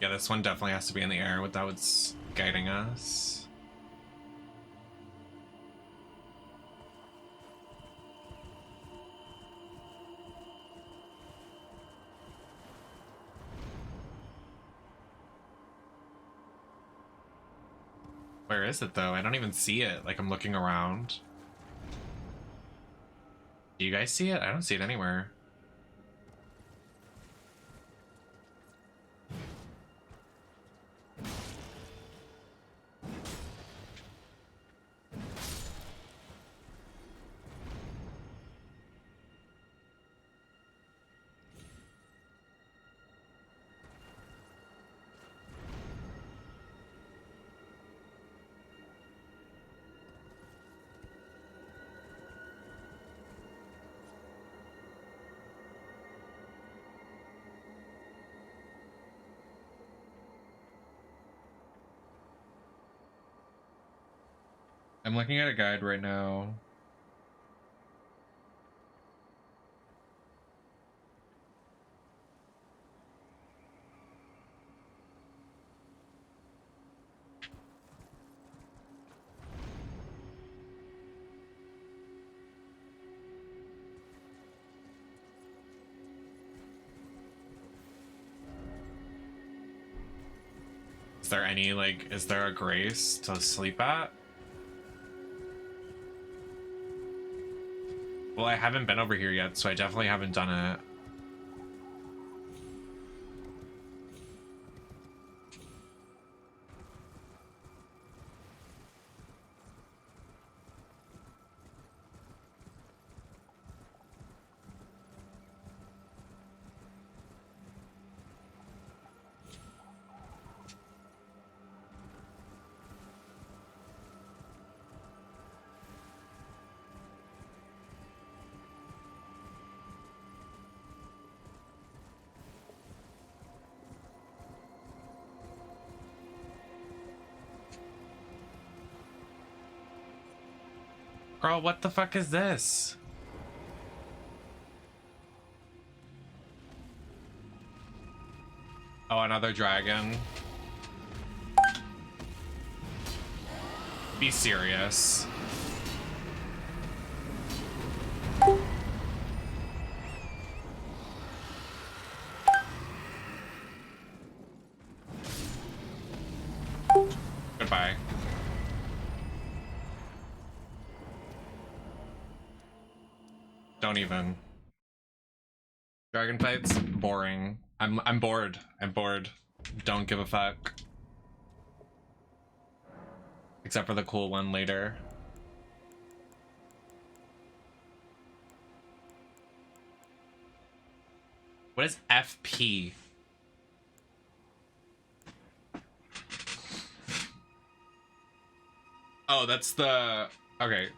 Yeah, this one definitely has to be in the air without what's guiding us. Where is it though? I don't even see it. Like, I'm looking around. Do you guys see it? I don't see it anywhere. I'm looking at a guide right now. Is there any, like, is there a grace to sleep at? Well, I haven't been over here yet, so I definitely haven't done it. Girl, what the fuck is this? Oh, another dragon. Be serious. Goodbye. Don't even. Dragon fights? Boring. I'm bored. I'm bored. Don't give a fuck. Except for the cool one later. What is FP? Oh, that's the... Okay.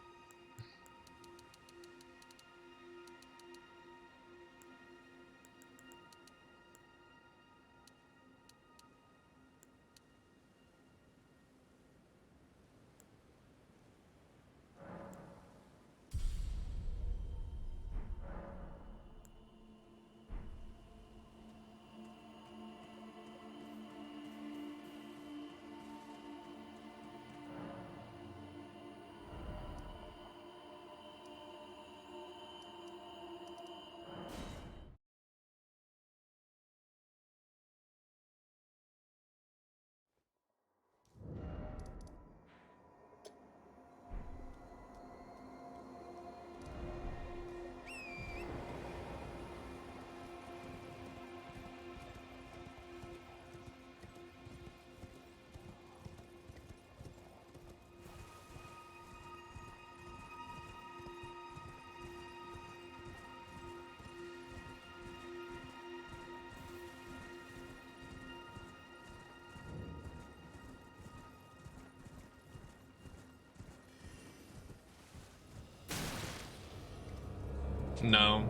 No.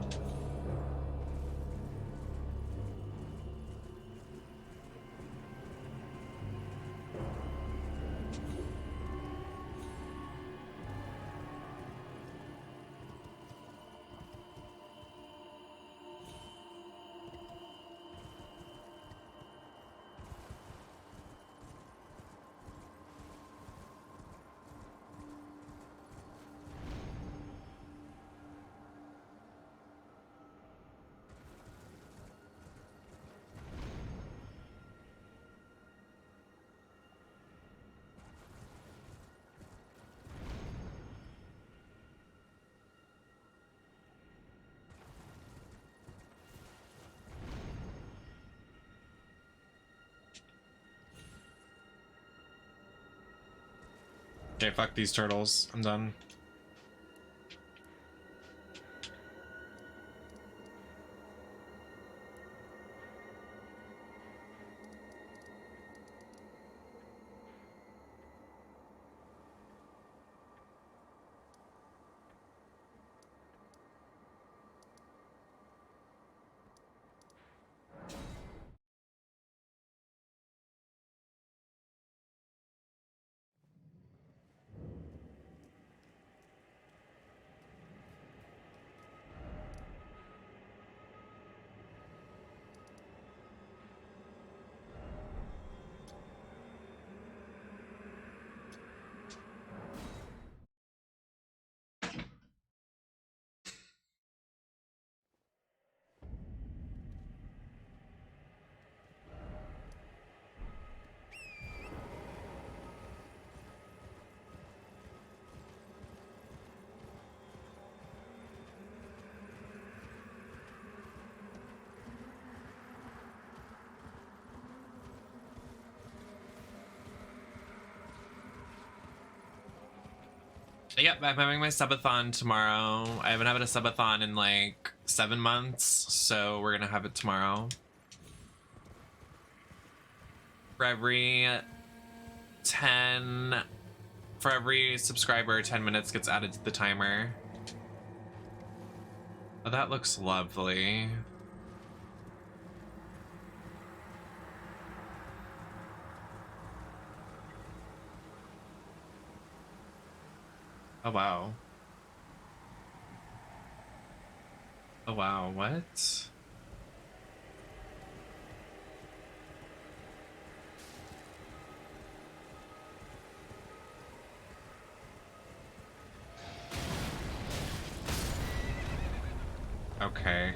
Okay, fuck these turtles. I'm done. Yep, I'm having my subathon tomorrow. I haven't had a subathon in like 7 months, so we're gonna have it tomorrow. For every 10, for every subscriber, 10 minutes gets added to the timer. Oh, that looks lovely. Oh, wow. Oh, wow, what? Okay.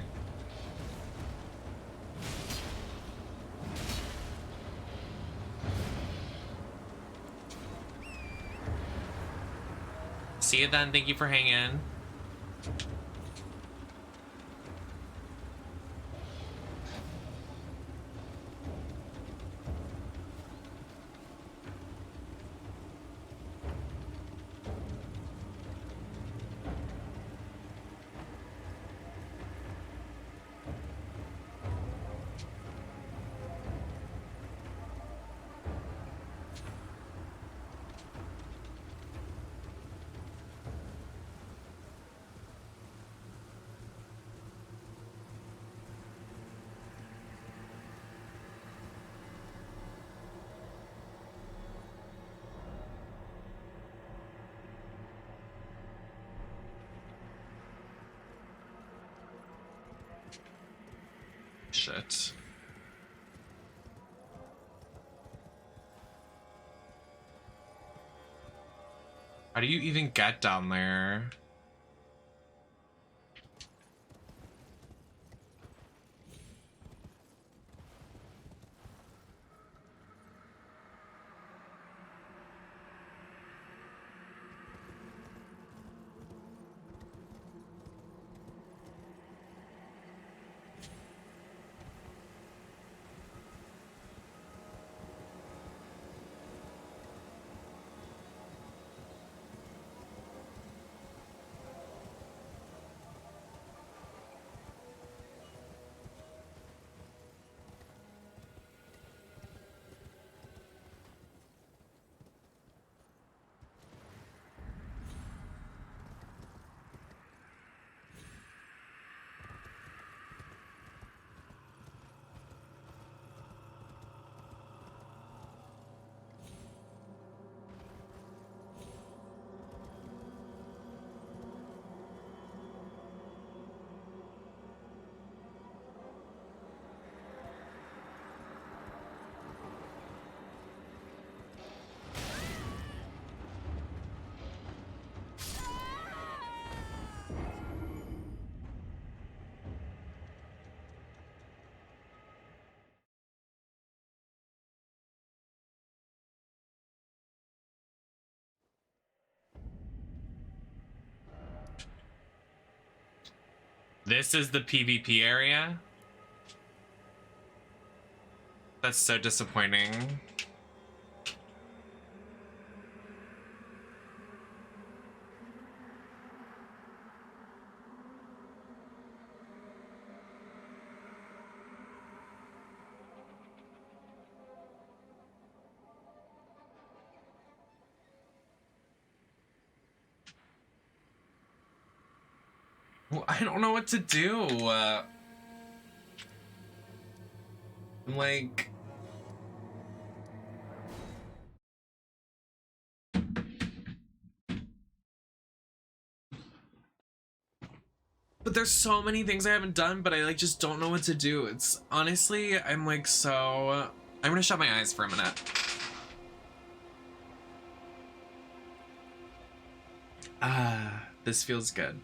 See you then. Thank you for hanging. Shit. How do you even get down there? This is the PvP area? That's so disappointing. Well, I don't know what to do. Like... But there's so many things I haven't done, but I like just don't know what to do. It's honestly, I'm like so... I'm gonna shut my eyes for a minute. Ah, this feels good.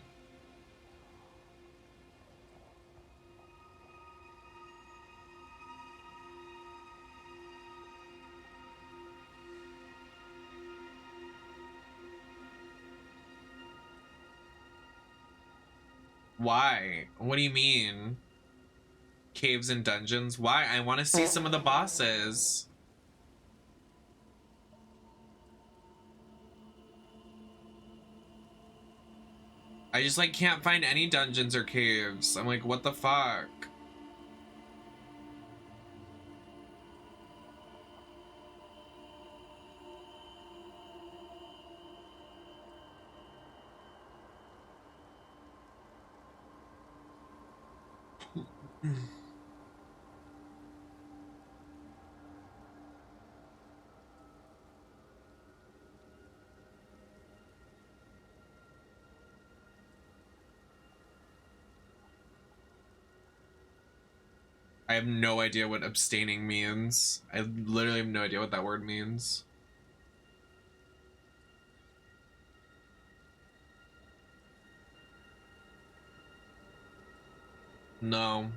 Why? What do you mean? Caves and dungeons? Why? I want to see some of the bosses. I just like can't find any dungeons or caves. I'm like, what the fuck? I have no idea what abstaining means. I literally have no idea what that word means. No.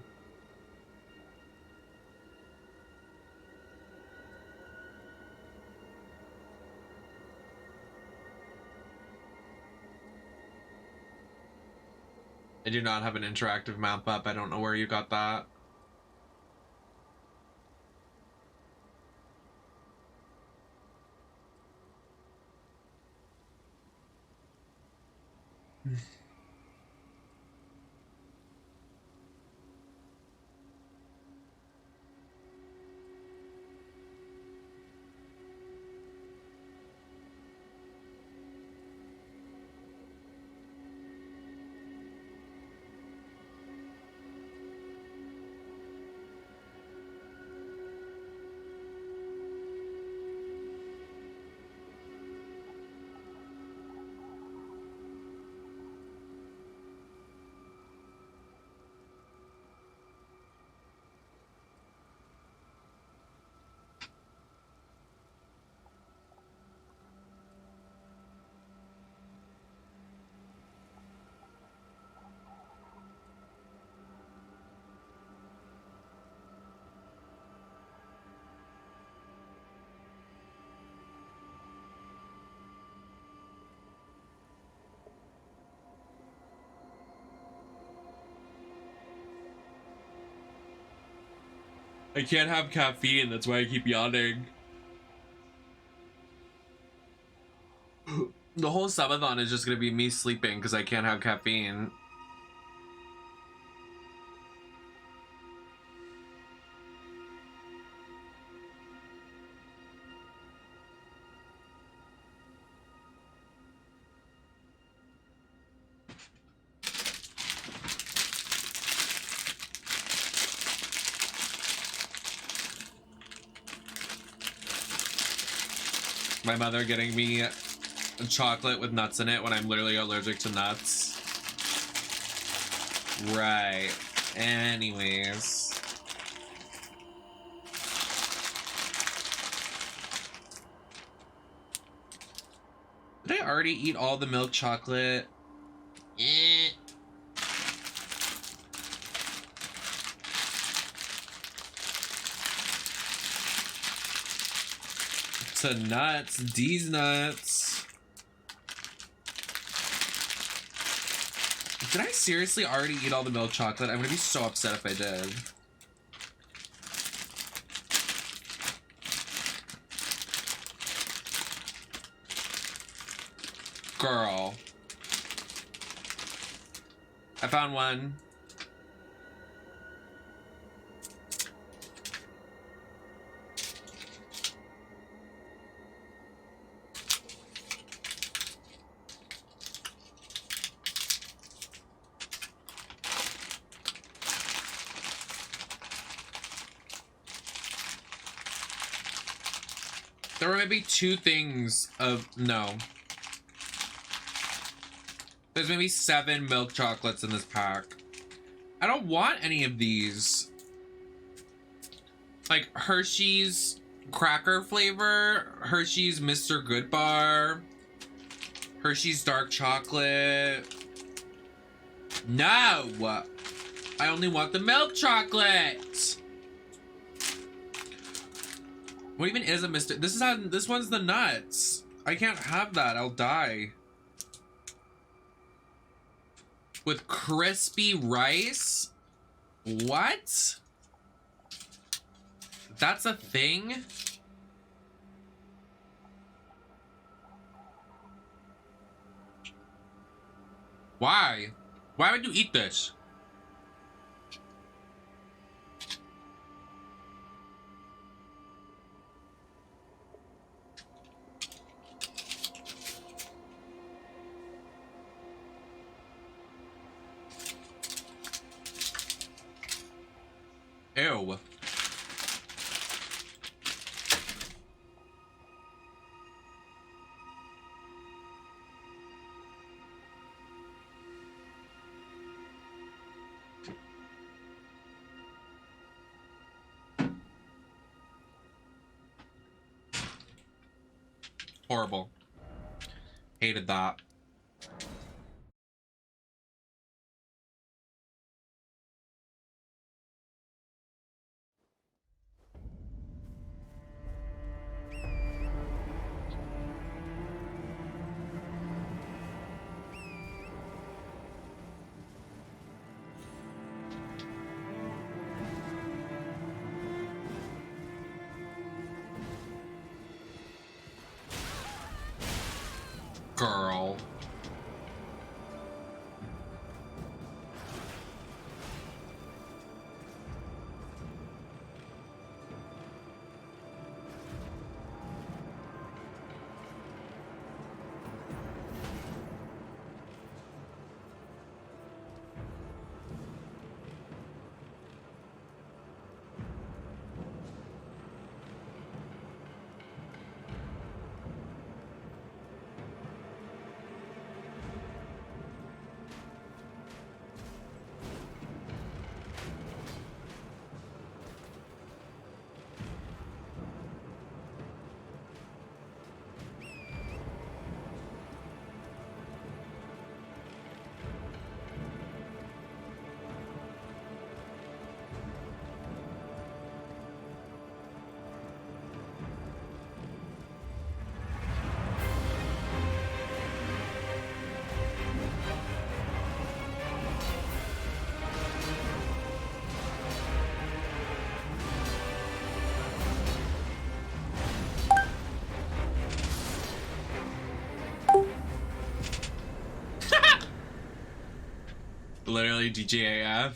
I do not have an interactive map up. I don't know where you got that. I can't have caffeine, that's why I keep yawning. The whole subathon is just gonna be me sleeping because I can't have caffeine. My mother getting me chocolate with nuts in it when I'm literally allergic to nuts. Right. Anyways. Did I already eat all the milk chocolate? Eh. To nuts, these nuts. Did I seriously already eat all the milk chocolate? I'm gonna be so upset if I did. Girl. I found one. There were maybe 2 things of, no. There's maybe 7 milk chocolates in this pack. I don't want any of these. Like Hershey's cracker flavor, Hershey's Mr. Good Bar, Hershey's dark chocolate. No! I only want the milk chocolate. What even is a Mr. This one's the nuts. I can't have that. I'll die. With crispy rice? What? That's a thing? Why? Why would you eat this? Ew. Horrible. Hated that. Girl. Literally DJAF.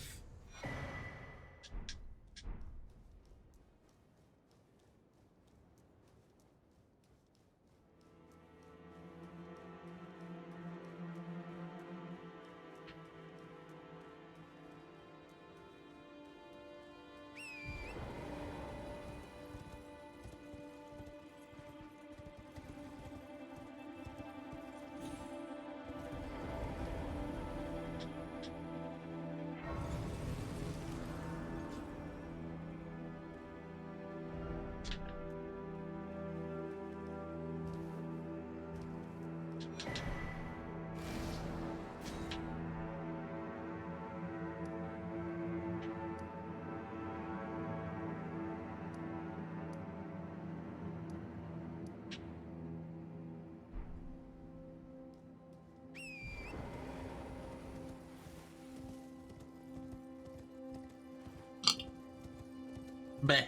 Bleh.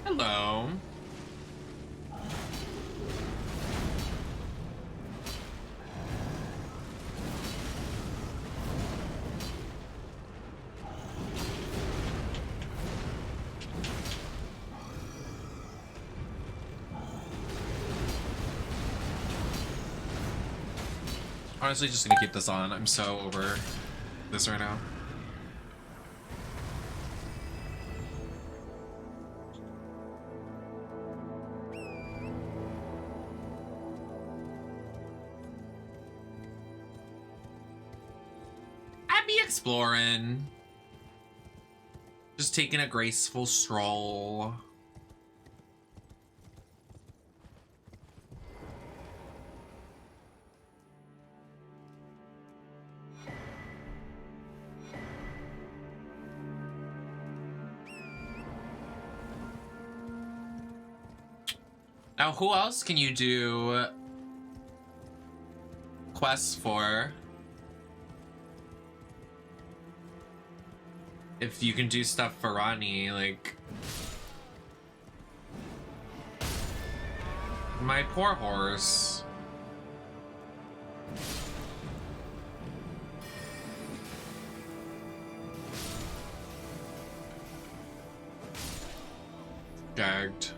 Hello. Honestly, just gonna keep this on. I'm so over this right now. I'd be exploring. Just taking a graceful stroll. Now, who else can you do quests for? If you can do stuff for Rani, like... My poor horse. Gagged.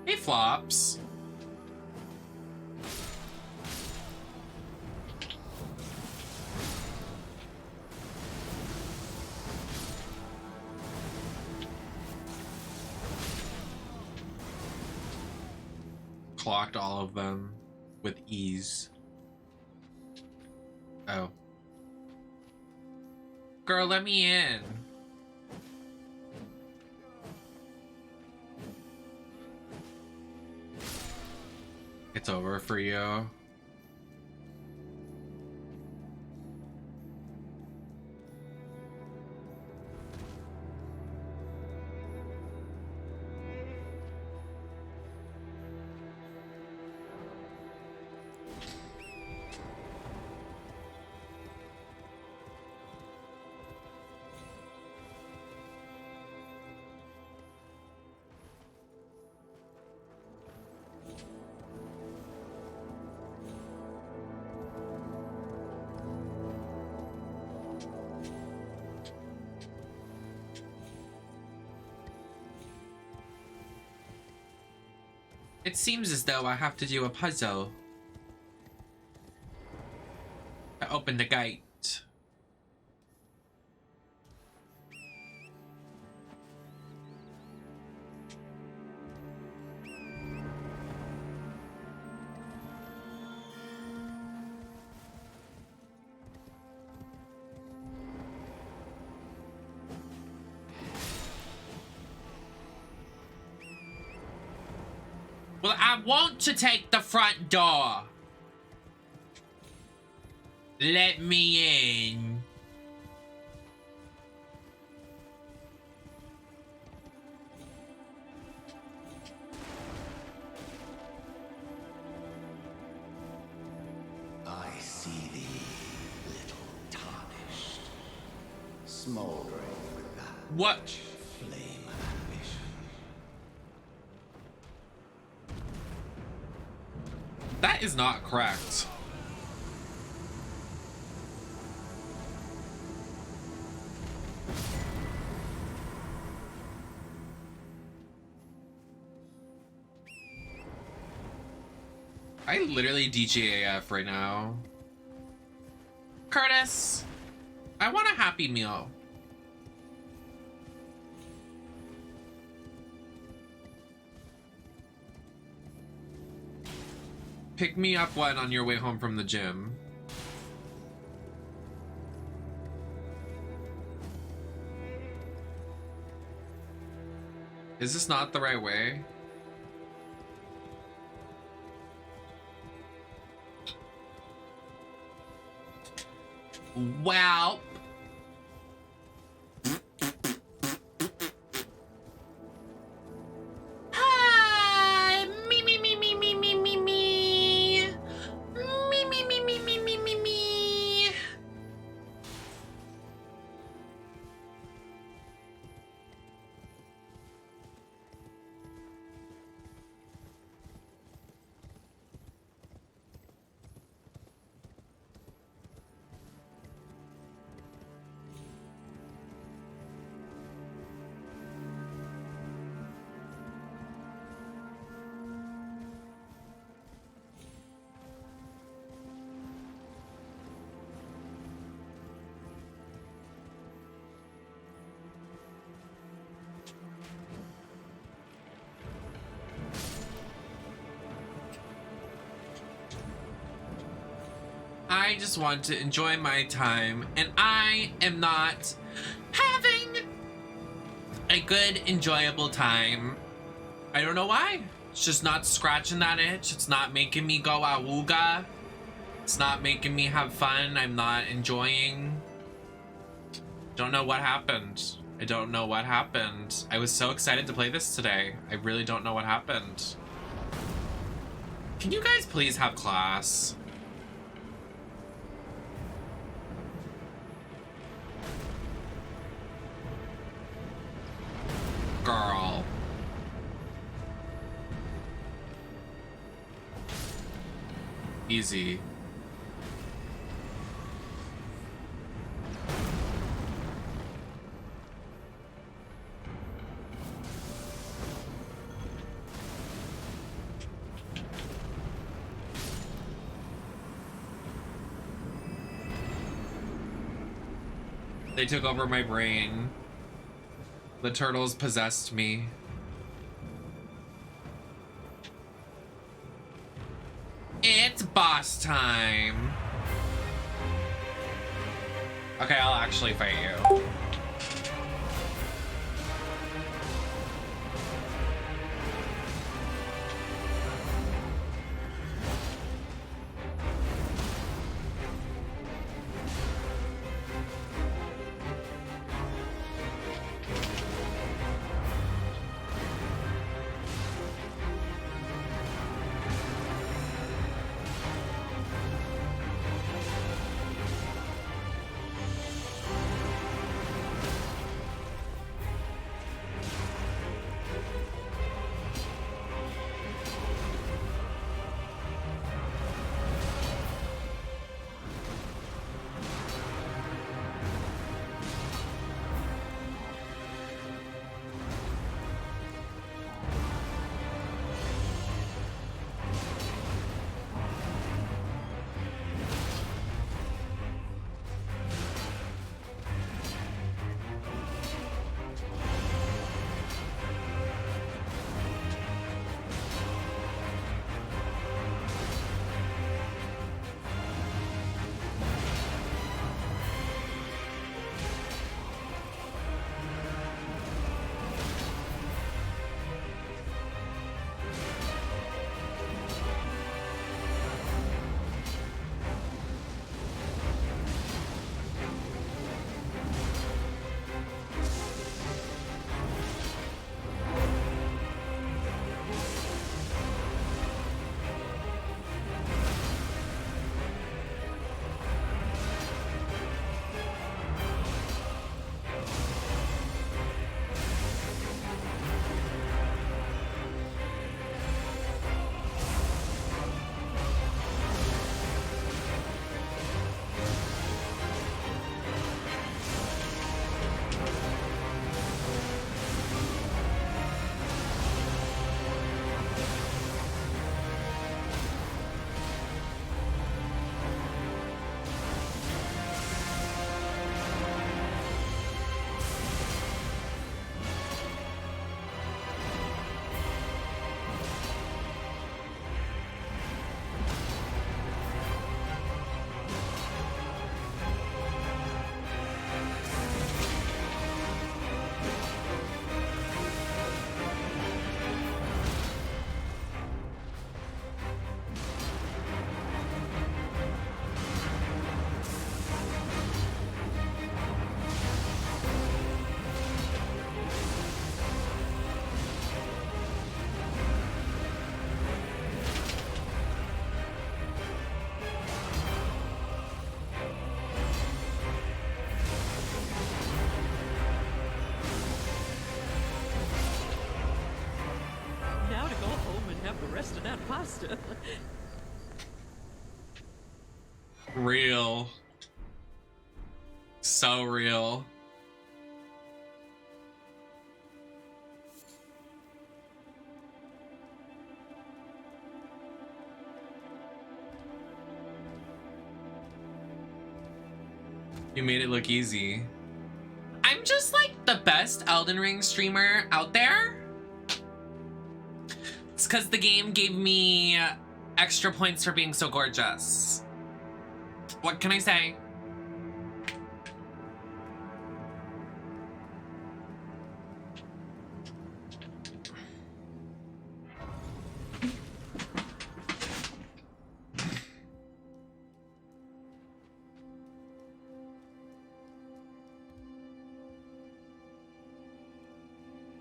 Hey, Flops. Clocked all of them with ease. Oh. Girl, let me in. It's over for you. It seems as though I have to do a puzzle to open the gate. Well, I want to take the front door. Let me in. I see thee, little tarnished, smoldering with that What? flame of ambition. That is not correct. I literally DJAF right now. Curtis, I want a Happy Meal. Pick me up one on your way home from the gym. Is this not the right way? Well. Hi. Me me me me me me me me. Me me me me me me me me. I just want to enjoy my time, and I am not having a good, enjoyable time. I don't know why. It's just not scratching that itch. It's not making me go awooga. It's not making me have fun. I'm not enjoying. Don't know what happened. I don't know what happened. I was so excited to play this today. I really don't know what happened. Can you guys please have class? Girl. Easy. They took over my brain. The turtles possessed me. It's boss time. Okay, I'll actually fight you. rest of that pasta. Real. So real. You made it look easy. I'm just like the best Elden Ring streamer out there. It's because the game gave me extra points for being so gorgeous. What can I say?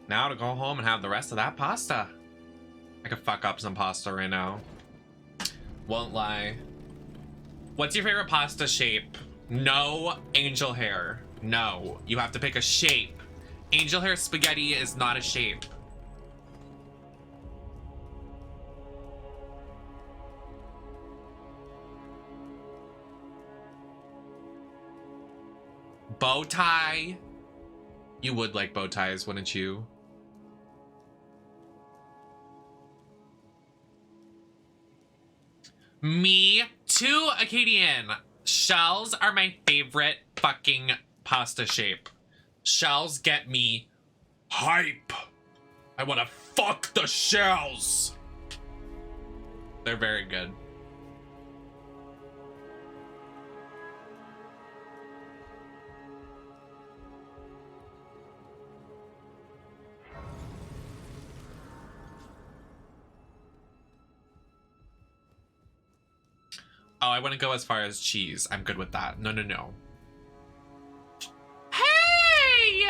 Now to go home and have the rest of that pasta. I could fuck up some pasta right now. Won't lie. What's your favorite pasta shape? No angel hair. No, you have to pick a shape. Angel hair spaghetti is not a shape. Bow tie. You would like bow ties, wouldn't you? Me too, Acadian. Shells are my favorite fucking pasta shape. Shells get me hype. I want to fuck the shells. They're very good. Oh, I wouldn't go as far as cheese. I'm good with that. No, no, no. Hey!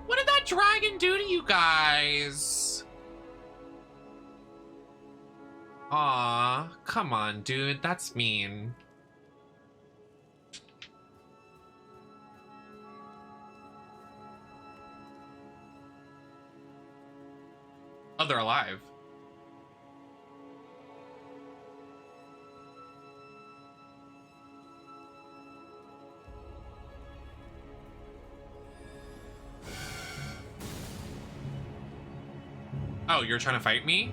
What did that dragon do to you guys? Aw, come on, dude. That's mean. Oh, they're alive. Oh, you're trying to fight me?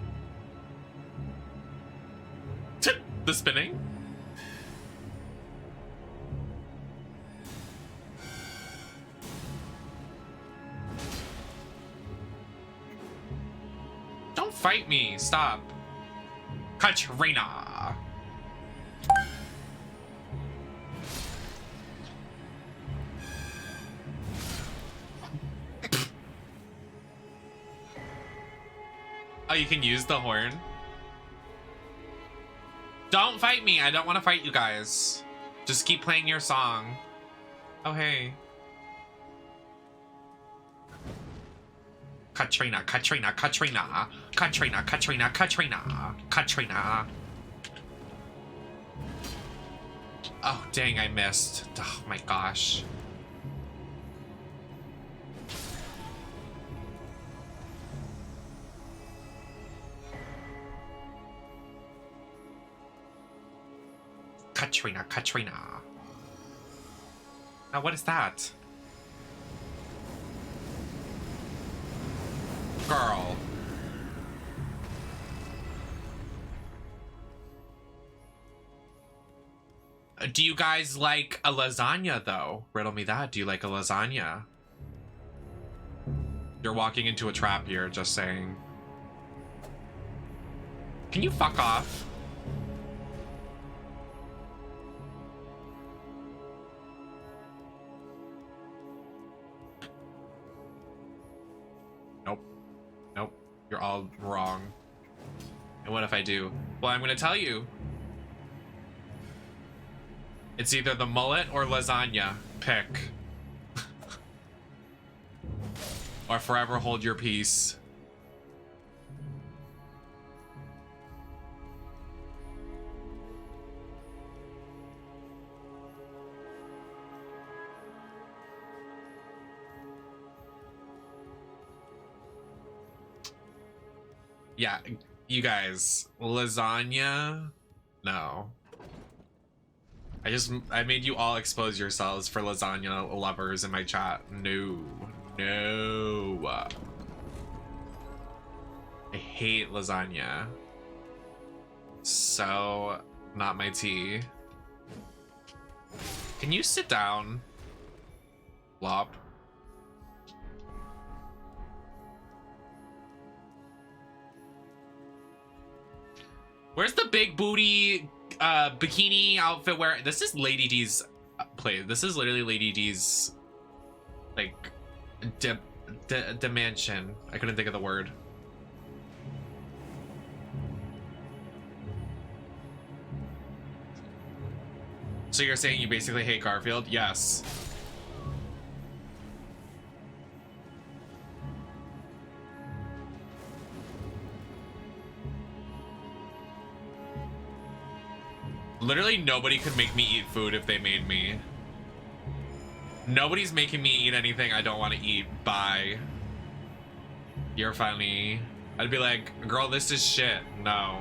The spinning? Don't fight me. Stop. Katrina. Oh, you can use the horn? Don't fight me. I don't want to fight you guys. Just keep playing your song. Oh, hey. Katrina, Katrina, Katrina. Katrina, Katrina, Katrina. Katrina. Oh, dang, I missed. Oh, my gosh. Katrina, Katrina. Now, what is that? Girl. Do you guys like a lasagna, though? Riddle me that. Do you like a lasagna? You're walking into a trap here, just saying. Can you fuck off? Nope, you're all wrong. And what if I do? Well, I'm gonna tell you. It's either the mullet or lasagna. Pick. Or forever hold your peace. Yeah, you guys, lasagna? No. I made you all expose yourselves for lasagna lovers in my chat. No. No. I hate lasagna. So, not my tea. Can you sit down? Lop. Where's the big booty bikini outfit wear. This is Lady D's play. This is literally Lady D's like dimension. I couldn't think of the word. So you're saying you basically hate Garfield? Yes. Literally nobody could make me eat food if they made me. Nobody's making me eat anything I don't want to eat. Bye. You're funny. I'd be like, girl, this is shit. No.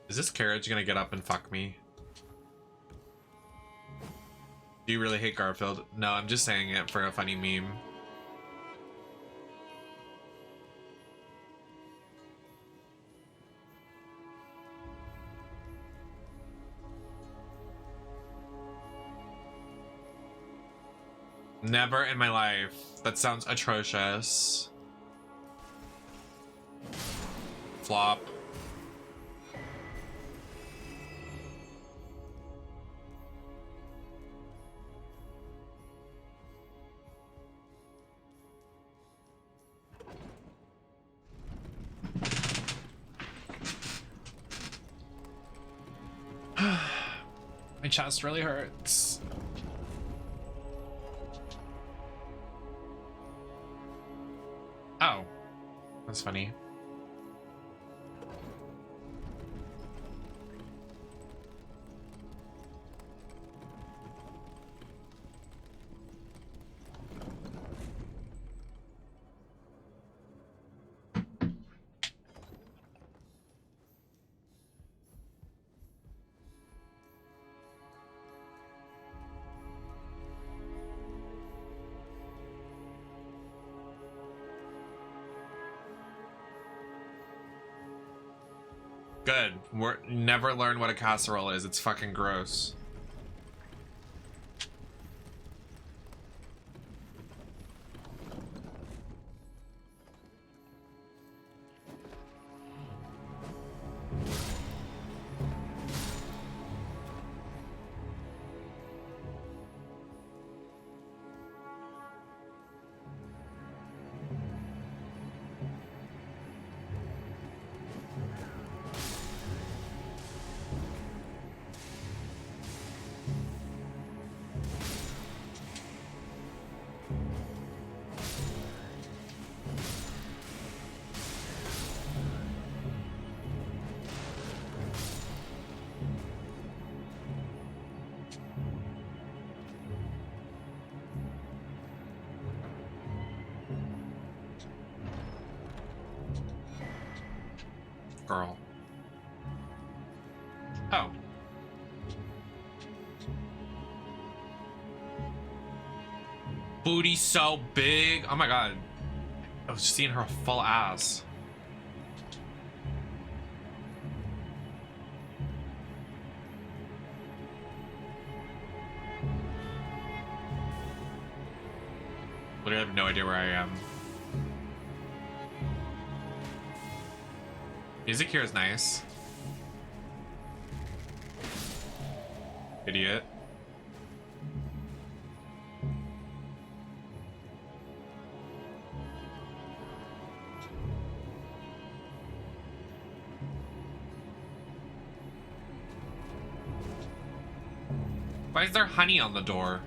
Is this carriage gonna get up and fuck me? Do you really hate Garfield? No, I'm just saying it for a funny meme. Never in my life. That sounds atrocious. Flop. My chest really hurts. Oh, that's funny. Good. We're never learn what a casserole is. It's fucking gross. Girl. Oh. Booty so big. Oh my god. I was just seeing her full ass. Literally have no idea where I am. Music here is nice. Idiot. Why is there honey on the door?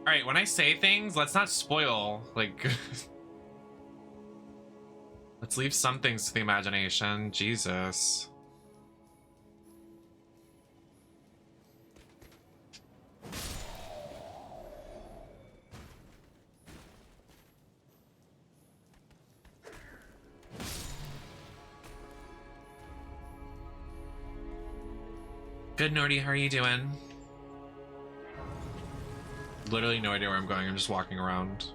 Alright, when I say things, let's not spoil. Like, Let's leave some things to the imagination. Jesus. Good, Nordy. How are you doing? Literally no idea where I'm going. I'm just walking around.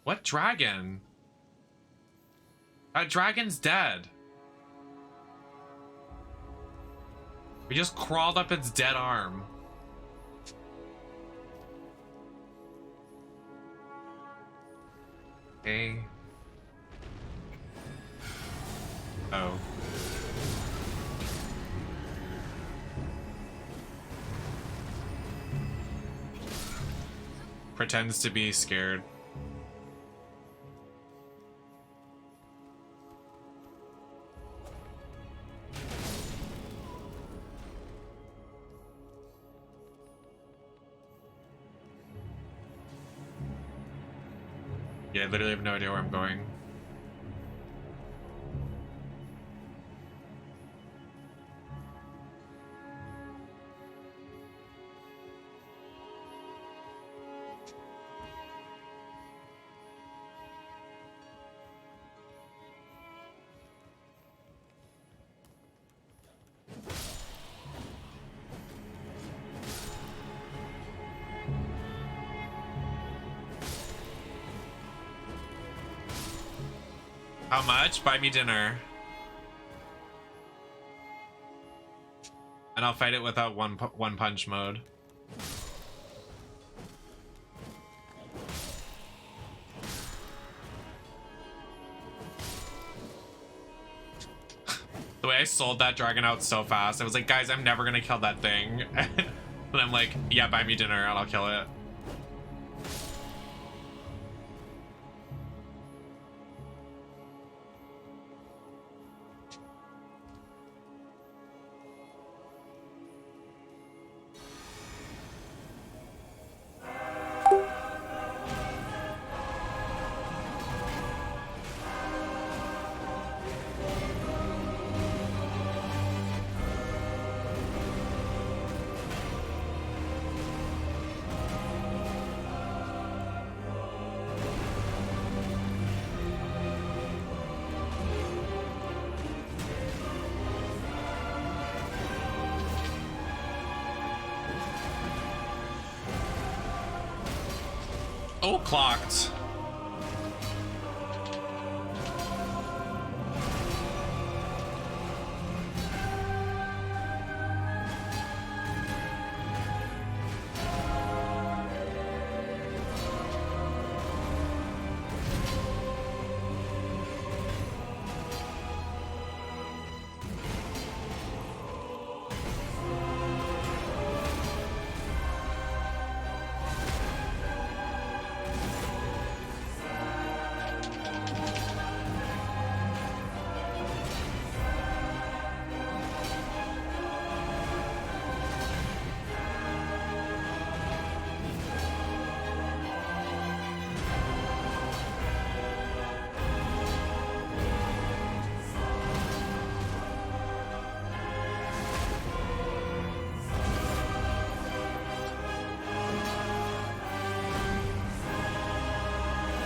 What dragon? That dragon's dead. We just crawled up its dead arm. Hey. Oh. Pretends to be scared. Yeah, I literally have no idea where I'm going. How much? Buy me dinner. And I'll fight it without one punch mode. The way I sold that dragon out so fast, I was like, guys, I'm never gonna kill that thing. And I'm like, yeah, buy me dinner and I'll kill it. Oh, clocked.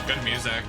Good music.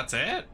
That's it?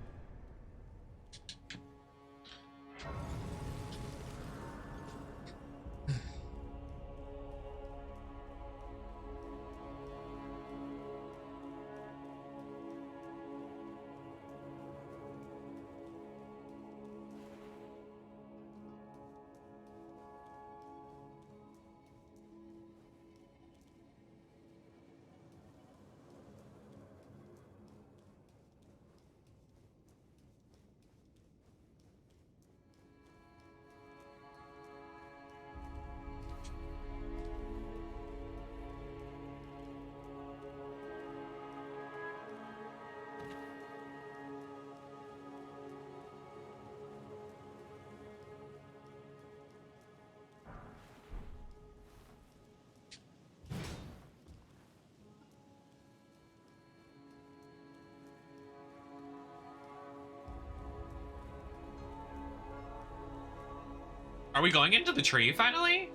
Are we going into the tree finally?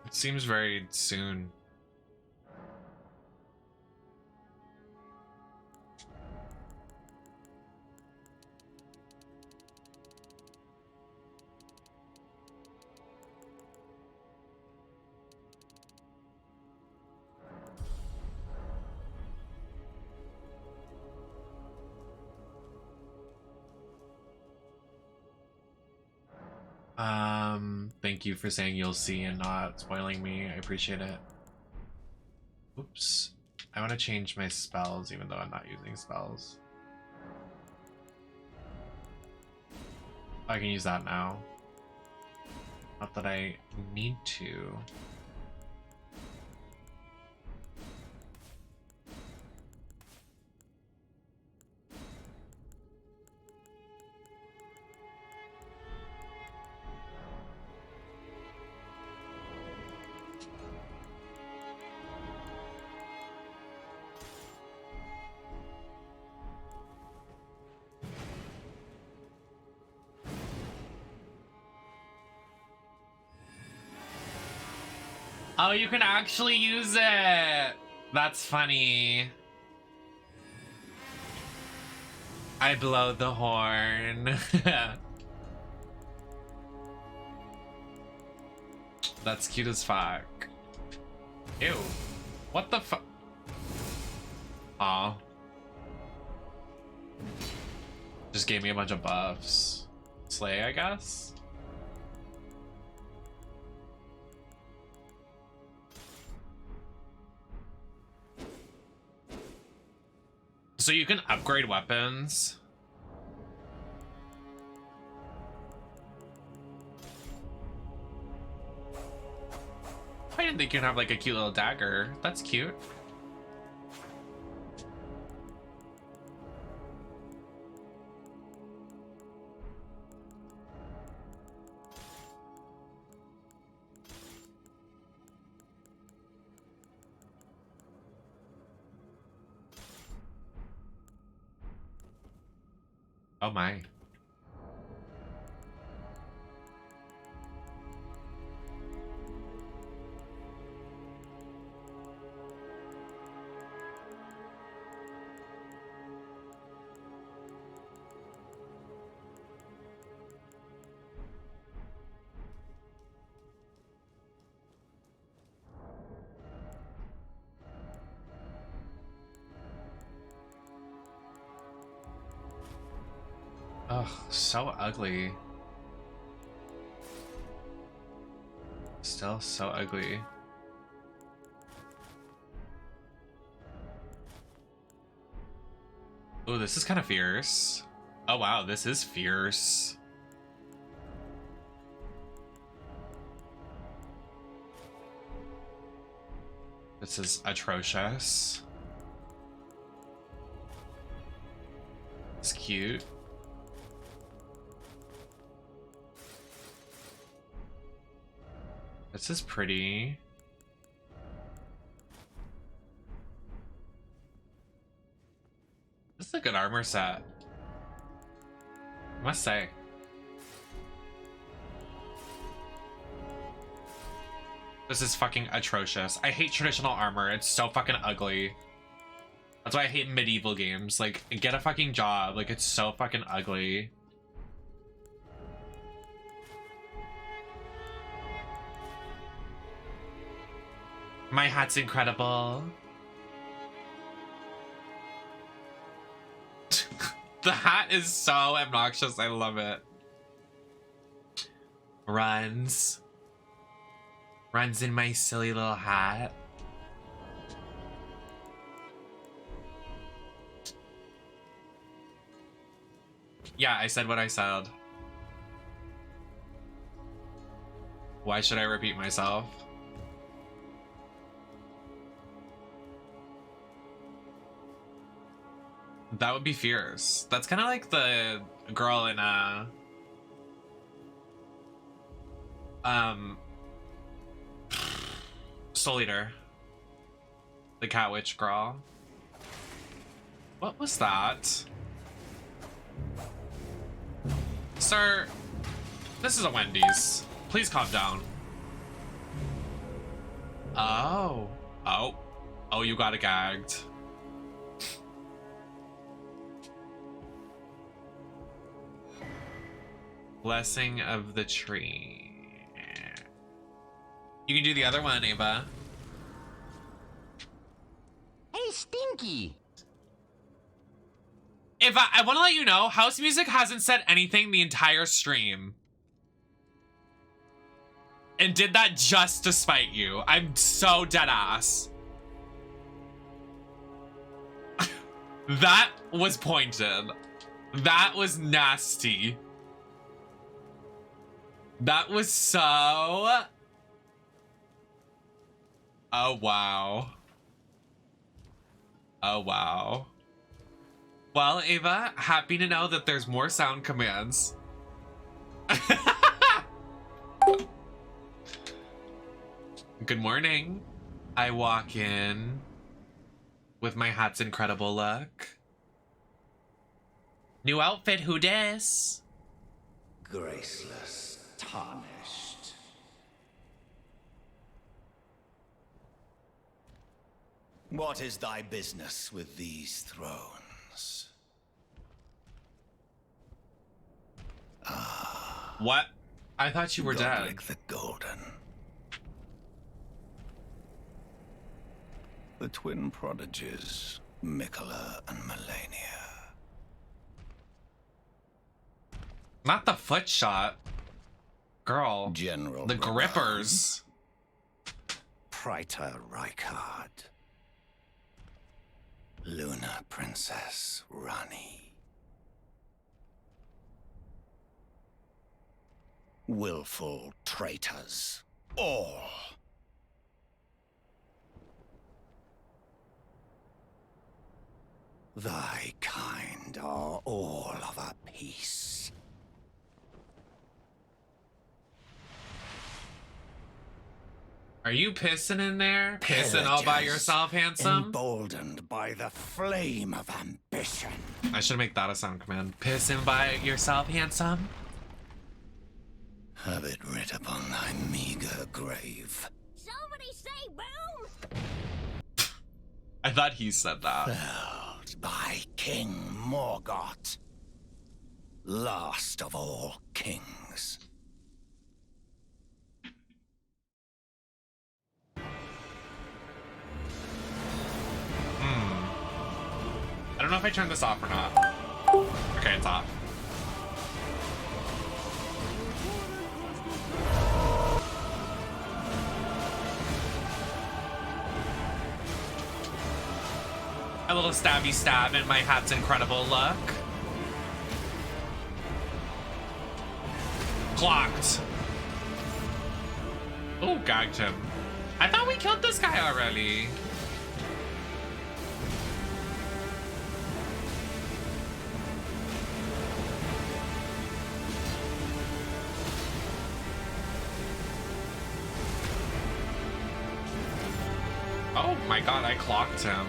It seems very soon. Thank you for saying you'll see and not spoiling me. I appreciate it. Oops. I want to change my spells even though I'm not using spells. I can use that now. Not that I need to. Oh, you can actually use it! That's funny. I blow the horn. That's cute as fuck. Ew. What the fuck? Aw. Just gave me a bunch of buffs. Slay, I guess? So you can upgrade weapons. I didn't think you'd have like a cute little dagger. That's cute. Oh my. Ugh, so ugly. Still so ugly. Oh, this is kind of fierce. Oh wow, this is fierce. This is atrocious. It's cute. This is pretty. This is a good armor set, I must say. This is fucking atrocious. I hate traditional armor. It's so fucking ugly. That's why I hate medieval games. Like, get a fucking job. Like, it's so fucking ugly. My hat's incredible. The hat is so obnoxious. I love it. Runs in my silly little hat. Yeah, I said what I said. Why should I repeat myself? That would be fierce. That's kind of like the girl in Soul Eater. The cat witch girl. What was that? Sir, this is a Wendy's. Please calm down. Oh, you got it gagged. Blessing of the tree. You can do the other one, Ava. Hey, Stinky! Ava, I want to let you know, house music hasn't said anything the entire stream. And did that just to spite you. I'm so dead ass. That was pointed. That was nasty. That was so... Oh, wow. Oh, wow. Well, Ava, happy to know that there's more sound commands. Good morning. I walk in with my hat's incredible look. New outfit, who dis? Graceless, tarnished. What is thy business with these thrones? What? I thought you were dead. Godric the Golden. The twin prodigies, Mikola and Melania. Not the foot shot. Girl. General the Rodan. grippers. Praetor Rykard. Luna Princess Rani. Willful traitors, all. Thy kind are all of a piece. Are you pissing in there? Pissing all by yourself, handsome? Emboldened by the flame of ambition. I should make that a sound command. Pissing by yourself, handsome? Have it writ upon thy meager grave. Somebody say boom! I thought he said that. Felled by King Morgoth, last of all kings. I don't know if I turned this off or not. Okay, it's off. A little stabby stab in my hat's incredible look. Clocked. Oh, gagged him. I thought we killed this guy already. Oh my god, I clocked him.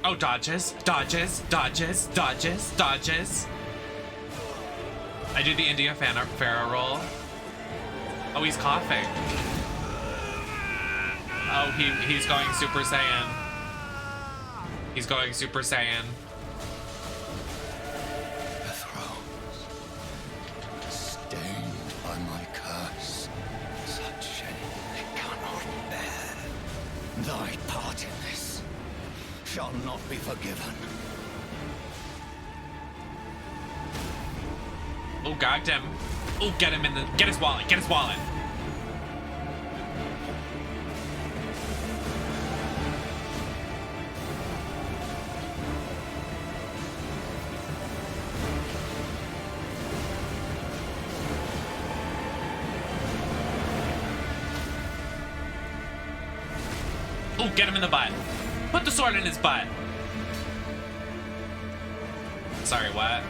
Oh, dodges, dodges, dodges, dodges, dodges. I do the India Farah roll. Oh, he's coughing. Oh, he's going Super Saiyan. He's going Super Saiyan. The thrones, stained by my curse, such shame they cannot bear. Thy part in this shall not be forgiven. Oh, gagged him. Oh, get him in the, get his wallet, get his wallet. Oh, get him in the butt. Put the sword in his butt. Sorry, what?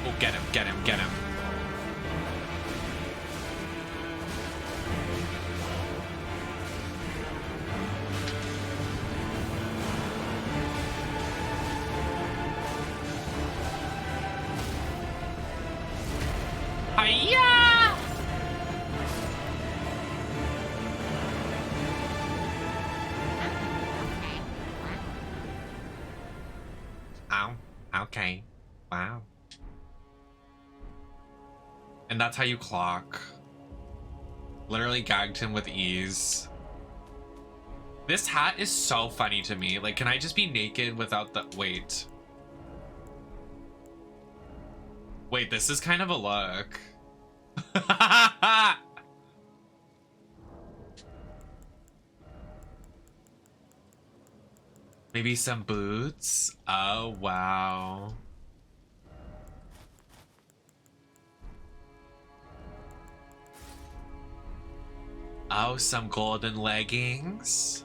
Oh, get him, get him, get him. Hiya! Ow. Okay. Wow. And that's how you clock. Literally gagged him with ease. This hat is so funny to me. Like, can I just be naked without the... Wait. Wait, this is kind of a look. Maybe some boots? Oh, wow. Oh, some golden leggings.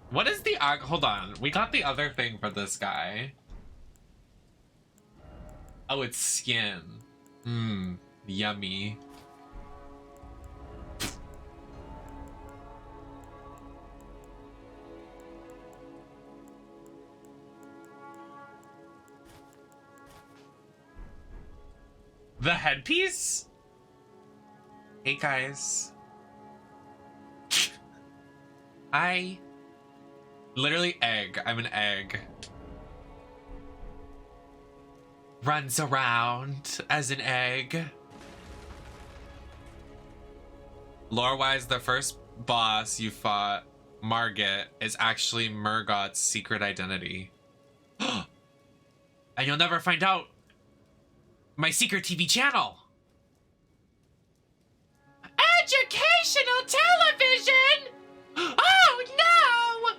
What is the... Hold on. We got the other thing for this guy. Oh, it's skin. Mmm. Yummy. The headpiece? Hey guys. I literally egg. I'm an egg. Runs around as an egg. Lore-wise, the first boss you fought, Margit, is actually Murgot's secret identity. And you'll never find out my secret TV channel. Educational television? Oh no!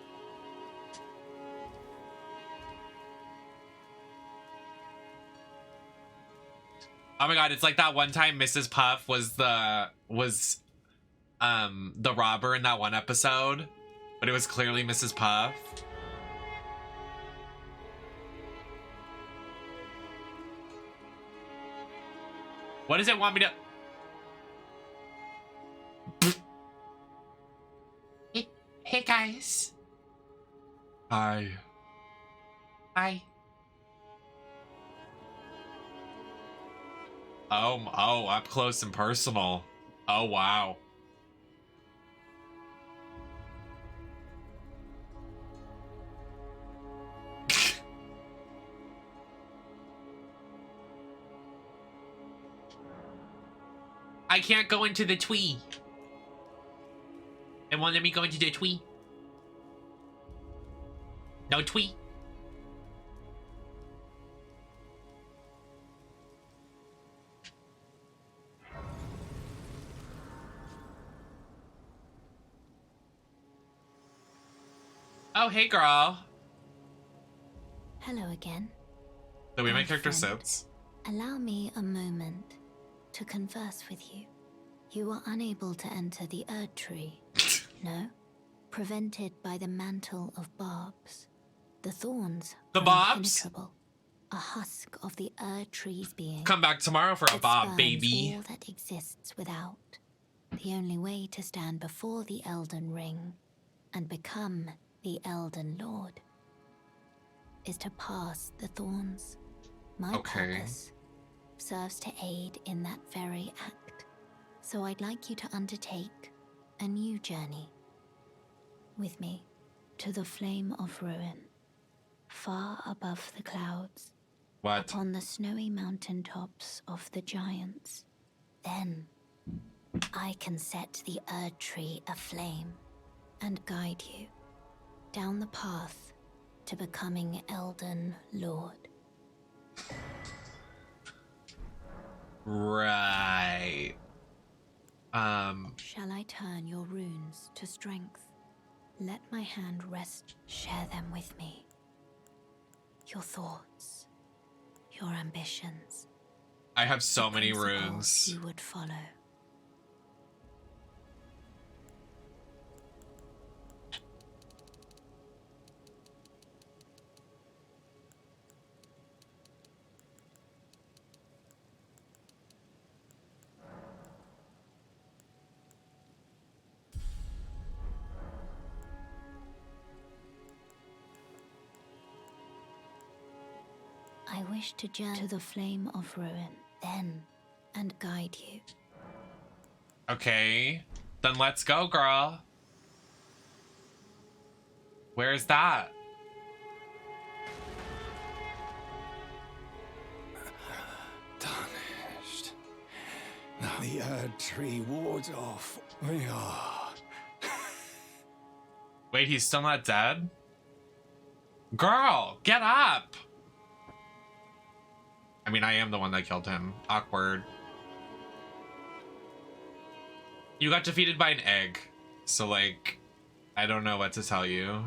Oh my god, it's like that one time Mrs. Puff was the robber in that one episode, but it was clearly Mrs. Puff. What does it want me to... Hey guys. Hi. Hi. Oh, up close and personal. Oh, wow. I can't go into the twee. It won't let me go into the twee. No twee. Oh, hey, girl. Hello again. The way my My character friend. sits. Allow me a moment to converse with you. You are unable to enter the Erd Tree. No? Prevented by the mantle of barbs. The thorns The are barbs? impenetrable. A husk of the Erd Tree's being. Come back tomorrow for a It bob, spurns baby. all that exists without. The only way to stand before the Elden Ring and become the Elden Lord. is to pass the thorns. My purpose serves to aid in that very act. So I'd like you to undertake a new journey with me to the Flame of Ruin, far above the clouds. What? Upon the snowy mountain tops of the giants. Then I can set the Erd Tree aflame and guide you down the path to becoming Elden Lord. Right. Shall I turn your runes to strength? Let my hand rest. Share them with me. Your thoughts, your ambitions. I have so many principles runes. You would follow. I wish to journey to the Flame of Ruin, then, and guide you. Okay, then let's go, girl. Where's that? Tarnished. Now the Erd Tree wards off. We are. Wait, he's still not dead? Girl, get up! I mean, I am the one that killed him. Awkward. You got defeated by an egg. So, like, I don't know what to tell you.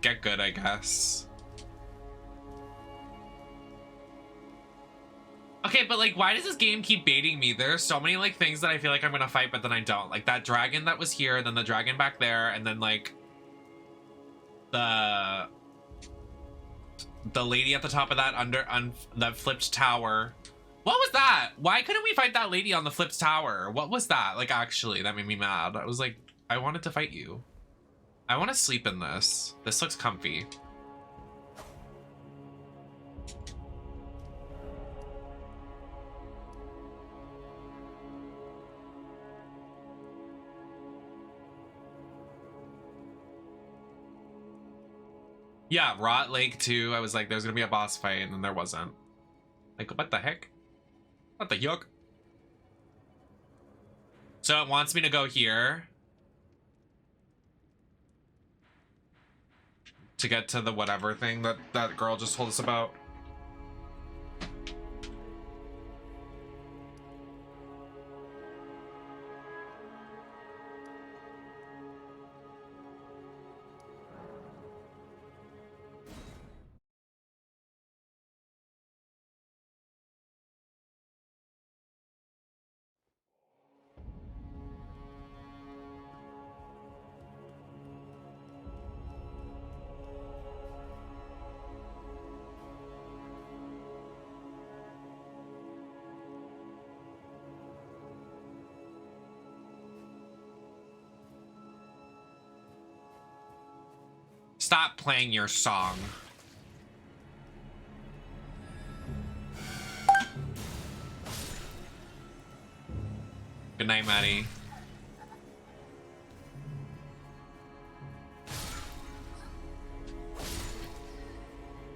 Get good, I guess. Okay, but, like, why does this game keep baiting me? There are so many, like, things that I feel like I'm gonna fight, but then I don't. Like, that dragon that was here, then the dragon back there, and then, like, the lady at the top of that that flipped tower. What was that? Why couldn't we fight that lady on the flipped tower? What was that? Like, actually, that made me mad. I was like, I wanted to fight you. I want to sleep in this. This looks comfy. Yeah, Rot Lake 2, I was like, there's gonna be a boss fight, and then there wasn't. Like, what the heck? What the yuck? So it wants me to go here. To get to the whatever thing that that girl just told us about. Stop playing your song. Good night, Maddie.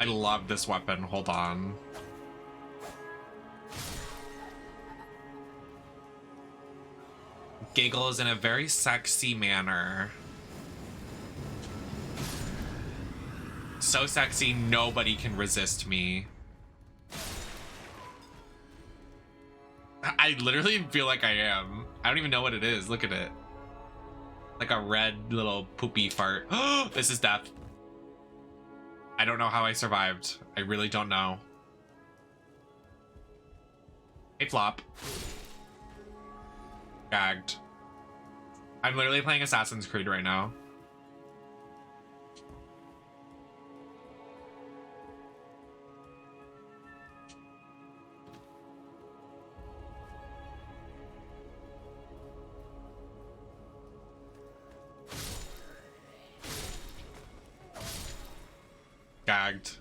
I love this weapon. Hold on. Giggles in a very sexy manner. So sexy, nobody can resist me. I literally feel like I am. I don't even know what it is. Look at it. Like a red little poopy fart. This is death. I don't know how I survived. I really don't know. Hey, Flop. Gagged. I'm literally playing Assassin's Creed right now. Gagged.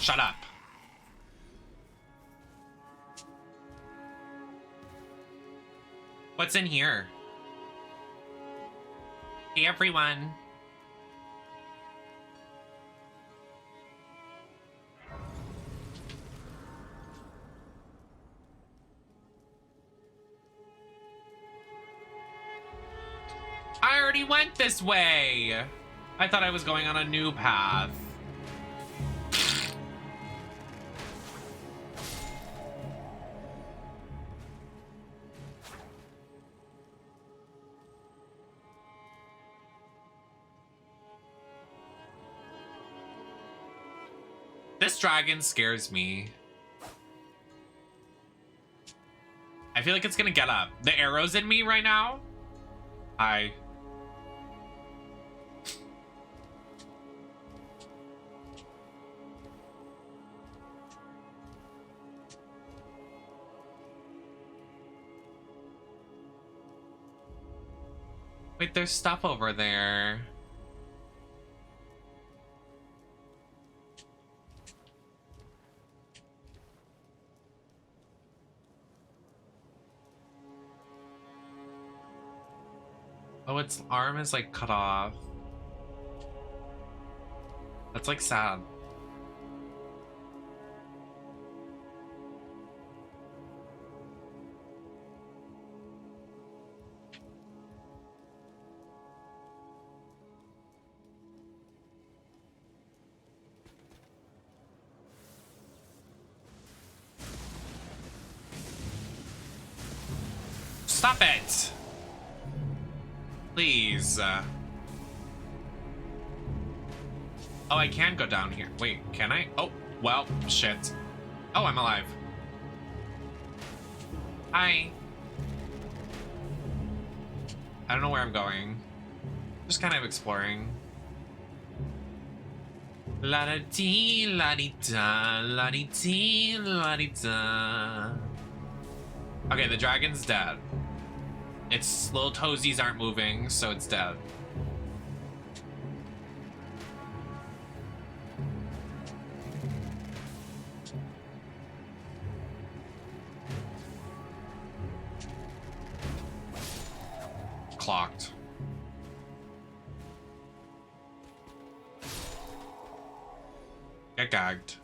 Shut up. What's in here? Hey, everyone. I already went this way. I thought I was going on a new path. This dragon scares me. I feel like it's gonna get up. The arrow's in me right now. Hi. Wait, there's stuff over there. Oh, its arm is like cut off. That's like sad. Stop it! Please. Oh, I can go down here. Wait, can I? Oh, well, shit. Oh, I'm alive. Hi. I don't know where I'm going. Just kind of exploring. La-da-dee, la-dee-da, la-dee-dee, la-dee-da. Okay, the dragon's dead. Its little toesies aren't moving, so it's dead. Clocked. Get gagged.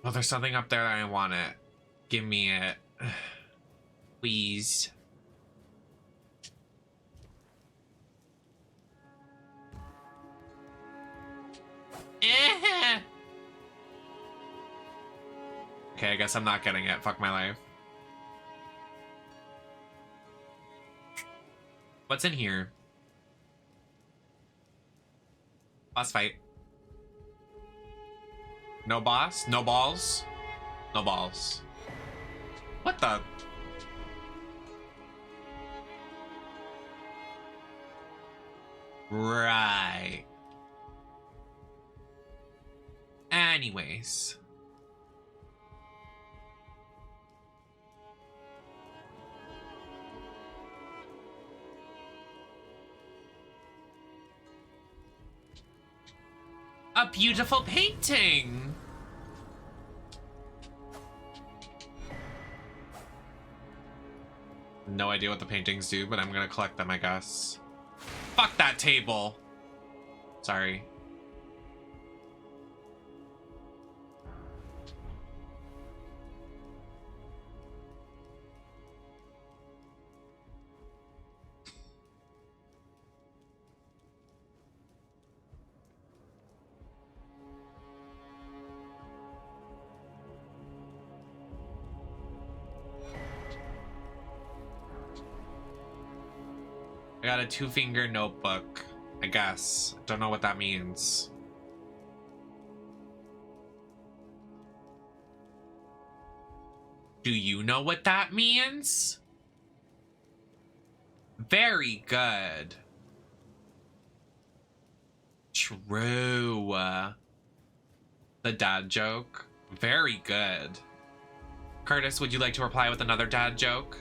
Oh, there's something up there that I want it. Give me it. Please. Okay, I guess I'm not getting it. Fuck my life. What's in here? Boss fight. No boss? No balls? No balls. What the? Right. Anyways. A beautiful painting. No idea what the paintings do, but I'm gonna collect them, I guess. Fuck that table. Sorry. I got a 2-finger notebook, I guess. Don't know what that means. Do you know what that means? Very good. True. The dad joke. Very good. Curtis, would you like to reply with another dad joke?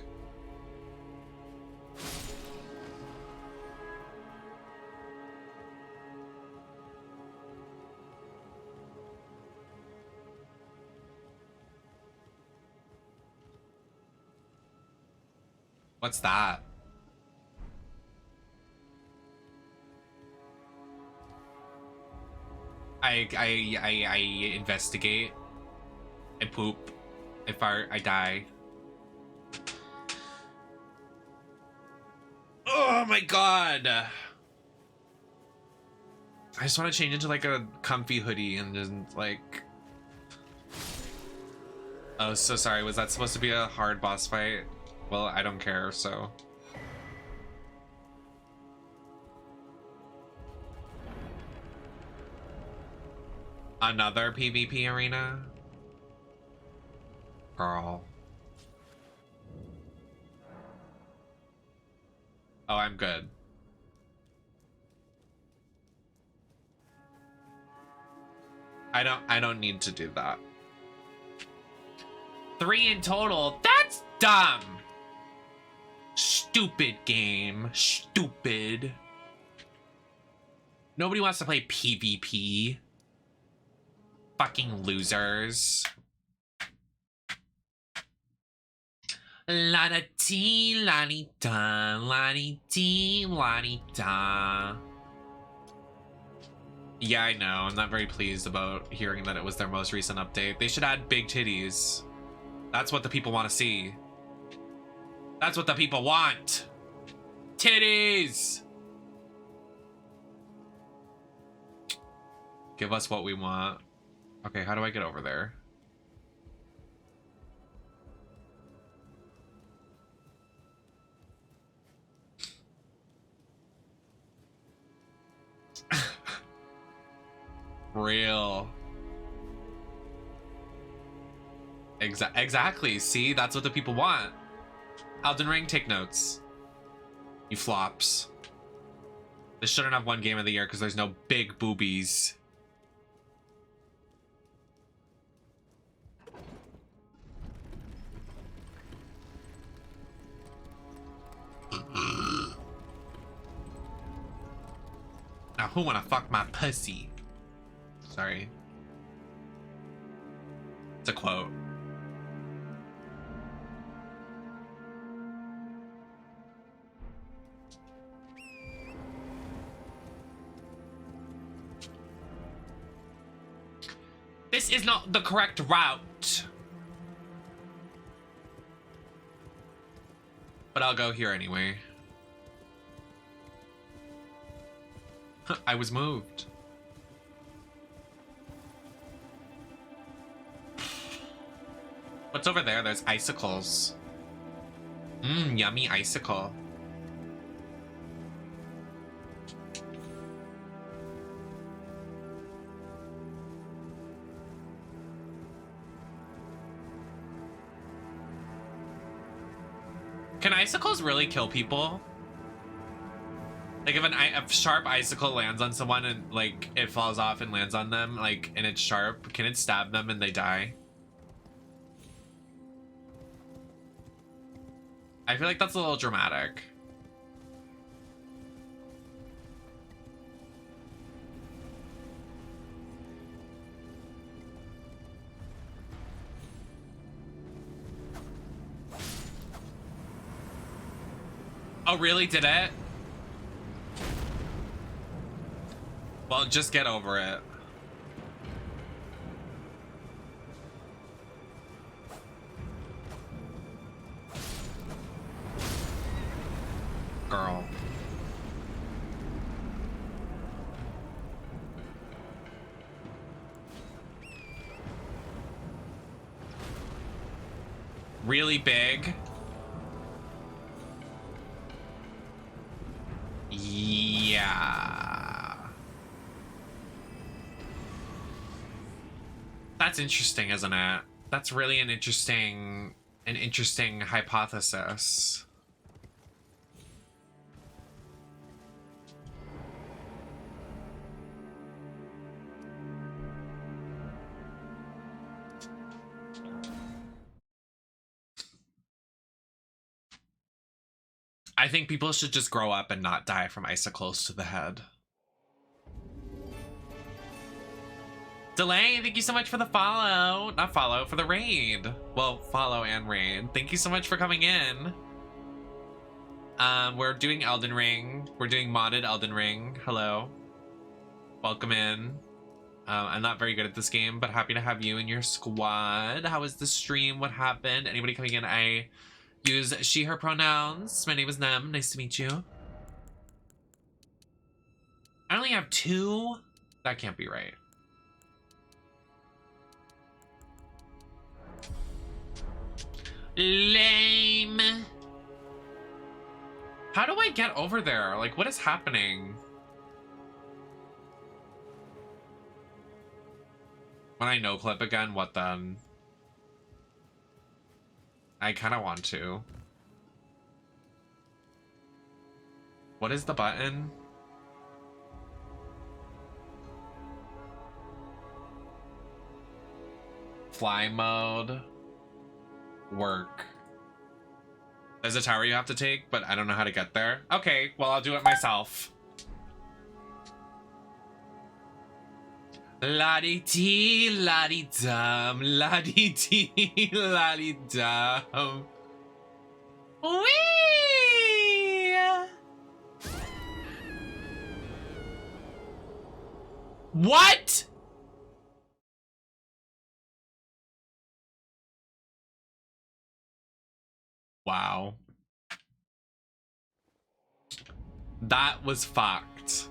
What's that? I investigate. I poop. I fart. I die. Oh my god! I just want to change into like a comfy hoodie and just like... Oh, so sorry. Was that supposed to be a hard boss fight? Well, I don't care, so... Another PvP arena? Girl. Oh, I'm good. I don't need to do that. 3 in total. That's dumb. Stupid game. Stupid. Nobody wants to play PvP. Fucking losers. La da ti la di da la di ti la di da. Yeah, I know. I'm not very pleased about hearing that it was their most recent update. They should add big titties. That's what the people want to see. That's what the people want. Titties. Give us what we want. Okay, how do I get over there? Real. Exactly. See, that's what the people want. Elden Ring, take notes. You flops. This shouldn't have won Game of the Year because there's no big boobies. Now who wanna fuck my pussy? Sorry. It's a quote. This is not the correct route. But I'll go here anyway. I was moved. What's over there? There's icicles. Mmm, yummy icicle. Can icicles really kill people? Like if a sharp icicle lands on someone and like it falls off and lands on them, like, and it's sharp, can it stab them and they die? I feel like that's a little dramatic. Oh, really? Did it? Well, just get over it. Girl. Really big. Yeah. That's interesting, isn't it? That's really an interesting hypothesis. I think people should just grow up and not die from icicles to the head. Delay, thank you so much for the follow. Not follow, for the raid. Well, follow and raid. Thank you so much for coming in. We're doing Elden Ring. We're doing modded Elden Ring. Hello. Welcome in. I'm not very good at this game, but happy to have you in your squad. How was the stream? What happened? Anybody coming in? I use she, her pronouns. My name is Nem. Nice to meet you. I only have 2? That can't be right. Lame. How do I get over there? Like, what is happening? When I no clip again, what then? I kind of want to. What is the button? Fly mode. Work. There's a tower you have to take, but I don't know how to get there. Okay, well, I'll do it myself. La-dee-dee, la-dee-dum, la-dee-dee, la-dee-dum. Whee! What? Wow. That was fucked.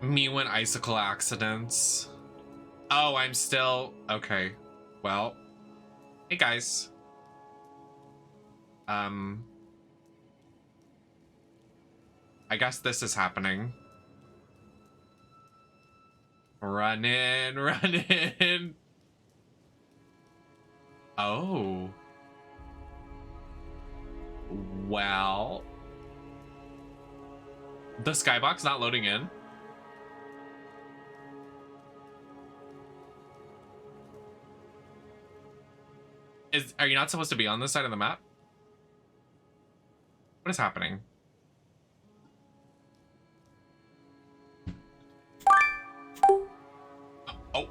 Me when icicle accidents. Oh, I'm still okay. Well, hey guys. I guess this is happening. Run in, run in. Oh. Well. The skybox not loading in? Are you not supposed to be on this side of the map? What is happening? Oh.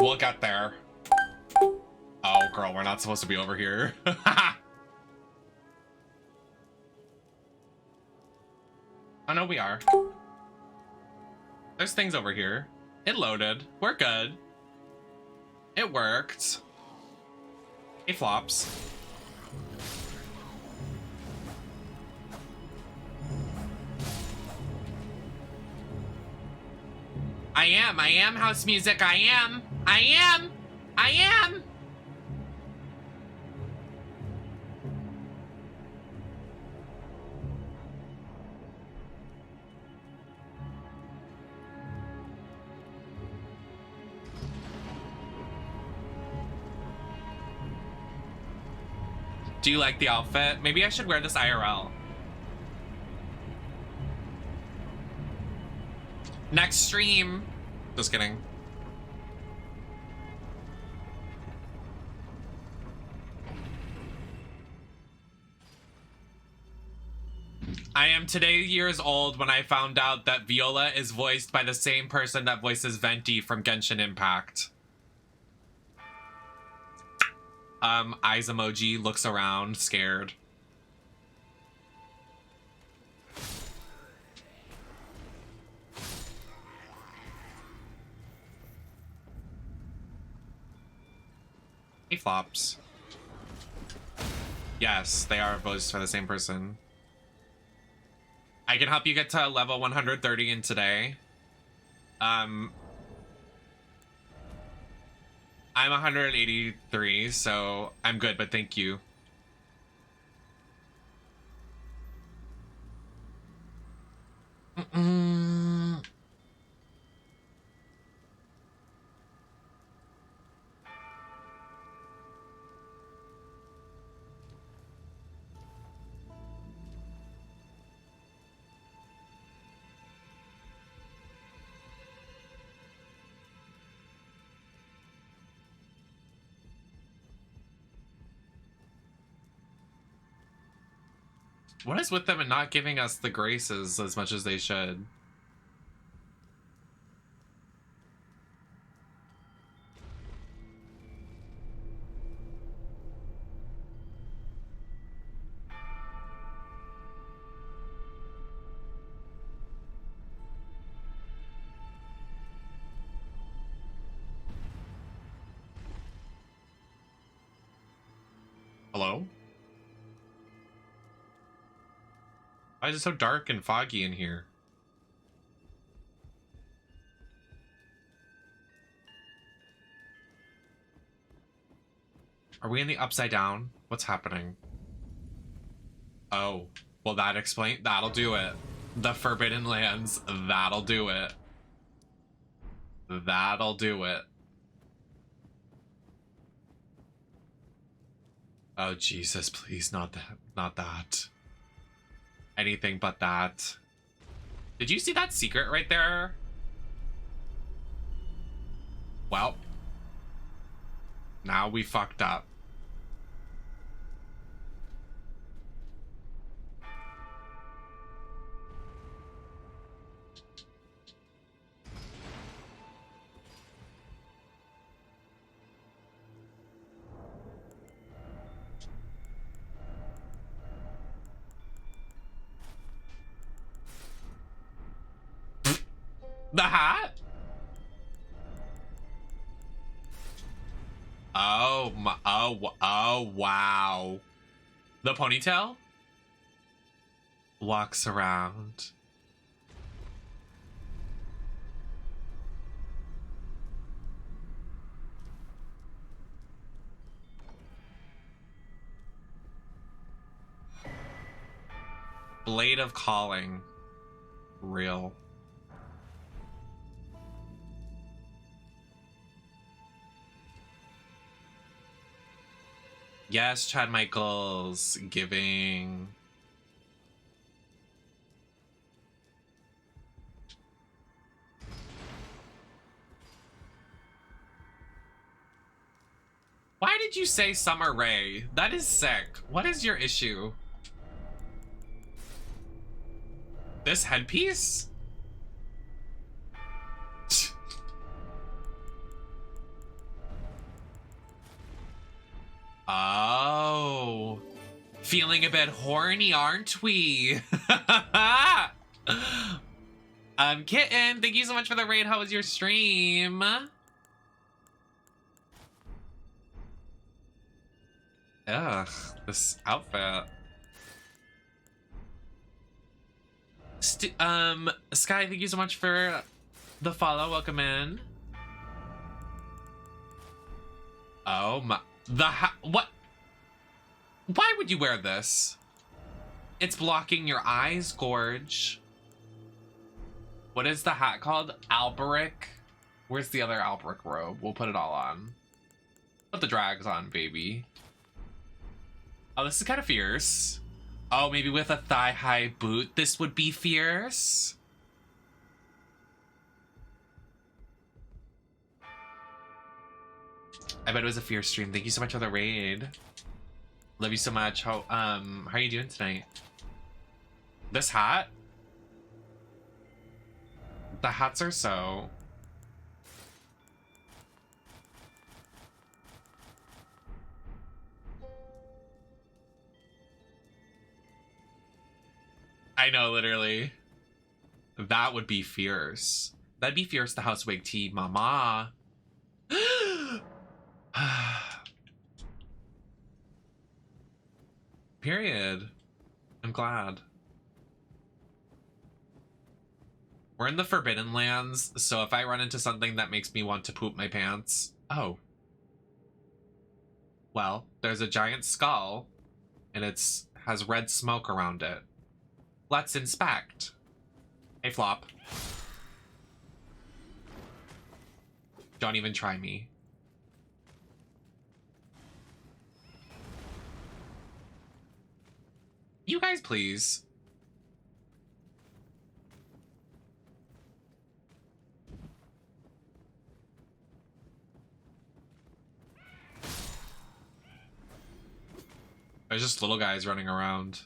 We'll get there. Oh, girl, we're not supposed to be over here. Oh, no, we are. There's things over here. It loaded. We're good. It worked. It flops. I am house music. I am. Do you like the outfit? Maybe I should wear this IRL. Next stream. Just kidding. I am today years old when I found out that Viola is voiced by the same person that voices Venti from Genshin Impact. Eyes emoji, looks around, scared. He flops. Yes, they are voiced by the same person. I can help you get to level 130 in today. I'm 183, so I'm good, but thank you. What is with them and not giving us the graces as much as they should? Hello? Why is it so dark and foggy in here? Are we in the upside down? What's happening? Oh, well that'll do it. The Forbidden Lands, that'll do it. That'll do it. Oh Jesus, please, not that, not that. Anything but that. Did you see that secret right there? Well, now we fucked up. The hat? Oh my, oh wow. The ponytail? Walks around. Blade of Calling. Real. Yes, Chad Michaels, giving. Why did you say Summer Rae? That is sick. What is your issue? This headpiece? Oh, feeling a bit horny, aren't we? Kitten, thank you so much for the raid. How was your stream? Ugh, this outfit. Sky, thank you so much for the follow. Welcome in. Oh my. What? Why would you wear this? It's blocking your eyes, Gorge. What is the hat called? Alberic? Where's the other Alberic robe? We'll put it all on. Put the drags on, baby. Oh, this is kind of fierce. Oh, maybe with a thigh-high boot, this would be fierce. I bet it was a fierce stream. Thank you so much for the raid. Love you so much. How are you doing tonight? This hat? The hats are so... I know, literally. That would be fierce. That'd be fierce, the house wig tee, mama. Period. I'm glad. We're in the Forbidden Lands, so if I run into something that makes me want to poop my pants... Oh. Well, there's a giant skull, and has red smoke around it. Let's inspect. Hey, Flop. Don't even try me. You guys, please. There's just little guys running around.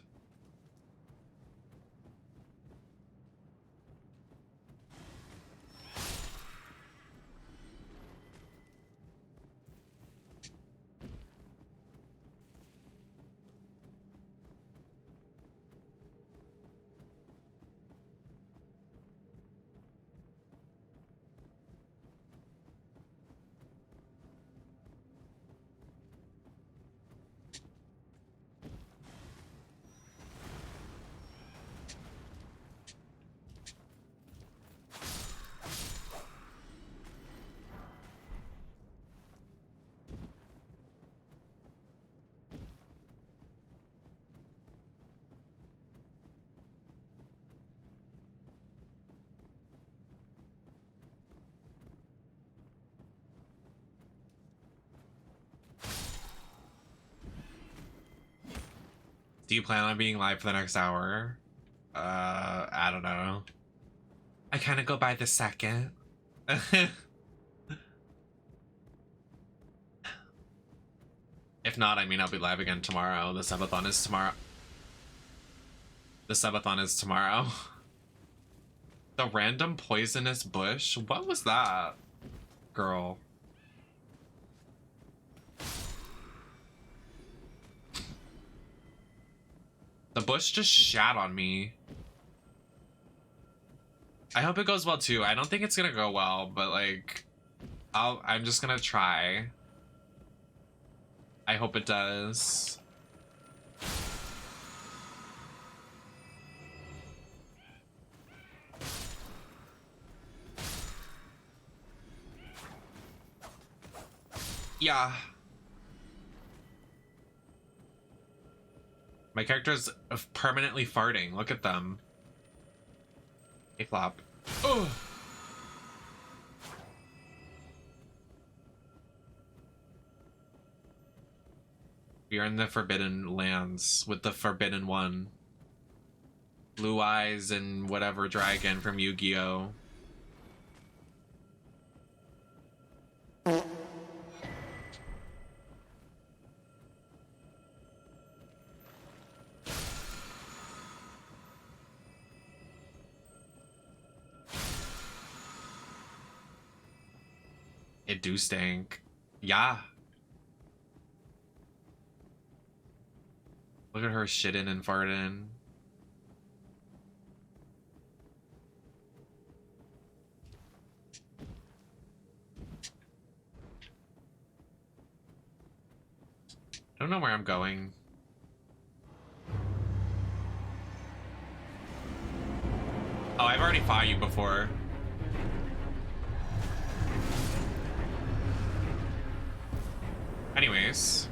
Do you plan on being live for the next hour? I don't know. I kind of go by the second. If not, I mean, I'll be live again tomorrow. The subathon is tomorrow. The subathon is tomorrow. The random poisonous bush? What was that, girl? The bush just shat on me. I hope it goes well too. I don't think it's gonna go well, but like, I'm just gonna try. I hope it does. Yeah. My character's permanently farting. Look at them. Hey, Flop. Oh. We are in the Forbidden Lands with the Forbidden One. Blue Eyes and whatever dragon from Yu-Gi-Oh! It do stink. Yeah. Look at her shitting and farting. I don't know where I'm going. Oh, I've already fought you before. Anyways.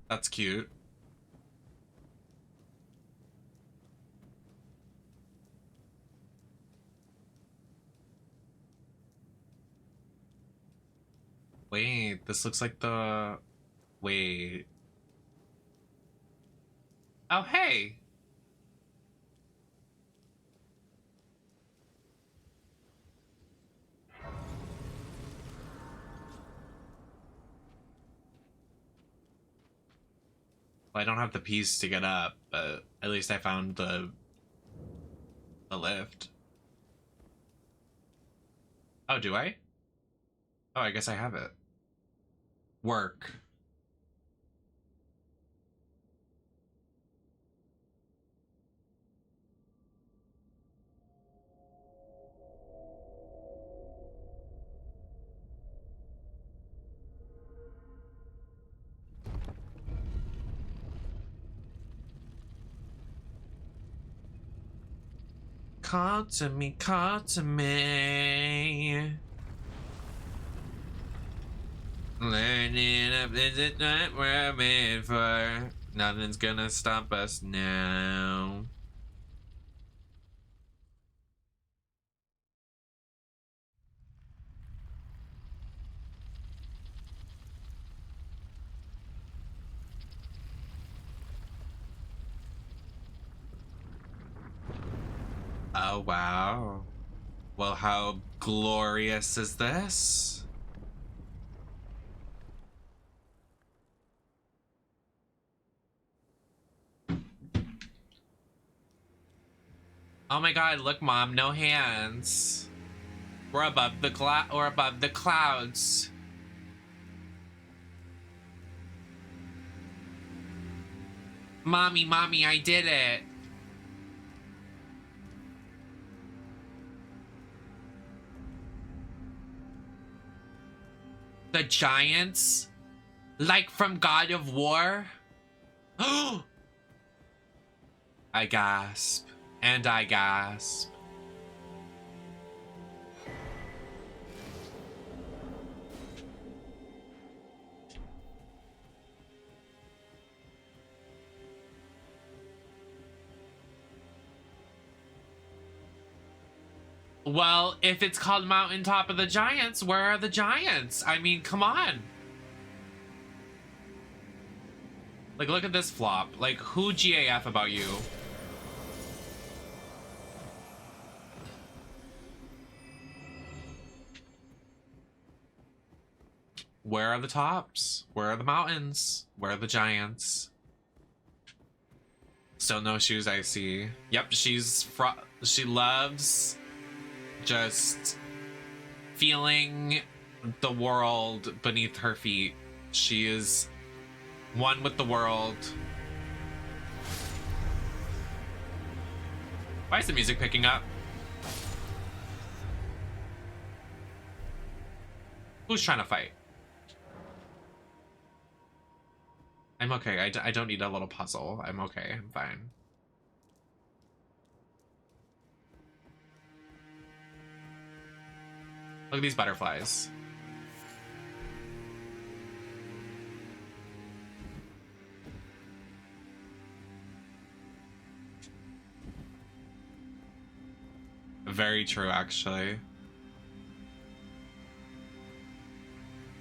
That's cute. Wait, this looks like the... Wait. Oh, hey! Well, I don't have the piece to get up, but at least I found the lift. Oh, do I? Oh, I guess I have it. Work. Call to me, call to me. Learning up, is it not where I'm made for? Nothing's gonna stop us now. Oh, wow. Well, how glorious is this? Oh my god, look, Mom, no hands. We're above the clouds. Mommy, I did it. The giants? Like from God of War? Oh! I gasp. And I gasp. Well, if it's called Mountaintop of the Giants, where are the giants? I mean, come on. Like, look at this flop. Like, who GAF about you? Where are the tops? Where are the mountains? Where are the giants? Still no shoes, I see. Yep, she loves just feeling the world beneath her feet. She is one with the world. Why is the music picking up? Who's trying to fight? I'm okay. I don't need a little puzzle. I'm okay. I'm fine. Look at these butterflies. Very true, actually.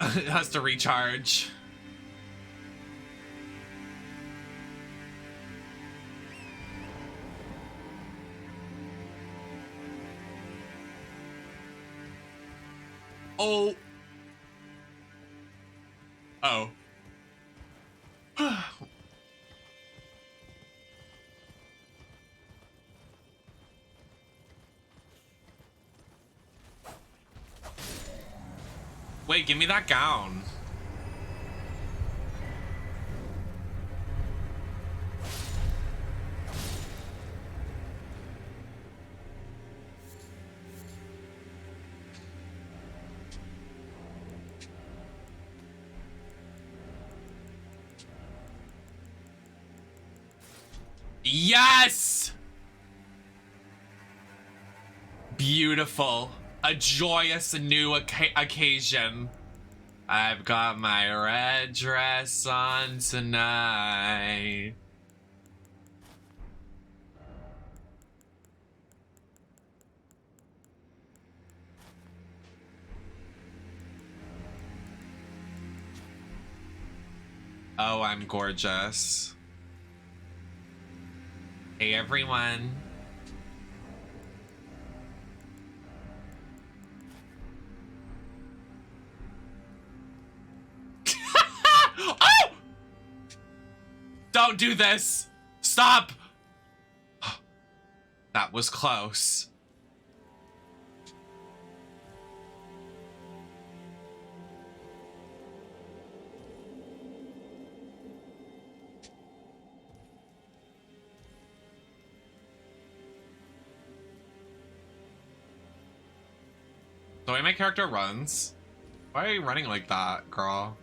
It has to recharge. Oh. Oh. Wait, give me that gown. Yes! Beautiful. A joyous new occasion. I've got my red dress on tonight. Oh, I'm gorgeous. Hey, everyone. Oh! Don't do this. Stop. That was close. The way my character runs. Why are you running like that, girl?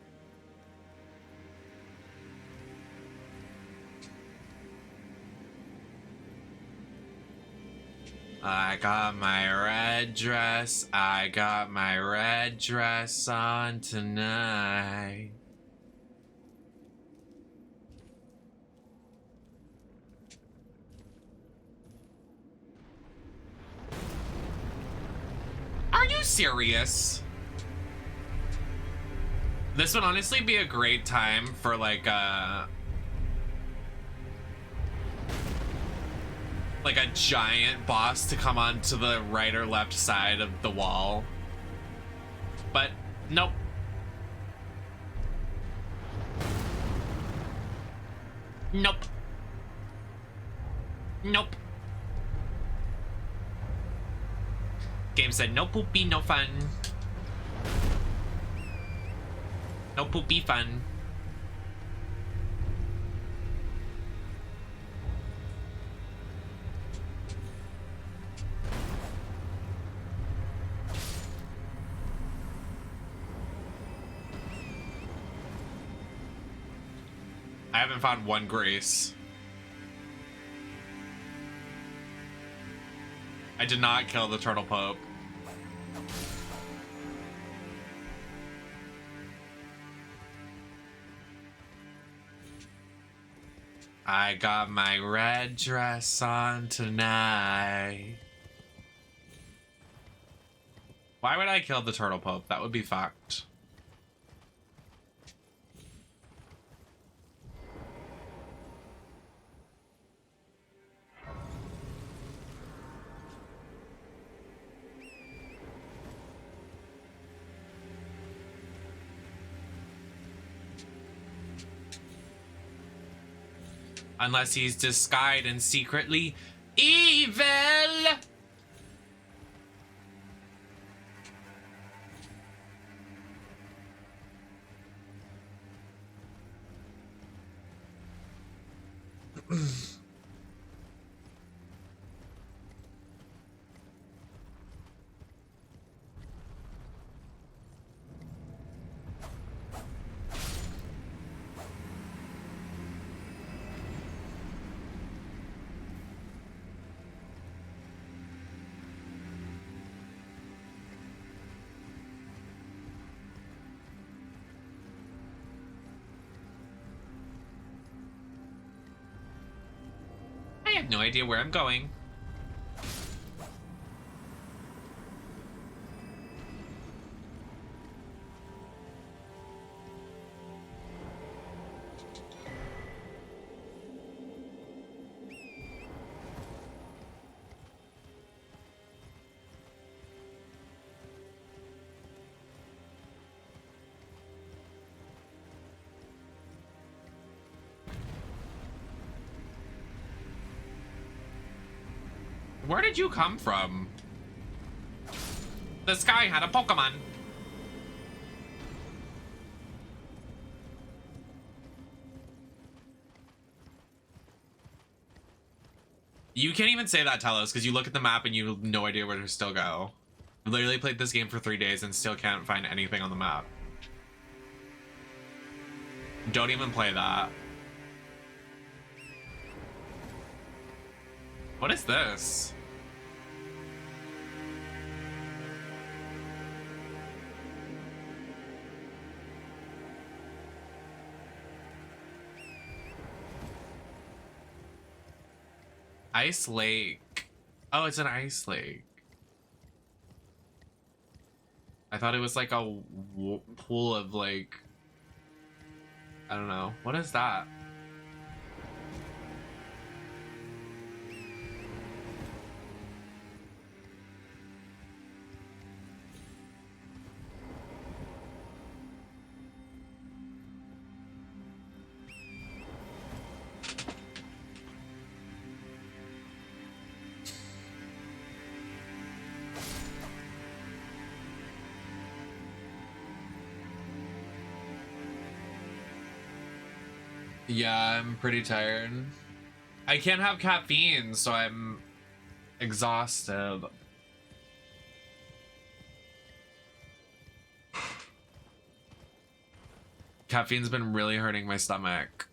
I got my red dress. I got my red dress on tonight. Are you serious? This would honestly be a great time for like a giant boss to come onto the right or left side of the wall. But nope. Nope. Nope. Game said no poopy, no fun. No poopy fun. I haven't found one grace. I did not kill the Turtle Pope. I got my red dress on tonight. Why would I kill the Turtle Pope? That would be fucked. Unless he's disguised and secretly evil. I have no idea where I'm going. Where did you come from? This guy had a Pokemon. You can't even say that, Telos, because you look at the map and you have no idea where to still go. I literally played this game for 3 days and still can't find anything on the map. Don't even play that. What is this? Ice Lake. Oh, it's an ice lake. I thought it was like a pool of like, I don't know. What is that? Yeah, I'm pretty tired. I can't have caffeine, so I'm exhausted. Caffeine's been really hurting my stomach.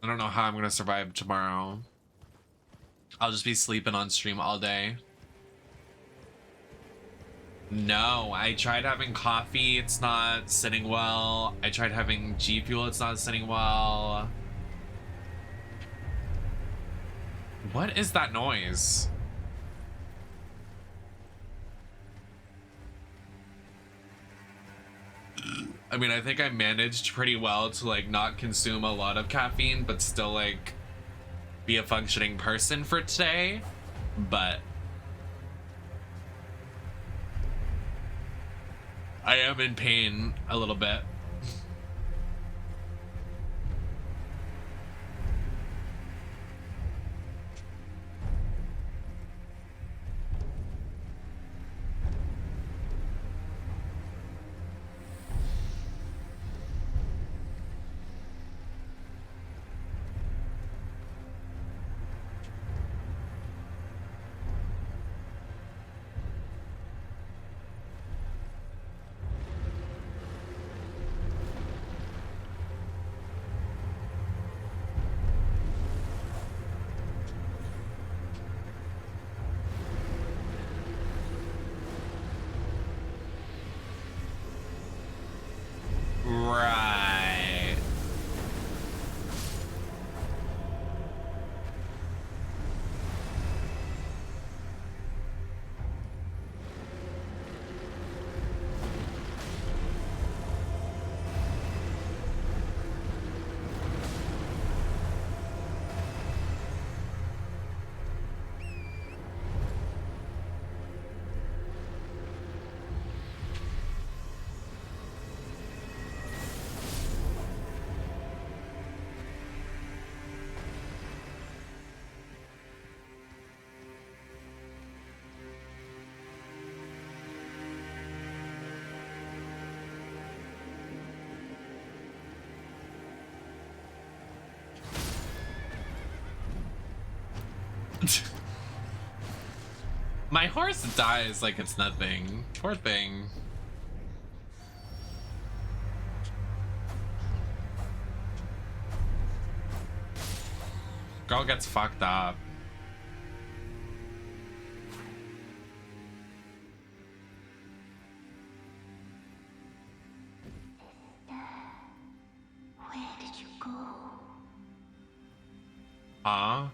I don't know how I'm gonna survive tomorrow. I'll just be sleeping on stream all day. No, I tried having coffee, it's not sitting well. I tried having G Fuel, it's not sitting well. What is that noise? I mean, I think I managed pretty well to like not consume a lot of caffeine, but still like be a functioning person for today. But I am in pain a little bit. My horse dies like it's nothing. Poor thing. Girl gets fucked up. Where did you go? Huh?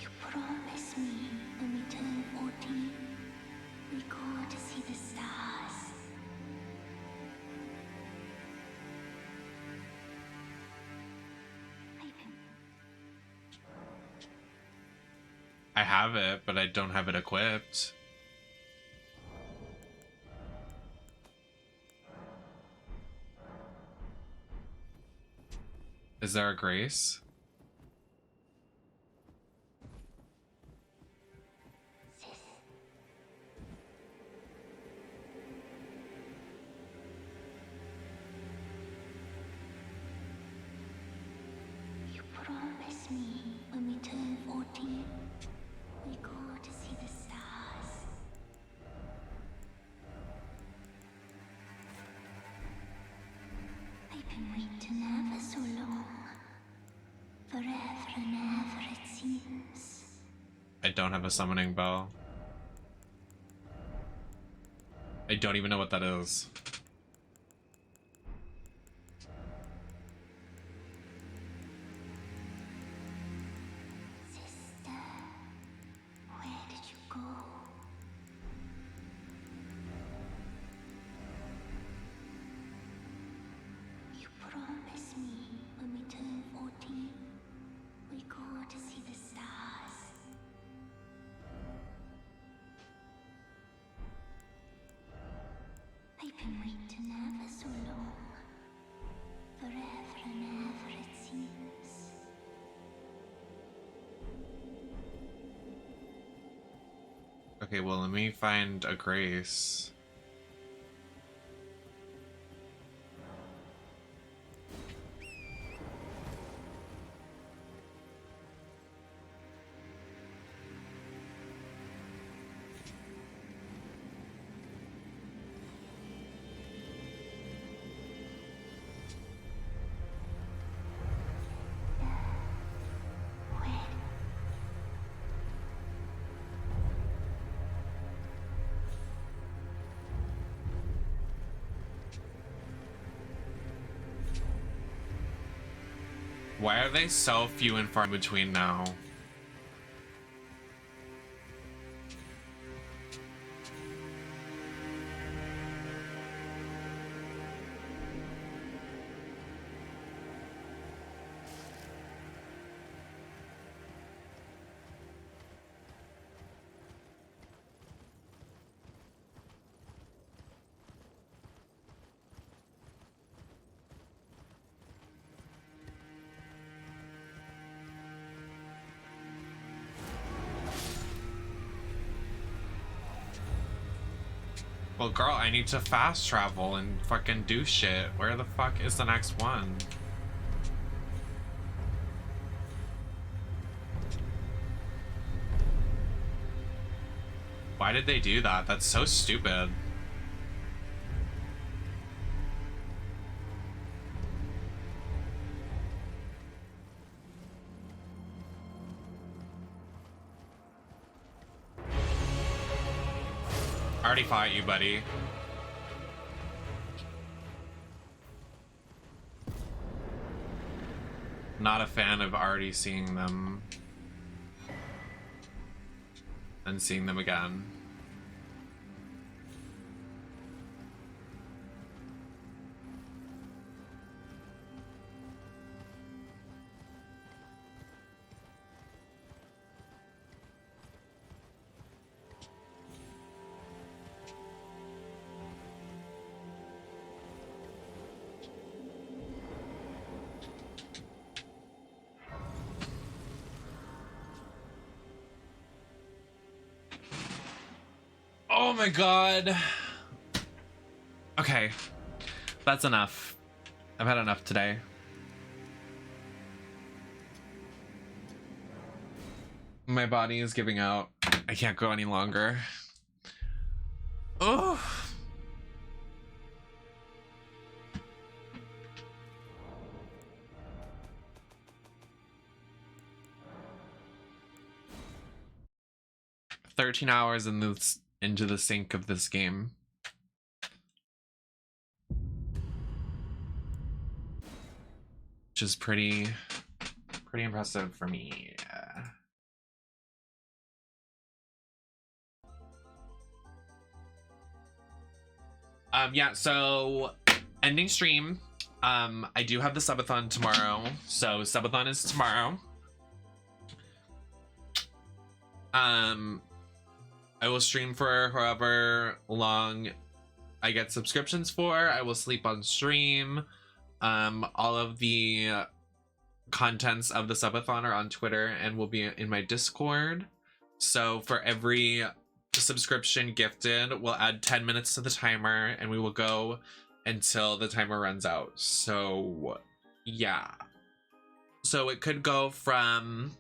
You promised me when we turn 14, we go to see the stars. I have it, but I don't have it equipped. Is there a grace? You promised me when we turn 14, we go to see the stars. I've been waiting ever so long. Forever and ever it seems. I don't have a summoning bell. I don't even know what that is. Sister, where did you go? You promised me when we turn 14, we go to see the stars. I've been waiting ever so long. Forever and ever it seems. Okay, well, let me find a grace. Why are they so few and far between now? Well, girl, I need to fast travel and fucking do shit. Where the fuck is the next one? Why did they do that? That's so stupid. I already fought you, buddy. Not a fan of already seeing them and seeing them again. Oh my god. Okay. That's enough. I've had enough today. My body is giving out. I can't go any longer. Oh. $13 hours in this into the sink of this game. Which is pretty impressive for me. Yeah, so ending stream. I do have the subathon tomorrow. So subathon is tomorrow. I will stream for however long I get subscriptions for. I will sleep on stream. All of the contents of the subathon are on Twitter and will be in my Discord. So for every subscription gifted, we'll add 10 minutes to the timer and we will go until the timer runs out. So yeah. So it could go from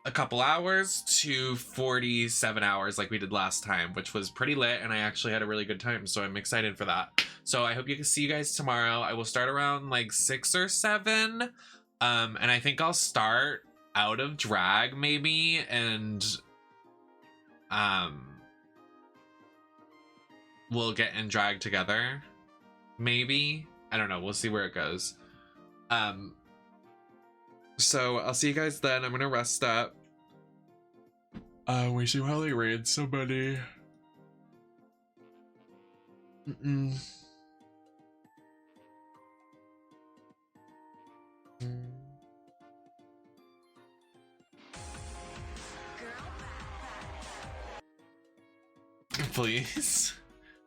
a couple hours to 47 hours like we did last time, which was pretty lit, and I actually had a really good time, so I'm excited for that. So I hope you can see you guys tomorrow. I will start around like 6 or 7, and I think I'll start out of drag maybe, and we'll get in drag together maybe. I don't know, we'll see where it goes. So I'll see you guys then. I'm gonna rest up. We should probably raid somebody. Please.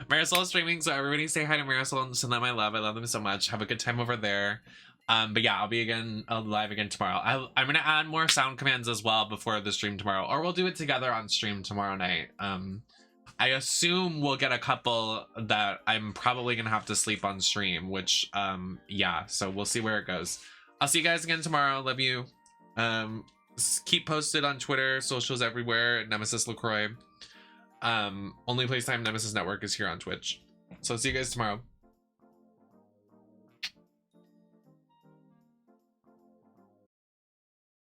Marisol is streaming, so everybody say hi to Marisol and send them my love. I love them so much. Have a good time over there. But yeah, I'll live again tomorrow. I'm gonna add more sound commands as well before the stream tomorrow, or we'll do it together on stream tomorrow night. I assume we'll get a couple that I'm probably gonna have to sleep on stream, which yeah, so we'll see where it goes. I'll see you guys again tomorrow. Love you. Keep posted on Twitter, socials everywhere, NemesisLacroix. Only playtime Nemesis Network is here on Twitch. So see you guys tomorrow.